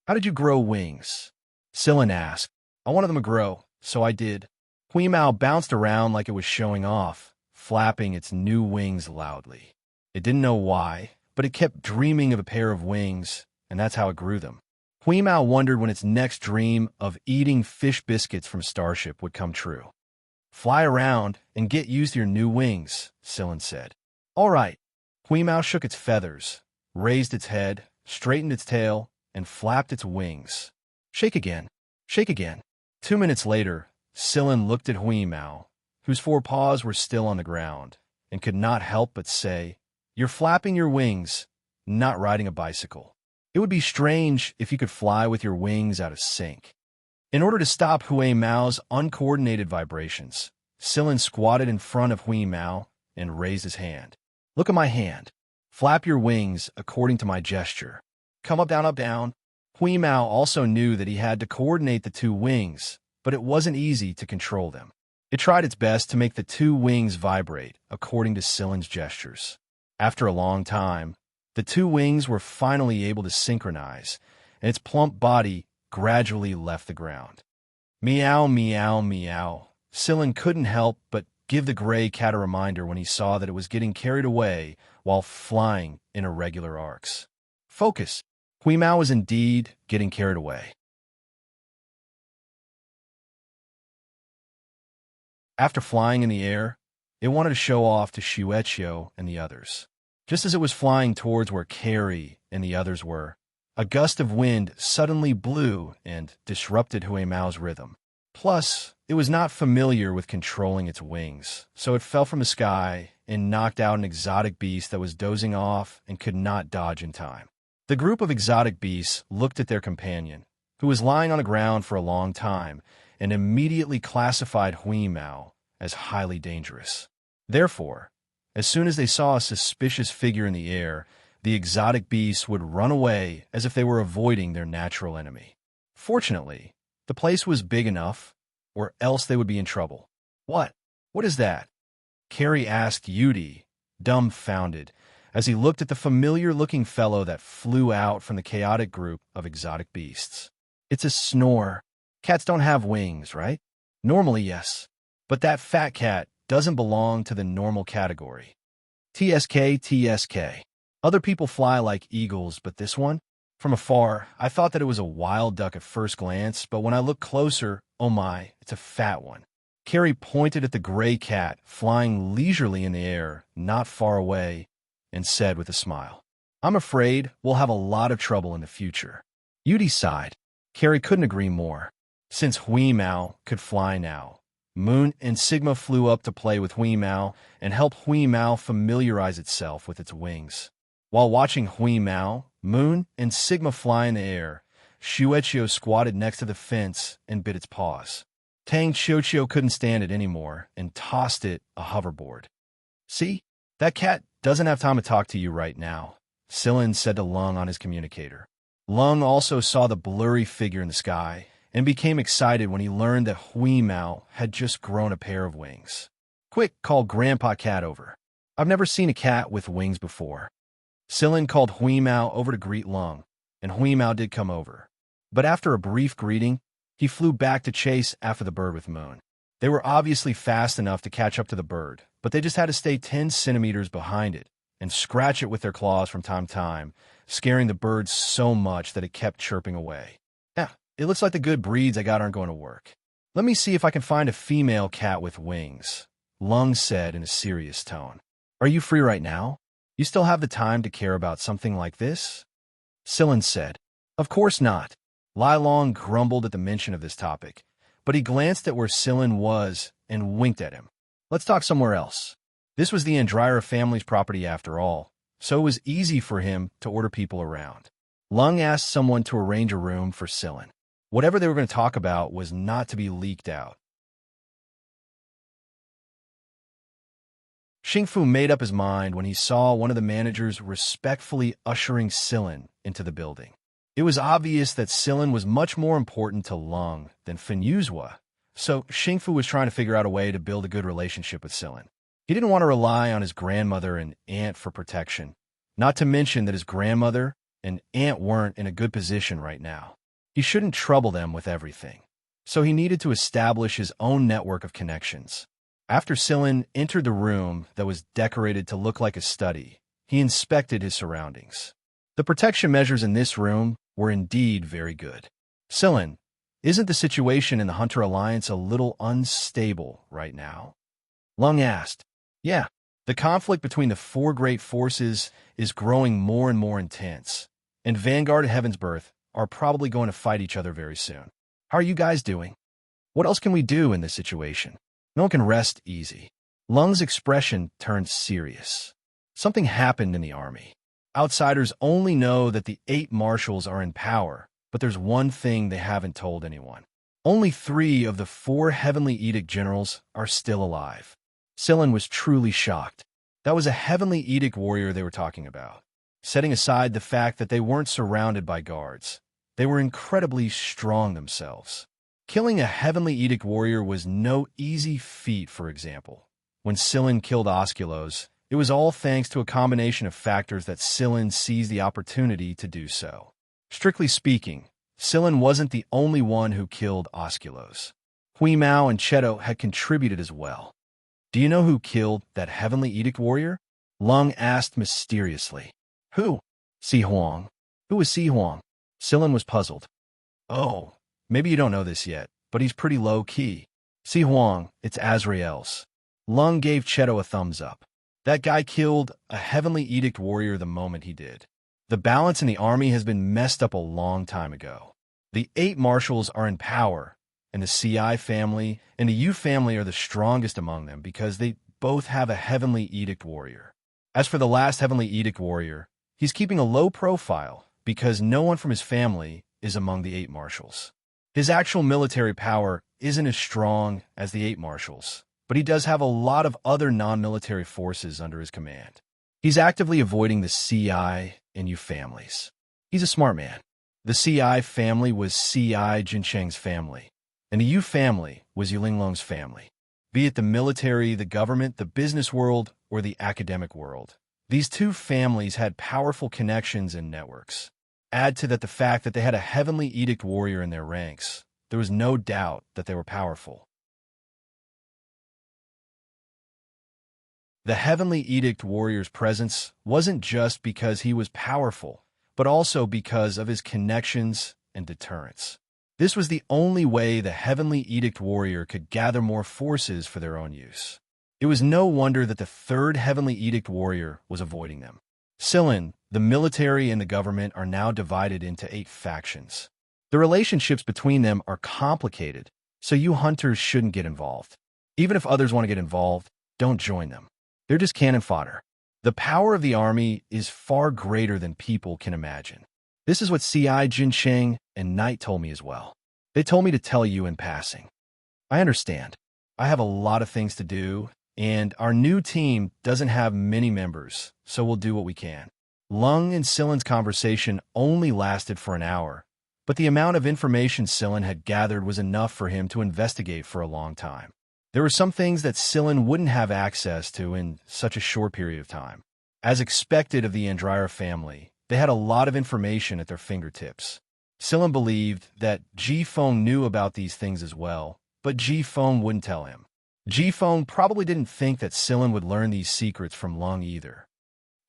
How did you grow wings? Sillin asked. I wanted them to grow, so I did. Hui Mao bounced around like it was showing off, flapping its new wings loudly. It didn't know why, but it kept dreaming of a pair of wings, and that's how it grew them. Hui Mao wondered when its next dream of eating fish biscuits from Starship would come true. Fly around and get used to your new wings, Sillin said. All right. Hui Mao shook its feathers, raised its head, straightened its tail, and flapped its wings. Shake again. Shake again. 2 minutes later, Sillin looked at Hui Mao, whose 4 paws were still on the ground, and could not help but say, You're flapping your wings, not riding a bicycle. It would be strange if you could fly with your wings out of sync. In order to stop Hui Mao's uncoordinated vibrations, Sillin squatted in front of Hui Mao and raised his hand. Look at my hand. Flap your wings according to my gesture. Come up, down, up, down. Hui Mao also knew that he had to coordinate the 2 wings, but it wasn't easy to control them. It tried its best to make the 2 wings vibrate according to Sillin's gestures. After a long time, the 2 wings were finally able to synchronize, and its plump body gradually left the ground. Meow, meow, meow. Sillin couldn't help but give the gray cat a reminder when he saw that it was getting carried away while flying in irregular arcs. Focus. Hui Mao was indeed getting carried away. After flying in the air, it wanted to show off to Xianxia and the others. Just as it was flying towards where Carrie and the others were, a gust of wind suddenly blew and disrupted Hui Mao's rhythm. Plus, it was not familiar with controlling its wings, so it fell from the sky and knocked out an exotic beast that was dozing off and could not dodge in time. The group of exotic beasts looked at their companion, who was lying on the ground for a long time, and immediately classified Hui Mao as highly dangerous. Therefore, as soon as they saw a suspicious figure in the air, the exotic beasts would run away as if they were avoiding their natural enemy. Fortunately, the place was big enough, or else they would be in trouble. What? What is that? Carrie asked Yudi, dumbfounded, as he looked at the familiar-looking fellow that flew out from the chaotic group of exotic beasts. It's a snore. Cats don't have wings, right? Normally, yes. But that fat cat doesn't belong to the normal category. TSK, TSK. Other people fly like eagles, but this one? From afar, I thought that it was a wild duck at first glance, but when I looked closer, oh my, it's a fat one. Carrie pointed at the gray cat flying leisurely in the air, not far away, and said with a smile, I'm afraid we'll have a lot of trouble in the future. Yudi sighed. Carrie couldn't agree more. Since Hui Mao could fly now, Moon and Sigma flew up to play with Hui Mao and help Hui Mao familiarize itself with its wings. While watching Hui Mao, Moon, and Sigma fly in the air, Xianxia squatted next to the fence and bit its paws. Tang Xianxia couldn't stand it anymore and tossed it a hoverboard. See, that cat doesn't have time to talk to you right now, Sillin said to Lung on his communicator. Lung also saw the blurry figure in the sky and became excited when he learned that Hui Mao had just grown a pair of wings. Quick, call Grandpa Cat over. I've never seen a cat with wings before. Sillin called Hui Mao over to greet Lung, and Hui Mao did come over. But after a brief greeting, he flew back to chase after the bird with Moon. They were obviously fast enough to catch up to the bird, but they just had to stay 10 centimeters behind it and scratch it with their claws from time to time, scaring the bird so much that it kept chirping away. Yeah, it looks like the good breeds I got aren't going to work. Let me see if I can find a female cat with wings, Lung said in a serious tone. Are you free right now? You still have the time to care about something like this? Sillin said. Of course not. Lai Long grumbled at the mention of this topic, but he glanced at where Sillin was and winked at him. Let's talk somewhere else. This was the Andrira family's property after all, so it was easy for him to order people around. Lung asked someone to arrange a room for Sillin. Whatever they were going to talk about was not to be leaked out. Xingfu made up his mind when he saw one of the managers respectfully ushering Sillin into the building. It was obvious that Sillin was much more important to Lung than Fenyuzhua, so Xingfu was trying to figure out a way to build a good relationship with Sillin. He didn't want to rely on his grandmother and aunt for protection, not to mention that his grandmother and aunt weren't in a good position right now. He shouldn't trouble them with everything. So he needed to establish his own network of connections. After Sillin entered the room that was decorated to look like a study, he inspected his surroundings. The protection measures in this room were indeed very good. Sillin, isn't the situation in the Hunter Alliance a little unstable right now? Lung asked. Yeah, the conflict between the four great forces is growing more and more intense, and Vanguard and Heaven's Birth are probably going to fight each other very soon. How are you guys doing? What else can we do in this situation? No one can rest easy. Lung's expression turned serious. Something happened in the army. Outsiders only know that the 8 marshals are in power, but there's one thing they haven't told anyone. Only 3 of the 4 Heavenly Edict generals are still alive. Sillin was truly shocked. That was a Heavenly Edict warrior they were talking about. Setting aside the fact that they weren't surrounded by guards, they were incredibly strong themselves. Killing a Heavenly Edict warrior was no easy feat, for example. When Sillin killed Osculos, it was all thanks to a combination of factors that Sillin seized the opportunity to do so. Strictly speaking, Sillin wasn't the only one who killed Osculos. Huimao and Cheto had contributed as well. Do you know who killed that Heavenly Edict warrior? Lung asked mysteriously. Who? Si Huang. Who was Si Huang? Sillin was puzzled. Oh, maybe you don't know this yet, but he's pretty low-key. Si Huang, it's Azrael's. Lung gave Cheto a thumbs up. That guy killed a Heavenly Edict warrior the moment he did. The balance in the army has been messed up a long time ago. The 8 marshals are in power, and the CI family and the U family are the strongest among them because they both have a Heavenly Edict warrior. As for the last Heavenly Edict warrior, he's keeping a low profile because no one from his family is among the 8 marshals. His actual military power isn't as strong as the 8 marshals, but he does have a lot of other non-military forces under his command. He's actively avoiding the CI and U families. He's a smart man. The CI family was CI Jincheng's family, and the U family was Yulinglong's family. Be it the military, the government, the business world, or the academic world, these 2 families had powerful connections and networks. Add to that the fact that they had a Heavenly Edict warrior in their ranks, there was no doubt that they were powerful. The Heavenly Edict warrior's presence wasn't just because he was powerful, but also because of his connections and deterrence. This was the only way the Heavenly Edict warrior could gather more forces for their own use. It was no wonder that the 3rd Heavenly Edict warrior was avoiding them. Sillin, the military and the government are now divided into 8 factions. The relationships between them are complicated, so you hunters shouldn't get involved. Even if others want to get involved, don't join them. They're just cannon fodder. The power of the army is far greater than people can imagine. This is what CI Jincheng and Knight told me as well. They told me to tell you in passing. I understand. I have a lot of things to do, and our new team doesn't have many members, so we'll do what we can. Lung and Sillin's conversation only lasted for an hour, but the amount of information Sillin had gathered was enough for him to investigate for a long time. There were some things that Sillin wouldn't have access to in such a short period of time. As expected of the Andrira family, they had a lot of information at their fingertips. Sillin believed that Ji-Feng knew about these things as well, but Ji-Feng wouldn't tell him. Ji-Feng probably didn't think that Sillin would learn these secrets from Lung either.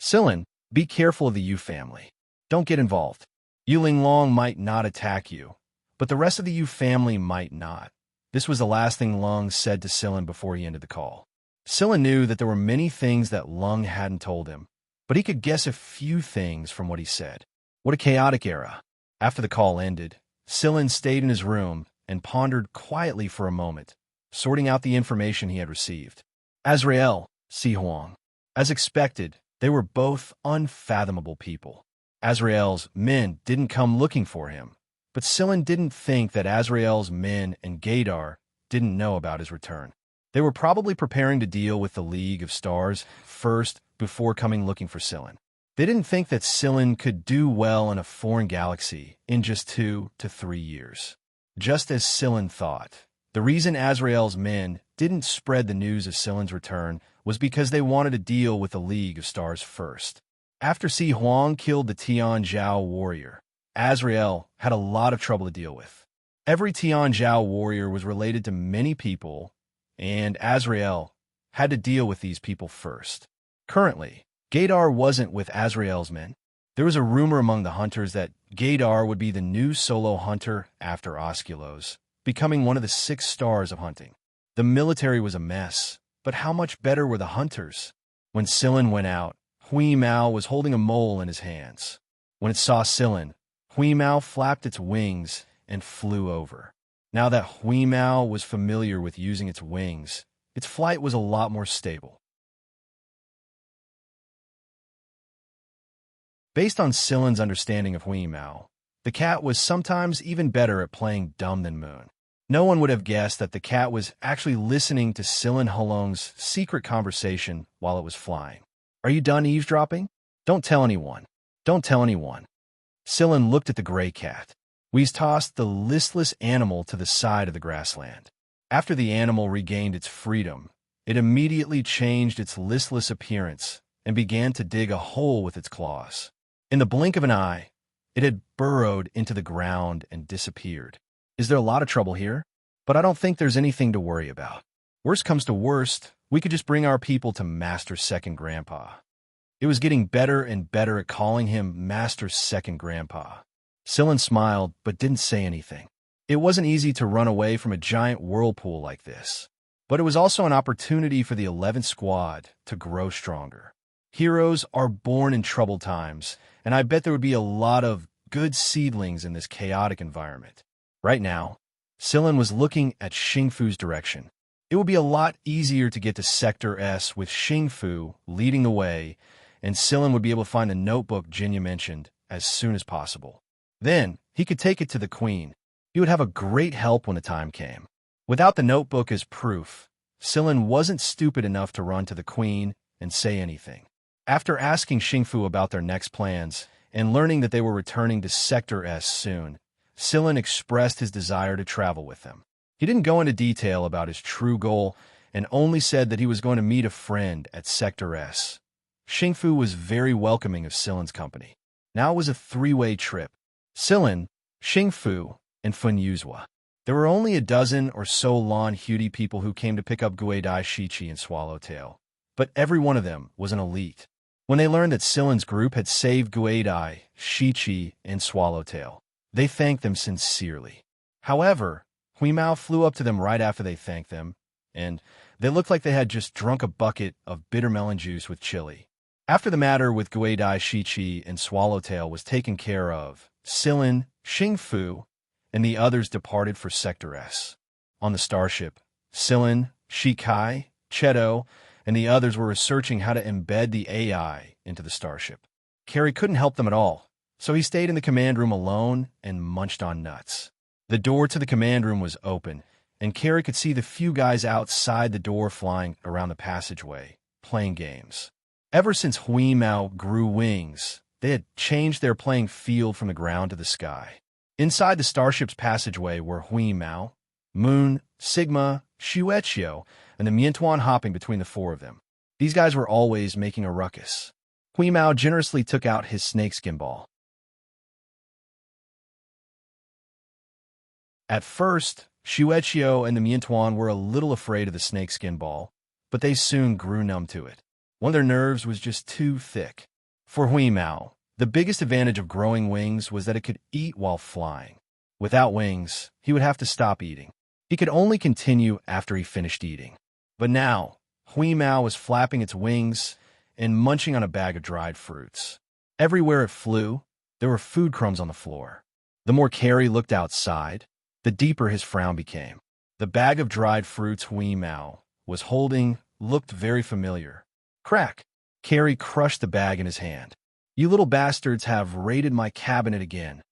Sillin, be careful of the Yu family. Don't get involved. Yulinglong might not attack you, but the rest of the Yu family might not. This was the last thing Lung said to Sillin before he ended the call. Sillin knew that there were many things that Lung hadn't told him, but he could guess a few things from what he said. What a chaotic era. After the call ended, Sillin stayed in his room and pondered quietly for a moment, sorting out the information he had received. Azrael, Si Huang. As expected, they were both unfathomable people. Azrael's men didn't come looking for him, but Sillin didn't think that Azrael's men and Gaydar didn't know about his return. They were probably preparing to deal with the League of Stars first before coming looking for Sillin. They didn't think that Sillin could do well in a foreign galaxy in just 2 to 3 years. Just as Sillin thought, The reason Azrael's men didn't spread the news of Silen's return was because they wanted to deal with the League of Stars first. After Si Huang killed the Tianzhao warrior, Azrael had a lot of trouble to deal with. Every Tianzhao warrior was related to many people, and Azrael had to deal with these people first. Currently, Gaydar wasn't with Azrael's men. There was a rumor among the hunters that Gaydar would be the new solo hunter after Osculos, becoming one of the 6 stars of hunting. The military was a mess, but how much better were the hunters? When Silin went out, Hui Mao was holding a mole in his hands. When it saw Silin, Hui Mao flapped its wings and flew over. Now that Hui Mao was familiar with using its wings, its flight was a lot more stable. Based on Silin's understanding of Hui Mao, the cat was sometimes even better at playing dumb than Moon. No one would have guessed that the cat was actually listening to Silin Halong's secret conversation while it was flying. "Are you done eavesdropping? Don't tell anyone. Don't tell anyone." Silin looked at the gray cat. We's tossed the listless animal to the side of the grassland. After the animal regained its freedom, it immediately changed its listless appearance and began to dig a hole with its claws. In the blink of an eye, it had burrowed into the ground and disappeared. Is there a lot of trouble here? But I don't think there's anything to worry about. Worst comes to worst, we could just bring our people to Master Second Grandpa. It was getting better and better at calling him Master Second Grandpa. Silin smiled, but didn't say anything. It wasn't easy to run away from a giant whirlpool like this, but it was also an opportunity for the 11th Squad to grow stronger. Heroes are born in troubled times, and I bet there would be a lot of good seedlings in this chaotic environment. Right now, Silin was looking at Xingfu's direction. It would be a lot easier to get to Sector S with Xingfu leading the way, and Silin would be able to find the notebook Jinya mentioned as soon as possible. Then, he could take it to the Queen. He would have a great help when the time came. Without the notebook as proof, Silin wasn't stupid enough to run to the Queen and say anything. After asking Xingfu about their next plans and learning that they were returning to Sector S soon, Silin expressed his desire to travel with them. He didn't go into detail about his true goal and only said that he was going to meet a friend at Sector S. Xingfu was very welcoming of Silin's company. Now it was a 3-way trip. Silin, Xingfu, and Fun Yuzhua. There were only a dozen or so Lan Hudi people who came to pick up Guidai Shichi and Swallowtail, but every one of them was an elite. When they learned that Silin's group had saved Guidai, Shichi, and Swallowtail, they thanked them sincerely. However, Hui Mao flew up to them right after they thanked them, and they looked like they had just drunk a bucket of bitter melon juice with chili. After the matter with Guidai Shichi and Swallowtail was taken care of, Silin, Xingfu, and the others departed for Sector S. On the starship, Silin, Shikai, Cheto, and the others were researching how to embed the AI into the starship. Carrie couldn't help them at all, so he stayed in the command room alone and munched on nuts. The door to the command room was open, and Carrie could see the few guys outside the door flying around the passageway, playing games. Ever since Hui Mao grew wings, they had changed their playing field from the ground to the sky. Inside the starship's passageway were Hui Mao, Moon, Sigma, Xianxia, and the Miantuan hopping between the 4 of them. These guys were always making a ruckus. Hui Mao generously took out his snakeskin ball. At first, Xianxia and the Miantuan were a little afraid of the snakeskin ball, but they soon grew numb to it. One of their nerves was just too thick. For Hui Mao, the biggest advantage of growing wings was that it could eat while flying. Without wings, he would have to stop eating. He could only continue after he finished eating. But now, Hui Mao was flapping its wings and munching on a bag of dried fruits. Everywhere it flew, there were food crumbs on the floor. The more Carrie looked outside, the deeper his frown became. The bag of dried fruits Hui Mao was holding looked very familiar. Crack! Carrie crushed the bag in his hand. "You little bastards have raided my cabinet again."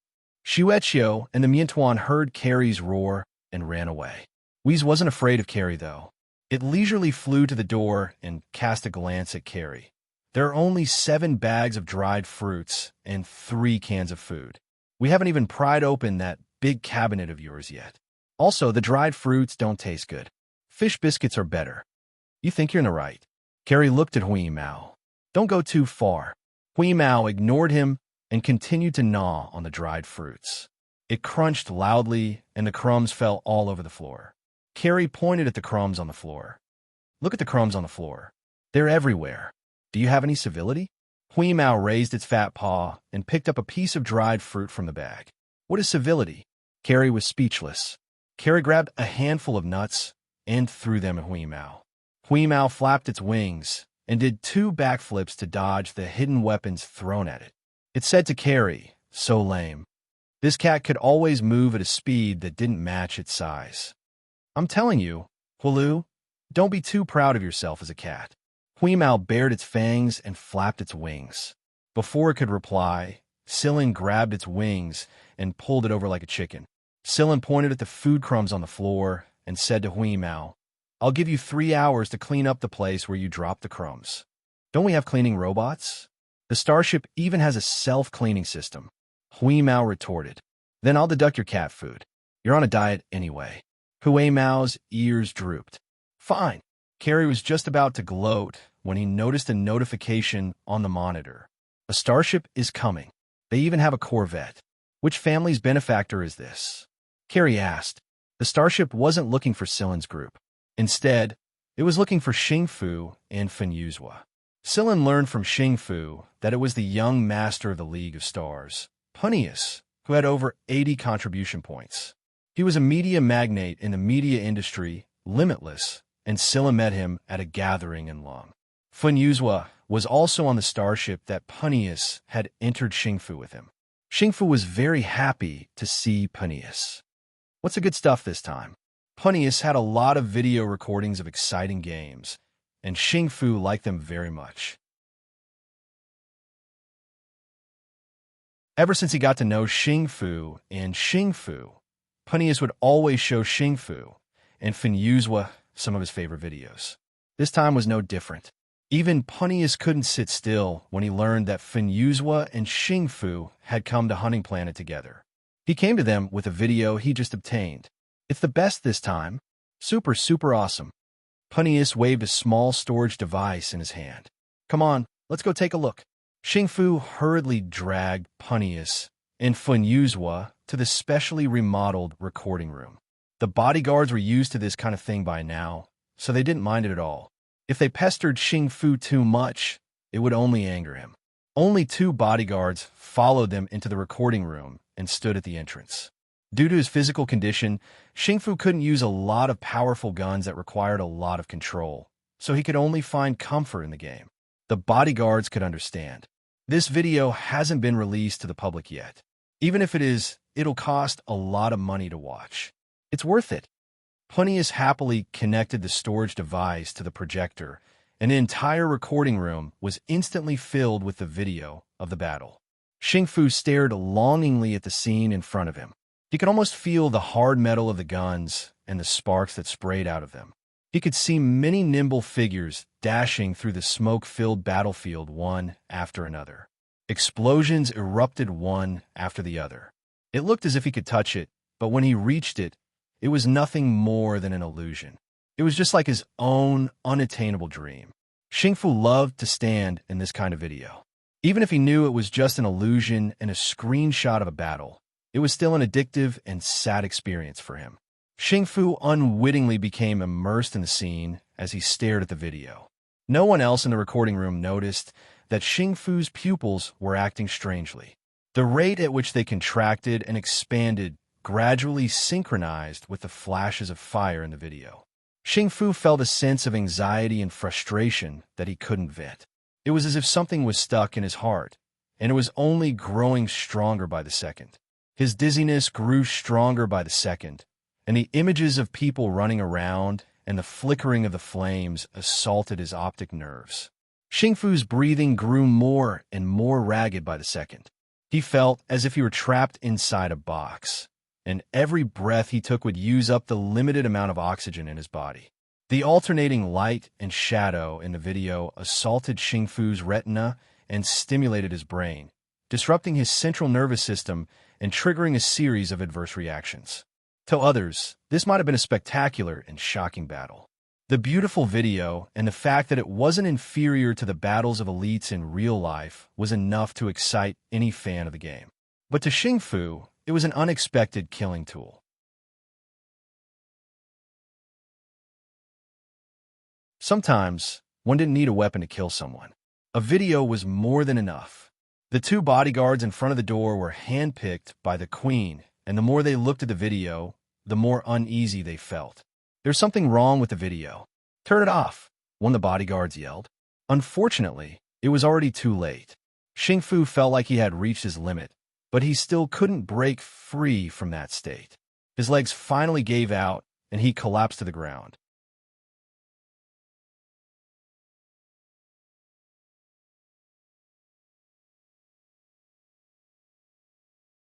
Xianxia and the Miantuan heard Carrie's roar and ran away. Wheeze wasn't afraid of Carrie, though. It leisurely flew to the door and cast a glance at Carrie. There are only 7 bags of dried fruits and 3 cans of food. We haven't even pried open that big cabinet of yours yet. Also, the dried fruits don't taste good. Fish biscuits are better. You think you're in the right. Carrie looked at Hui Mao. Don't go too far. Hui Mao ignored him and continued to gnaw on the dried fruits. It crunched loudly, and the crumbs fell all over the floor. Carrie pointed at the crumbs on the floor. Look at the crumbs on the floor. They're everywhere. Do you have any civility? Hui Mao raised its fat paw and picked up a piece of dried fruit from the bag. What is civility? Carrie was speechless. Carrie grabbed a handful of nuts and threw them at Hui Mao. Hui Mao flapped its wings and did 2 backflips to dodge the hidden weapons thrown at it. It said to Carrie, so lame. This cat could always move at a speed that didn't match its size. I'm telling you, Hulu, don't be too proud of yourself as a cat. Hui Mao bared its fangs and flapped its wings. Before it could reply, Sillin grabbed its wings and pulled it over like a chicken. Sillin pointed at the food crumbs on the floor and said to Hui Mao, I'll give you 3 hours to clean up the place where you dropped the crumbs. Don't we have cleaning robots? The starship even has a self-cleaning system. Hui Mao retorted. Then I'll deduct your cat food. You're on a diet anyway. Hui Mao's ears drooped. Fine. Carrie was just about to gloat when he noticed a notification on the monitor. A starship is coming. They even have a Corvette. Which family's benefactor is this? Carrie asked. The starship wasn't looking for Sillin's group. Instead, it was looking for Xingfu and Fenyuzhua. Sillin learned from Xingfu that it was the young master of the League of Stars, Punius, who had over 80 contribution points. He was a media magnate in the media industry, limitless, and Sillin met him at a gathering in Long. Fenyuzhua was also on the starship that Punius had entered Xingfu with him. Xingfu was very happy to see Punius. What's the good stuff this time? Punius had a lot of video recordings of exciting games, and Xingfu liked them very much. Ever since he got to know Xingfu and Xingfu, Punius would always show Xingfu and Fenyuzhua some of his favorite videos. This time was no different. Even Punius couldn't sit still when he learned that Fenyuzhua and Xingfu had come to Hunting Planet together. He came to them with a video he just obtained. It's the best this time. Super, super awesome. Punius waved a small storage device in his hand. Come on, let's go take a look. Xingfu hurriedly dragged Punius and Fenyuzhua to the specially remodeled recording room. The bodyguards were used to this kind of thing by now, so they didn't mind it at all. If they pestered Xingfu too much, it would only anger him. Only 2 bodyguards followed them into the recording room and stood at the entrance. Due to his physical condition, Xingfu couldn't use a lot of powerful guns that required a lot of control, so he could only find comfort in the game. The bodyguards could understand. This video hasn't been released to the public yet. Even if it is, it'll cost a lot of money to watch. It's worth it. Punius happily connected the storage device to the projector, and the entire recording room was instantly filled with the video of the battle. Xingfu stared longingly at the scene in front of him. He could almost feel the hard metal of the guns and the sparks that sprayed out of them. He could see many nimble figures dashing through the smoke-filled battlefield one after another. Explosions erupted one after the other. It looked as if he could touch it, but when he reached it, it was nothing more than an illusion. It was just like his own unattainable dream. Xingfu loved to stand in this kind of video. Even if he knew it was just an illusion and a screenshot of a battle, it was still an addictive and sad experience for him. Xingfu unwittingly became immersed in the scene as he stared at the video. No one else in the recording room noticed that Xingfu's pupils were acting strangely. The rate at which they contracted and expanded gradually synchronized with the flashes of fire in the video. Xingfu felt a sense of anxiety and frustration that he couldn't vent. It was as if something was stuck in his heart, and it was only growing stronger by the second. His dizziness grew stronger by the second, and the images of people running around and the flickering of the flames assaulted his optic nerves. Xingfu's breathing grew more and more ragged by the second. He felt as if he were trapped inside a box, and every breath he took would use up the limited amount of oxygen in his body. The alternating light and shadow in the video assaulted Xingfu's retina and stimulated his brain, disrupting his central nervous system and triggering a series of adverse reactions. To others, this might have been a spectacular and shocking battle. The beautiful video and the fact that it wasn't inferior to the battles of elites in real life was enough to excite any fan of the game. But to Xingfu, it was an unexpected killing tool. Sometimes, one didn't need a weapon to kill someone. A video was more than enough. The two bodyguards in front of the door were handpicked by the queen, and the more they looked at the video, the more uneasy they felt. There's something wrong with the video. Turn it off, one of the bodyguards yelled. Unfortunately, it was already too late. Xingfu felt like he had reached his limit, but he still couldn't break free from that state. His legs finally gave out, and he collapsed to the ground.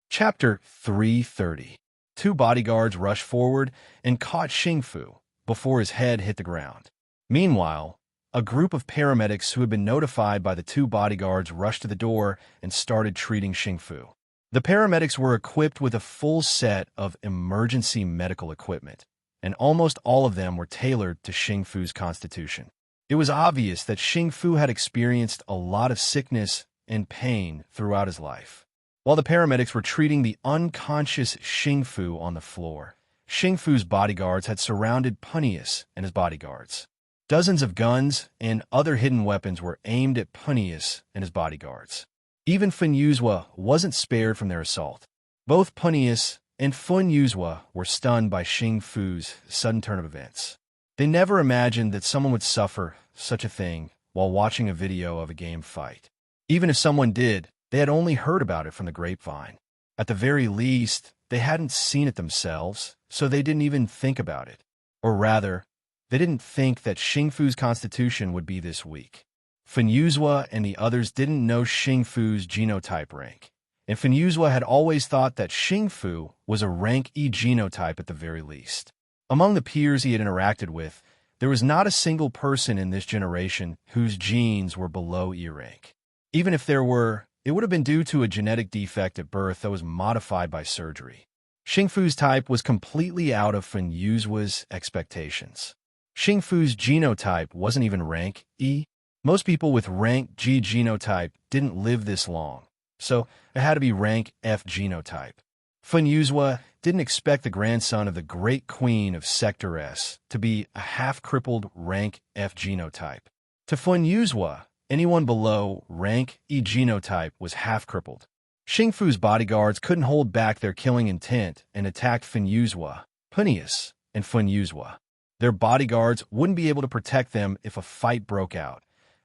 Chapter 330. Two bodyguards rushed forward and caught Xingfu before his head hit the ground. Meanwhile, a group of paramedics who had been notified by the two bodyguards rushed to the door and started treating Xingfu. The paramedics were equipped with a full set of emergency medical equipment, and almost all of them were tailored to Xingfu's constitution. It was obvious that Xingfu had experienced a lot of sickness and pain throughout his life. While the paramedics were treating the unconscious Xingfu on the floor, Xingfu's bodyguards had surrounded Punius and his bodyguards. Dozens of guns and other hidden weapons were aimed at Punius and his bodyguards. Even Fun Yuzhua wasn't spared from their assault. Both Punius and Fun Yuzhua were stunned by Xingfu's sudden turn of events. They never imagined that someone would suffer such a thing while watching a video of a game fight. Even if someone did, they had only heard about it from the grapevine. At the very least, they hadn't seen it themselves, so they didn't even think about it. Or rather, they didn't think that Xingfu's constitution would be this weak. Fun Yuzhua and the others didn't know Xingfu's genotype rank, and Fun Yuzhua had always thought that Xingfu was a rank E genotype at the very least. Among the peers he had interacted with, there was not a single person in this generation whose genes were below E rank. Even if there were, it would have been due to a genetic defect at birth that was modified by surgery. Xingfu's type was completely out of Fun Yuzhua's expectations. Xingfu's genotype wasn't even rank E. Most people with rank G genotype didn't live this long, so it had to be rank F genotype. Fun Yuzhua didn't expect the grandson of the great queen of Sector S to be a half-crippled rank F genotype. To Fun Yuzhua, anyone below rank E genotype was half-crippled. Xingfu's bodyguards couldn't hold back their killing intent and attacked Fun Yuzhua, Punius, and Fun Yuzhua. Their bodyguards wouldn't be able to protect them if a fight broke out,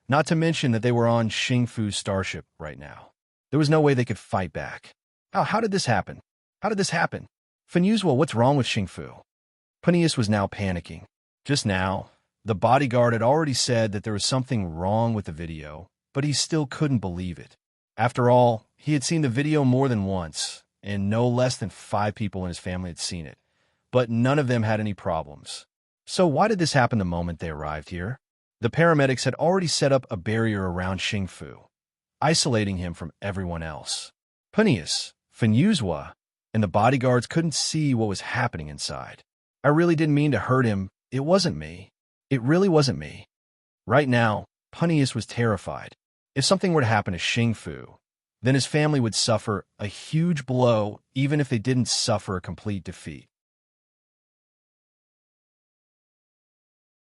not to mention that they were on Xingfu's starship right now. There was no way they could fight back. How did this happen? How did this happen? Fun Yuzhua, what's wrong with Xingfu? Punius was now panicking. Just now, the bodyguard had already said that there was something wrong with the video, but he still couldn't believe it. After all, he had seen the video more than once, and no less than 5 people in his family had seen it, but none of them had any problems. So why did this happen the moment they arrived here? The paramedics had already set up a barrier around Xingfu, isolating him from everyone else. Punius, Fun Yuzhua, and the bodyguards couldn't see what was happening inside. I really didn't mean to hurt him. It wasn't me. It really wasn't me. Right now, Punius was terrified. If something were to happen to Xingfu, then his family would suffer a huge blow even if they didn't suffer a complete defeat.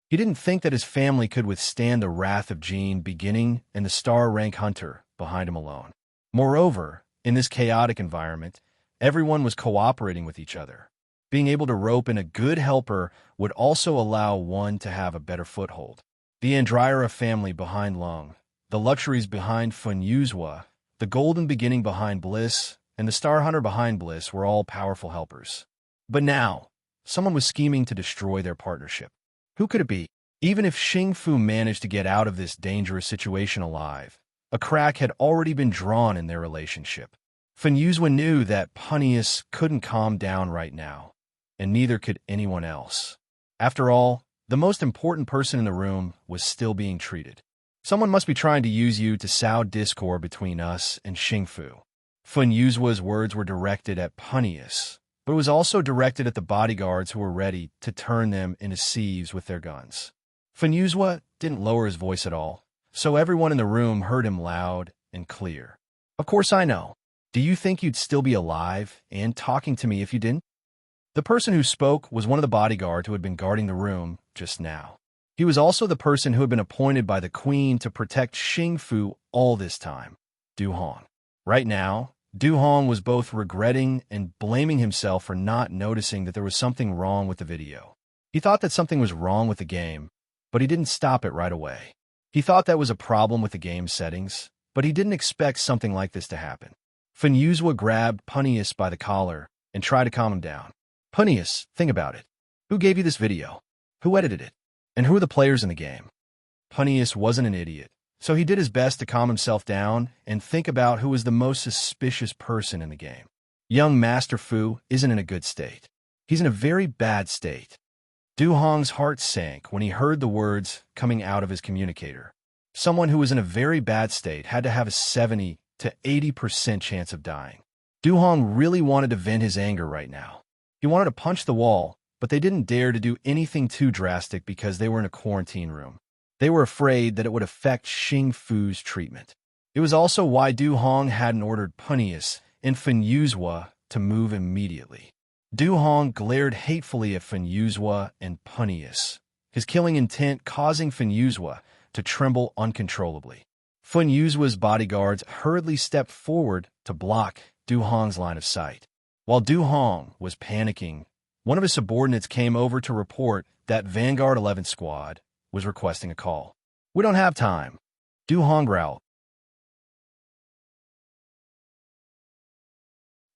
He didn't think that his family could withstand the wrath of Jean beginning and the star rank hunter behind him alone. Moreover, in this chaotic environment, everyone was cooperating with each other. Being able to rope in a good helper would also allow one to have a better foothold. The Andryra family behind Lung, the luxuries behind Fun Yuzhua, the golden beginning behind Bliss, and the star hunter behind Bliss were all powerful helpers. But now, someone was scheming to destroy their partnership. Who could it be? Even if Xingfu managed to get out of this dangerous situation alive, a crack had already been drawn in their relationship. Fun Yuzhua knew that Punius couldn't calm down right now, and neither could anyone else. After all, the most important person in the room was still being treated. Someone must be trying to use you to sow discord between us and Xingfu. Fun Yuzhua's words were directed at Punius, but it was also directed at the bodyguards who were ready to turn them into sieves with their guns. Fanyuzwa didn't lower his voice at all, so everyone in the room heard him loud and clear. Of course I know. Do you think you'd still be alive and talking to me if you didn't? The person who spoke was one of the bodyguards who had been guarding the room just now. He was also the person who had been appointed by the queen to protect Xingfu all this time, Du Hong. Right now, Du Hong was both regretting and blaming himself for not noticing that there was something wrong with the video. He thought that something was wrong with the game, but he didn't stop it right away. He thought that was a problem with the game settings, but he didn't expect something like this to happen. Fanyuzwa grabbed Punius by the collar and tried to calm him down. Punius, think about it. Who gave you this video? Who edited it? And who are the players in the game? Punius wasn't an idiot, so he did his best to calm himself down and think about who was the most suspicious person in the game. Young Master Fu isn't in a good state. He's in a very bad state. Du Hong's heart sank when he heard the words coming out of his communicator. Someone who was in a very bad state had to have a 70 to 80% chance of dying. Du Hong really wanted to vent his anger right now. He wanted to punch the wall, but they didn't dare to do anything too drastic because they were in a quarantine room. They were afraid that it would affect Xingfu's treatment. It was also why Du Hong hadn't ordered Punius and Fanyuzwa to move immediately. Du Hong glared hatefully at Fanyuzwa and Punius, his killing intent causing Fanyuzwa to tremble uncontrollably. Fanyuzwa's bodyguards hurriedly stepped forward to block Du Hong's line of sight. While Du Hong was panicking, one of his subordinates came over to report that Vanguard 11th Squad was requesting a call. "We don't have time," Du Hong growled.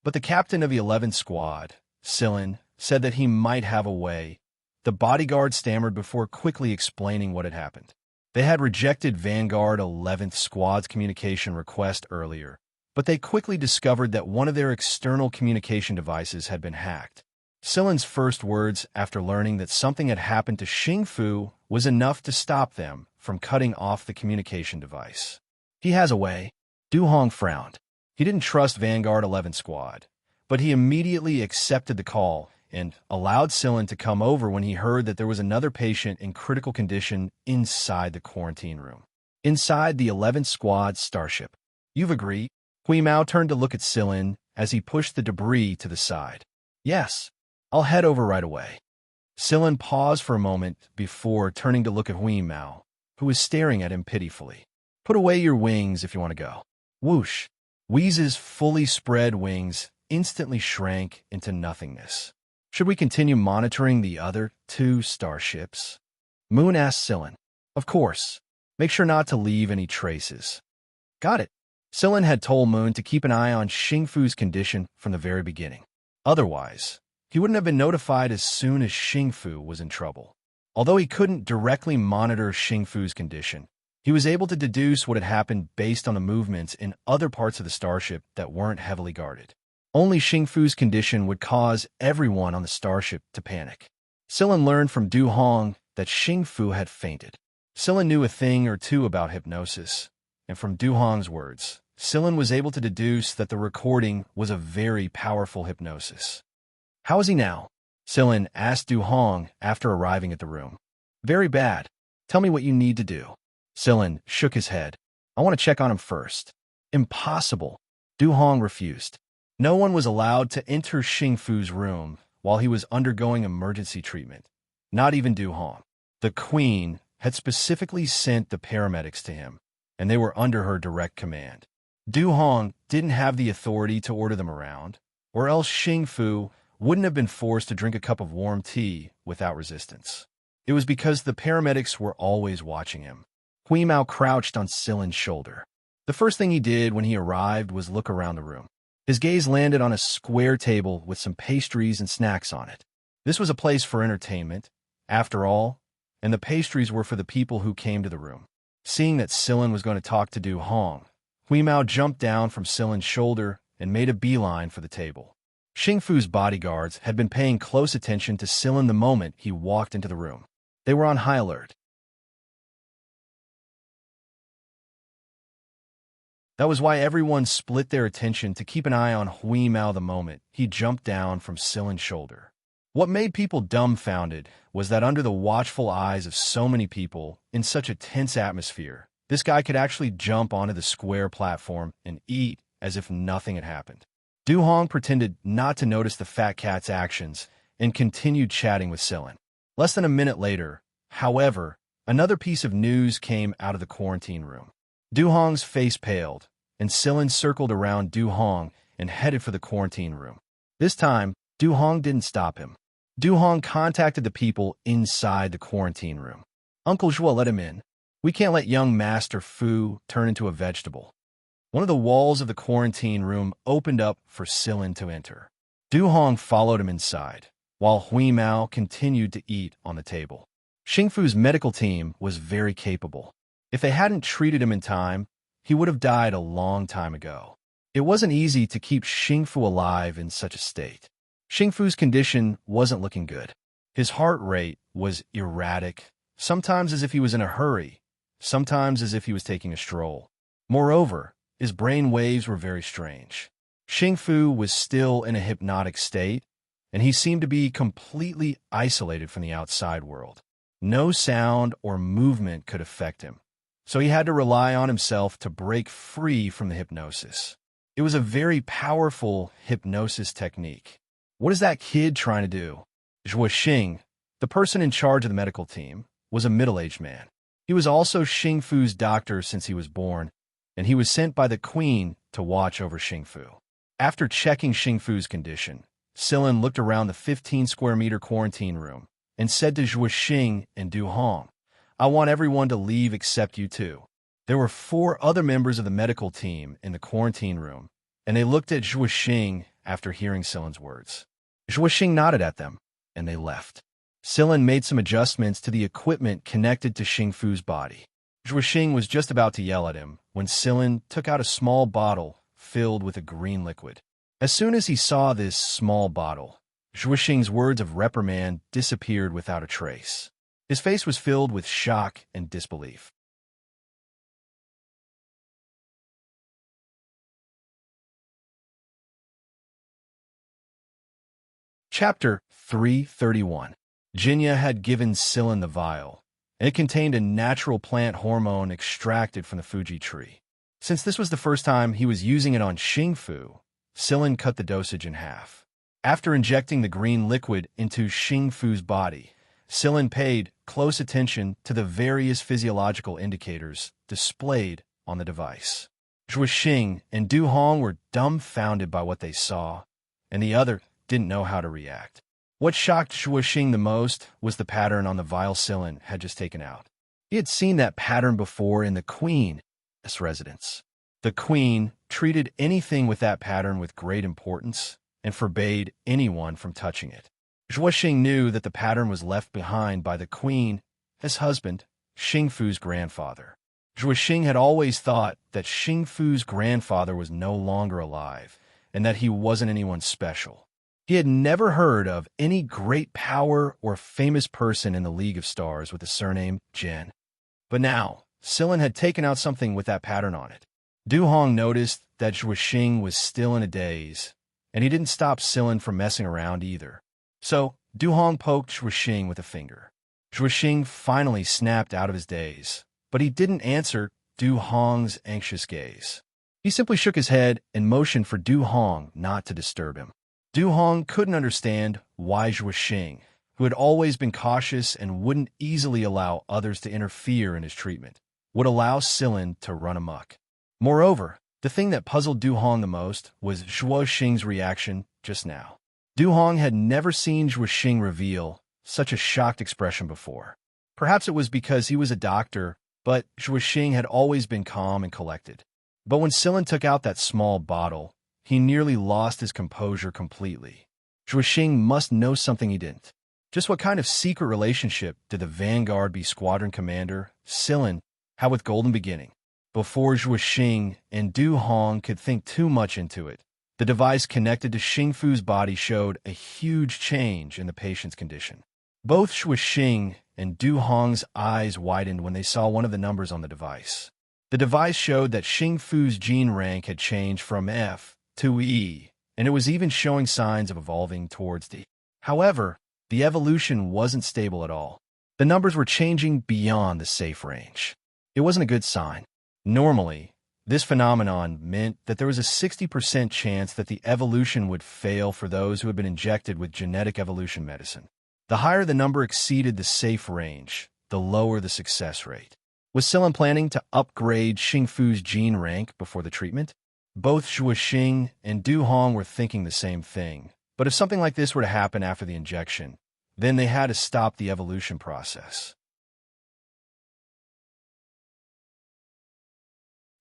But the captain of the 11th Squad, Silin, said that he might have a way. The bodyguard stammered before quickly explaining what had happened. They had rejected Vanguard 11th Squad's communication request earlier, but they quickly discovered that one of their external communication devices had been hacked. Silin's first words after learning that something had happened to Xingfu was enough to stop them from cutting off the communication device. "He has a way." Du Hong frowned. He didn't trust Vanguard 11th Squad, but he immediately accepted the call and allowed Silin to come over when he heard that there was another patient in critical condition inside the quarantine room. Inside the 11th Squad starship. "You've agreed?" Hui Mao turned to look at Silin as he pushed the debris to the side. "Yes, I'll head over right away." Silin paused for a moment before turning to look at Hui Mao, who was staring at him pitifully. "Put away your wings if you want to go." Whoosh! Wheeze's fully spread wings instantly shrank into nothingness. "Should we continue monitoring the other two starships?" Moon asked Silin. "Of course. Make sure not to leave any traces." "Got it." Silin had told Moon to keep an eye on Xingfu's condition from the very beginning. Otherwise, he wouldn't have been notified as soon as Xingfu was in trouble. Although he couldn't directly monitor Xingfu's condition, he was able to deduce what had happened based on the movements in other parts of the starship that weren't heavily guarded. Only Xingfu's condition would cause everyone on the starship to panic. Silin learned from Du Hong that Xingfu had fainted. Silin knew a thing or two about hypnosis, and from Du Hong's words, Silin was able to deduce that the recording was a very powerful hypnosis. "How is he now?" Silin asked Du Hong after arriving at the room. "Very bad. Tell me what you need to do." Silin shook his head. "I want to check on him first." "Impossible." Du Hong refused. No one was allowed to enter Xingfu's room while he was undergoing emergency treatment, not even Du Hong. The queen had specifically sent the paramedics to him, and they were under her direct command. Du Hong didn't have the authority to order them around, or else Xingfu wouldn't have been forced to drink a cup of warm tea without resistance. It was because the paramedics were always watching him. Hui Mao crouched on Silin's shoulder. The first thing he did when he arrived was look around the room. His gaze landed on a square table with some pastries and snacks on it. This was a place for entertainment, after all, and the pastries were for the people who came to the room. Seeing that Silin was going to talk to Du Hong, Hui Mao jumped down from Silin's shoulder and made a beeline for the table. Xingfu's bodyguards had been paying close attention to Silin the moment he walked into the room. They were on high alert. That was why everyone split their attention to keep an eye on Hui Mao the moment he jumped down from Silen's shoulder. What made people dumbfounded was that under the watchful eyes of so many people in such a tense atmosphere, this guy could actually jump onto the square platform and eat as if nothing had happened. Du Hong pretended not to notice the fat cat's actions and continued chatting with Silen. Less than a minute later, however, another piece of news came out of the quarantine room. Du Hong's face paled, and Silen circled around Du Hong and headed for the quarantine room. This time, Du Hong didn't stop him. Du Hong contacted the people inside the quarantine room. Uncle Zhuo, let him in. We can't let young Master Fu turn into a vegetable. One of the walls of the quarantine room opened up for Silen to enter. Du Hong followed him inside, while Hui Mao continued to eat on the table. Xingfu's medical team was very capable. If they hadn't treated him in time, he would have died a long time ago. It wasn't easy to keep Xingfu alive in such a state. Xingfu's condition wasn't looking good. His heart rate was erratic, sometimes as if he was in a hurry, sometimes as if he was taking a stroll. Moreover, his brain waves were very strange. Xingfu was still in a hypnotic state, and he seemed to be completely isolated from the outside world. No sound or movement could affect him, so he had to rely on himself to break free from the hypnosis. It was a very powerful hypnosis technique. What is that kid trying to do? Zhuo Xing, the person in charge of the medical team, was a middle-aged man. He was also Xingfu's doctor since he was born, and he was sent by the queen to watch over Xingfu. After checking Xingfu's condition, Silen looked around the 15-square-meter quarantine room and said to Zhuo Xing and Du Hong, "I want everyone to leave except you two." There were 4 other members of the medical team in the quarantine room, and they looked at Zhuo Xing after hearing Silen's words. Zhuo Xing nodded at them, and they left. Silen made some adjustments to the equipment connected to Xingfu's body. Zhuo Xing was just about to yell at him when Silen took out a small bottle filled with a green liquid. As soon as he saw this small bottle, Zhuo Xing's words of reprimand disappeared without a trace. His face was filled with shock and disbelief. Chapter 331. Xianxia had given Silen the vial, and it contained a natural plant hormone extracted from the Fuji tree. Since this was the first time he was using it on Xingfu, Silen cut the dosage in half. After injecting the green liquid into Xingfu's body, Silen paid close attention to the various physiological indicators displayed on the device. Zhuo Xing and Du Hong were dumbfounded by what they saw, and the other didn't know how to react. What shocked Zhuo Xing the most was the pattern on the vial Silen had just taken out. He had seen that pattern before in the Queen's residence. The Queen treated anything with that pattern with great importance and forbade anyone from touching it. Zhuo Xing knew that the pattern was left behind by the Queen, his husband, Xingfu's grandfather. Zhuo Xing had always thought that Xingfu's grandfather was no longer alive and that he wasn't anyone special. He had never heard of any great power or famous person in the League of Stars with the surname Jin. But now, Silen had taken out something with that pattern on it. Du Hong noticed that Zhuo Xing was still in a daze, and he didn't stop Silen from messing around either. So, Du Hong poked Zhuo Xing with a finger. Zhuo Xing finally snapped out of his daze, but he didn't answer Du Hong's anxious gaze. He simply shook his head and motioned for Du Hong not to disturb him. Du Hong couldn't understand why Zhuo Xing, who had always been cautious and wouldn't easily allow others to interfere in his treatment, would allow Silen to run amok. Moreover, the thing that puzzled Du Hong the most was Zhuo Xing's reaction just now. Du Hong had never seen Zhuo Xing reveal such a shocked expression before. Perhaps it was because he was a doctor, but Zhuo Xing had always been calm and collected. But when Silen took out that small bottle, he nearly lost his composure completely. Zhuo Xing must know something he didn't. Just what kind of secret relationship did the Vanguard B Squadron Commander, Silen, have with Golden Beginning? Before Zhuo Xing and Du Hong could think too much into it, the device connected to Xingfu's body showed a huge change in the patient's condition. Both Zhuo Xing and Du Hong's eyes widened when they saw one of the numbers on the device. The device showed that Xing Fu's gene rank had changed from F to E, and it was even showing signs of evolving towards D. However, the evolution wasn't stable at all. The numbers were changing beyond the safe range. It wasn't a good sign. Normally, this phenomenon meant that there was a 60% chance that the evolution would fail for those who had been injected with genetic evolution medicine. The higher the number exceeded the safe range, the lower the success rate. Was Silin planning to upgrade Xing Fu's gene rank before the treatment? Both Zhuoxing and Du Hong were thinking the same thing, but if something like this were to happen after the injection, then they had to stop the evolution process.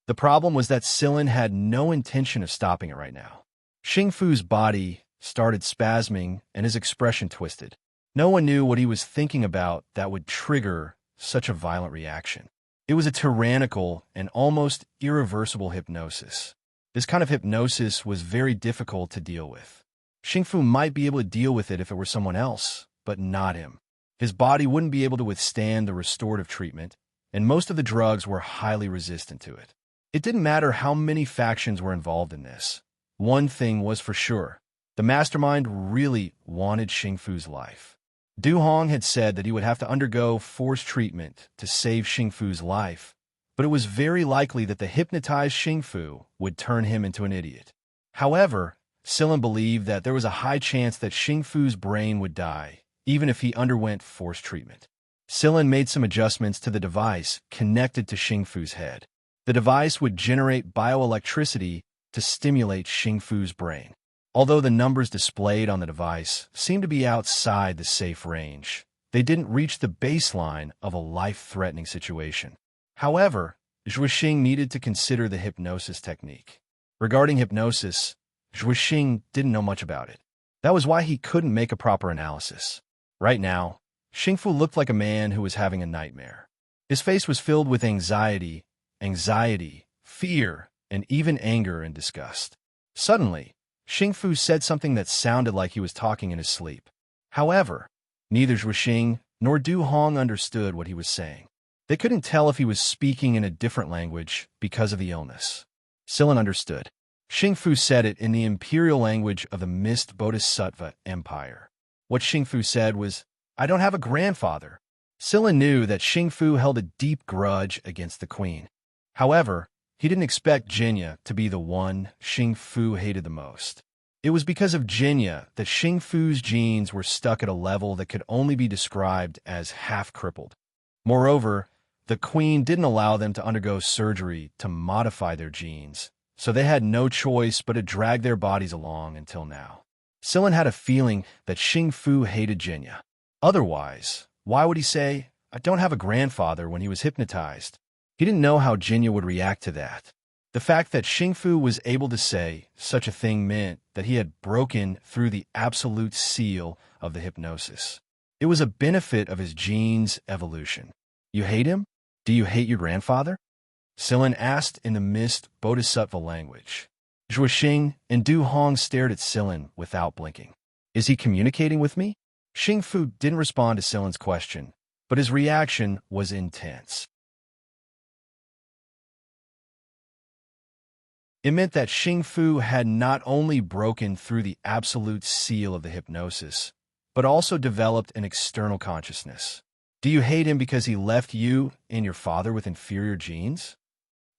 The problem was that Silin had no intention of stopping it right now. Xing Fu's body started spasming and his expression twisted. No one knew what he was thinking about that would trigger such a violent reaction. It was a tyrannical and almost irreversible hypnosis. This kind of hypnosis was very difficult to deal with. Xing Fu might be able to deal with it if it were someone else, but not him. His body wouldn't be able to withstand the restorative treatment, and most of the drugs were highly resistant to it. It didn't matter how many factions were involved in this. One thing was for sure. The mastermind really wanted Xing Fu's life. Du Hong had said that he would have to undergo forced treatment to save Xing Fu's life, but it was very likely that the hypnotized Xing Fu would turn him into an idiot. However, Silin believed that there was a high chance that Xing Fu's brain would die, even if he underwent forced treatment. Silin made some adjustments to the device connected to Xing Fu's head. The device would generate bioelectricity to stimulate Xing Fu's brain. Although the numbers displayed on the device seemed to be outside the safe range, they didn't reach the baseline of a life-threatening situation. However, Zhuoxing needed to consider the hypnosis technique. Regarding hypnosis, Zhuoxing didn't know much about it. That was why he couldn't make a proper analysis. Right now, Xing Fu looked like a man who was having a nightmare. His face was filled with anxiety, fear, and even anger and disgust. Suddenly, Xing Fu said something that sounded like he was talking in his sleep. However, neither Zhuoxing nor Du Hong understood what he was saying. They couldn't tell if he was speaking in a different language because of the illness. Silin understood. Xing Fu said it in the imperial language of the Mist Bodhisattva Empire. What Xing Fu said was, "I don't have a grandfather." Silin knew that Xing Fu held a deep grudge against the queen. However, he didn't expect Xianxia to be the one Xing Fu hated the most. It was because of Xianxia that Xing Fu's genes were stuck at a level that could only be described as half-crippled. Moreover, the queen didn't allow them to undergo surgery to modify their genes, so they had no choice but to drag their bodies along until now. Silin had a feeling that Xing Fu hated Xianxia. Otherwise, why would he say, "I don't have a grandfather" when he was hypnotized? He didn't know how Xianxia would react to that. The fact that Xing Fu was able to say such a thing meant that he had broken through the absolute seal of the hypnosis. It was a benefit of his genes' evolution. "You hate him? Do you hate your grandfather?" Silin asked in the Mist Bodhisattva language. Zhuoxing and Du Hong stared at Silin without blinking. "Is he communicating with me?" Xing Fu didn't respond to Silin's question, but his reaction was intense. It meant that Xing Fu had not only broken through the absolute seal of the hypnosis, but also developed an external consciousness. "Do you hate him because he left you and your father with inferior genes?"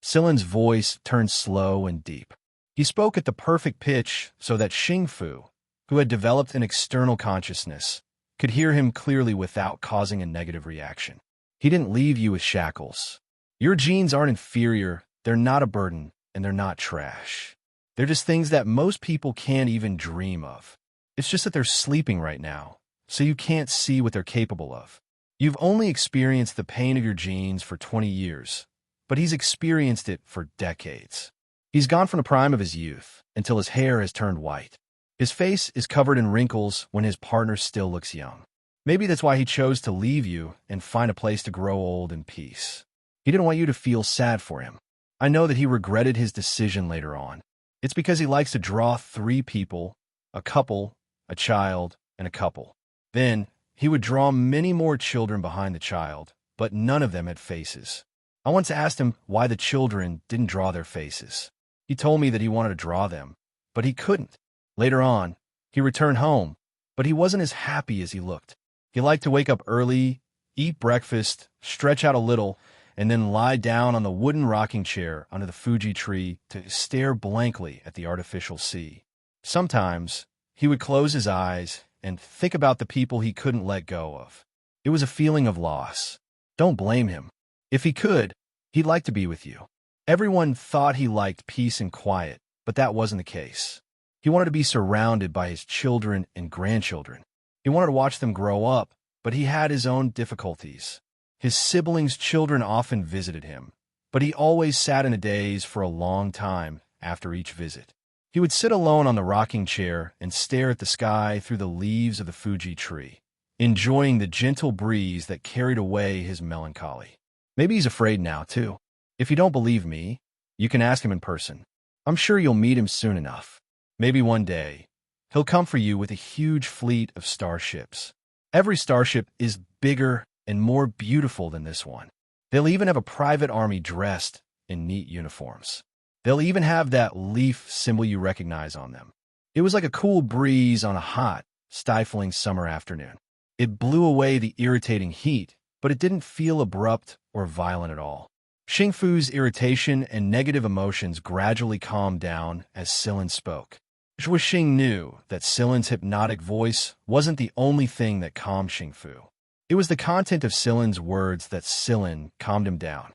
Silin's voice turned slow and deep. He spoke at the perfect pitch so that Xing Fu, who had developed an external consciousness, could hear him clearly without causing a negative reaction. "He didn't leave you with shackles. Your genes aren't inferior, they're not a burden, and they're not trash. They're just things that most people can't even dream of. It's just that they're sleeping right now, so you can't see what they're capable of. You've only experienced the pain of your genes for 20 years, but he's experienced it for decades. He's gone from the prime of his youth until his hair has turned white. His face is covered in wrinkles when his partner still looks young. Maybe that's why he chose to leave you and find a place to grow old in peace. He didn't want you to feel sad for him. I know that he regretted his decision later on. It's because he likes to draw 3 people, a couple, a child, and a couple. Then, he would draw many more children behind the child, but none of them had faces. I once asked him why the children didn't draw their faces. He told me that he wanted to draw them, but he couldn't. Later on, he returned home, but he wasn't as happy as he looked. He liked to wake up early, eat breakfast, stretch out a little, and then lie down on the wooden rocking chair under the Fuji tree to stare blankly at the artificial sea. Sometimes, he would close his eyes and think about the people he couldn't let go of. It was a feeling of loss. Don't blame him. If he could, he'd like to be with you. Everyone thought he liked peace and quiet, but that wasn't the case. He wanted to be surrounded by his children and grandchildren. He wanted to watch them grow up, but he had his own difficulties. His siblings' children often visited him, but he always sat in a daze for a long time after each visit. He would sit alone on the rocking chair and stare at the sky through the leaves of the Fuji tree, enjoying the gentle breeze that carried away his melancholy. Maybe he's afraid now, too. If you don't believe me, you can ask him in person. I'm sure you'll meet him soon enough. Maybe one day, he'll come for you with a huge fleet of starships. Every starship is bigger and more beautiful than this one. They'll even have a private army dressed in neat uniforms. They'll even have that leaf symbol you recognize on them. It was like a cool breeze on a hot, stifling summer afternoon. It blew away the irritating heat, but it didn't feel abrupt or violent at all. Xingfu's irritation and negative emotions gradually calmed down as Silin spoke. Zhuoxing knew that Silin's hypnotic voice wasn't the only thing that calmed Xingfu. It was the content of Silin's words that Silin calmed him down.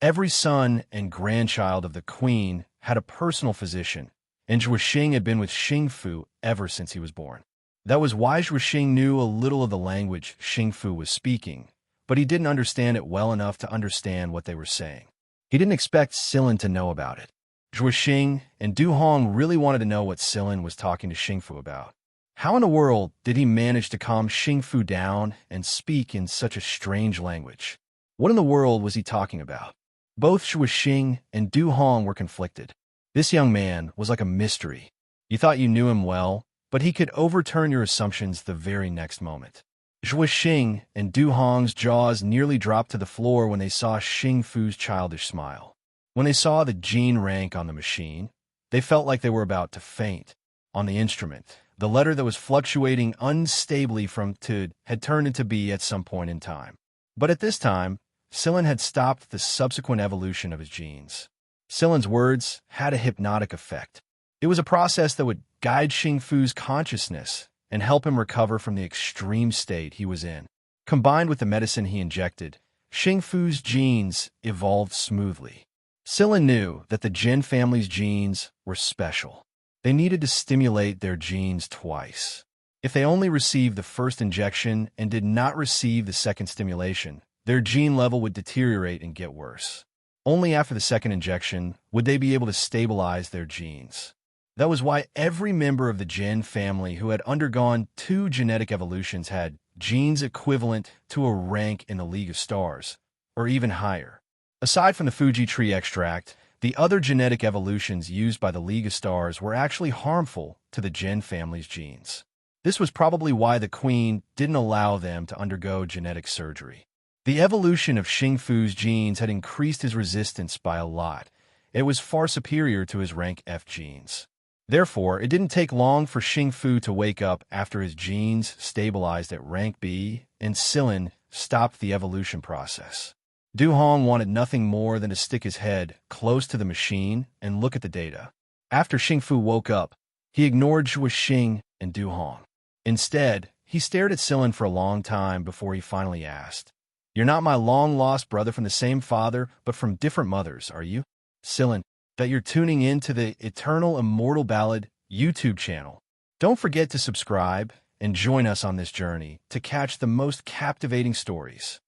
Every son and grandchild of the queen had a personal physician, and Zhuoxing had been with Xingfu ever since he was born. That was why Zhuoxing knew a little of the language Xingfu was speaking, but he didn't understand it well enough to understand what they were saying. He didn't expect Silin to know about it. Zhuoxing and Du Hong really wanted to know what Silin was talking to Xingfu about. How in the world did he manage to calm Xingfu down and speak in such a strange language? What in the world was he talking about? Both Zhuoxing and Du Hong were conflicted. This young man was like a mystery. You thought you knew him well, but he could overturn your assumptions the very next moment. Zhuoxing and Du Hong's jaws nearly dropped to the floor when they saw Xingfu's childish smile. When they saw the gene rank on the machine, they felt like they were about to faint. On the instrument, the letter that was fluctuating unstably from to had turned into B at some point in time. But at this time, Silin had stopped the subsequent evolution of his genes. Silin's words had a hypnotic effect. It was a process that would guide Xingfu's consciousness and help him recover from the extreme state he was in. Combined with the medicine he injected, Xingfu's genes evolved smoothly. Silin knew that the Jin family's genes were special. They needed to stimulate their genes twice. If they only received the first injection and did not receive the second stimulation, their gene level would deteriorate and get worse. Only after the second injection would they be able to stabilize their genes. That was why every member of the Jin family who had undergone 2 genetic evolutions had genes equivalent to a rank in the League of Stars, or even higher. Aside from the Fuji tree extract, the other genetic evolutions used by the League of Stars were actually harmful to the Jin family's genes. This was probably why the queen didn't allow them to undergo genetic surgery. The evolution of Xingfu's genes had increased his resistance by a lot. It was far superior to his rank F genes. Therefore, it didn't take long for Xingfu to wake up after his genes stabilized at rank B, and Silin stopped the evolution process. Du Hong wanted nothing more than to stick his head close to the machine and look at the data. After Xingfu woke up, he ignored Zhuoxing and Du Hong. Instead, he stared at Silin for a long time before he finally asked, "You're not my long-lost brother from the same father, but from different mothers, are you?" Silin, that you're tuning in to the Eternal Immortal Ballad YouTube channel. Don't forget to subscribe and join us on this journey to catch the most captivating stories.